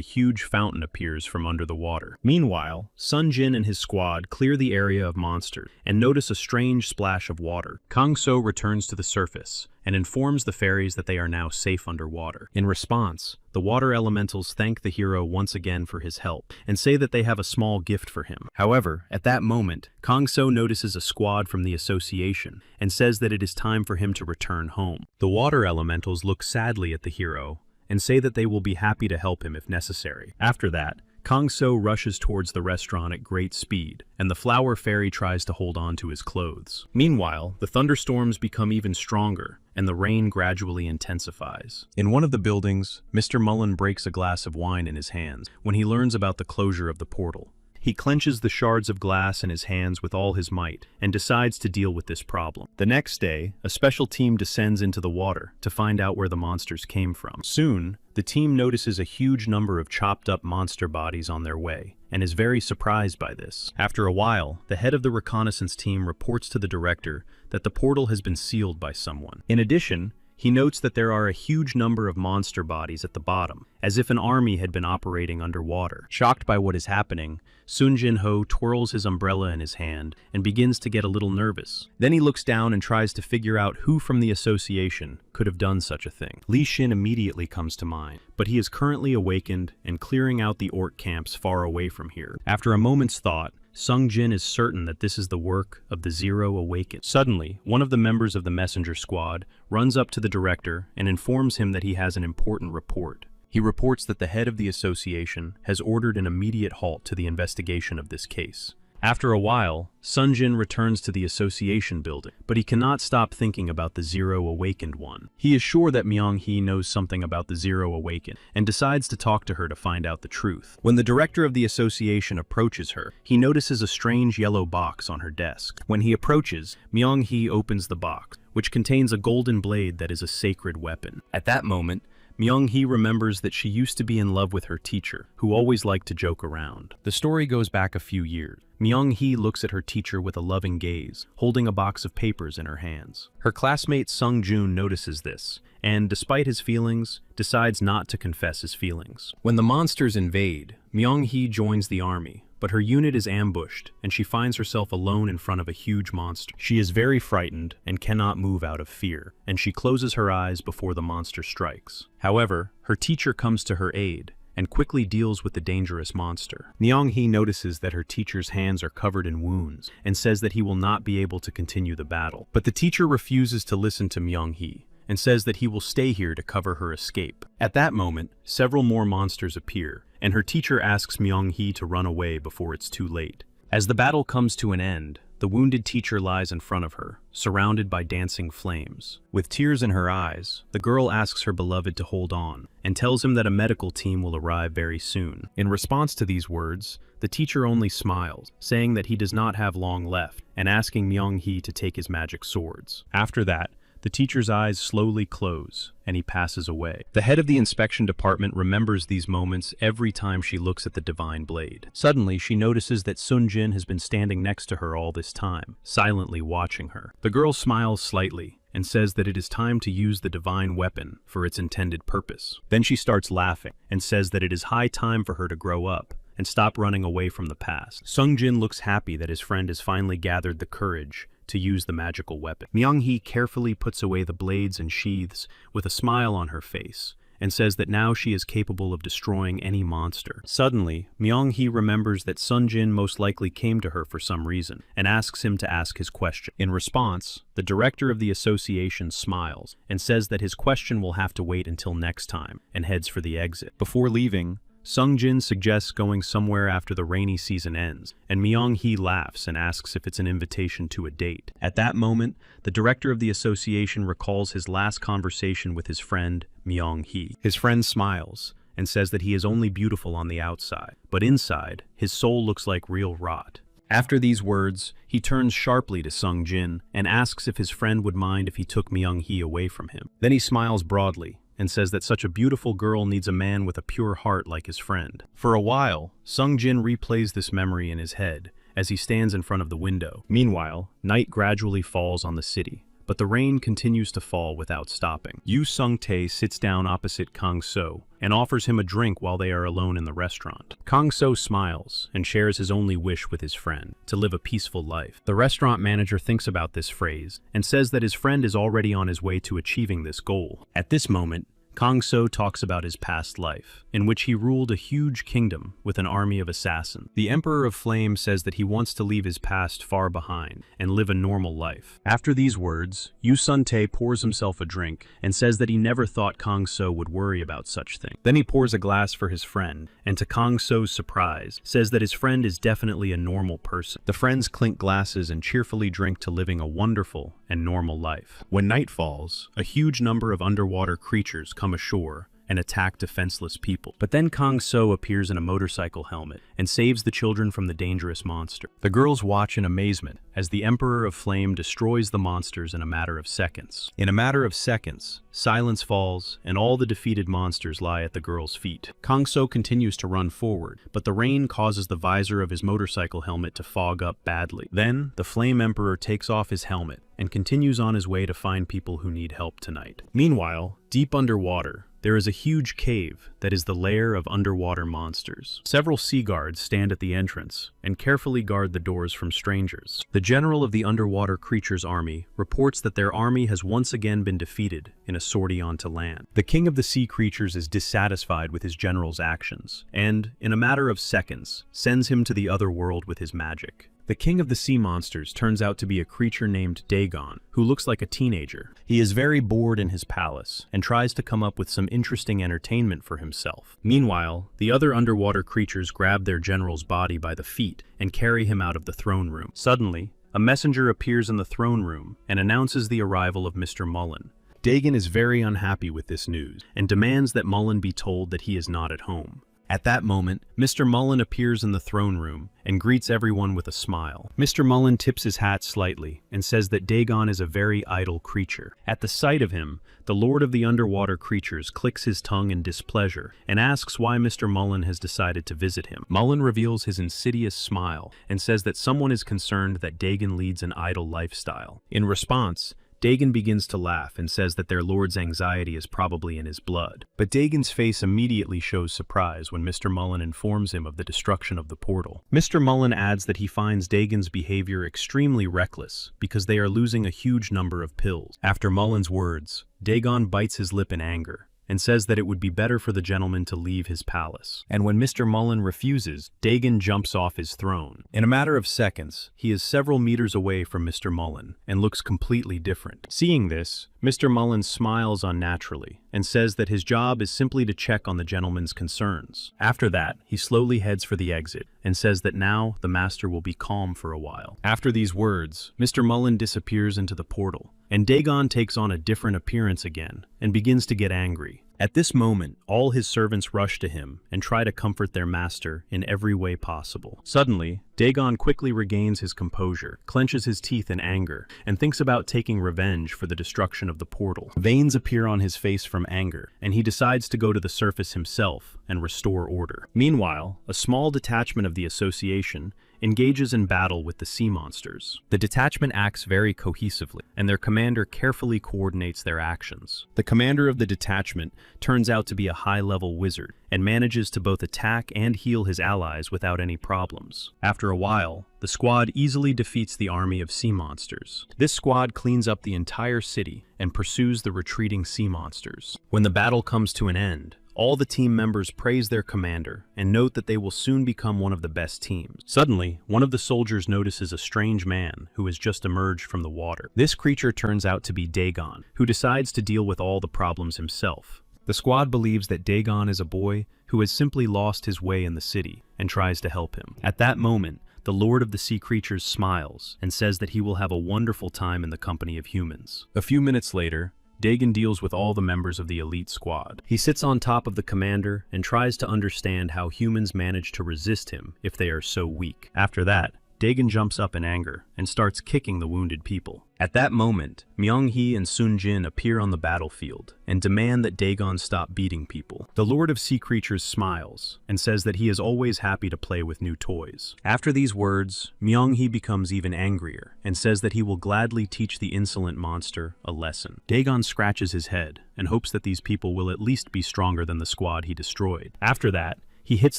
huge fountain appears from under the water. Meanwhile, Sun Jin and his squad clear the area of monsters and notice a strange splash of water. Kang So returns to the surface and informs the fairies that they are now safe underwater. In response, the water elementals thank the hero once again for his help and say that they have a small gift for him. However, at that moment, Kang So notices a squad from the association and says that it is time for him to return home. The water elementals look sadly at the hero and say that they will be happy to help him if necessary. After that, Kang So rushes towards the restaurant at great speed, and the flower fairy tries to hold on to his clothes. Meanwhile, the thunderstorms become even stronger, and the rain gradually intensifies. In one of the buildings, Mr. Mullen breaks a glass of wine in his hands when he learns about the closure of the portal. He clenches the shards of glass in his hands with all his might and decides to deal with this problem. The next day, a special team descends into the water to find out where the monsters came from. Soon, the team notices a huge number of chopped-up monster bodies on their way and is very surprised by this. After a while, the head of the reconnaissance team reports to the director that the portal has been sealed by someone. In addition, he notes that there are a huge number of monster bodies at the bottom, as if an army had been operating underwater. Shocked by what is happening, Sun Jin Ho twirls his umbrella in his hand and begins to get a little nervous. Then he looks down and tries to figure out who from the association could have done such a thing. Li Xin immediately comes to mind, but he is currently awakened and clearing out the orc camps far away from here. After a moment's thought, Sung Jin is certain that this is the work of the Zero Awakened. Suddenly, one of the members of the messenger squad runs up to the director and informs him that he has an important report. He reports that the head of the association has ordered an immediate halt to the investigation of this case. After a while, Sun Jin returns to the association building, but he cannot stop thinking about the Zero Awakened one. He is sure that Myung Hee knows something about the Zero Awakened and decides to talk to her to find out the truth. When the director of the association approaches her, he notices a strange yellow box on her desk. When he approaches, Myung Hee opens the box, which contains a golden blade that is a sacred weapon. At that moment, Myung Hee remembers that she used to be in love with her teacher, who always liked to joke around. The story goes back a few years. Myung Hee looks at her teacher with a loving gaze, holding a box of papers in her hands. Her classmate Sung Joon notices this, and despite his feelings, decides not to confess his feelings. When the monsters invade, Myung Hee joins the army, but her unit is ambushed, and she finds herself alone in front of a huge monster. She is very frightened and cannot move out of fear, and she closes her eyes before the monster strikes. However, her teacher comes to her aid and quickly deals with the dangerous monster. Myung-hee notices that her teacher's hands are covered in wounds and says that he will not be able to continue the battle. But the teacher refuses to listen to Myung-hee and says that he will stay here to cover her escape. At that moment, several more monsters appear, and her teacher asks Myung-hee to run away before it's too late. As the battle comes to an end, the wounded teacher lies in front of her, surrounded by dancing flames. With tears in her eyes, the girl asks her beloved to hold on, and tells him that a medical team will arrive very soon. In response to these words, the teacher only smiles, saying that he does not have long left, and asking Myung-hee to take his magic swords. After that, the teacher's eyes slowly close, and he passes away. The head of the inspection department remembers these moments every time she looks at the divine blade. Suddenly, she notices that Sun-jin has been standing next to her all this time, silently watching her. The girl smiles slightly and says that it is time to use the divine weapon for its intended purpose. Then she starts laughing and says that it is high time for her to grow up and stop running away from the past. Sung-jin looks happy that his friend has finally gathered the courage to use the magical weapon. Myung-hee carefully puts away the blades and sheaths with a smile on her face and says that now she is capable of destroying any monster. Suddenly, Myung-hee remembers that Sun-jin most likely came to her for some reason and asks him to ask his question. In response, the director of the association smiles and says that his question will have to wait until next time and heads for the exit. Before leaving, Sung-jin suggests going somewhere after the rainy season ends, and Myung-hee laughs and asks if it's an invitation to a date. At that moment, the director of the association recalls his last conversation with his friend, Myung-hee. His friend smiles and says that he is only beautiful on the outside, but inside, his soul looks like real rot. After these words, he turns sharply to Sung-jin and asks if his friend would mind if he took Myung-hee away from him. Then he smiles broadly and says that such a beautiful girl needs a man with a pure heart like his friend. For a while, Sung-jin replays this memory in his head as he stands in front of the window. Meanwhile, night gradually falls on the city, but the rain continues to fall without stopping. Yoo Sung-tae sits down opposite Kang-so and offers him a drink while they are alone in the restaurant. Kang-so smiles and shares his only wish with his friend, to live a peaceful life. The restaurant manager thinks about this phrase and says that his friend is already on his way to achieving this goal. At this moment, Kang-so talks about his past life, in which he ruled a huge kingdom with an army of assassins. The Emperor of Flame says that he wants to leave his past far behind and live a normal life. After these words, Yoo Sun-tae pours himself a drink and says that he never thought Kang-so would worry about such things. Then he pours a glass for his friend, and to Kang-so's surprise, says that his friend is definitely a normal person. The friends clink glasses and cheerfully drink to living a wonderful and normal life. When night falls, a huge number of underwater creatures come ashore and attack defenseless people. But then Kang-so appears in a motorcycle helmet and saves the children from the dangerous monster. The girls watch in amazement as the Emperor of Flame destroys the monsters in a matter of seconds. In a matter of seconds, silence falls and all the defeated monsters lie at the girls' feet. Kang-so continues to run forward, but the rain causes the visor of his motorcycle helmet to fog up badly. Then, the Flame Emperor takes off his helmet and continues on his way to find people who need help tonight. Meanwhile, deep underwater, there is a huge cave that is the lair of underwater monsters. Several sea guards stand at the entrance and carefully guard the doors from strangers. The general of the underwater creatures army reports that their army has once again been defeated in a sortie onto land. The king of the sea creatures is dissatisfied with his general's actions and, in a matter of seconds, sends him to the other world with his magic. The king of the sea monsters turns out to be a creature named Dagon, who looks like a teenager. He is very bored in his palace and tries to come up with some interesting entertainment for himself. Meanwhile, the other underwater creatures grab their general's body by the feet and carry him out of the throne room. Suddenly, a messenger appears in the throne room and announces the arrival of Mr. Mullen. Dagon is very unhappy with this news and demands that Mullen be told that he is not at home. At that moment, Mr. Mullen appears in the throne room and greets everyone with a smile. Mr. Mullen tips his hat slightly and says that Dagon is a very idle creature. At the sight of him, the Lord of the Underwater Creatures clicks his tongue in displeasure and asks why Mr. Mullen has decided to visit him. Mullen reveals his insidious smile and says that someone is concerned that Dagon leads an idle lifestyle. In response, Dagon begins to laugh and says that their lord's anxiety is probably in his blood. But Dagon's face immediately shows surprise when Mr. Mullen informs him of the destruction of the portal. Mr. Mullen adds that he finds Dagon's behavior extremely reckless because they are losing a huge number of pills. After Mullen's words, Dagon bites his lip in anger and says that it would be better for the gentleman to leave his palace. And when Mr. Mullen refuses, Dagon jumps off his throne. In a matter of seconds, he is several meters away from Mr. Mullen and looks completely different. Seeing this, Mr. Mullen smiles unnaturally and says that his job is simply to check on the gentleman's concerns. After that, he slowly heads for the exit and says that now the master will be calm for a while. After these words, Mr. Mullen disappears into the portal, and Dagon takes on a different appearance again and begins to get angry. At this moment, all his servants rush to him and try to comfort their master in every way possible. Suddenly, Dagon quickly regains his composure, clenches his teeth in anger, and thinks about taking revenge for the destruction of the portal. Veins appear on his face from anger, and he decides to go to the surface himself and restore order. Meanwhile, a small detachment of the association engages in battle with the sea monsters. The detachment acts very cohesively, and their commander carefully coordinates their actions. The commander of the detachment turns out to be a high-level wizard, and manages to both attack and heal his allies without any problems. After a while, the squad easily defeats the army of sea monsters. This squad cleans up the entire city and pursues the retreating sea monsters. When the battle comes to an end, all the team members praise their commander and note that they will soon become one of the best teams. Suddenly, one of the soldiers notices a strange man who has just emerged from the water. This creature turns out to be Dagon, who decides to deal with all the problems himself. The squad believes that Dagon is a boy who has simply lost his way in the city and tries to help him. At that moment, the Lord of the Sea Creatures smiles and says that he will have a wonderful time in the company of humans. A few minutes later, Dagon deals with all the members of the elite squad. He sits on top of the commander and tries to understand how humans manage to resist him if they are so weak. After that, Dagon jumps up in anger and starts kicking the wounded people. At that moment, Myung-hee and Sun-jin appear on the battlefield and demand that Dagon stop beating people. The Lord of Sea Creatures smiles and says that he is always happy to play with new toys. After these words, Myung-hee becomes even angrier and says that he will gladly teach the insolent monster a lesson. Dagon scratches his head and hopes that these people will at least be stronger than the squad he destroyed. After that, he hits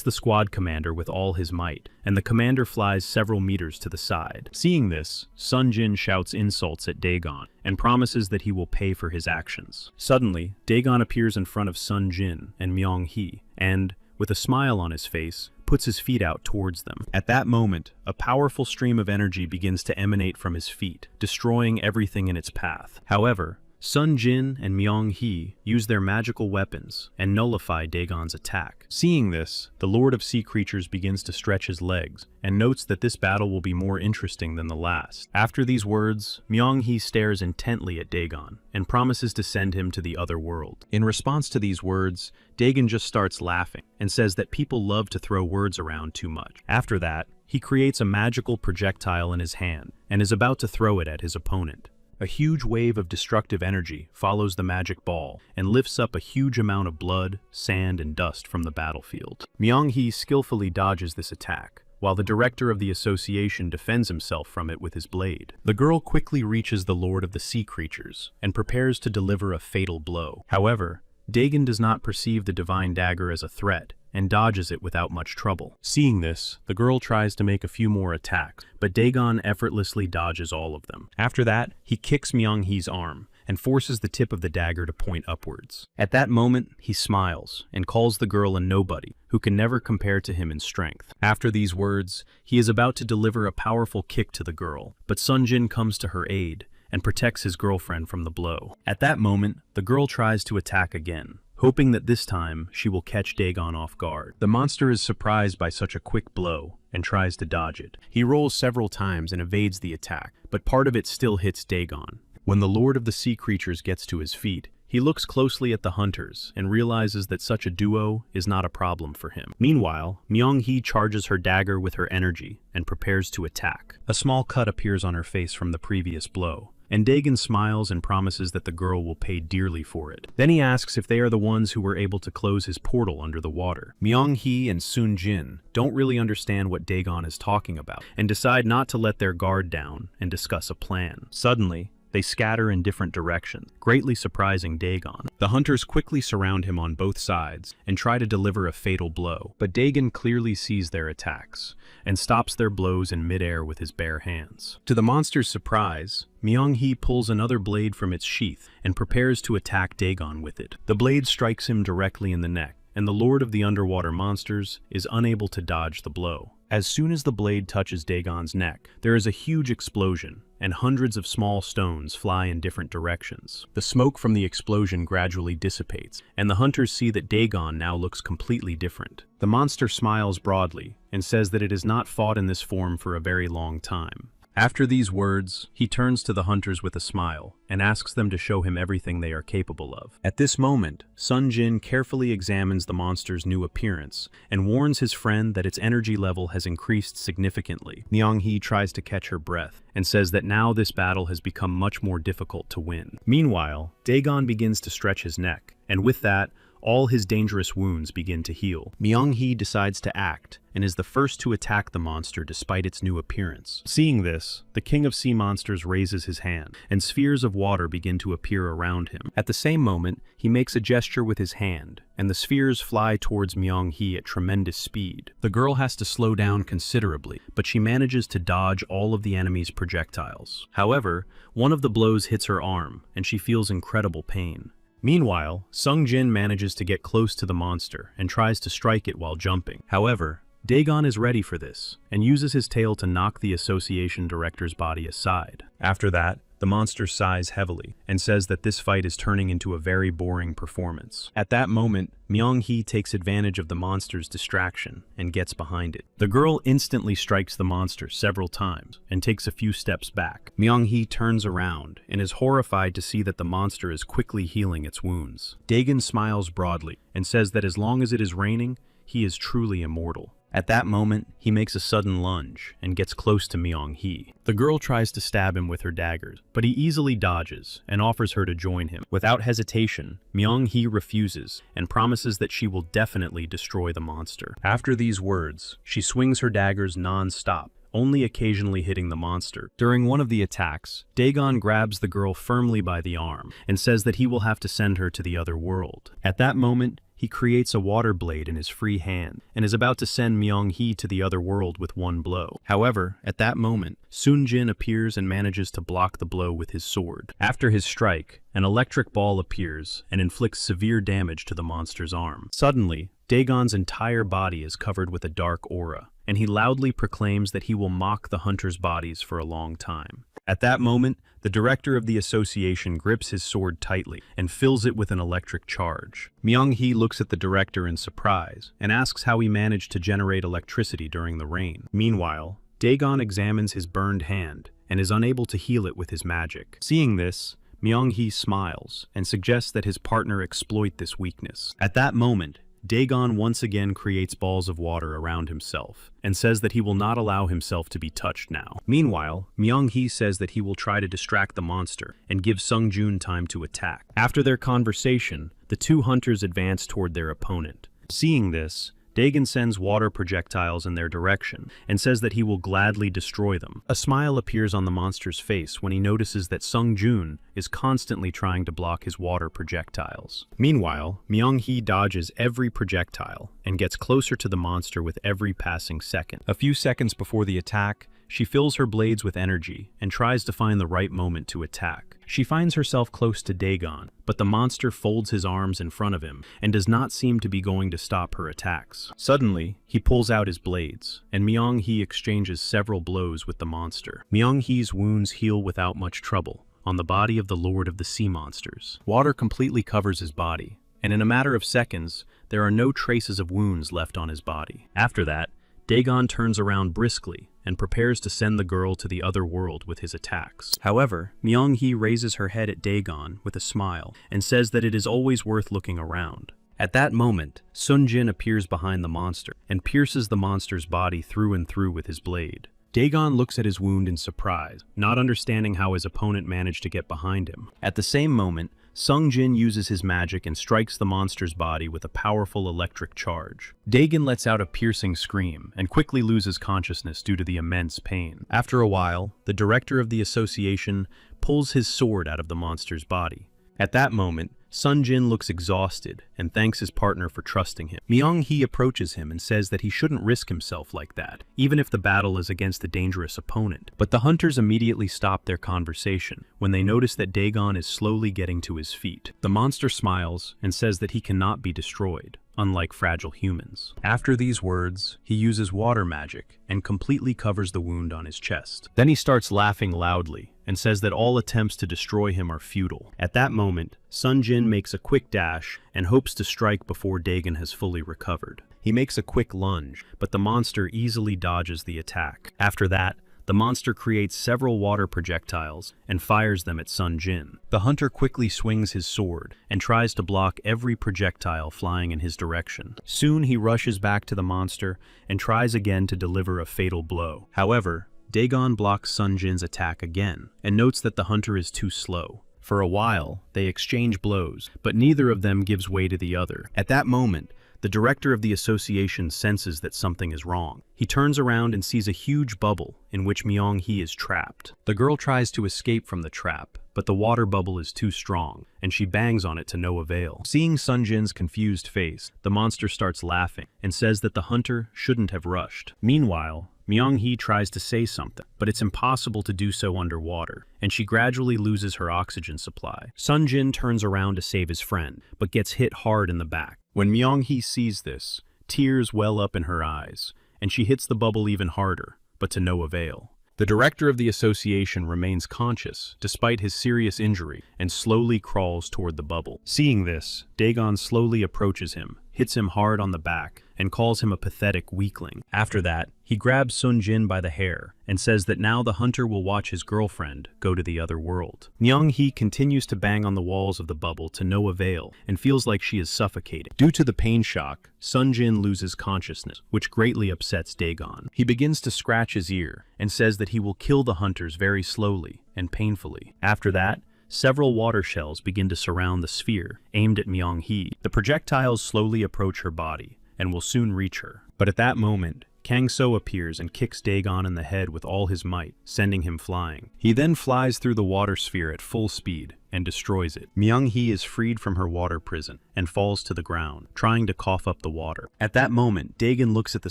the squad commander with all his might, and the commander flies several meters to the side. Seeing this, Sun-jin shouts insults at Dagon and promises that he will pay for his actions. Suddenly, Dagon appears in front of Sun-jin and Myung-hee, and, with a smile on his face, puts his feet out towards them. At that moment, a powerful stream of energy begins to emanate from his feet, destroying everything in its path. However, Sun-jin and Myung-hee use their magical weapons and nullify Dagon's attack. Seeing this, the Lord of Sea Creatures begins to stretch his legs and notes that this battle will be more interesting than the last. After these words, Myung-hee stares intently at Dagon and promises to send him to the other world. In response to these words, Dagon just starts laughing and says that people love to throw words around too much. After that, he creates a magical projectile in his hand and is about to throw it at his opponent. A huge wave of destructive energy follows the magic ball and lifts up a huge amount of blood, sand, and dust from the battlefield. Myung-hee skillfully dodges this attack, while the director of the association defends himself from it with his blade. The girl quickly reaches the Lord of the Sea Creatures and prepares to deliver a fatal blow. However, Dagon does not perceive the divine dagger as a threat and dodges it without much trouble. Seeing this, the girl tries to make a few more attacks, but Dagon effortlessly dodges all of them. After that, he kicks Myung-hee's arm and forces the tip of the dagger to point upwards. At that moment, he smiles and calls the girl a nobody who can never compare to him in strength. After these words, he is about to deliver a powerful kick to the girl, but Sun-jin comes to her aid and protects his girlfriend from the blow. At that moment, the girl tries to attack again, hoping that this time she will catch Dagon off guard. The monster is surprised by such a quick blow and tries to dodge it. He rolls several times and evades the attack, but part of it still hits Dagon. When the Lord of the Sea Creatures gets to his feet, he looks closely at the hunters and realizes that such a duo is not a problem for him. Meanwhile, Myung-hee charges her dagger with her energy and prepares to attack. A small cut appears on her face from the previous blow, and Dagon smiles and promises that the girl will pay dearly for it. Then he asks if they are the ones who were able to close his portal under the water. Myung-hee and Sun-jin don't really understand what Dagon is talking about and decide not to let their guard down and discuss a plan. Suddenly, they scatter in different directions, greatly surprising Dagon. The hunters quickly surround him on both sides and try to deliver a fatal blow, but Dagon clearly sees their attacks and stops their blows in midair with his bare hands. To the monster's surprise, Myung-hee pulls another blade from its sheath and prepares to attack Dagon with it. The blade strikes him directly in the neck, and the Lord of the Underwater Monsters is unable to dodge the blow. As soon as the blade touches Dagon's neck, there is a huge explosion, and hundreds of small stones fly in different directions. The smoke from the explosion gradually dissipates, and the hunters see that Dagon now looks completely different. The monster smiles broadly and says that it has not fought in this form for a very long time. After these words, he turns to the hunters with a smile and asks them to show him everything they are capable of. At this moment, Sun Jin carefully examines the monster's new appearance and warns his friend that its energy level has increased significantly. Myung-hee tries to catch her breath and says that now this battle has become much more difficult to win. Meanwhile, Dagon begins to stretch his neck, and with that, all his dangerous wounds begin to heal. Myung-hee decides to act and is the first to attack the monster despite its new appearance. Seeing this, the king of sea monsters raises his hand, and spheres of water begin to appear around him. At the same moment, he makes a gesture with his hand, and the spheres fly towards Myung-hee at tremendous speed. The girl has to slow down considerably, but she manages to dodge all of the enemy's projectiles. However, one of the blows hits her arm, and she feels incredible pain. Meanwhile, Sung Jin manages to get close to the monster and tries to strike it while jumping. However, Dagon is ready for this and uses his tail to knock the association director's body aside. After that, the monster sighs heavily and says that this fight is turning into a very boring performance. At that moment, Myung-hee takes advantage of the monster's distraction and gets behind it. The girl instantly strikes the monster several times and takes a few steps back. Myung-hee turns around and is horrified to see that the monster is quickly healing its wounds. Dagon smiles broadly and says that as long as it is raining, he is truly immortal. At that moment, he makes a sudden lunge and gets close to Myung-hee. The girl tries to stab him with her daggers, but he easily dodges and offers her to join him. Without hesitation, Myung-hee refuses and promises that she will definitely destroy the monster. After these words, she swings her daggers non-stop, only occasionally hitting the monster. During one of the attacks, Dagon grabs the girl firmly by the arm and says that he will have to send her to the other world. At that moment, he creates a water blade in his free hand and is about to send Myung-hee to the other world with one blow. However, at that moment, Sun Jin appears and manages to block the blow with his sword. After his strike, an electric ball appears and inflicts severe damage to the monster's arm. Suddenly, Dagon's entire body is covered with a dark aura, and he loudly proclaims that he will mock the hunters' bodies for a long time. At that moment, the director of the association grips his sword tightly and fills it with an electric charge. Myung-hee looks at the director in surprise and asks how he managed to generate electricity during the rain. Meanwhile, Dagon examines his burned hand and is unable to heal it with his magic. Seeing this, Myung-hee smiles and suggests that his partner exploit this weakness. At that moment, Dagon once again creates balls of water around himself and says that he will not allow himself to be touched now. Meanwhile, Myung-hee says that he will try to distract the monster and give Sung Jun time to attack. After their conversation, the two hunters advance toward their opponent. Seeing this, Dagon sends water projectiles in their direction and says that he will gladly destroy them. A smile appears on the monster's face when he notices that Sung Jun is constantly trying to block his water projectiles. Meanwhile, Myung-hee dodges every projectile and gets closer to the monster with every passing second. A few seconds before the attack, she fills her blades with energy and tries to find the right moment to attack. She finds herself close to Dagon, but the monster folds his arms in front of him and does not seem to be going to stop her attacks. Suddenly, he pulls out his blades, and Myung-hee exchanges several blows with the monster. Myung-hee's wounds heal without much trouble on the body of the Lord of the Sea Monsters. Water completely covers his body, and in a matter of seconds, there are no traces of wounds left on his body. After that, Dagon turns around briskly and prepares to send the girl to the other world with his attacks. However, Myung-hee raises her head at Dagon with a smile and says that it is always worth looking around. At that moment, Sun Jin appears behind the monster and pierces the monster's body through and through with his blade. Dagon looks at his wound in surprise, not understanding how his opponent managed to get behind him. At the same moment, Sung Jin uses his magic and strikes the monster's body with a powerful electric charge. Dagon lets out a piercing scream and quickly loses consciousness due to the immense pain. After a while, the director of the association pulls his sword out of the monster's body. At that moment, Sun Jin looks exhausted and thanks his partner for trusting him. Myung-hee approaches him and says that he shouldn't risk himself like that, even if the battle is against a dangerous opponent. But the hunters immediately stop their conversation when they notice that Dagon is slowly getting to his feet. The monster smiles and says that he cannot be destroyed, unlike fragile humans. After these words, he uses water magic and completely covers the wound on his chest. Then he starts laughing loudly and says that all attempts to destroy him are futile. At that moment, Sun Jin makes a quick dash and hopes to strike before Dagon has fully recovered. He makes a quick lunge, but the monster easily dodges the attack. After that, the monster creates several water projectiles and fires them at Sun Jin. The hunter quickly swings his sword and tries to block every projectile flying in his direction. Soon he rushes back to the monster and tries again to deliver a fatal blow. However, Dagon blocks Sun Jin's attack again and notes that the hunter is too slow. For a while, they exchange blows, but neither of them gives way to the other. At that moment, the director of the association senses that something is wrong. He turns around and sees a huge bubble in which Myung-hee is trapped. The girl tries to escape from the trap, but the water bubble is too strong, and she bangs on it to no avail. Seeing Sun Jin's confused face, the monster starts laughing and says that the hunter shouldn't have rushed. Meanwhile, Myung-hee tries to say something, but it's impossible to do so underwater, and she gradually loses her oxygen supply. Sun Jin turns around to save his friend, but gets hit hard in the back. When Myung-hee sees this, tears well up in her eyes, and she hits the bubble even harder, but to no avail. The director of the association remains conscious despite his serious injury and slowly crawls toward the bubble. Seeing this, Dagon slowly approaches him, hits him hard on the back, and calls him a pathetic weakling. After that, he grabs Sun Jin by the hair and says that now the hunter will watch his girlfriend go to the other world. Myung-hee continues to bang on the walls of the bubble to no avail and feels like she is suffocating. Due to the pain shock, Sun Jin loses consciousness, which greatly upsets Dagon. He begins to scratch his ear and says that he will kill the hunters very slowly and painfully. After that, several water shells begin to surround the sphere, aimed at Myung-hee. The projectiles slowly approach her body and will soon reach her. But at that moment, Kang-so appears and kicks Dagon in the head with all his might, sending him flying. He then flies through the water sphere at full speed and destroys it. Myung-hee is freed from her water prison and falls to the ground, trying to cough up the water. At that moment, Dagon looks at the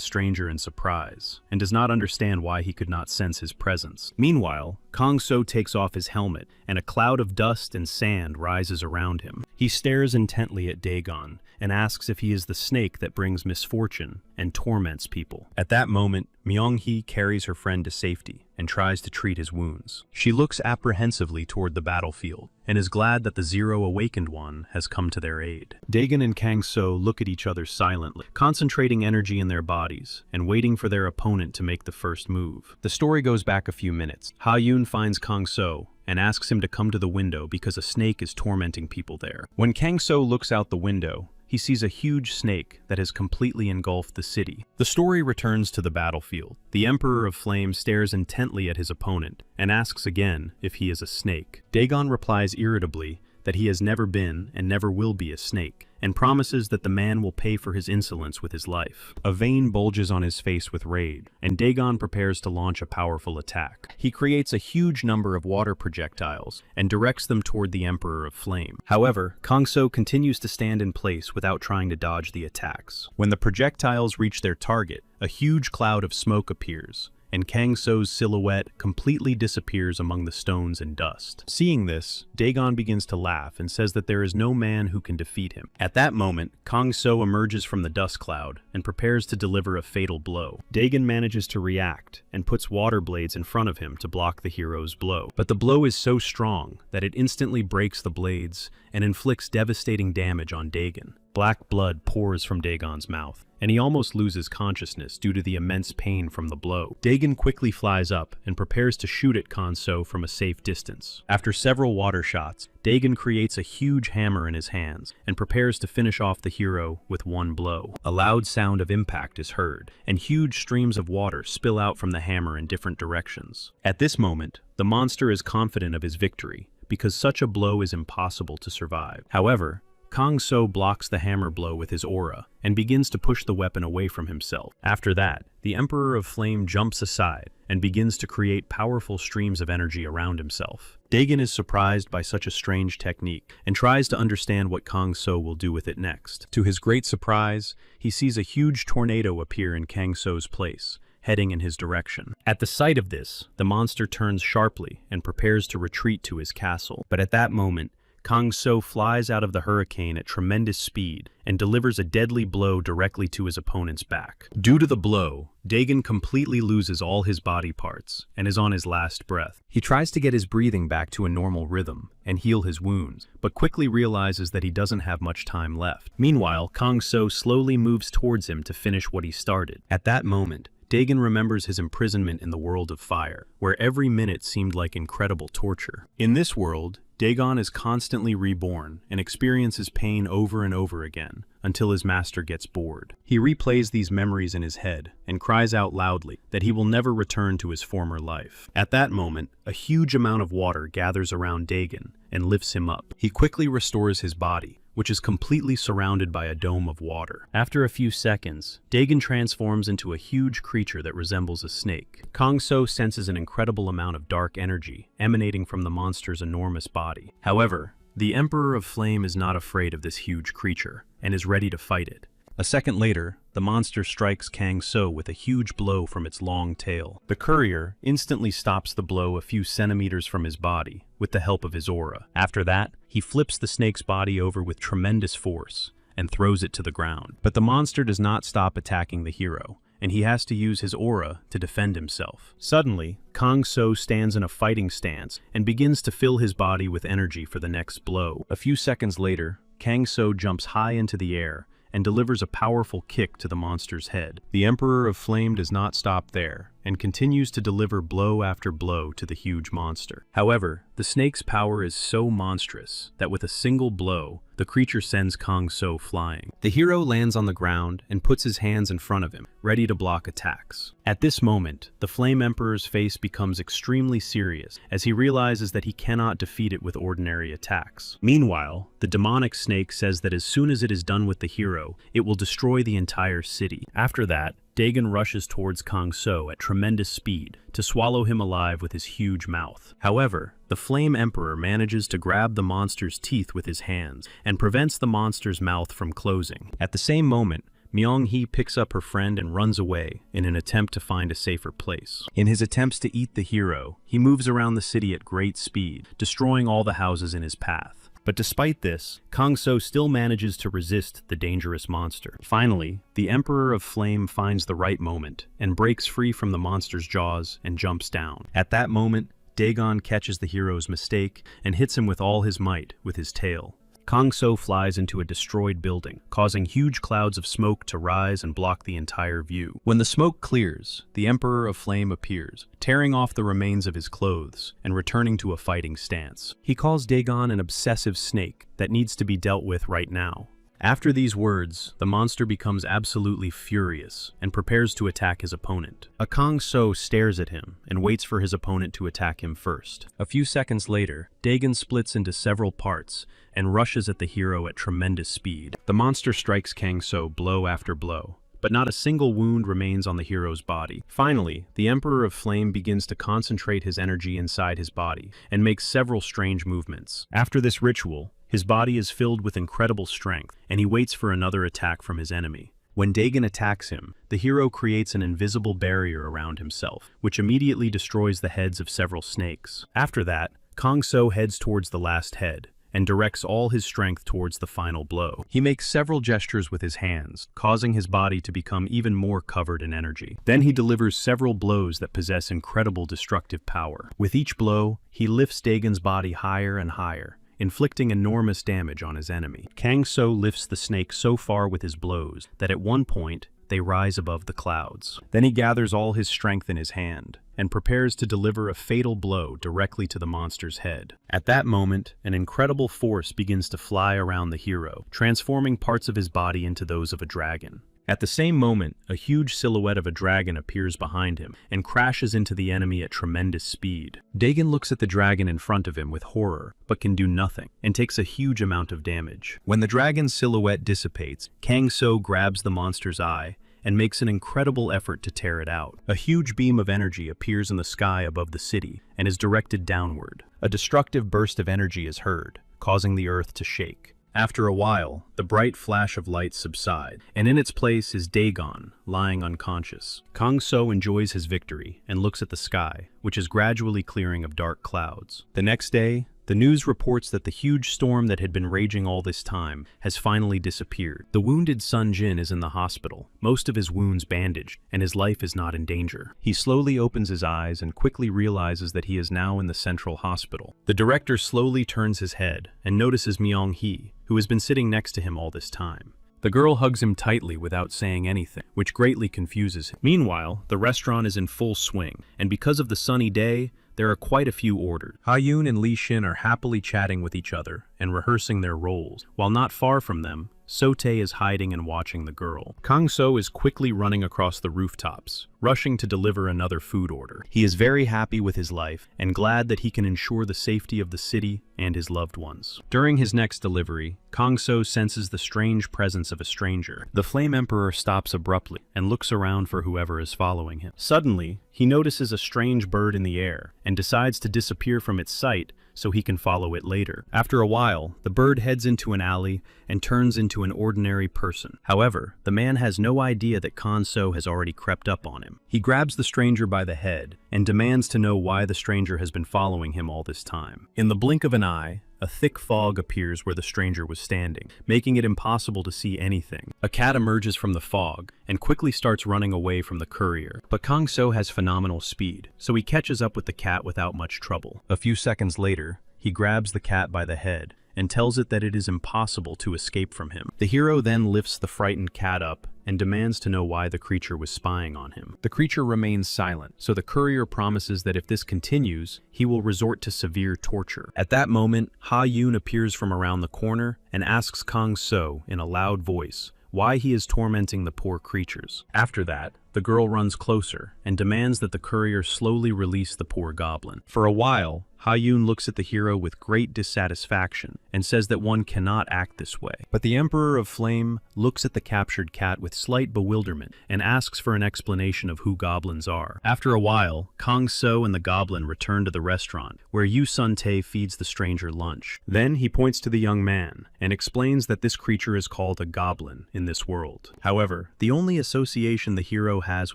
stranger in surprise and does not understand why he could not sense his presence. Meanwhile, Kang-so takes off his helmet and a cloud of dust and sand rises around him. He stares intently at Dagon and asks if he is the snake that brings misfortune and torments people. At that moment, Myung-hee carries her friend to safety and tries to treat his wounds. She looks apprehensively toward the battlefield and is glad that the Zero Awakened One has come to their aid. Dagon and Kang-so look at each other silently, concentrating energy in their bodies and waiting for their opponent to make the first move. The story goes back a few minutes. Ha-yoon finds Kang-so and asks him to come to the window because a snake is tormenting people there. When Kang-so looks out the window, he sees a huge snake that has completely engulfed the city. The story returns to the battlefield. The Emperor of Flame stares intently at his opponent and asks again if he is a snake. Dagon replies irritably that he has never been and never will be a snake, and promises that the man will pay for his insolence with his life. A vein bulges on his face with rage, and Dagon prepares to launch a powerful attack. He creates a huge number of water projectiles and directs them toward the Emperor of Flame. However, Kang-so continues to stand in place without trying to dodge the attacks. When the projectiles reach their target, a huge cloud of smoke appears, and Kang-so's silhouette completely disappears among the stones and dust. Seeing this, Dagon begins to laugh and says that there is no man who can defeat him. At that moment, Kang-so emerges from the dust cloud and prepares to deliver a fatal blow. Dagon manages to react and puts water blades in front of him to block the hero's blow. But the blow is so strong that it instantly breaks the blades and inflicts devastating damage on Dagon. Black blood pours from Dagon's mouth, and he almost loses consciousness due to the immense pain from the blow. Dagon quickly flies up and prepares to shoot at Kang-so from a safe distance. After several water shots, Dagon creates a huge hammer in his hands and prepares to finish off the hero with one blow. A loud sound of impact is heard, and huge streams of water spill out from the hammer in different directions. At this moment, the monster is confident of his victory, because such a blow is impossible to survive. However, Kang So blocks the hammer blow with his aura and begins to push the weapon away from himself. After that, the Emperor of Flame jumps aside and begins to create powerful streams of energy around himself. Dagon is surprised by such a strange technique and tries to understand what Kang So will do with it next. To his great surprise, he sees a huge tornado appear in Kang So's place, heading in his direction. At the sight of this, the monster turns sharply and prepares to retreat to his castle. But at that moment, Kang So flies out of the hurricane at tremendous speed and delivers a deadly blow directly to his opponent's back. Due to the blow, Dagon completely loses all his body parts and is on his last breath. He tries to get his breathing back to a normal rhythm and heal his wounds, but quickly realizes that he doesn't have much time left. Meanwhile, Kang So slowly moves towards him to finish what he started. At that moment, Dagon remembers his imprisonment in the world of fire, where every minute seemed like incredible torture. In this world, Dagon is constantly reborn and experiences pain over and over again until his master gets bored. He replays these memories in his head and cries out loudly that he will never return to his former life. At that moment, a huge amount of water gathers around Dagon and lifts him up. He quickly restores his body, which is completely surrounded by a dome of water. After a few seconds, Dagon transforms into a huge creature that resembles a snake. Kang So senses an incredible amount of dark energy emanating from the monster's enormous body. However, the Emperor of Flame is not afraid of this huge creature and is ready to fight it. A second later, the monster strikes Kang So with a huge blow from its long tail. The courier instantly stops the blow a few centimeters from his body with the help of his aura. After that, he flips the snake's body over with tremendous force and throws it to the ground. But the monster does not stop attacking the hero, and he has to use his aura to defend himself. Suddenly, Kang So stands in a fighting stance and begins to fill his body with energy for the next blow. A few seconds later, Kang So jumps high into the air and delivers a powerful kick to the monster's head. The Emperor of Flame does not stop there and continues to deliver blow after blow to the huge monster. However, the snake's power is so monstrous that with a single blow, the creature sends Kang So flying. The hero lands on the ground and puts his hands in front of him, ready to block attacks. At this moment, the Flame Emperor's face becomes extremely serious as he realizes that he cannot defeat it with ordinary attacks. Meanwhile, the demonic snake says that as soon as it is done with the hero, it will destroy the entire city. After that, Dagon rushes towards Kang So at tremendous speed to swallow him alive with his huge mouth. However, the Flame Emperor manages to grab the monster's teeth with his hands and prevents the monster's mouth from closing. At the same moment, Myung-hee picks up her friend and runs away in an attempt to find a safer place. In his attempts to eat the hero, he moves around the city at great speed, destroying all the houses in his path. But despite this, Kang So still manages to resist the dangerous monster. Finally, the Emperor of Flame finds the right moment and breaks free from the monster's jaws and jumps down. At that moment, Dagon catches the hero's mistake and hits him with all his might with his tail. Kang So flies into a destroyed building, causing huge clouds of smoke to rise and block the entire view. When the smoke clears, the Emperor of Flame appears, tearing off the remains of his clothes and returning to a fighting stance. He calls Dagon an obsessive snake that needs to be dealt with right now. After these words, the monster becomes absolutely furious and prepares to attack his opponent. Kang So stares at him and waits for his opponent to attack him first. A few seconds later, Dagon splits into several parts and rushes at the hero at tremendous speed. The monster strikes Kang So blow after blow, but not a single wound remains on the hero's body. Finally, the Emperor of Flame begins to concentrate his energy inside his body and makes several strange movements. After this ritual, his body is filled with incredible strength, and he waits for another attack from his enemy. When Dagon attacks him, the hero creates an invisible barrier around himself, which immediately destroys the heads of several snakes. After that, Kang So heads towards the last head, and directs all his strength towards the final blow. He makes several gestures with his hands, causing his body to become even more covered in energy. Then he delivers several blows that possess incredible destructive power. With each blow, he lifts Dagon's body higher and higher, inflicting enormous damage on his enemy. Kang So lifts the snake so far with his blows that at one point, they rise above the clouds. Then he gathers all his strength in his hand and prepares to deliver a fatal blow directly to the monster's head. At that moment, an incredible force begins to fly around the hero, transforming parts of his body into those of a dragon. At the same moment, a huge silhouette of a dragon appears behind him and crashes into the enemy at tremendous speed. Dagon looks at the dragon in front of him with horror, but can do nothing, and takes a huge amount of damage. When the dragon's silhouette dissipates, Kang So grabs the monster's eye and makes an incredible effort to tear it out. A huge beam of energy appears in the sky above the city and is directed downward. A destructive burst of energy is heard, causing the earth to shake. After a while, the bright flash of light subsides, and in its place is Dagon, lying unconscious. Kang So enjoys his victory and looks at the sky, which is gradually clearing of dark clouds. The next day, the news reports that the huge storm that had been raging all this time has finally disappeared. The wounded Sun Jin is in the hospital, most of his wounds bandaged, and his life is not in danger. He slowly opens his eyes and quickly realizes that he is now in the central hospital. The director slowly turns his head and notices Myung-hee, who has been sitting next to him all this time. The girl hugs him tightly without saying anything, which greatly confuses him. Meanwhile, the restaurant is in full swing, and because of the sunny day, there are quite a few orders. Ha-yoon and Lee Shin are happily chatting with each other and rehearsing their roles, while not far from them, So-tae is hiding and watching the girl. Kang So is quickly running across the rooftops, rushing to deliver another food order. He is very happy with his life and glad that he can ensure the safety of the city and his loved ones. During his next delivery, Kang So senses the strange presence of a stranger. The Flame Emperor stops abruptly and looks around for whoever is following him. Suddenly, he notices a strange bird in the air and decides to disappear from its sight so he can follow it later. After a while, the bird heads into an alley and turns into an ordinary person. However, the man has no idea that Kang So has already crept up on him. He grabs the stranger by the head and demands to know why the stranger has been following him all this time. In the blink of an eye, a thick fog appears where the stranger was standing, making it impossible to see anything. A cat emerges from the fog and quickly starts running away from the courier. But Kang So has phenomenal speed, so he catches up with the cat without much trouble. A few seconds later, he grabs the cat by the head and tells it that it is impossible to escape from him. The hero then lifts the frightened cat up and demands to know why the creature was spying on him. The creature remains silent, so the courier promises that if this continues, he will resort to severe torture. At that moment, Ha-yoon appears from around the corner and asks Kang So in a loud voice why he is tormenting the poor creatures. After that, the girl runs closer and demands that the courier slowly release the poor goblin. For a while, Ha-yoon looks at the hero with great dissatisfaction and says that one cannot act this way. But the Emperor of Flame looks at the captured cat with slight bewilderment and asks for an explanation of who goblins are. After a while, Kang So and the goblin return to the restaurant, where Yu Sun-tae feeds the stranger lunch. Then he points to the young man and explains that this creature is called a goblin in this world. However, the only association the hero has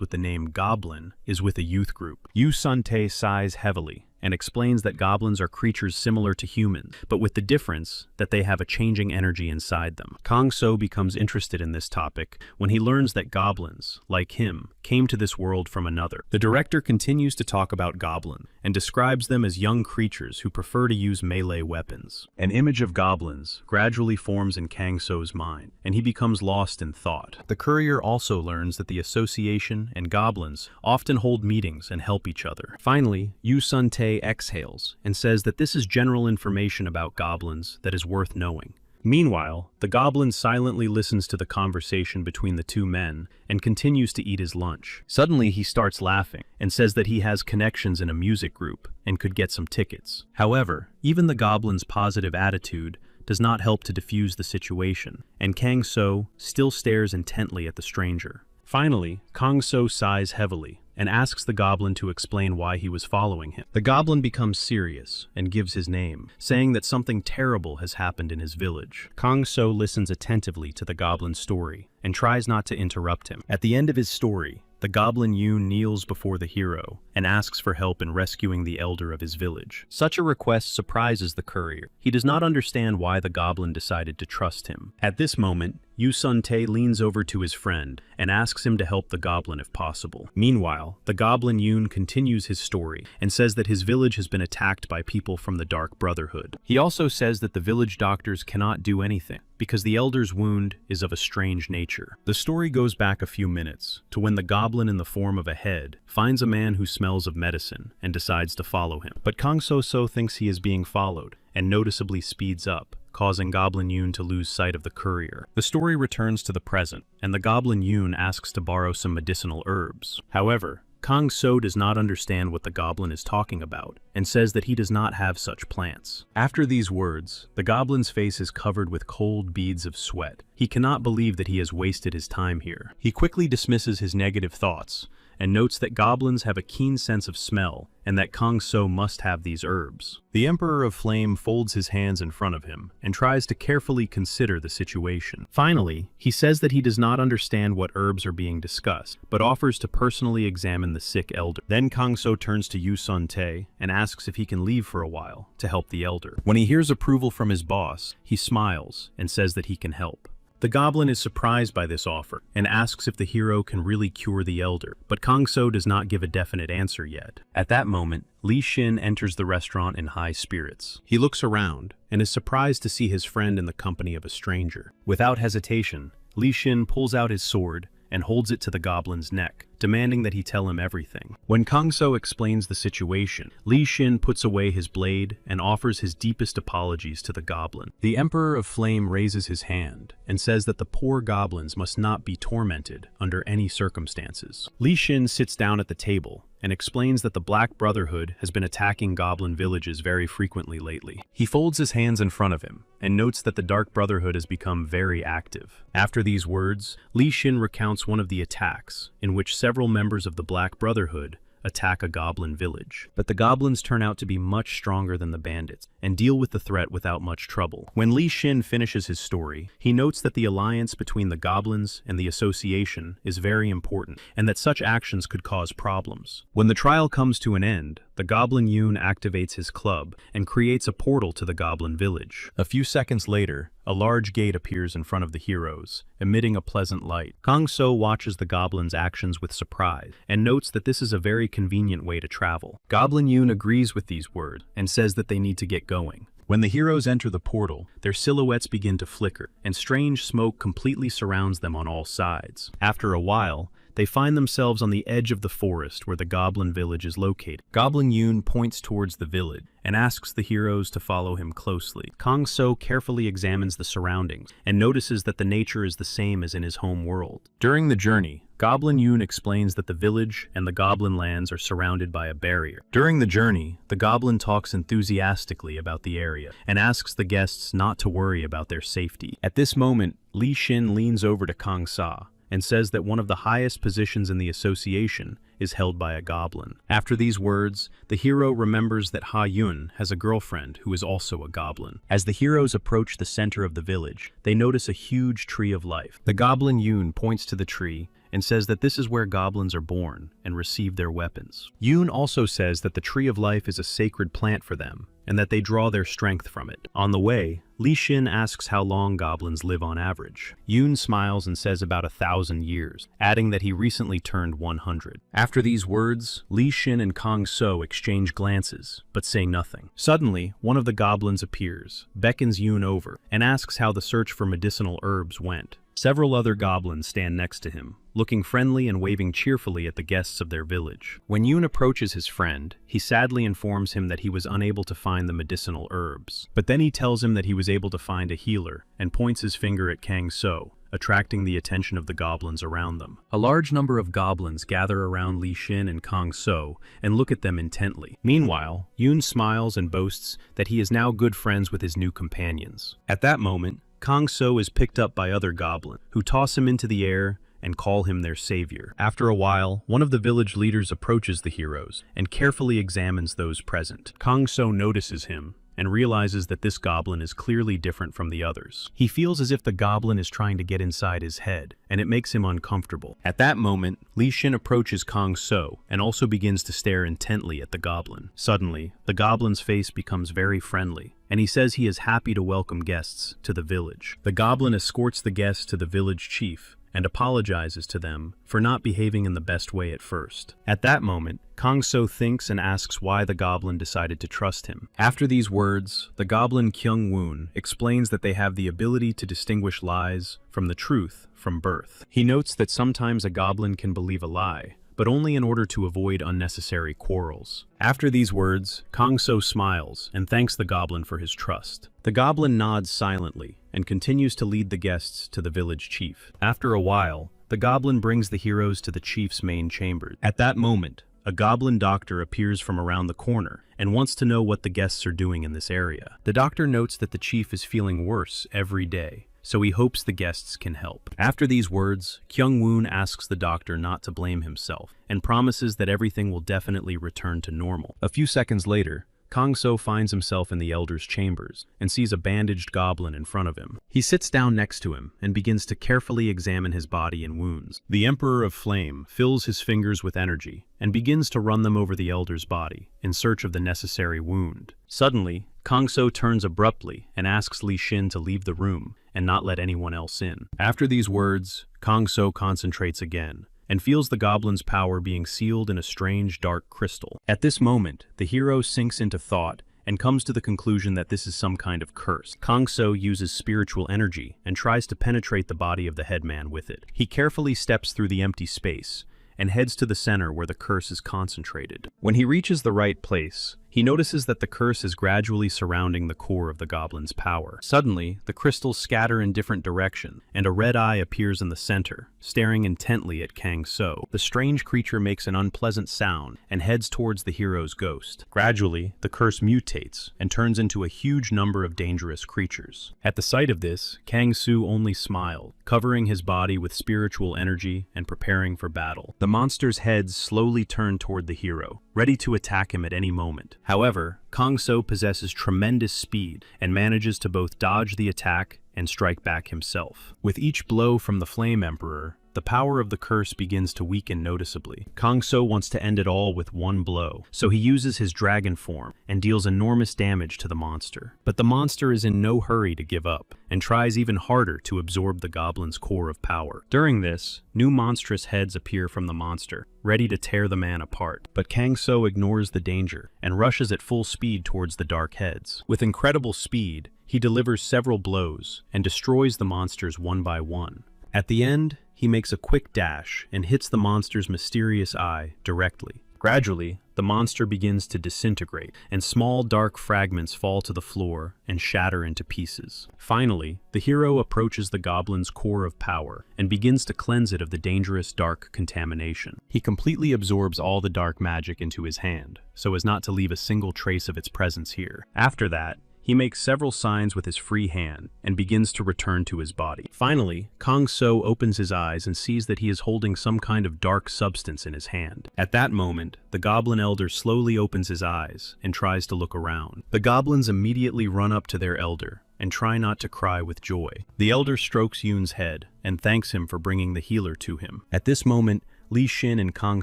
with the name goblin is with a youth group. Yu Sun-tae sighs heavily and explains that goblins are creatures similar to humans, but with the difference that they have a changing energy inside them. Kang So becomes interested in this topic when he learns that goblins, like him, came to this world from another. The director continues to talk about goblins and describes them as young creatures who prefer to use melee weapons. An image of goblins gradually forms in Kang So's mind, and he becomes lost in thought. The courier also learns that the association and goblins often hold meetings and help each other. Finally, Yu Sun-tae exhales and says that this is general information about goblins that is worth knowing. Meanwhile, the goblin silently listens to the conversation between the two men and continues to eat his lunch. Suddenly, he starts laughing and says that he has connections in a music group and could get some tickets. However, even the goblin's positive attitude does not help to diffuse the situation, and Kang So still stares intently at the stranger. Finally, Kang So sighs heavily and asks the goblin to explain why he was following him. The goblin becomes serious and gives his name, saying that something terrible has happened in his village. Kang So listens attentively to the goblin's story and tries not to interrupt him. At the end of his story, the goblin Yoon kneels before the hero and asks for help in rescuing the elder of his village. Such a request surprises the courier. He does not understand why the goblin decided to trust him. At this moment, Yu Sun-tae leans over to his friend and asks him to help the goblin if possible. Meanwhile, the goblin Yoon continues his story and says that his village has been attacked by people from the Dark Brotherhood. He also says that the village doctors cannot do anything because the elder's wound is of a strange nature. The story goes back a few minutes to when the goblin in the form of a head finds a man who smells of medicine and decides to follow him. But Kang So thinks he is being followed and noticeably speeds up, causing Goblin Yoon to lose sight of the courier. The story returns to the present, and the Goblin Yoon asks to borrow some medicinal herbs. However, Kang So does not understand what the goblin is talking about, and says that he does not have such plants. After these words, the goblin's face is covered with cold beads of sweat. He cannot believe that he has wasted his time here. He quickly dismisses his negative thoughts, and notes that goblins have a keen sense of smell, and that Kang So must have these herbs. The Emperor of Flame folds his hands in front of him, and tries to carefully consider the situation. Finally, he says that he does not understand what herbs are being discussed, but offers to personally examine the sick elder. Then Kang So turns to Yu Sun Tae, and asks if he can leave for a while, to help the elder. When he hears approval from his boss, he smiles, and says that he can help. The goblin is surprised by this offer, and asks if the hero can really cure the elder, but Kang So does not give a definite answer yet. At that moment, Li Xin enters the restaurant in high spirits. He looks around, and is surprised to see his friend in the company of a stranger. Without hesitation, Li Xin pulls out his sword, and holds it to the goblin's neck, demanding that he tell him everything. When Kang So explains the situation, Li Xin puts away his blade and offers his deepest apologies to the goblin. The Emperor of Flame raises his hand and says that the poor goblins must not be tormented under any circumstances. Li Xin sits down at the table and explains that the Black Brotherhood has been attacking goblin villages very frequently lately. He folds his hands in front of him and notes that the Dark Brotherhood has become very active. After these words, Li Xin recounts one of the attacks in which several members of the Black Brotherhood attack a goblin village. But the goblins turn out to be much stronger than the bandits and deal with the threat without much trouble. When Li Xin finishes his story, he notes that the alliance between the goblins and the association is very important, and that such actions could cause problems. When the trial comes to an end, the Goblin Yoon activates his club and creates a portal to the goblin village. A few seconds later, a large gate appears in front of the heroes, emitting a pleasant light. Kang So watches the goblins' actions with surprise, and notes that this is a very convenient way to travel. Goblin Yoon agrees with these words, and says that they need to get going. When the heroes enter the portal, their silhouettes begin to flicker, and strange smoke completely surrounds them on all sides. After a while, they find themselves on the edge of the forest where the goblin village is located. Goblin Yoon points towards the village and asks the heroes to follow him closely. Kang So carefully examines the surroundings and notices that the nature is the same as in his home world. During the journey, Goblin Yoon explains that the village and the goblin lands are surrounded by a barrier. During the journey, the goblin talks enthusiastically about the area and asks the guests not to worry about their safety. At this moment, Li Xin leans over to Kang Sa and says that one of the highest positions in the association is held by a goblin. After these words, the hero remembers that Ha Yun has a girlfriend who is also a goblin. As the heroes approach the center of the village, they notice a huge tree of life. The Goblin Yoon points to the tree and says that this is where goblins are born and receive their weapons. Yoon also says that the Tree of Life is a sacred plant for them, and that they draw their strength from it. On the way, Li Xin asks how long goblins live on average. Yoon smiles and says about 1,000 years, adding that he recently turned 100. After these words, Li Xin and Kang So exchange glances, but say nothing. Suddenly, one of the goblins appears, beckons Yoon over, and asks how the search for medicinal herbs went. Several other goblins stand next to him, looking friendly and waving cheerfully at the guests of their village. When Yoon approaches his friend, he sadly informs him that he was unable to find the medicinal herbs. But then he tells him that he was able to find a healer, and points his finger at Kang So, attracting the attention of the goblins around them. A large number of goblins gather around Li Xin and Kang So and look at them intently. Meanwhile, Yoon smiles and boasts that he is now good friends with his new companions. At that moment, Kang So is picked up by other goblins, who toss him into the air and call him their savior. After a while, one of the village leaders approaches the heroes and carefully examines those present. Kang So notices him and realizes that this goblin is clearly different from the others. He feels as if the goblin is trying to get inside his head, and it makes him uncomfortable. At that moment, Li Xin approaches Kang So and also begins to stare intently at the goblin. Suddenly, the goblin's face becomes very friendly, and he says he is happy to welcome guests to the village. The goblin escorts the guests to the village chief and apologizes to them for not behaving in the best way at first. At that moment, Kang So thinks and asks why the goblin decided to trust him. After these words, the goblin Kyung Woon explains that they have the ability to distinguish lies from the truth from birth. He notes that sometimes a goblin can believe a lie, but only in order to avoid unnecessary quarrels. After these words, Kang So smiles and thanks the goblin for his trust. The goblin nods silently and continues to lead the guests to the village chief. After a while, the goblin brings the heroes to the chief's main chambers. At that moment, a goblin doctor appears from around the corner and wants to know what the guests are doing in this area. The doctor notes that the chief is feeling worse every day, so he hopes the guests can help. After these words, Kyung-woon asks the doctor not to blame himself and promises that everything will definitely return to normal. A few seconds later, Kang So finds himself in the elder's chambers and sees a bandaged goblin in front of him. He sits down next to him and begins to carefully examine his body and wounds. The Emperor of Flame fills his fingers with energy and begins to run them over the elder's body in search of the necessary wound. Suddenly, Kang So turns abruptly and asks Li Xin to leave the room and not let anyone else in. After these words, Kang So concentrates again and feels the goblin's power being sealed in a strange dark crystal. At this moment, the hero sinks into thought and comes to the conclusion that this is some kind of curse. Kang So uses spiritual energy and tries to penetrate the body of the headman with it. He carefully steps through the empty space and heads to the center where the curse is concentrated. When he reaches the right place, he notices that the curse is gradually surrounding the core of the goblin's power. Suddenly, the crystals scatter in different directions, and a red eye appears in the center, staring intently at Kang So. The strange creature makes an unpleasant sound and heads towards the hero's ghost. Gradually, the curse mutates and turns into a huge number of dangerous creatures. At the sight of this, Kang So only smiled, covering his body with spiritual energy and preparing for battle. The monster's heads slowly turn toward the hero, ready to attack him at any moment. However, Kang So possesses tremendous speed and manages to both dodge the attack and strike back himself. With each blow from the Flame Emperor, the power of the curse begins to weaken noticeably. Kang So wants to end it all with one blow, so he uses his dragon form and deals enormous damage to the monster. But the monster is in no hurry to give up, and tries even harder to absorb the goblin's core of power. During this, new monstrous heads appear from the monster, ready to tear the man apart. But Kang So ignores the danger and rushes at full speed towards the dark heads. With incredible speed, he delivers several blows and destroys the monsters one by one. At the end, he makes a quick dash and hits the monster's mysterious eye directly. Gradually, the monster begins to disintegrate, and small dark fragments fall to the floor and shatter into pieces. Finally, the hero approaches the goblin's core of power and begins to cleanse it of the dangerous dark contamination. He completely absorbs all the dark magic into his hand, so as not to leave a single trace of its presence here. After that, he makes several signs with his free hand and begins to return to his body. Finally, Kang So opens his eyes and sees that he is holding some kind of dark substance in his hand. At that moment, the goblin elder slowly opens his eyes and tries to look around. The goblins immediately run up to their elder and try not to cry with joy. The elder strokes Yoon's head and thanks him for bringing the healer to him. At this moment, Li Xin and Kang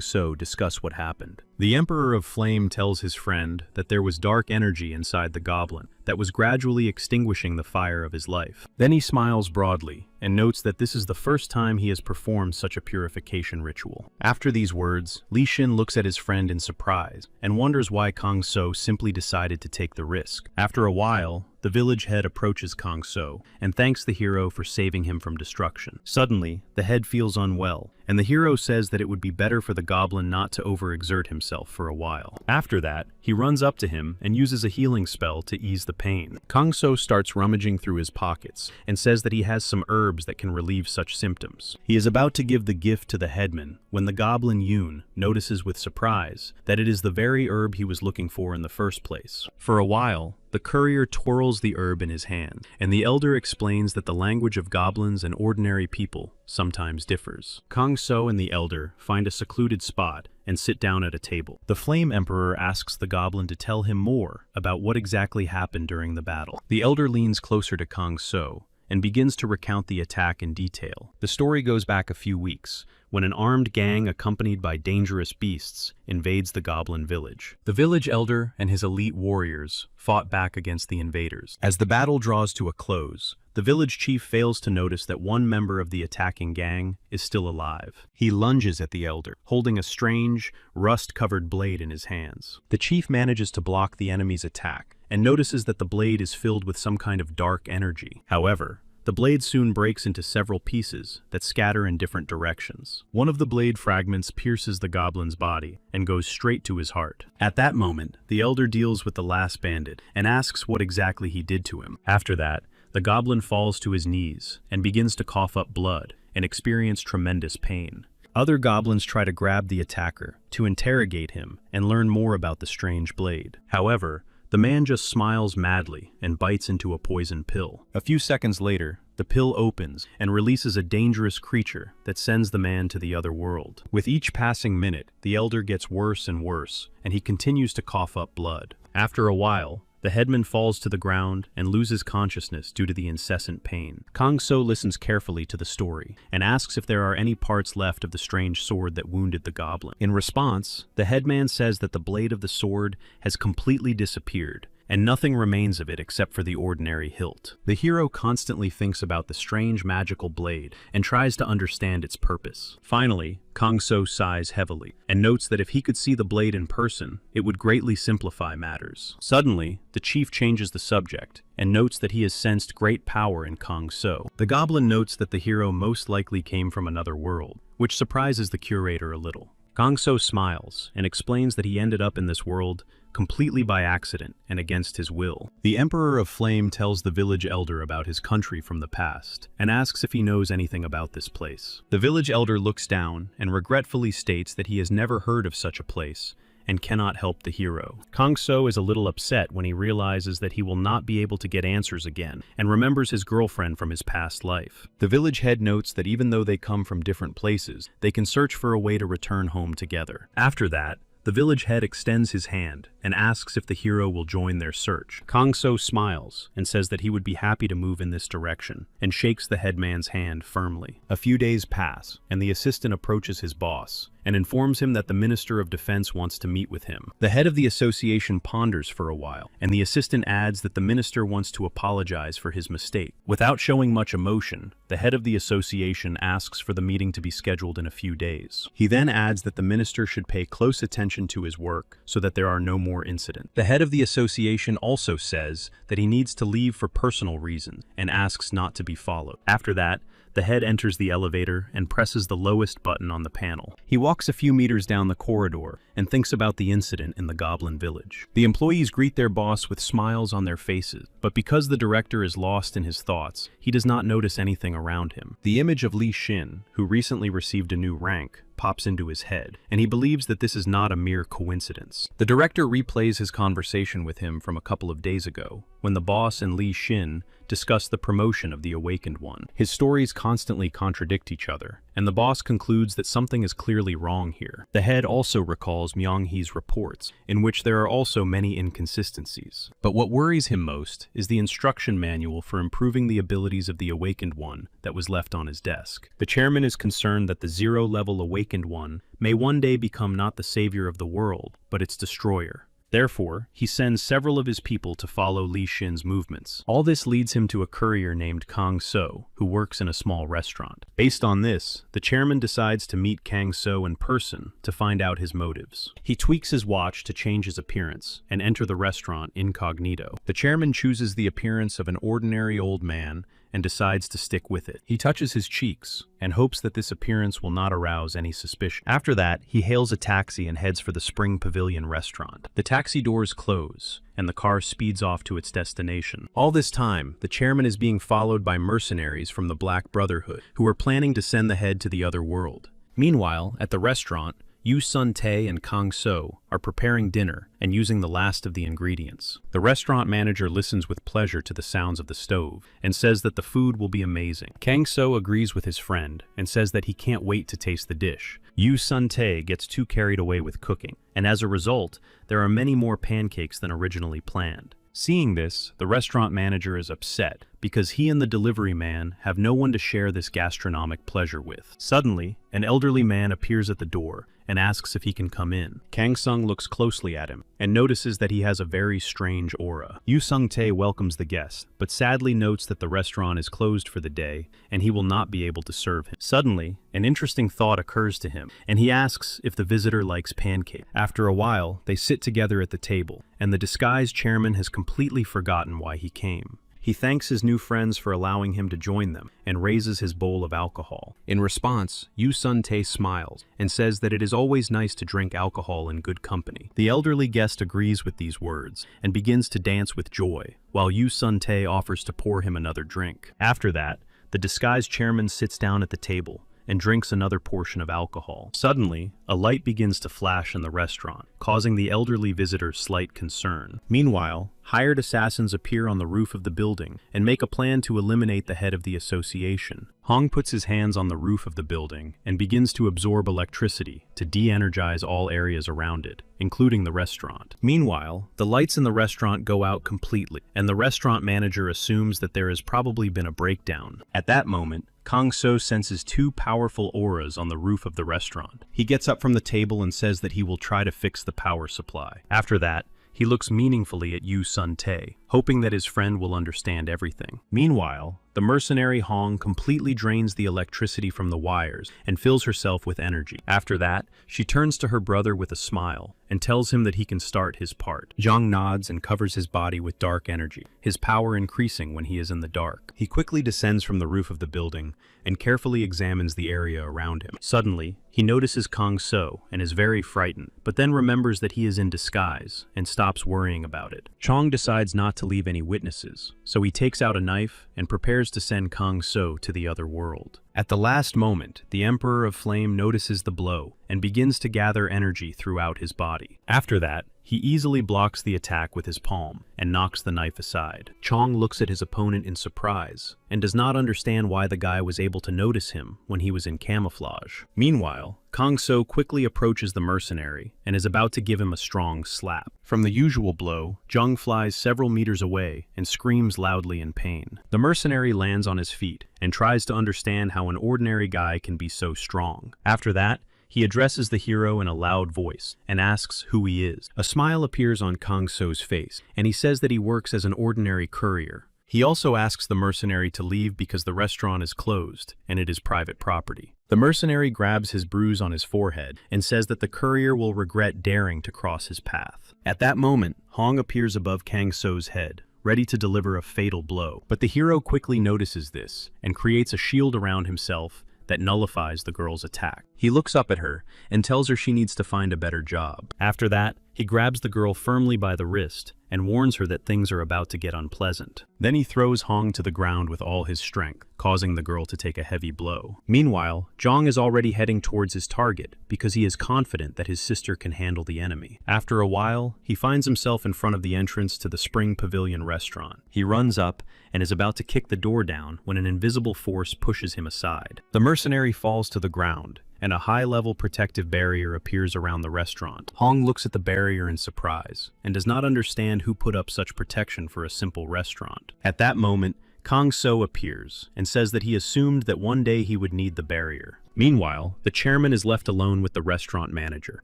So discuss what happened. The Emperor of Flame tells his friend that there was dark energy inside the goblin that was gradually extinguishing the fire of his life. Then he smiles broadly and notes that this is the first time he has performed such a purification ritual. After these words, Li Xin looks at his friend in surprise and wonders why Kang So simply decided to take the risk. After a while, the village head approaches Kang So and thanks the hero for saving him from destruction. Suddenly, the head feels unwell, and the hero says that it would be better for the goblin not to overexert himself for a while. After that, he runs up to him and uses a healing spell to ease the pain. Kang So starts rummaging through his pockets and says that he has some herbs that can relieve such symptoms. He is about to give the gift to the headman when the goblin Yoon notices with surprise that it is the very herb he was looking for in the first place. For a while, the courier twirls the herb in his hand, and the elder explains that the language of goblins and ordinary people sometimes differs. Kang So and the elder find a secluded spot and sit down at a table. The Flame Emperor asks the goblin to tell him more about what exactly happened during the battle. The elder leans closer to Kang So and begins to recount the attack in detail. The story goes back a few weeks, when an armed gang accompanied by dangerous beasts invades the goblin village. The village elder and his elite warriors fought back against the invaders. As the battle draws to a close, the village chief fails to notice that one member of the attacking gang is still alive. He lunges at the elder, holding a strange, rust-covered blade in his hands. The chief manages to block the enemy's attack and notices that the blade is filled with some kind of dark energy. However, the blade soon breaks into several pieces that scatter in different directions. One of the blade fragments pierces the goblin's body and goes straight to his heart. At that moment, the elder deals with the last bandit and asks what exactly he did to him. After that, the goblin falls to his knees and begins to cough up blood and experience tremendous pain. Other goblins try to grab the attacker to interrogate him and learn more about the strange blade. However, the man just smiles madly and bites into a poison pill. A few seconds later, the pill opens and releases a dangerous creature that sends the man to the other world. With each passing minute, the elder gets worse and worse, and he continues to cough up blood. After a while, the headman falls to the ground and loses consciousness due to the incessant pain. Kang So listens carefully to the story and asks if there are any parts left of the strange sword that wounded the goblin. In response, the headman says that the blade of the sword has completely disappeared, and nothing remains of it except for the ordinary hilt. The hero constantly thinks about the strange magical blade and tries to understand its purpose. Finally, Kang So sighs heavily and notes that if he could see the blade in person, it would greatly simplify matters. Suddenly, the chief changes the subject and notes that he has sensed great power in Kang So. The goblin notes that the hero most likely came from another world, which surprises the curator a little. Kang So smiles and explains that he ended up in this world completely by accident and against his will. The Emperor of Flame tells the village elder about his country from the past and asks if he knows anything about this place. The village elder looks down and regretfully states that he has never heard of such a place and cannot help the hero. Kang So is a little upset when he realizes that he will not be able to get answers again and remembers his girlfriend from his past life. The village head notes that even though they come from different places, they can search for a way to return home together. After that, the village head extends his hand and asks if the hero will join their search. Kang So smiles and says that he would be happy to move in this direction and shakes the headman's hand firmly. A few days pass, and the assistant approaches his boss and informs him that the Minister of Defense wants to meet with him. The head of the association ponders for a while, and the assistant adds that the minister wants to apologize for his mistake. Without showing much emotion, the head of the association asks for the meeting to be scheduled in a few days. He then adds that the minister should pay close attention to his work so that there are no more incidents. The head of the association also says that he needs to leave for personal reasons and asks not to be followed. After that, the head enters the elevator and presses the lowest button on the panel. He walks a few meters down the corridor and thinks about the incident in the Goblin Village. The employees greet their boss with smiles on their faces, but because the director is lost in his thoughts, he does not notice anything around him. The image of Li Xin, who recently received a new rank, pops into his head, and he believes that this is not a mere coincidence. The director replays his conversation with him from a couple of days ago, when the boss and Li Xin discuss the promotion of the Awakened One. His stories constantly contradict each other, and the boss concludes that something is clearly wrong here. The head also recalls Myung-hee's reports, in which there are also many inconsistencies. But what worries him most is the instruction manual for improving the abilities of the Awakened One that was left on his desk. The chairman is concerned that the zero-level Awakened One may one day become not the savior of the world, but its destroyer. Therefore, he sends several of his people to follow Li Xin's movements. All this leads him to a courier named Kang So, who works in a small restaurant. Based on this, the chairman decides to meet Kang So in person to find out his motives. He tweaks his watch to change his appearance and enter the restaurant incognito. The chairman chooses the appearance of an ordinary old man and decides to stick with it. He touches his cheeks and hopes that this appearance will not arouse any suspicion. After that, he hails a taxi and heads for the Spring Pavilion restaurant. The taxi doors close, and the car speeds off to its destination. All this time, the chairman is being followed by mercenaries from the Black Brotherhood, who are planning to send the head to the other world. Meanwhile, at the restaurant, Yu Sun-tae and Kang So are preparing dinner and using the last of the ingredients. The restaurant manager listens with pleasure to the sounds of the stove and says that the food will be amazing. Kang So agrees with his friend and says that he can't wait to taste the dish. Yu Sun-tae gets too carried away with cooking, and as a result, there are many more pancakes than originally planned. Seeing this, the restaurant manager is upset because he and the delivery man have no one to share this gastronomic pleasure with. Suddenly, an elderly man appears at the door and asks if he can come in. Kang Sung looks closely at him and notices that he has a very strange aura. Yu Sung-tae welcomes the guest, but sadly notes that the restaurant is closed for the day and he will not be able to serve him. Suddenly, an interesting thought occurs to him, and he asks if the visitor likes pancake. After a while, they sit together at the table, and the disguised chairman has completely forgotten why he came. he thanks his new friends for allowing him to join them and raises his bowl of alcohol. In response, Yu Sun-tae smiles and says that it is always nice to drink alcohol in good company. The elderly guest agrees with these words and begins to dance with joy, while Yu Sun-tae offers to pour him another drink. After that, the disguised chairman sits down at the table and drinks another portion of alcohol. Suddenly, a light begins to flash in the restaurant, causing the elderly visitor slight concern. Meanwhile, hired assassins appear on the roof of the building and make a plan to eliminate the head of the association. Hong puts his hands on the roof of the building and begins to absorb electricity to de-energize all areas around it, including the restaurant. Meanwhile, the lights in the restaurant go out completely, and the restaurant manager assumes that there has probably been a breakdown. At that moment, Kang-so senses two powerful auras on the roof of the restaurant. He gets up from the table and says that he will try to fix the power supply. After that, he looks meaningfully at Yu Sun-tae, hoping that his friend will understand everything. Meanwhile, the mercenary Hong completely drains the electricity from the wires and fills herself with energy. After that, she turns to her brother with a smile and tells him that he can start his part. Zhang nods and covers his body with dark energy, his power increasing when he is in the dark. He quickly descends from the roof of the building and carefully examines the area around him. Suddenly, he notices Kang-so and is very frightened, but then remembers that he is in disguise and stops worrying about it. Chong decides not to leave any witnesses, so he takes out a knife and prepares to send Kang-so to the other world. At the last moment, the Emperor of Flame notices the blow and begins to gather energy throughout his body. After that, he easily blocks the attack with his palm and knocks the knife aside. Chong looks at his opponent in surprise and does not understand why the guy was able to notice him when he was in camouflage. Meanwhile, Kang-so quickly approaches the mercenary and is about to give him a strong slap. From the usual blow, Jung flies several meters away and screams loudly in pain. The mercenary lands on his feet and tries to understand how an ordinary guy can be so strong. After that, he addresses the hero in a loud voice and asks who he is. A smile appears on Kang-so's face, and he says that he works as an ordinary courier. He also asks the mercenary to leave because the restaurant is closed and it is private property. The mercenary grabs his bruise on his forehead and says that the courier will regret daring to cross his path. At that moment, Hong appears above Kang-so's head, ready to deliver a fatal blow. But the hero quickly notices this and creates a shield around himself that nullifies the girl's attack. He looks up at her and tells her she needs to find a better job. After that, he grabs the girl firmly by the wrist and warns her that things are about to get unpleasant. Then he throws Hong to the ground with all his strength, causing the girl to take a heavy blow. Meanwhile, Zhang is already heading towards his target because he is confident that his sister can handle the enemy. After a while, he finds himself in front of the entrance to the Spring Pavilion restaurant. He runs up and is about to kick the door down when an invisible force pushes him aside. The mercenary falls to the ground, and a high-level protective barrier appears around the restaurant. Hong looks at the barrier in surprise and does not understand who put up such protection for a simple restaurant. At that moment, Kang-so appears and says that he assumed that one day he would need the barrier. Meanwhile, the chairman is left alone with the restaurant manager.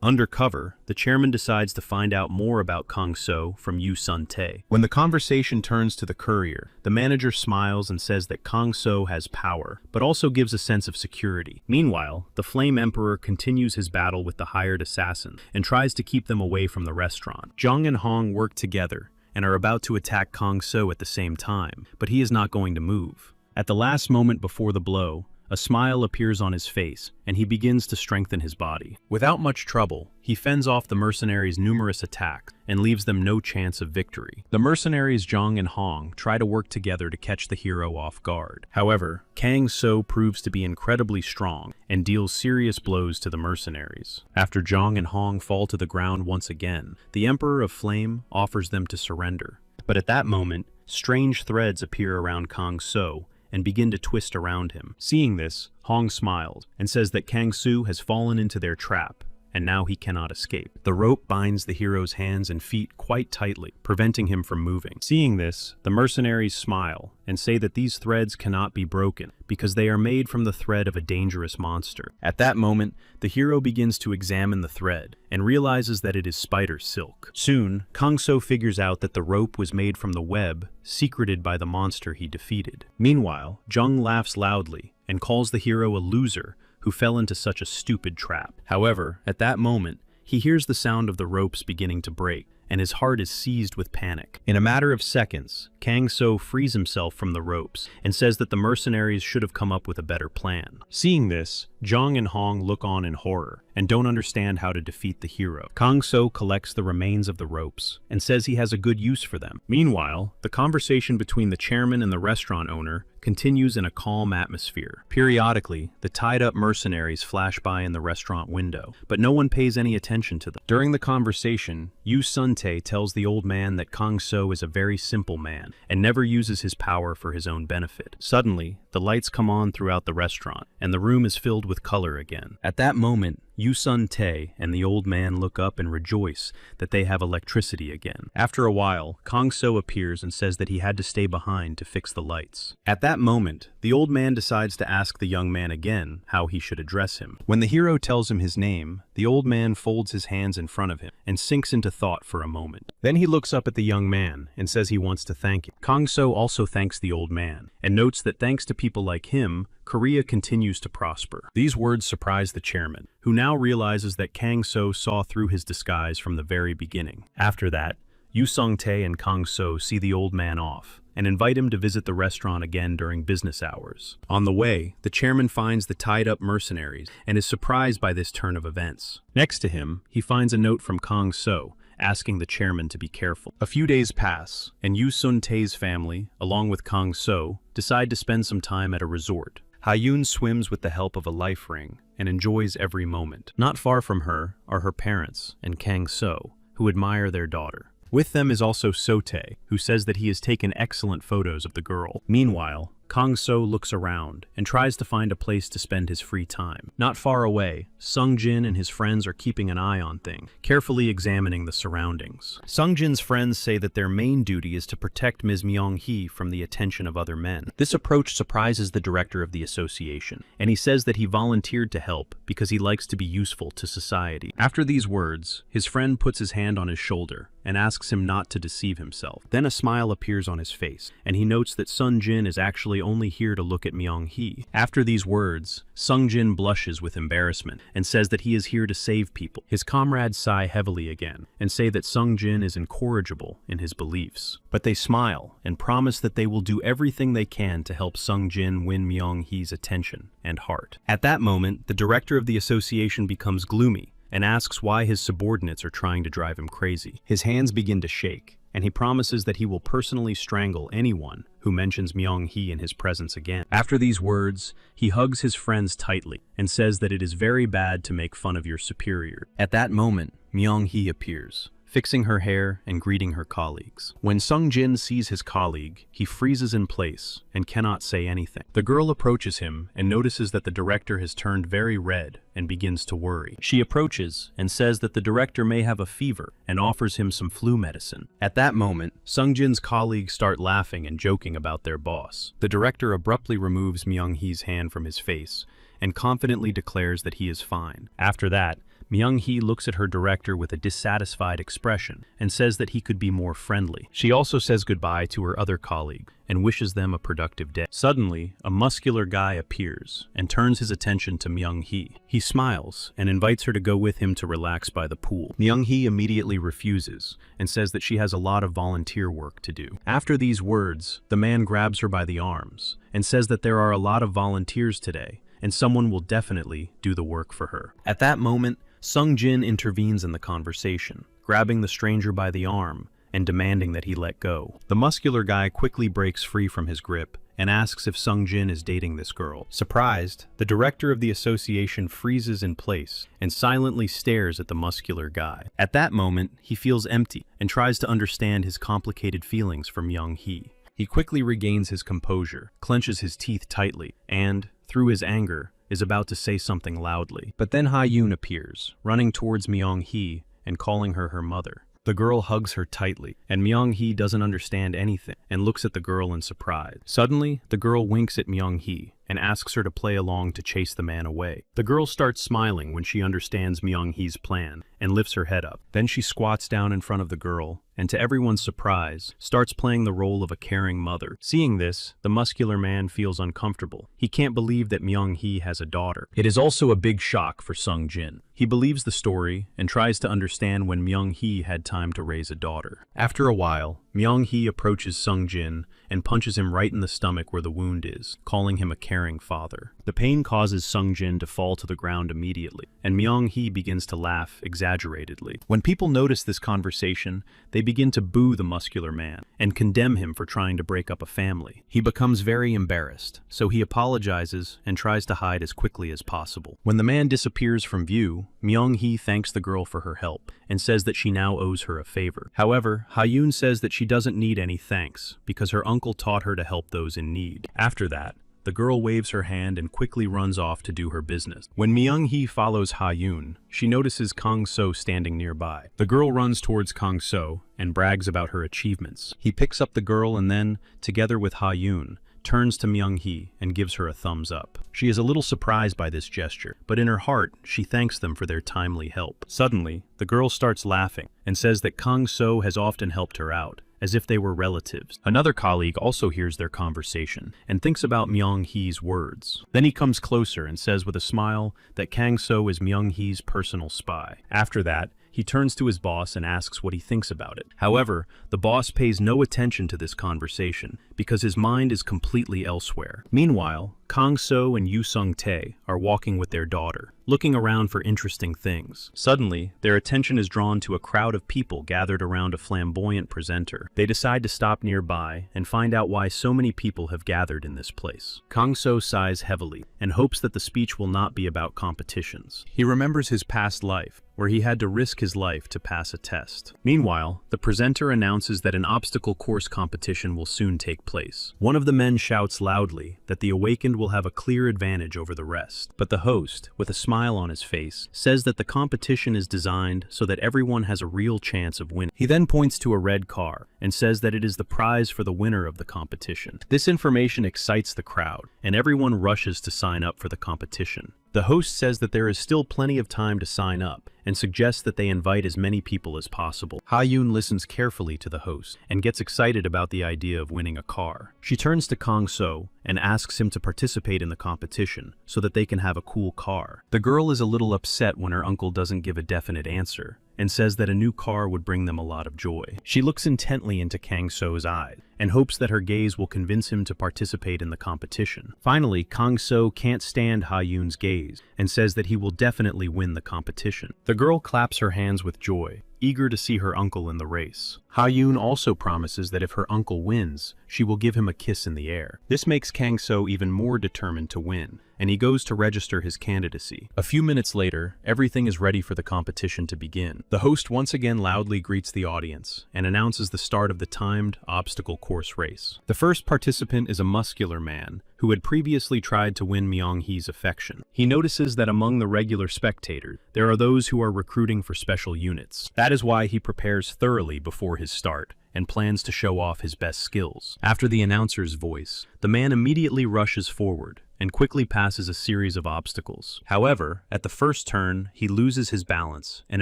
Undercover, the chairman decides to find out more about Kang-so from Yu Sun-tae. When the conversation turns to the courier, the manager smiles and says that Kang-so has power, but also gives a sense of security. Meanwhile, the Flame Emperor continues his battle with the hired assassin and tries to keep them away from the restaurant. Zhang and Hong work together and are about to attack Kang-so at the same time, but he is not going to move. At the last moment before the blow, a smile appears on his face, and he begins to strengthen his body. Without much trouble, he fends off the mercenaries' numerous attacks and leaves them no chance of victory. The mercenaries Zhang and Hong try to work together to catch the hero off guard. However, Kang-so proves to be incredibly strong and deals serious blows to the mercenaries. After Zhang and Hong fall to the ground once again, the Emperor of Flame offers them to surrender. But at that moment, strange threads appear around Kang-so and begin to twist around him. Seeing this, Hong smiles and says that Kang-so has fallen into their trap, and now he cannot escape. The rope binds the hero's hands and feet quite tightly, preventing him from moving. Seeing this, the mercenaries smile and say that these threads cannot be broken because they are made from the thread of a dangerous monster. At that moment, the hero begins to examine the thread and realizes that it is spider silk. Soon, Kang-so figures out that the rope was made from the web secreted by the monster he defeated. Meanwhile, Zhang laughs loudly and calls the hero a loser who fell into such a stupid trap. However, at that moment, he hears the sound of the ropes beginning to break, and his heart is seized with panic. In a matter of seconds, Kang-so frees himself from the ropes and says that the mercenaries should have come up with a better plan. Seeing this, Jung and Hong look on in horror and don't understand how to defeat the hero. Kang-so collects the remains of the ropes and says he has a good use for them. Meanwhile, the conversation between the chairman and the restaurant owner continues in a calm atmosphere. Periodically, the tied-up mercenaries flash by in the restaurant window, but no one pays any attention to them. During the conversation, Yu Sun-tae tells the old man that Kang-so is a very simple man and never uses his power for his own benefit. Suddenly, the lights come on throughout the restaurant, and the room is filled with color again. At that moment, Yu Sun-tae and the old man look up and rejoice that they have electricity again. After a while, Kang-so appears and says that he had to stay behind to fix the lights. At that moment, the old man decides to ask the young man again how he should address him. When the hero tells him his name, the old man folds his hands in front of him and sinks into thought for a moment. Then he looks up at the young man and says he wants to thank him. Kang-so also thanks the old man and notes that thanks to people like him, Korea continues to prosper. These words surprise the chairman, who now realizes that Kang-so saw through his disguise from the very beginning. After that, Yu Sung-tae and Kang-so see the old man off and invite him to visit the restaurant again during business hours. On the way, the chairman finds the tied-up mercenaries and is surprised by this turn of events. Next to him, he finds a note from Kang-so asking the chairman to be careful. A few days pass, and Yu Sun-tae's family, along with Kang-so, decide to spend some time at a resort. Ha-yoon swims with the help of a life ring and enjoys every moment. Not far from her are her parents and Kang-so, who admire their daughter. With them is also So-tae, who says that he has taken excellent photos of the girl. Meanwhile, Kang-so looks around and tries to find a place to spend his free time. Not far away, Sung-jin and his friends are keeping an eye on things, carefully examining the surroundings. Sung-jin's friends say that their main duty is to protect Ms. Myung-hee from the attention of other men. This approach surprises the director of the association, and he says that he volunteered to help because he likes to be useful to society. After these words, his friend puts his hand on his shoulder and asks him not to deceive himself. Then a smile appears on his face, and he notes that Sun-jin is actually only here to look at Myung-hee. After these words, Sung-jin blushes with embarrassment and says that he is here to save people. His comrades sigh heavily again and say that Sung-jin is incorrigible in his beliefs. But they smile and promise that they will do everything they can to help Sung-jin win Myung-hee's attention and heart. At that moment, the director of the association becomes gloomy and asks why his subordinates are trying to drive him crazy. His hands begin to shake, and he promises that he will personally strangle anyone who mentions Myung-hee in his presence again. After these words, he hugs his friends tightly and says that it is very bad to make fun of your superior. At that moment, Myung-hee appears, fixing her hair and greeting her colleagues. When Sung-jin sees his colleague, he freezes in place and cannot say anything. The girl approaches him and notices that the director has turned very red and begins to worry. She approaches and says that the director may have a fever and offers him some flu medicine. At that moment, Sung-jin's colleagues start laughing and joking about their boss. The director abruptly removes Myung-hee's hand from his face and confidently declares that he is fine. After that, Myung-hee looks at her director with a dissatisfied expression and says that he could be more friendly. She also says goodbye to her other colleague and wishes them a productive day. Suddenly, a muscular guy appears and turns his attention to Myung-hee. He smiles and invites her to go with him to relax by the pool. Myung-hee immediately refuses and says that she has a lot of volunteer work to do. After these words, the man grabs her by the arms and says that there are a lot of volunteers today and someone will definitely do the work for her. At that moment, Sung-jin intervenes in the conversation, grabbing the stranger by the arm and demanding that he let go. The muscular guy quickly breaks free from his grip and asks if Sung-jin is dating this girl. Surprised, the director of the association freezes in place and silently stares at the muscular guy. At that moment, he feels empty and tries to understand his complicated feelings for Myung-hee. He quickly regains his composure, clenches his teeth tightly, and, through his anger, is about to say something loudly. But then Ha-yoon appears, running towards Myung-hee and calling her her mother. The girl hugs her tightly, and Myung-hee doesn't understand anything and looks at the girl in surprise. Suddenly, the girl winks at Myung-hee and asks her to play along to chase the man away. The girl starts smiling when she understands Myung-hee's plan and lifts her head up. Then she squats down in front of the girl, and to everyone's surprise, starts playing the role of a caring mother. Seeing this, the muscular man feels uncomfortable. He can't believe that Myung-hee has a daughter. It is also a big shock for Sung-jin. He believes the story and tries to understand when Myung-hee had time to raise a daughter. After a while, Myung-hee approaches Sung-jin and punches him right in the stomach where the wound is, calling him a caring father. The pain causes Sung-jin to fall to the ground immediately, and Myung-hee begins to laugh exaggeratedly. When people notice this conversation, they begin to boo the muscular man and condemn him for trying to break up a family. He becomes very embarrassed, so he apologizes and tries to hide as quickly as possible. When the man disappears from view, Myung-hee thanks the girl for her help and says that she now owes her a favor. However, Ha-yoon says that she doesn't need any thanks because her uncle taught her to help those in need. After that, the girl waves her hand and quickly runs off to do her business. When Myung-hee follows Ha-yoon, she notices Kang-so standing nearby. The girl runs towards Kang-so and brags about her achievements. He picks up the girl and then, together with Ha-yoon, turns to Myung-hee and gives her a thumbs up. She is a little surprised by this gesture, but in her heart, she thanks them for their timely help. Suddenly, the girl starts laughing and says that Kang-so has often helped her out, as if they were relatives. Another colleague also hears their conversation and thinks about Myung-hee's words. Then he comes closer and says with a smile that Kang-so is Myung-hee's personal spy. After that, he turns to his boss and asks what he thinks about it. However, the boss pays no attention to this conversation because his mind is completely elsewhere. Meanwhile, Kang-so and Yoo Sung-tae are walking with their daughter, looking around for interesting things. Suddenly, their attention is drawn to a crowd of people gathered around a flamboyant presenter. They decide to stop nearby and find out why so many people have gathered in this place. Kang-so sighs heavily and hopes that the speech will not be about competitions. He remembers his past life, where he had to risk his life to pass a test. Meanwhile, the presenter announces that an obstacle course competition will soon take place. One of the men shouts loudly that the awakened will have a clear advantage over the rest, but the host, with a smile on his face, says that the competition is designed so that everyone has a real chance of winning. He then points to a red car and says that it is the prize for the winner of the competition. This information excites the crowd, and everyone rushes to sign up for the competition. The host says that there is still plenty of time to sign up and suggests that they invite as many people as possible. Ha-yoon listens carefully to the host and gets excited about the idea of winning a car. She turns to Kang-so and asks him to participate in the competition so that they can have a cool car. The girl is a little upset when her uncle doesn't give a definite answer and says that a new car would bring them a lot of joy. She looks intently into Kang-so's eyes and hopes that her gaze will convince him to participate in the competition. Finally, Kang-so can't stand Ha-yoon's gaze and says that he will definitely win the competition. The girl claps her hands with joy, eager to see her uncle in the race. Ha-yoon also promises that if her uncle wins, she will give him a kiss in the air. This makes Kang-so even more determined to win, and he goes to register his candidacy. A few minutes later, everything is ready for the competition to begin. The host once again loudly greets the audience and announces the start of the timed obstacle course race. The first participant is a muscular man who had previously tried to win Myung-hee's affection. He notices that among the regular spectators, there are those who are recruiting for special units. That is why he prepares thoroughly before his start and plans to show off his best skills. After the announcer's voice, the man immediately rushes forward and quickly passes a series of obstacles. However, at the first turn, he loses his balance and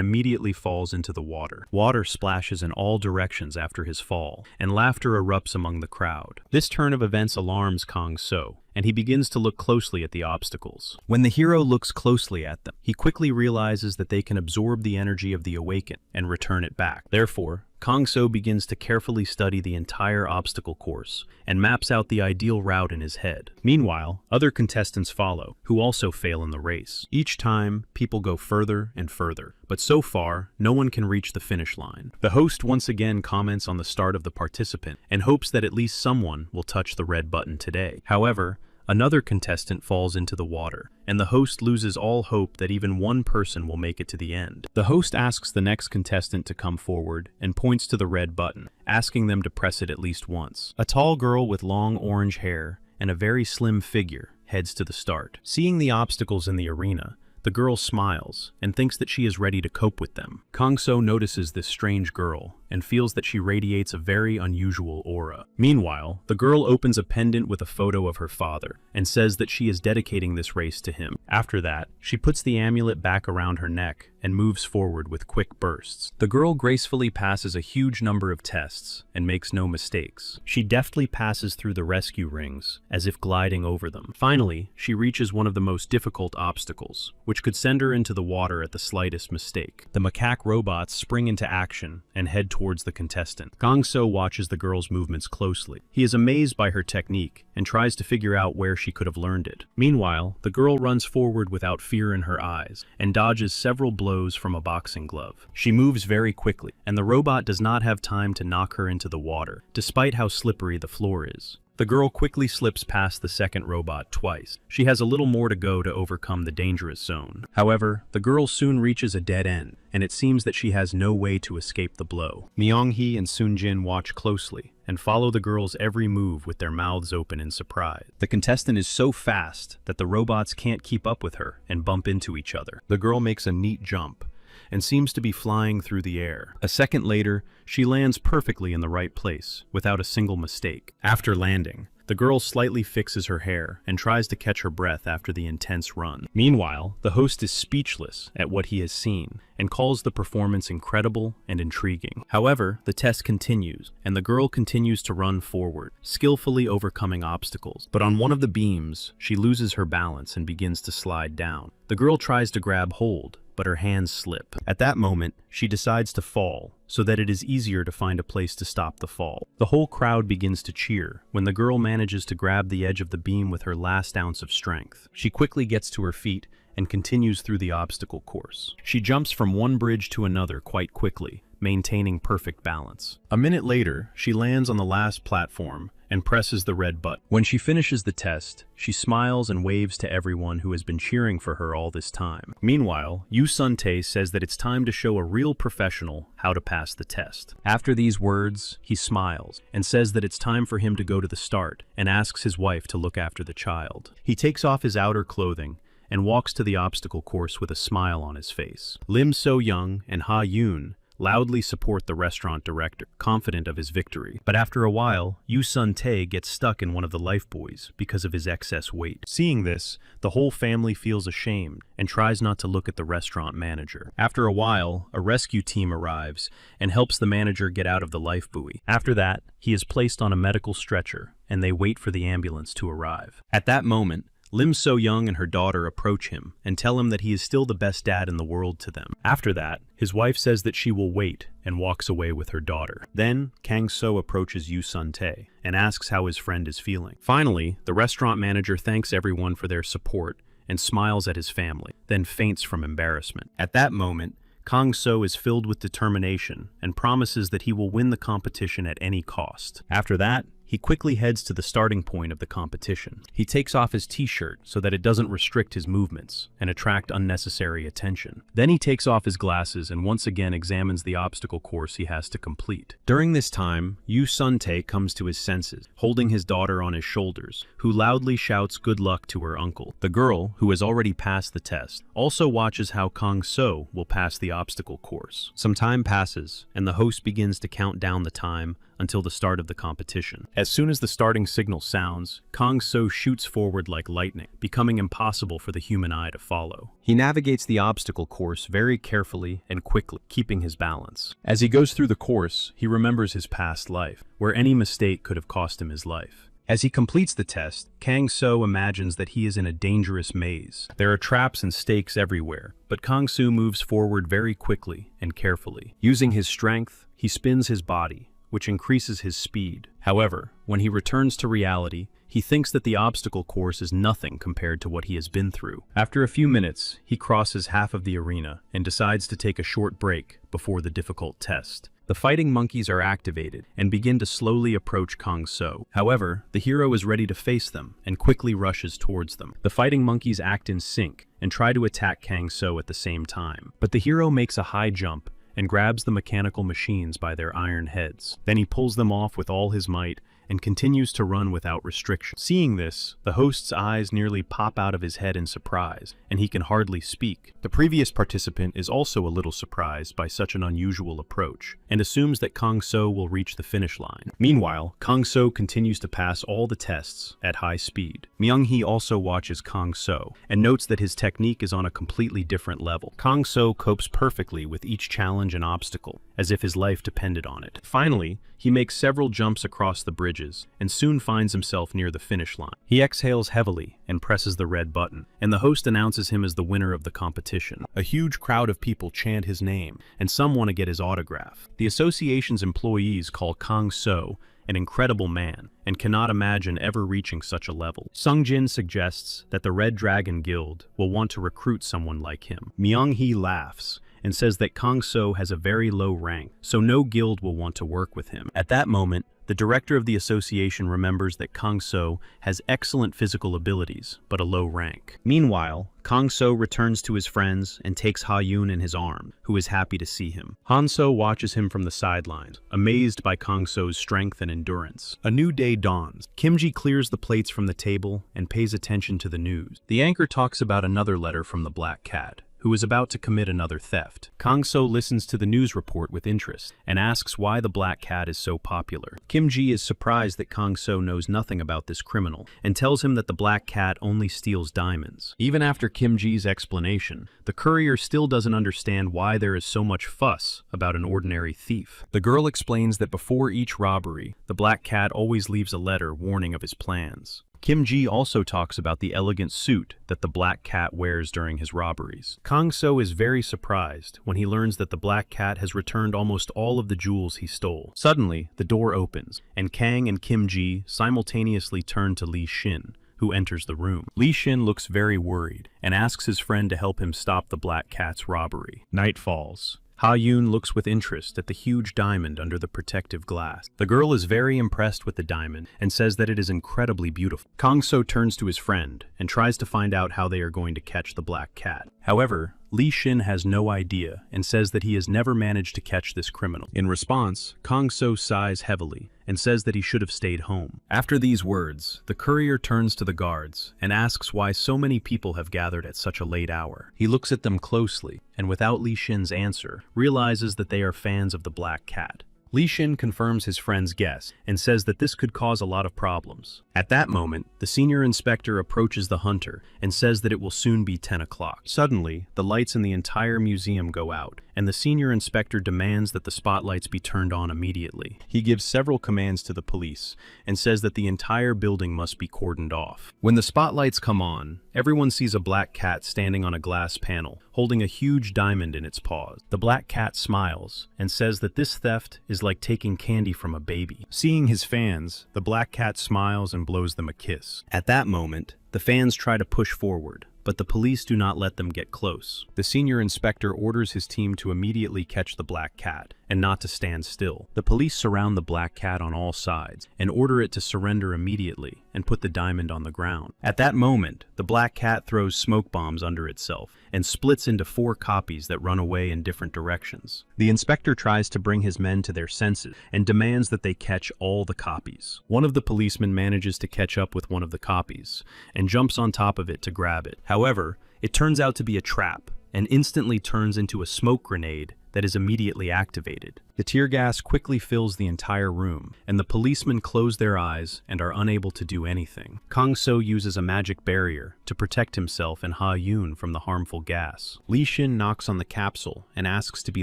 immediately falls into the water. Water splashes in all directions after his fall, and laughter erupts among the crowd. This turn of events alarms Kang-so, and he begins to look closely at the obstacles. When the hero looks closely at them, he quickly realizes that they can absorb the energy of the awakened and return it back. Therefore, Kang-so begins to carefully study the entire obstacle course and maps out the ideal route in his head. Meanwhile, other contestants follow, who also fail in the race. Each time, people go further and further, but so far, no one can reach the finish line. The host once again comments on the start of the participant and hopes that at least someone will touch the red button today. However, another contestant falls into the water, and the host loses all hope that even one person will make it to the end. The host asks the next contestant to come forward and points to the red button, asking them to press it at least once. A tall girl with long orange hair and a very slim figure heads to the start. Seeing the obstacles in the arena, the girl smiles and thinks that she is ready to cope with them. Kang-so notices this strange girl and feels that she radiates a very unusual aura. Meanwhile, the girl opens a pendant with a photo of her father and says that she is dedicating this race to him. After that, she puts the amulet back around her neck and moves forward with quick bursts. The girl gracefully passes a huge number of tests and makes no mistakes. She deftly passes through the rescue rings, as if gliding over them. Finally, she reaches one of the most difficult obstacles, which could send her into the water at the slightest mistake. The macaque robots spring into action and head towards the contestant. Gong-so watches the girl's movements closely. He is amazed by her technique and tries to figure out where she could have learned it. Meanwhile, the girl runs forward without fear in her eyes and dodges several blows from a boxing glove. She moves very quickly, and the robot does not have time to knock her into the water, despite how slippery the floor is. The girl quickly slips past the second robot twice. She has a little more to go to overcome the dangerous zone. However, the girl soon reaches a dead end, and it seems that she has no way to escape the blow. Myung-hee and Soon-jin watch closely and follow the girl's every move with their mouths open in surprise. The contestant is so fast that the robots can't keep up with her and bump into each other. The girl makes a neat jump and seems to be flying through the air. A second later, she lands perfectly in the right place, without a single mistake. After landing, the girl slightly fixes her hair and tries to catch her breath after the intense run. Meanwhile, the host is speechless at what he has seen and calls the performance incredible and intriguing. However, the test continues, and the girl continues to run forward, skillfully overcoming obstacles. But on one of the beams, she loses her balance and begins to slide down. The girl tries to grab hold, but her hands slip. At that moment, she decides to fall, so that it is easier to find a place to stop the fall. The whole crowd begins to cheer when the girl manages to grab the edge of the beam with her last ounce of strength. She quickly gets to her feet and continues through the obstacle course. She jumps from one bridge to another quite quickly, maintaining perfect balance. A minute later, she lands on the last platform and presses the red button. When she finishes the test, she smiles and waves to everyone who has been cheering for her all this time. Meanwhile, Yu Sun-tae says that it's time to show a real professional how to pass the test. After these words, he smiles and says that it's time for him to go to the start and asks his wife to look after the child. He takes off his outer clothing and walks to the obstacle course with a smile on his face. Lim So-young and Ha Yoon loudly support the restaurant director, confident of his victory. But after a while, Yu Sun-tae gets stuck in one of the lifebuoys because of his excess weight. Seeing this, the whole family feels ashamed and tries not to look at the restaurant manager. After a while, a rescue team arrives and helps the manager get out of the lifebuoy. After that, he is placed on a medical stretcher and they wait for the ambulance to arrive. At that moment, Lim So-young and her daughter approach him and tell him that he is still the best dad in the world to them. After that, his wife says that she will wait and walks away with her daughter. Then, Kang-so approaches Yu Sun-tae and asks how his friend is feeling. Finally, the restaurant manager thanks everyone for their support and smiles at his family, then faints from embarrassment. At that moment, Kang-so is filled with determination and promises that he will win the competition at any cost. After that, he quickly heads to the starting point of the competition. He takes off his t-shirt so that it doesn't restrict his movements and attract unnecessary attention. Then he takes off his glasses and once again examines the obstacle course he has to complete. During this time, Yu Sun-tae comes to his senses, holding his daughter on his shoulders, who loudly shouts good luck to her uncle. The girl, who has already passed the test, also watches how Kang-so will pass the obstacle course. Some time passes, and the host begins to count down the time until the start of the competition. As soon as the starting signal sounds, Kang-so shoots forward like lightning, becoming impossible for the human eye to follow. He navigates the obstacle course very carefully and quickly, keeping his balance. As he goes through the course, he remembers his past life, where any mistake could have cost him his life. As he completes the test, Kang-so imagines that he is in a dangerous maze. There are traps and stakes everywhere, but Kang-so moves forward very quickly and carefully. Using his strength, he spins his body, which increases his speed. However, when he returns to reality, he thinks that the obstacle course is nothing compared to what he has been through. After a few minutes, he crosses half of the arena and decides to take a short break before the difficult test. The fighting monkeys are activated and begin to slowly approach Kang-so. However, the hero is ready to face them and quickly rushes towards them. The fighting monkeys act in sync and try to attack Kang-so at the same time. But the hero makes a high jump and grabs the mechanical machines by their iron heads. Then he pulls them off with all his might and continues to run without restriction. Seeing this, the host's eyes nearly pop out of his head in surprise, and he can hardly speak. The previous participant is also a little surprised by such an unusual approach, and assumes that Kang So will reach the finish line. Meanwhile, Kang So continues to pass all the tests at high speed. Myung-hee also watches Kang So, and notes that his technique is on a completely different level. Kang So copes perfectly with each challenge and obstacle, as if his life depended on it. Finally, he makes several jumps across the bridges, and soon finds himself near the finish line. He exhales heavily and presses the red button, and the host announces him as the winner of the competition. A huge crowd of people chant his name, and some want to get his autograph. The association's employees call Kang So an incredible man, and cannot imagine ever reaching such a level. Sung-jin suggests that the Red Dragon Guild will want to recruit someone like him. Myung-hee laughs and says that Kang So has a very low rank, so no guild will want to work with him. At that moment, the director of the association remembers that Kang So has excellent physical abilities, but a low rank. Meanwhile, Kang So returns to his friends and takes Ha-yoon in his arms, who is happy to see him. Han-so watches him from the sidelines, amazed by Kang So's strength and endurance. A new day dawns. Kim-ji clears the plates from the table and pays attention to the news. The anchor talks about another letter from the Black Cat, who is about to commit another theft. Kang So listens to the news report with interest and asks why the Black Cat is so popular. Kim-ji is surprised that Kang So knows nothing about this criminal and tells him that the Black Cat only steals diamonds. Even after Kim-ji's explanation, the courier still doesn't understand why there is so much fuss about an ordinary thief. The girl explains that before each robbery, the Black Cat always leaves a letter warning of his plans. Kim-ji also talks about the elegant suit that the Black Cat wears during his robberies. Kang So is very surprised when he learns that the Black Cat has returned almost all of the jewels he stole. Suddenly, the door opens, and Kang and Kim-ji simultaneously turn to Lee Shin, who enters the room. Lee Shin looks very worried and asks his friend to help him stop the Black Cat's robbery. Night falls. Ha-yoon looks with interest at the huge diamond under the protective glass. The girl is very impressed with the diamond and says that it is incredibly beautiful. Kang So turns to his friend and tries to find out how they are going to catch the Black Cat. However, Lee Shin has no idea and says that he has never managed to catch this criminal. In response, Kang So sighs heavily and says that he should have stayed home. After these words, the courier turns to the guards and asks why so many people have gathered at such a late hour. He looks at them closely and, without Lee Shin's answer, realizes that they are fans of the Black Cat. Lee Shin confirms his friend's guess and says that this could cause a lot of problems. At that moment, the senior inspector approaches the hunter and says that it will soon be 10 o'clock. Suddenly, the lights in the entire museum go out, and the senior inspector demands that the spotlights be turned on immediately. He gives several commands to the police and says that the entire building must be cordoned off. When the spotlights come on, everyone sees a Black Cat standing on a glass panel, holding a huge diamond in its paws. The Black Cat smiles and says that this theft is like taking candy from a baby. Seeing his fans, the Black Cat smiles and blows them a kiss. At that moment, the fans try to push forward, but the police do not let them get close. The senior inspector orders his team to immediately catch the Black Cat and not to stand still. The police surround the Black Cat on all sides and order it to surrender immediately and put the diamond on the ground. At that moment, the Black Cat throws smoke bombs under itself and splits into 4 copies that run away in different directions. The inspector tries to bring his men to their senses and demands that they catch all the copies. One of the policemen manages to catch up with one of the copies and jumps on top of it to grab it. However, it turns out to be a trap and instantly turns into a smoke grenade that is immediately activated. The tear gas quickly fills the entire room, and the policemen close their eyes and are unable to do anything. Kang So uses a magic barrier to protect himself and Ha-yoon from the harmful gas. Lee Shin knocks on the capsule and asks to be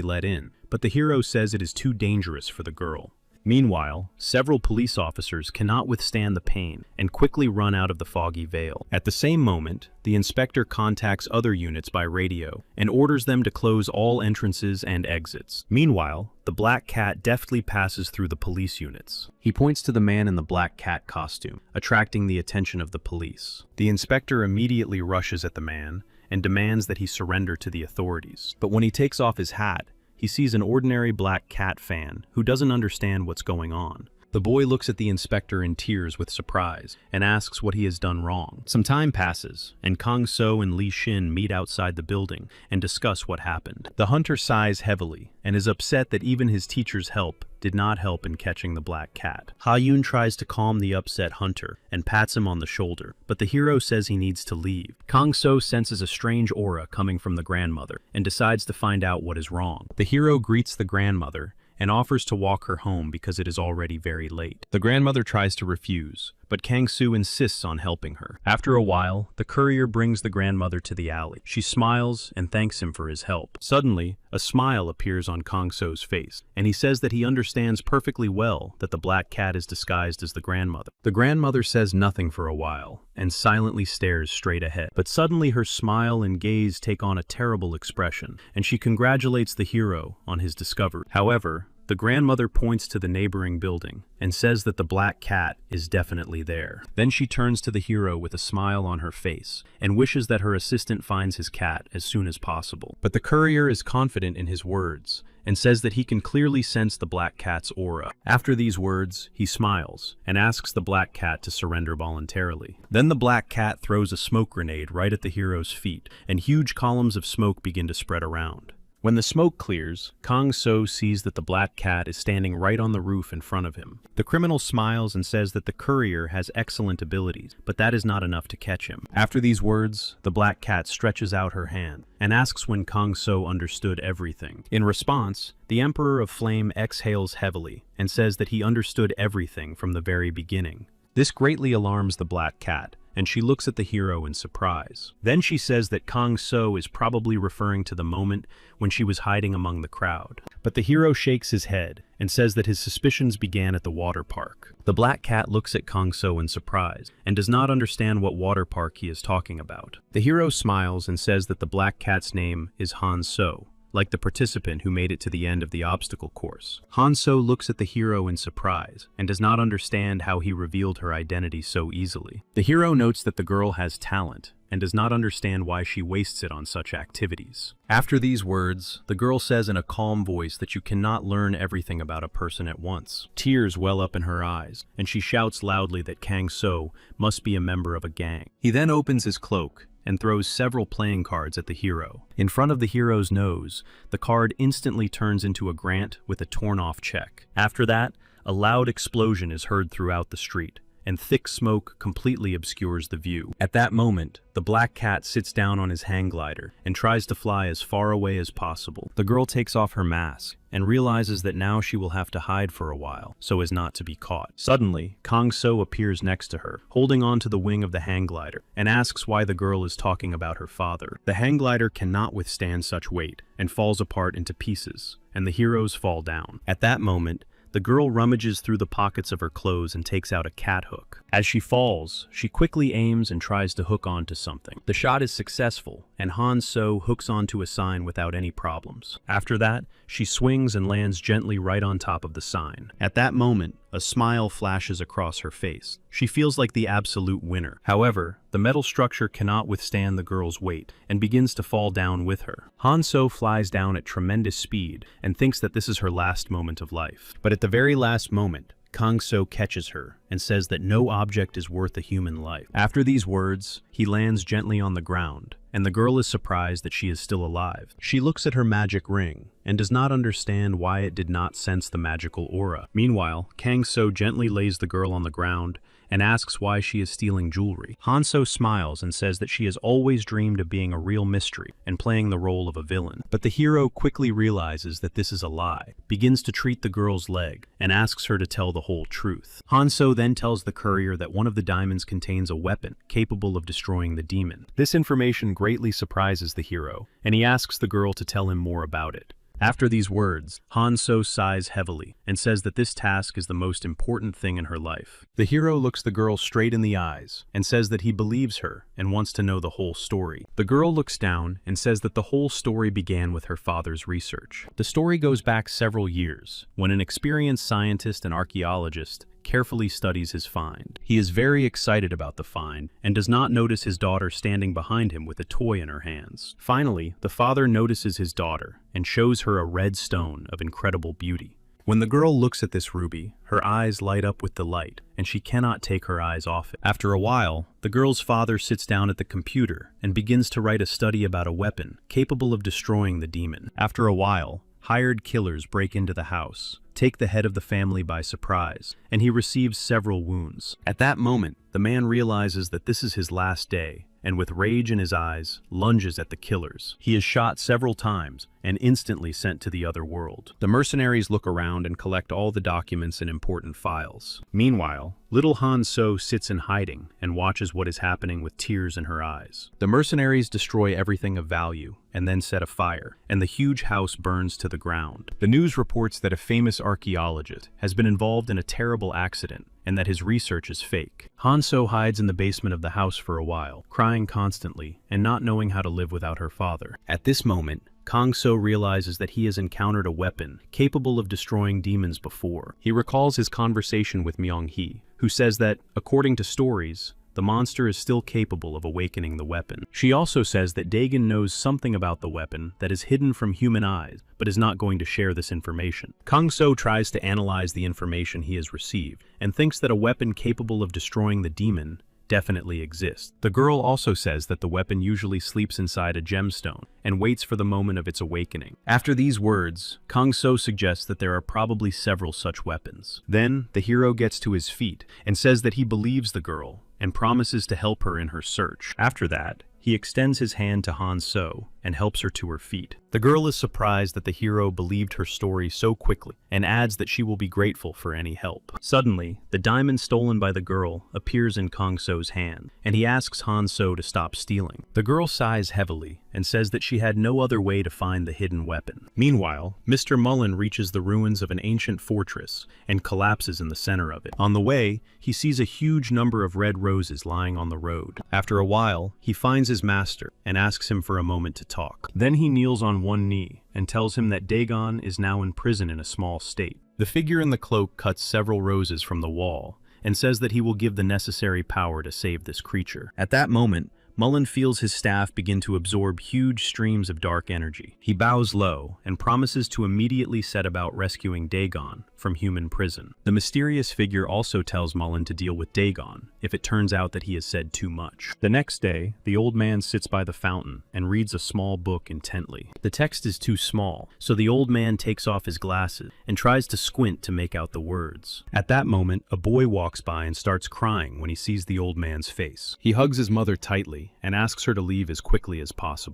let in, but the hero says it is too dangerous for the girl. Meanwhile, several police officers cannot withstand the pain and quickly run out of the foggy veil. At the same moment, the inspector contacts other units by radio and orders them to close all entrances and exits. Meanwhile, the Black Cat deftly passes through the police units. He points to the man in the Black Cat costume, attracting the attention of the police. The inspector immediately rushes at the man and demands that he surrender to the authorities. But when he takes off his hat, he sees an ordinary Black Cat fan who doesn't understand what's going on. The boy looks at the inspector in tears with surprise and asks what he has done wrong. Some time passes, and Kang So and Li Xin meet outside the building and discuss what happened. The hunter sighs heavily and is upset that even his teacher's help did not help in catching the black cat. Ha Yun tries to calm the upset hunter and pats him on the shoulder, but the hero says he needs to leave. Kang So senses a strange aura coming from the grandmother and decides to find out what is wrong. The hero greets the grandmother and offers to walk her home because it is already very late. The grandmother tries to refuse, but Kang Soo insists on helping her. After a while, the courier brings the grandmother to the alley. She smiles and thanks him for his help. Suddenly, a smile appears on Kang Soo's face, and he says that he understands perfectly well that the black cat is disguised as the grandmother. The grandmother says nothing for a while and silently stares straight ahead. But suddenly her smile and gaze take on a terrible expression, and she congratulates the hero on his discovery. However, the grandmother points to the neighboring building and says that the black cat is definitely there. Then she turns to the hero with a smile on her face and wishes that her assistant finds his cat as soon as possible. But the courier is confident in his words and says that he can clearly sense the black cat's aura. After these words, he smiles and asks the black cat to surrender voluntarily. Then the black cat throws a smoke grenade right at the hero's feet, and huge columns of smoke begin to spread around. When the smoke clears, Kang So sees that the black cat is standing right on the roof in front of him. The criminal smiles and says that the courier has excellent abilities, but that is not enough to catch him. After these words, the black cat stretches out her hand and asks when Kang So understood everything. In response, the Emperor of Flame exhales heavily and says that he understood everything from the very beginning. This greatly alarms the black cat, and she looks at the hero in surprise. Then she says that Kang So is probably referring to the moment when she was hiding among the crowd. But the hero shakes his head and says that his suspicions began at the water park. The black cat looks at Kang So in surprise and does not understand what water park he is talking about. The hero smiles and says that the black cat's name is Han So, like the participant who made it to the end of the obstacle course. Han So looks at the hero in surprise and does not understand how he revealed her identity so easily. The hero notes that the girl has talent and does not understand why she wastes it on such activities. After these words, the girl says in a calm voice that you cannot learn everything about a person at once. Tears well up in her eyes, and she shouts loudly that Kang So must be a member of a gang. He then opens his cloak and throws several playing cards at the hero. In front of the hero's nose, the card instantly turns into a grant with a torn-off check. After that, a loud explosion is heard throughout the street, and thick smoke completely obscures the view. At that moment, the black cat sits down on his hang glider and tries to fly as far away as possible. The girl takes off her mask and realizes that now she will have to hide for a while so as not to be caught. Suddenly, Kang So appears next to her, holding on to the wing of the hang glider, and asks why the girl is talking about her father. The hang glider cannot withstand such weight and falls apart into pieces, and the heroes fall down. At that moment, the girl rummages through the pockets of her clothes and takes out a cat hook. As she falls, she quickly aims and tries to hook onto something. The shot is successful, and Han So hooks onto a sign without any problems. After that, she swings and lands gently right on top of the sign. At that moment, a smile flashes across her face. She feels like the absolute winner. However, the metal structure cannot withstand the girl's weight and begins to fall down with her. Han So flies down at tremendous speed and thinks that this is her last moment of life. But at the very last moment, Kang So catches her and says that no object is worth a human life. After these words, he lands gently on the ground, and the girl is surprised that she is still alive. She looks at her magic ring and does not understand why it did not sense the magical aura. Meanwhile, Kang So gently lays the girl on the ground and asks why she is stealing jewelry. Han So smiles and says that she has always dreamed of being a real mystery and playing the role of a villain. But the hero quickly realizes that this is a lie, begins to treat the girl's leg, and asks her to tell the whole truth. Han So then tells the courier that one of the diamonds contains a weapon capable of destroying the demon. This information greatly surprises the hero, and he asks the girl to tell him more about it. After these words, Han So sighs heavily and says that this task is the most important thing in her life. The hero looks the girl straight in the eyes and says that he believes her and wants to know the whole story. The girl looks down and says that the whole story began with her father's research. The story goes back several years, when an experienced scientist and archaeologist carefully studies his find. He is very excited about the find and does not notice his daughter standing behind him with a toy in her hands. Finally, the father notices his daughter and shows her a red stone of incredible beauty. When the girl looks at this ruby, her eyes light up with delight, and she cannot take her eyes off it. After a while, the girl's father sits down at the computer and begins to write a study about a weapon capable of destroying the demon. After a while, hired killers break into the house, take the head of the family by surprise, and he receives several wounds. At that moment, the man realizes that this is his last day, and with rage in his eyes, lunges at the killers. He is shot several times and instantly sent to the other world. The mercenaries look around and collect all the documents and important files. Meanwhile, little Han So sits in hiding and watches what is happening with tears in her eyes. The mercenaries destroy everything of value and then set a fire, and the huge house burns to the ground. The news reports that a famous archaeologist has been involved in a terrible accident and that his research is fake. Han So hides in the basement of the house for a while, crying constantly and not knowing how to live without her father. At this moment, Kang So realizes that he has encountered a weapon capable of destroying demons before. He recalls his conversation with Myung Hee, who says that, according to stories, the monster is still capable of awakening the weapon. She also says that Dagon knows something about the weapon that is hidden from human eyes, but is not going to share this information. Kang So tries to analyze the information he has received, and thinks that a weapon capable of destroying the demon definitely exists. The girl also says that the weapon usually sleeps inside a gemstone and waits for the moment of its awakening. After these words, Kang So suggests that there are probably several such weapons. Then, the hero gets to his feet and says that he believes the girl and promises to help her in her search. After that, he extends his hand to Han So and helps her to her feet. The girl is surprised that the hero believed her story so quickly and adds that she will be grateful for any help. Suddenly, the diamond stolen by the girl appears in Kang So's hand, and he asks Han So to stop stealing. The girl sighs heavily and says that she had no other way to find the hidden weapon. Meanwhile, Mr. Mullen reaches the ruins of an ancient fortress and collapses in the center of it. On the way, he sees a huge number of red roses lying on the road. After a while, he finds his master and asks him for a moment to talk. Then he kneels on one knee and tells him that Dagon is now in prison in a small state. The figure in the cloak cuts several roses from the wall and says that he will give the necessary power to save this creature. At that moment, Mullen feels his staff begin to absorb huge streams of dark energy. He bows low and promises to immediately set about rescuing Dagon from human prison. The mysterious figure also tells Mullen to deal with Dagon if it turns out that he has said too much. The next day, the old man sits by the fountain and reads a small book intently. The text is too small, so the old man takes off his glasses and tries to squint to make out the words. At that moment, a boy walks by and starts crying when he sees the old man's face. He hugs his mother tightly and asks her to leave as quickly as possible.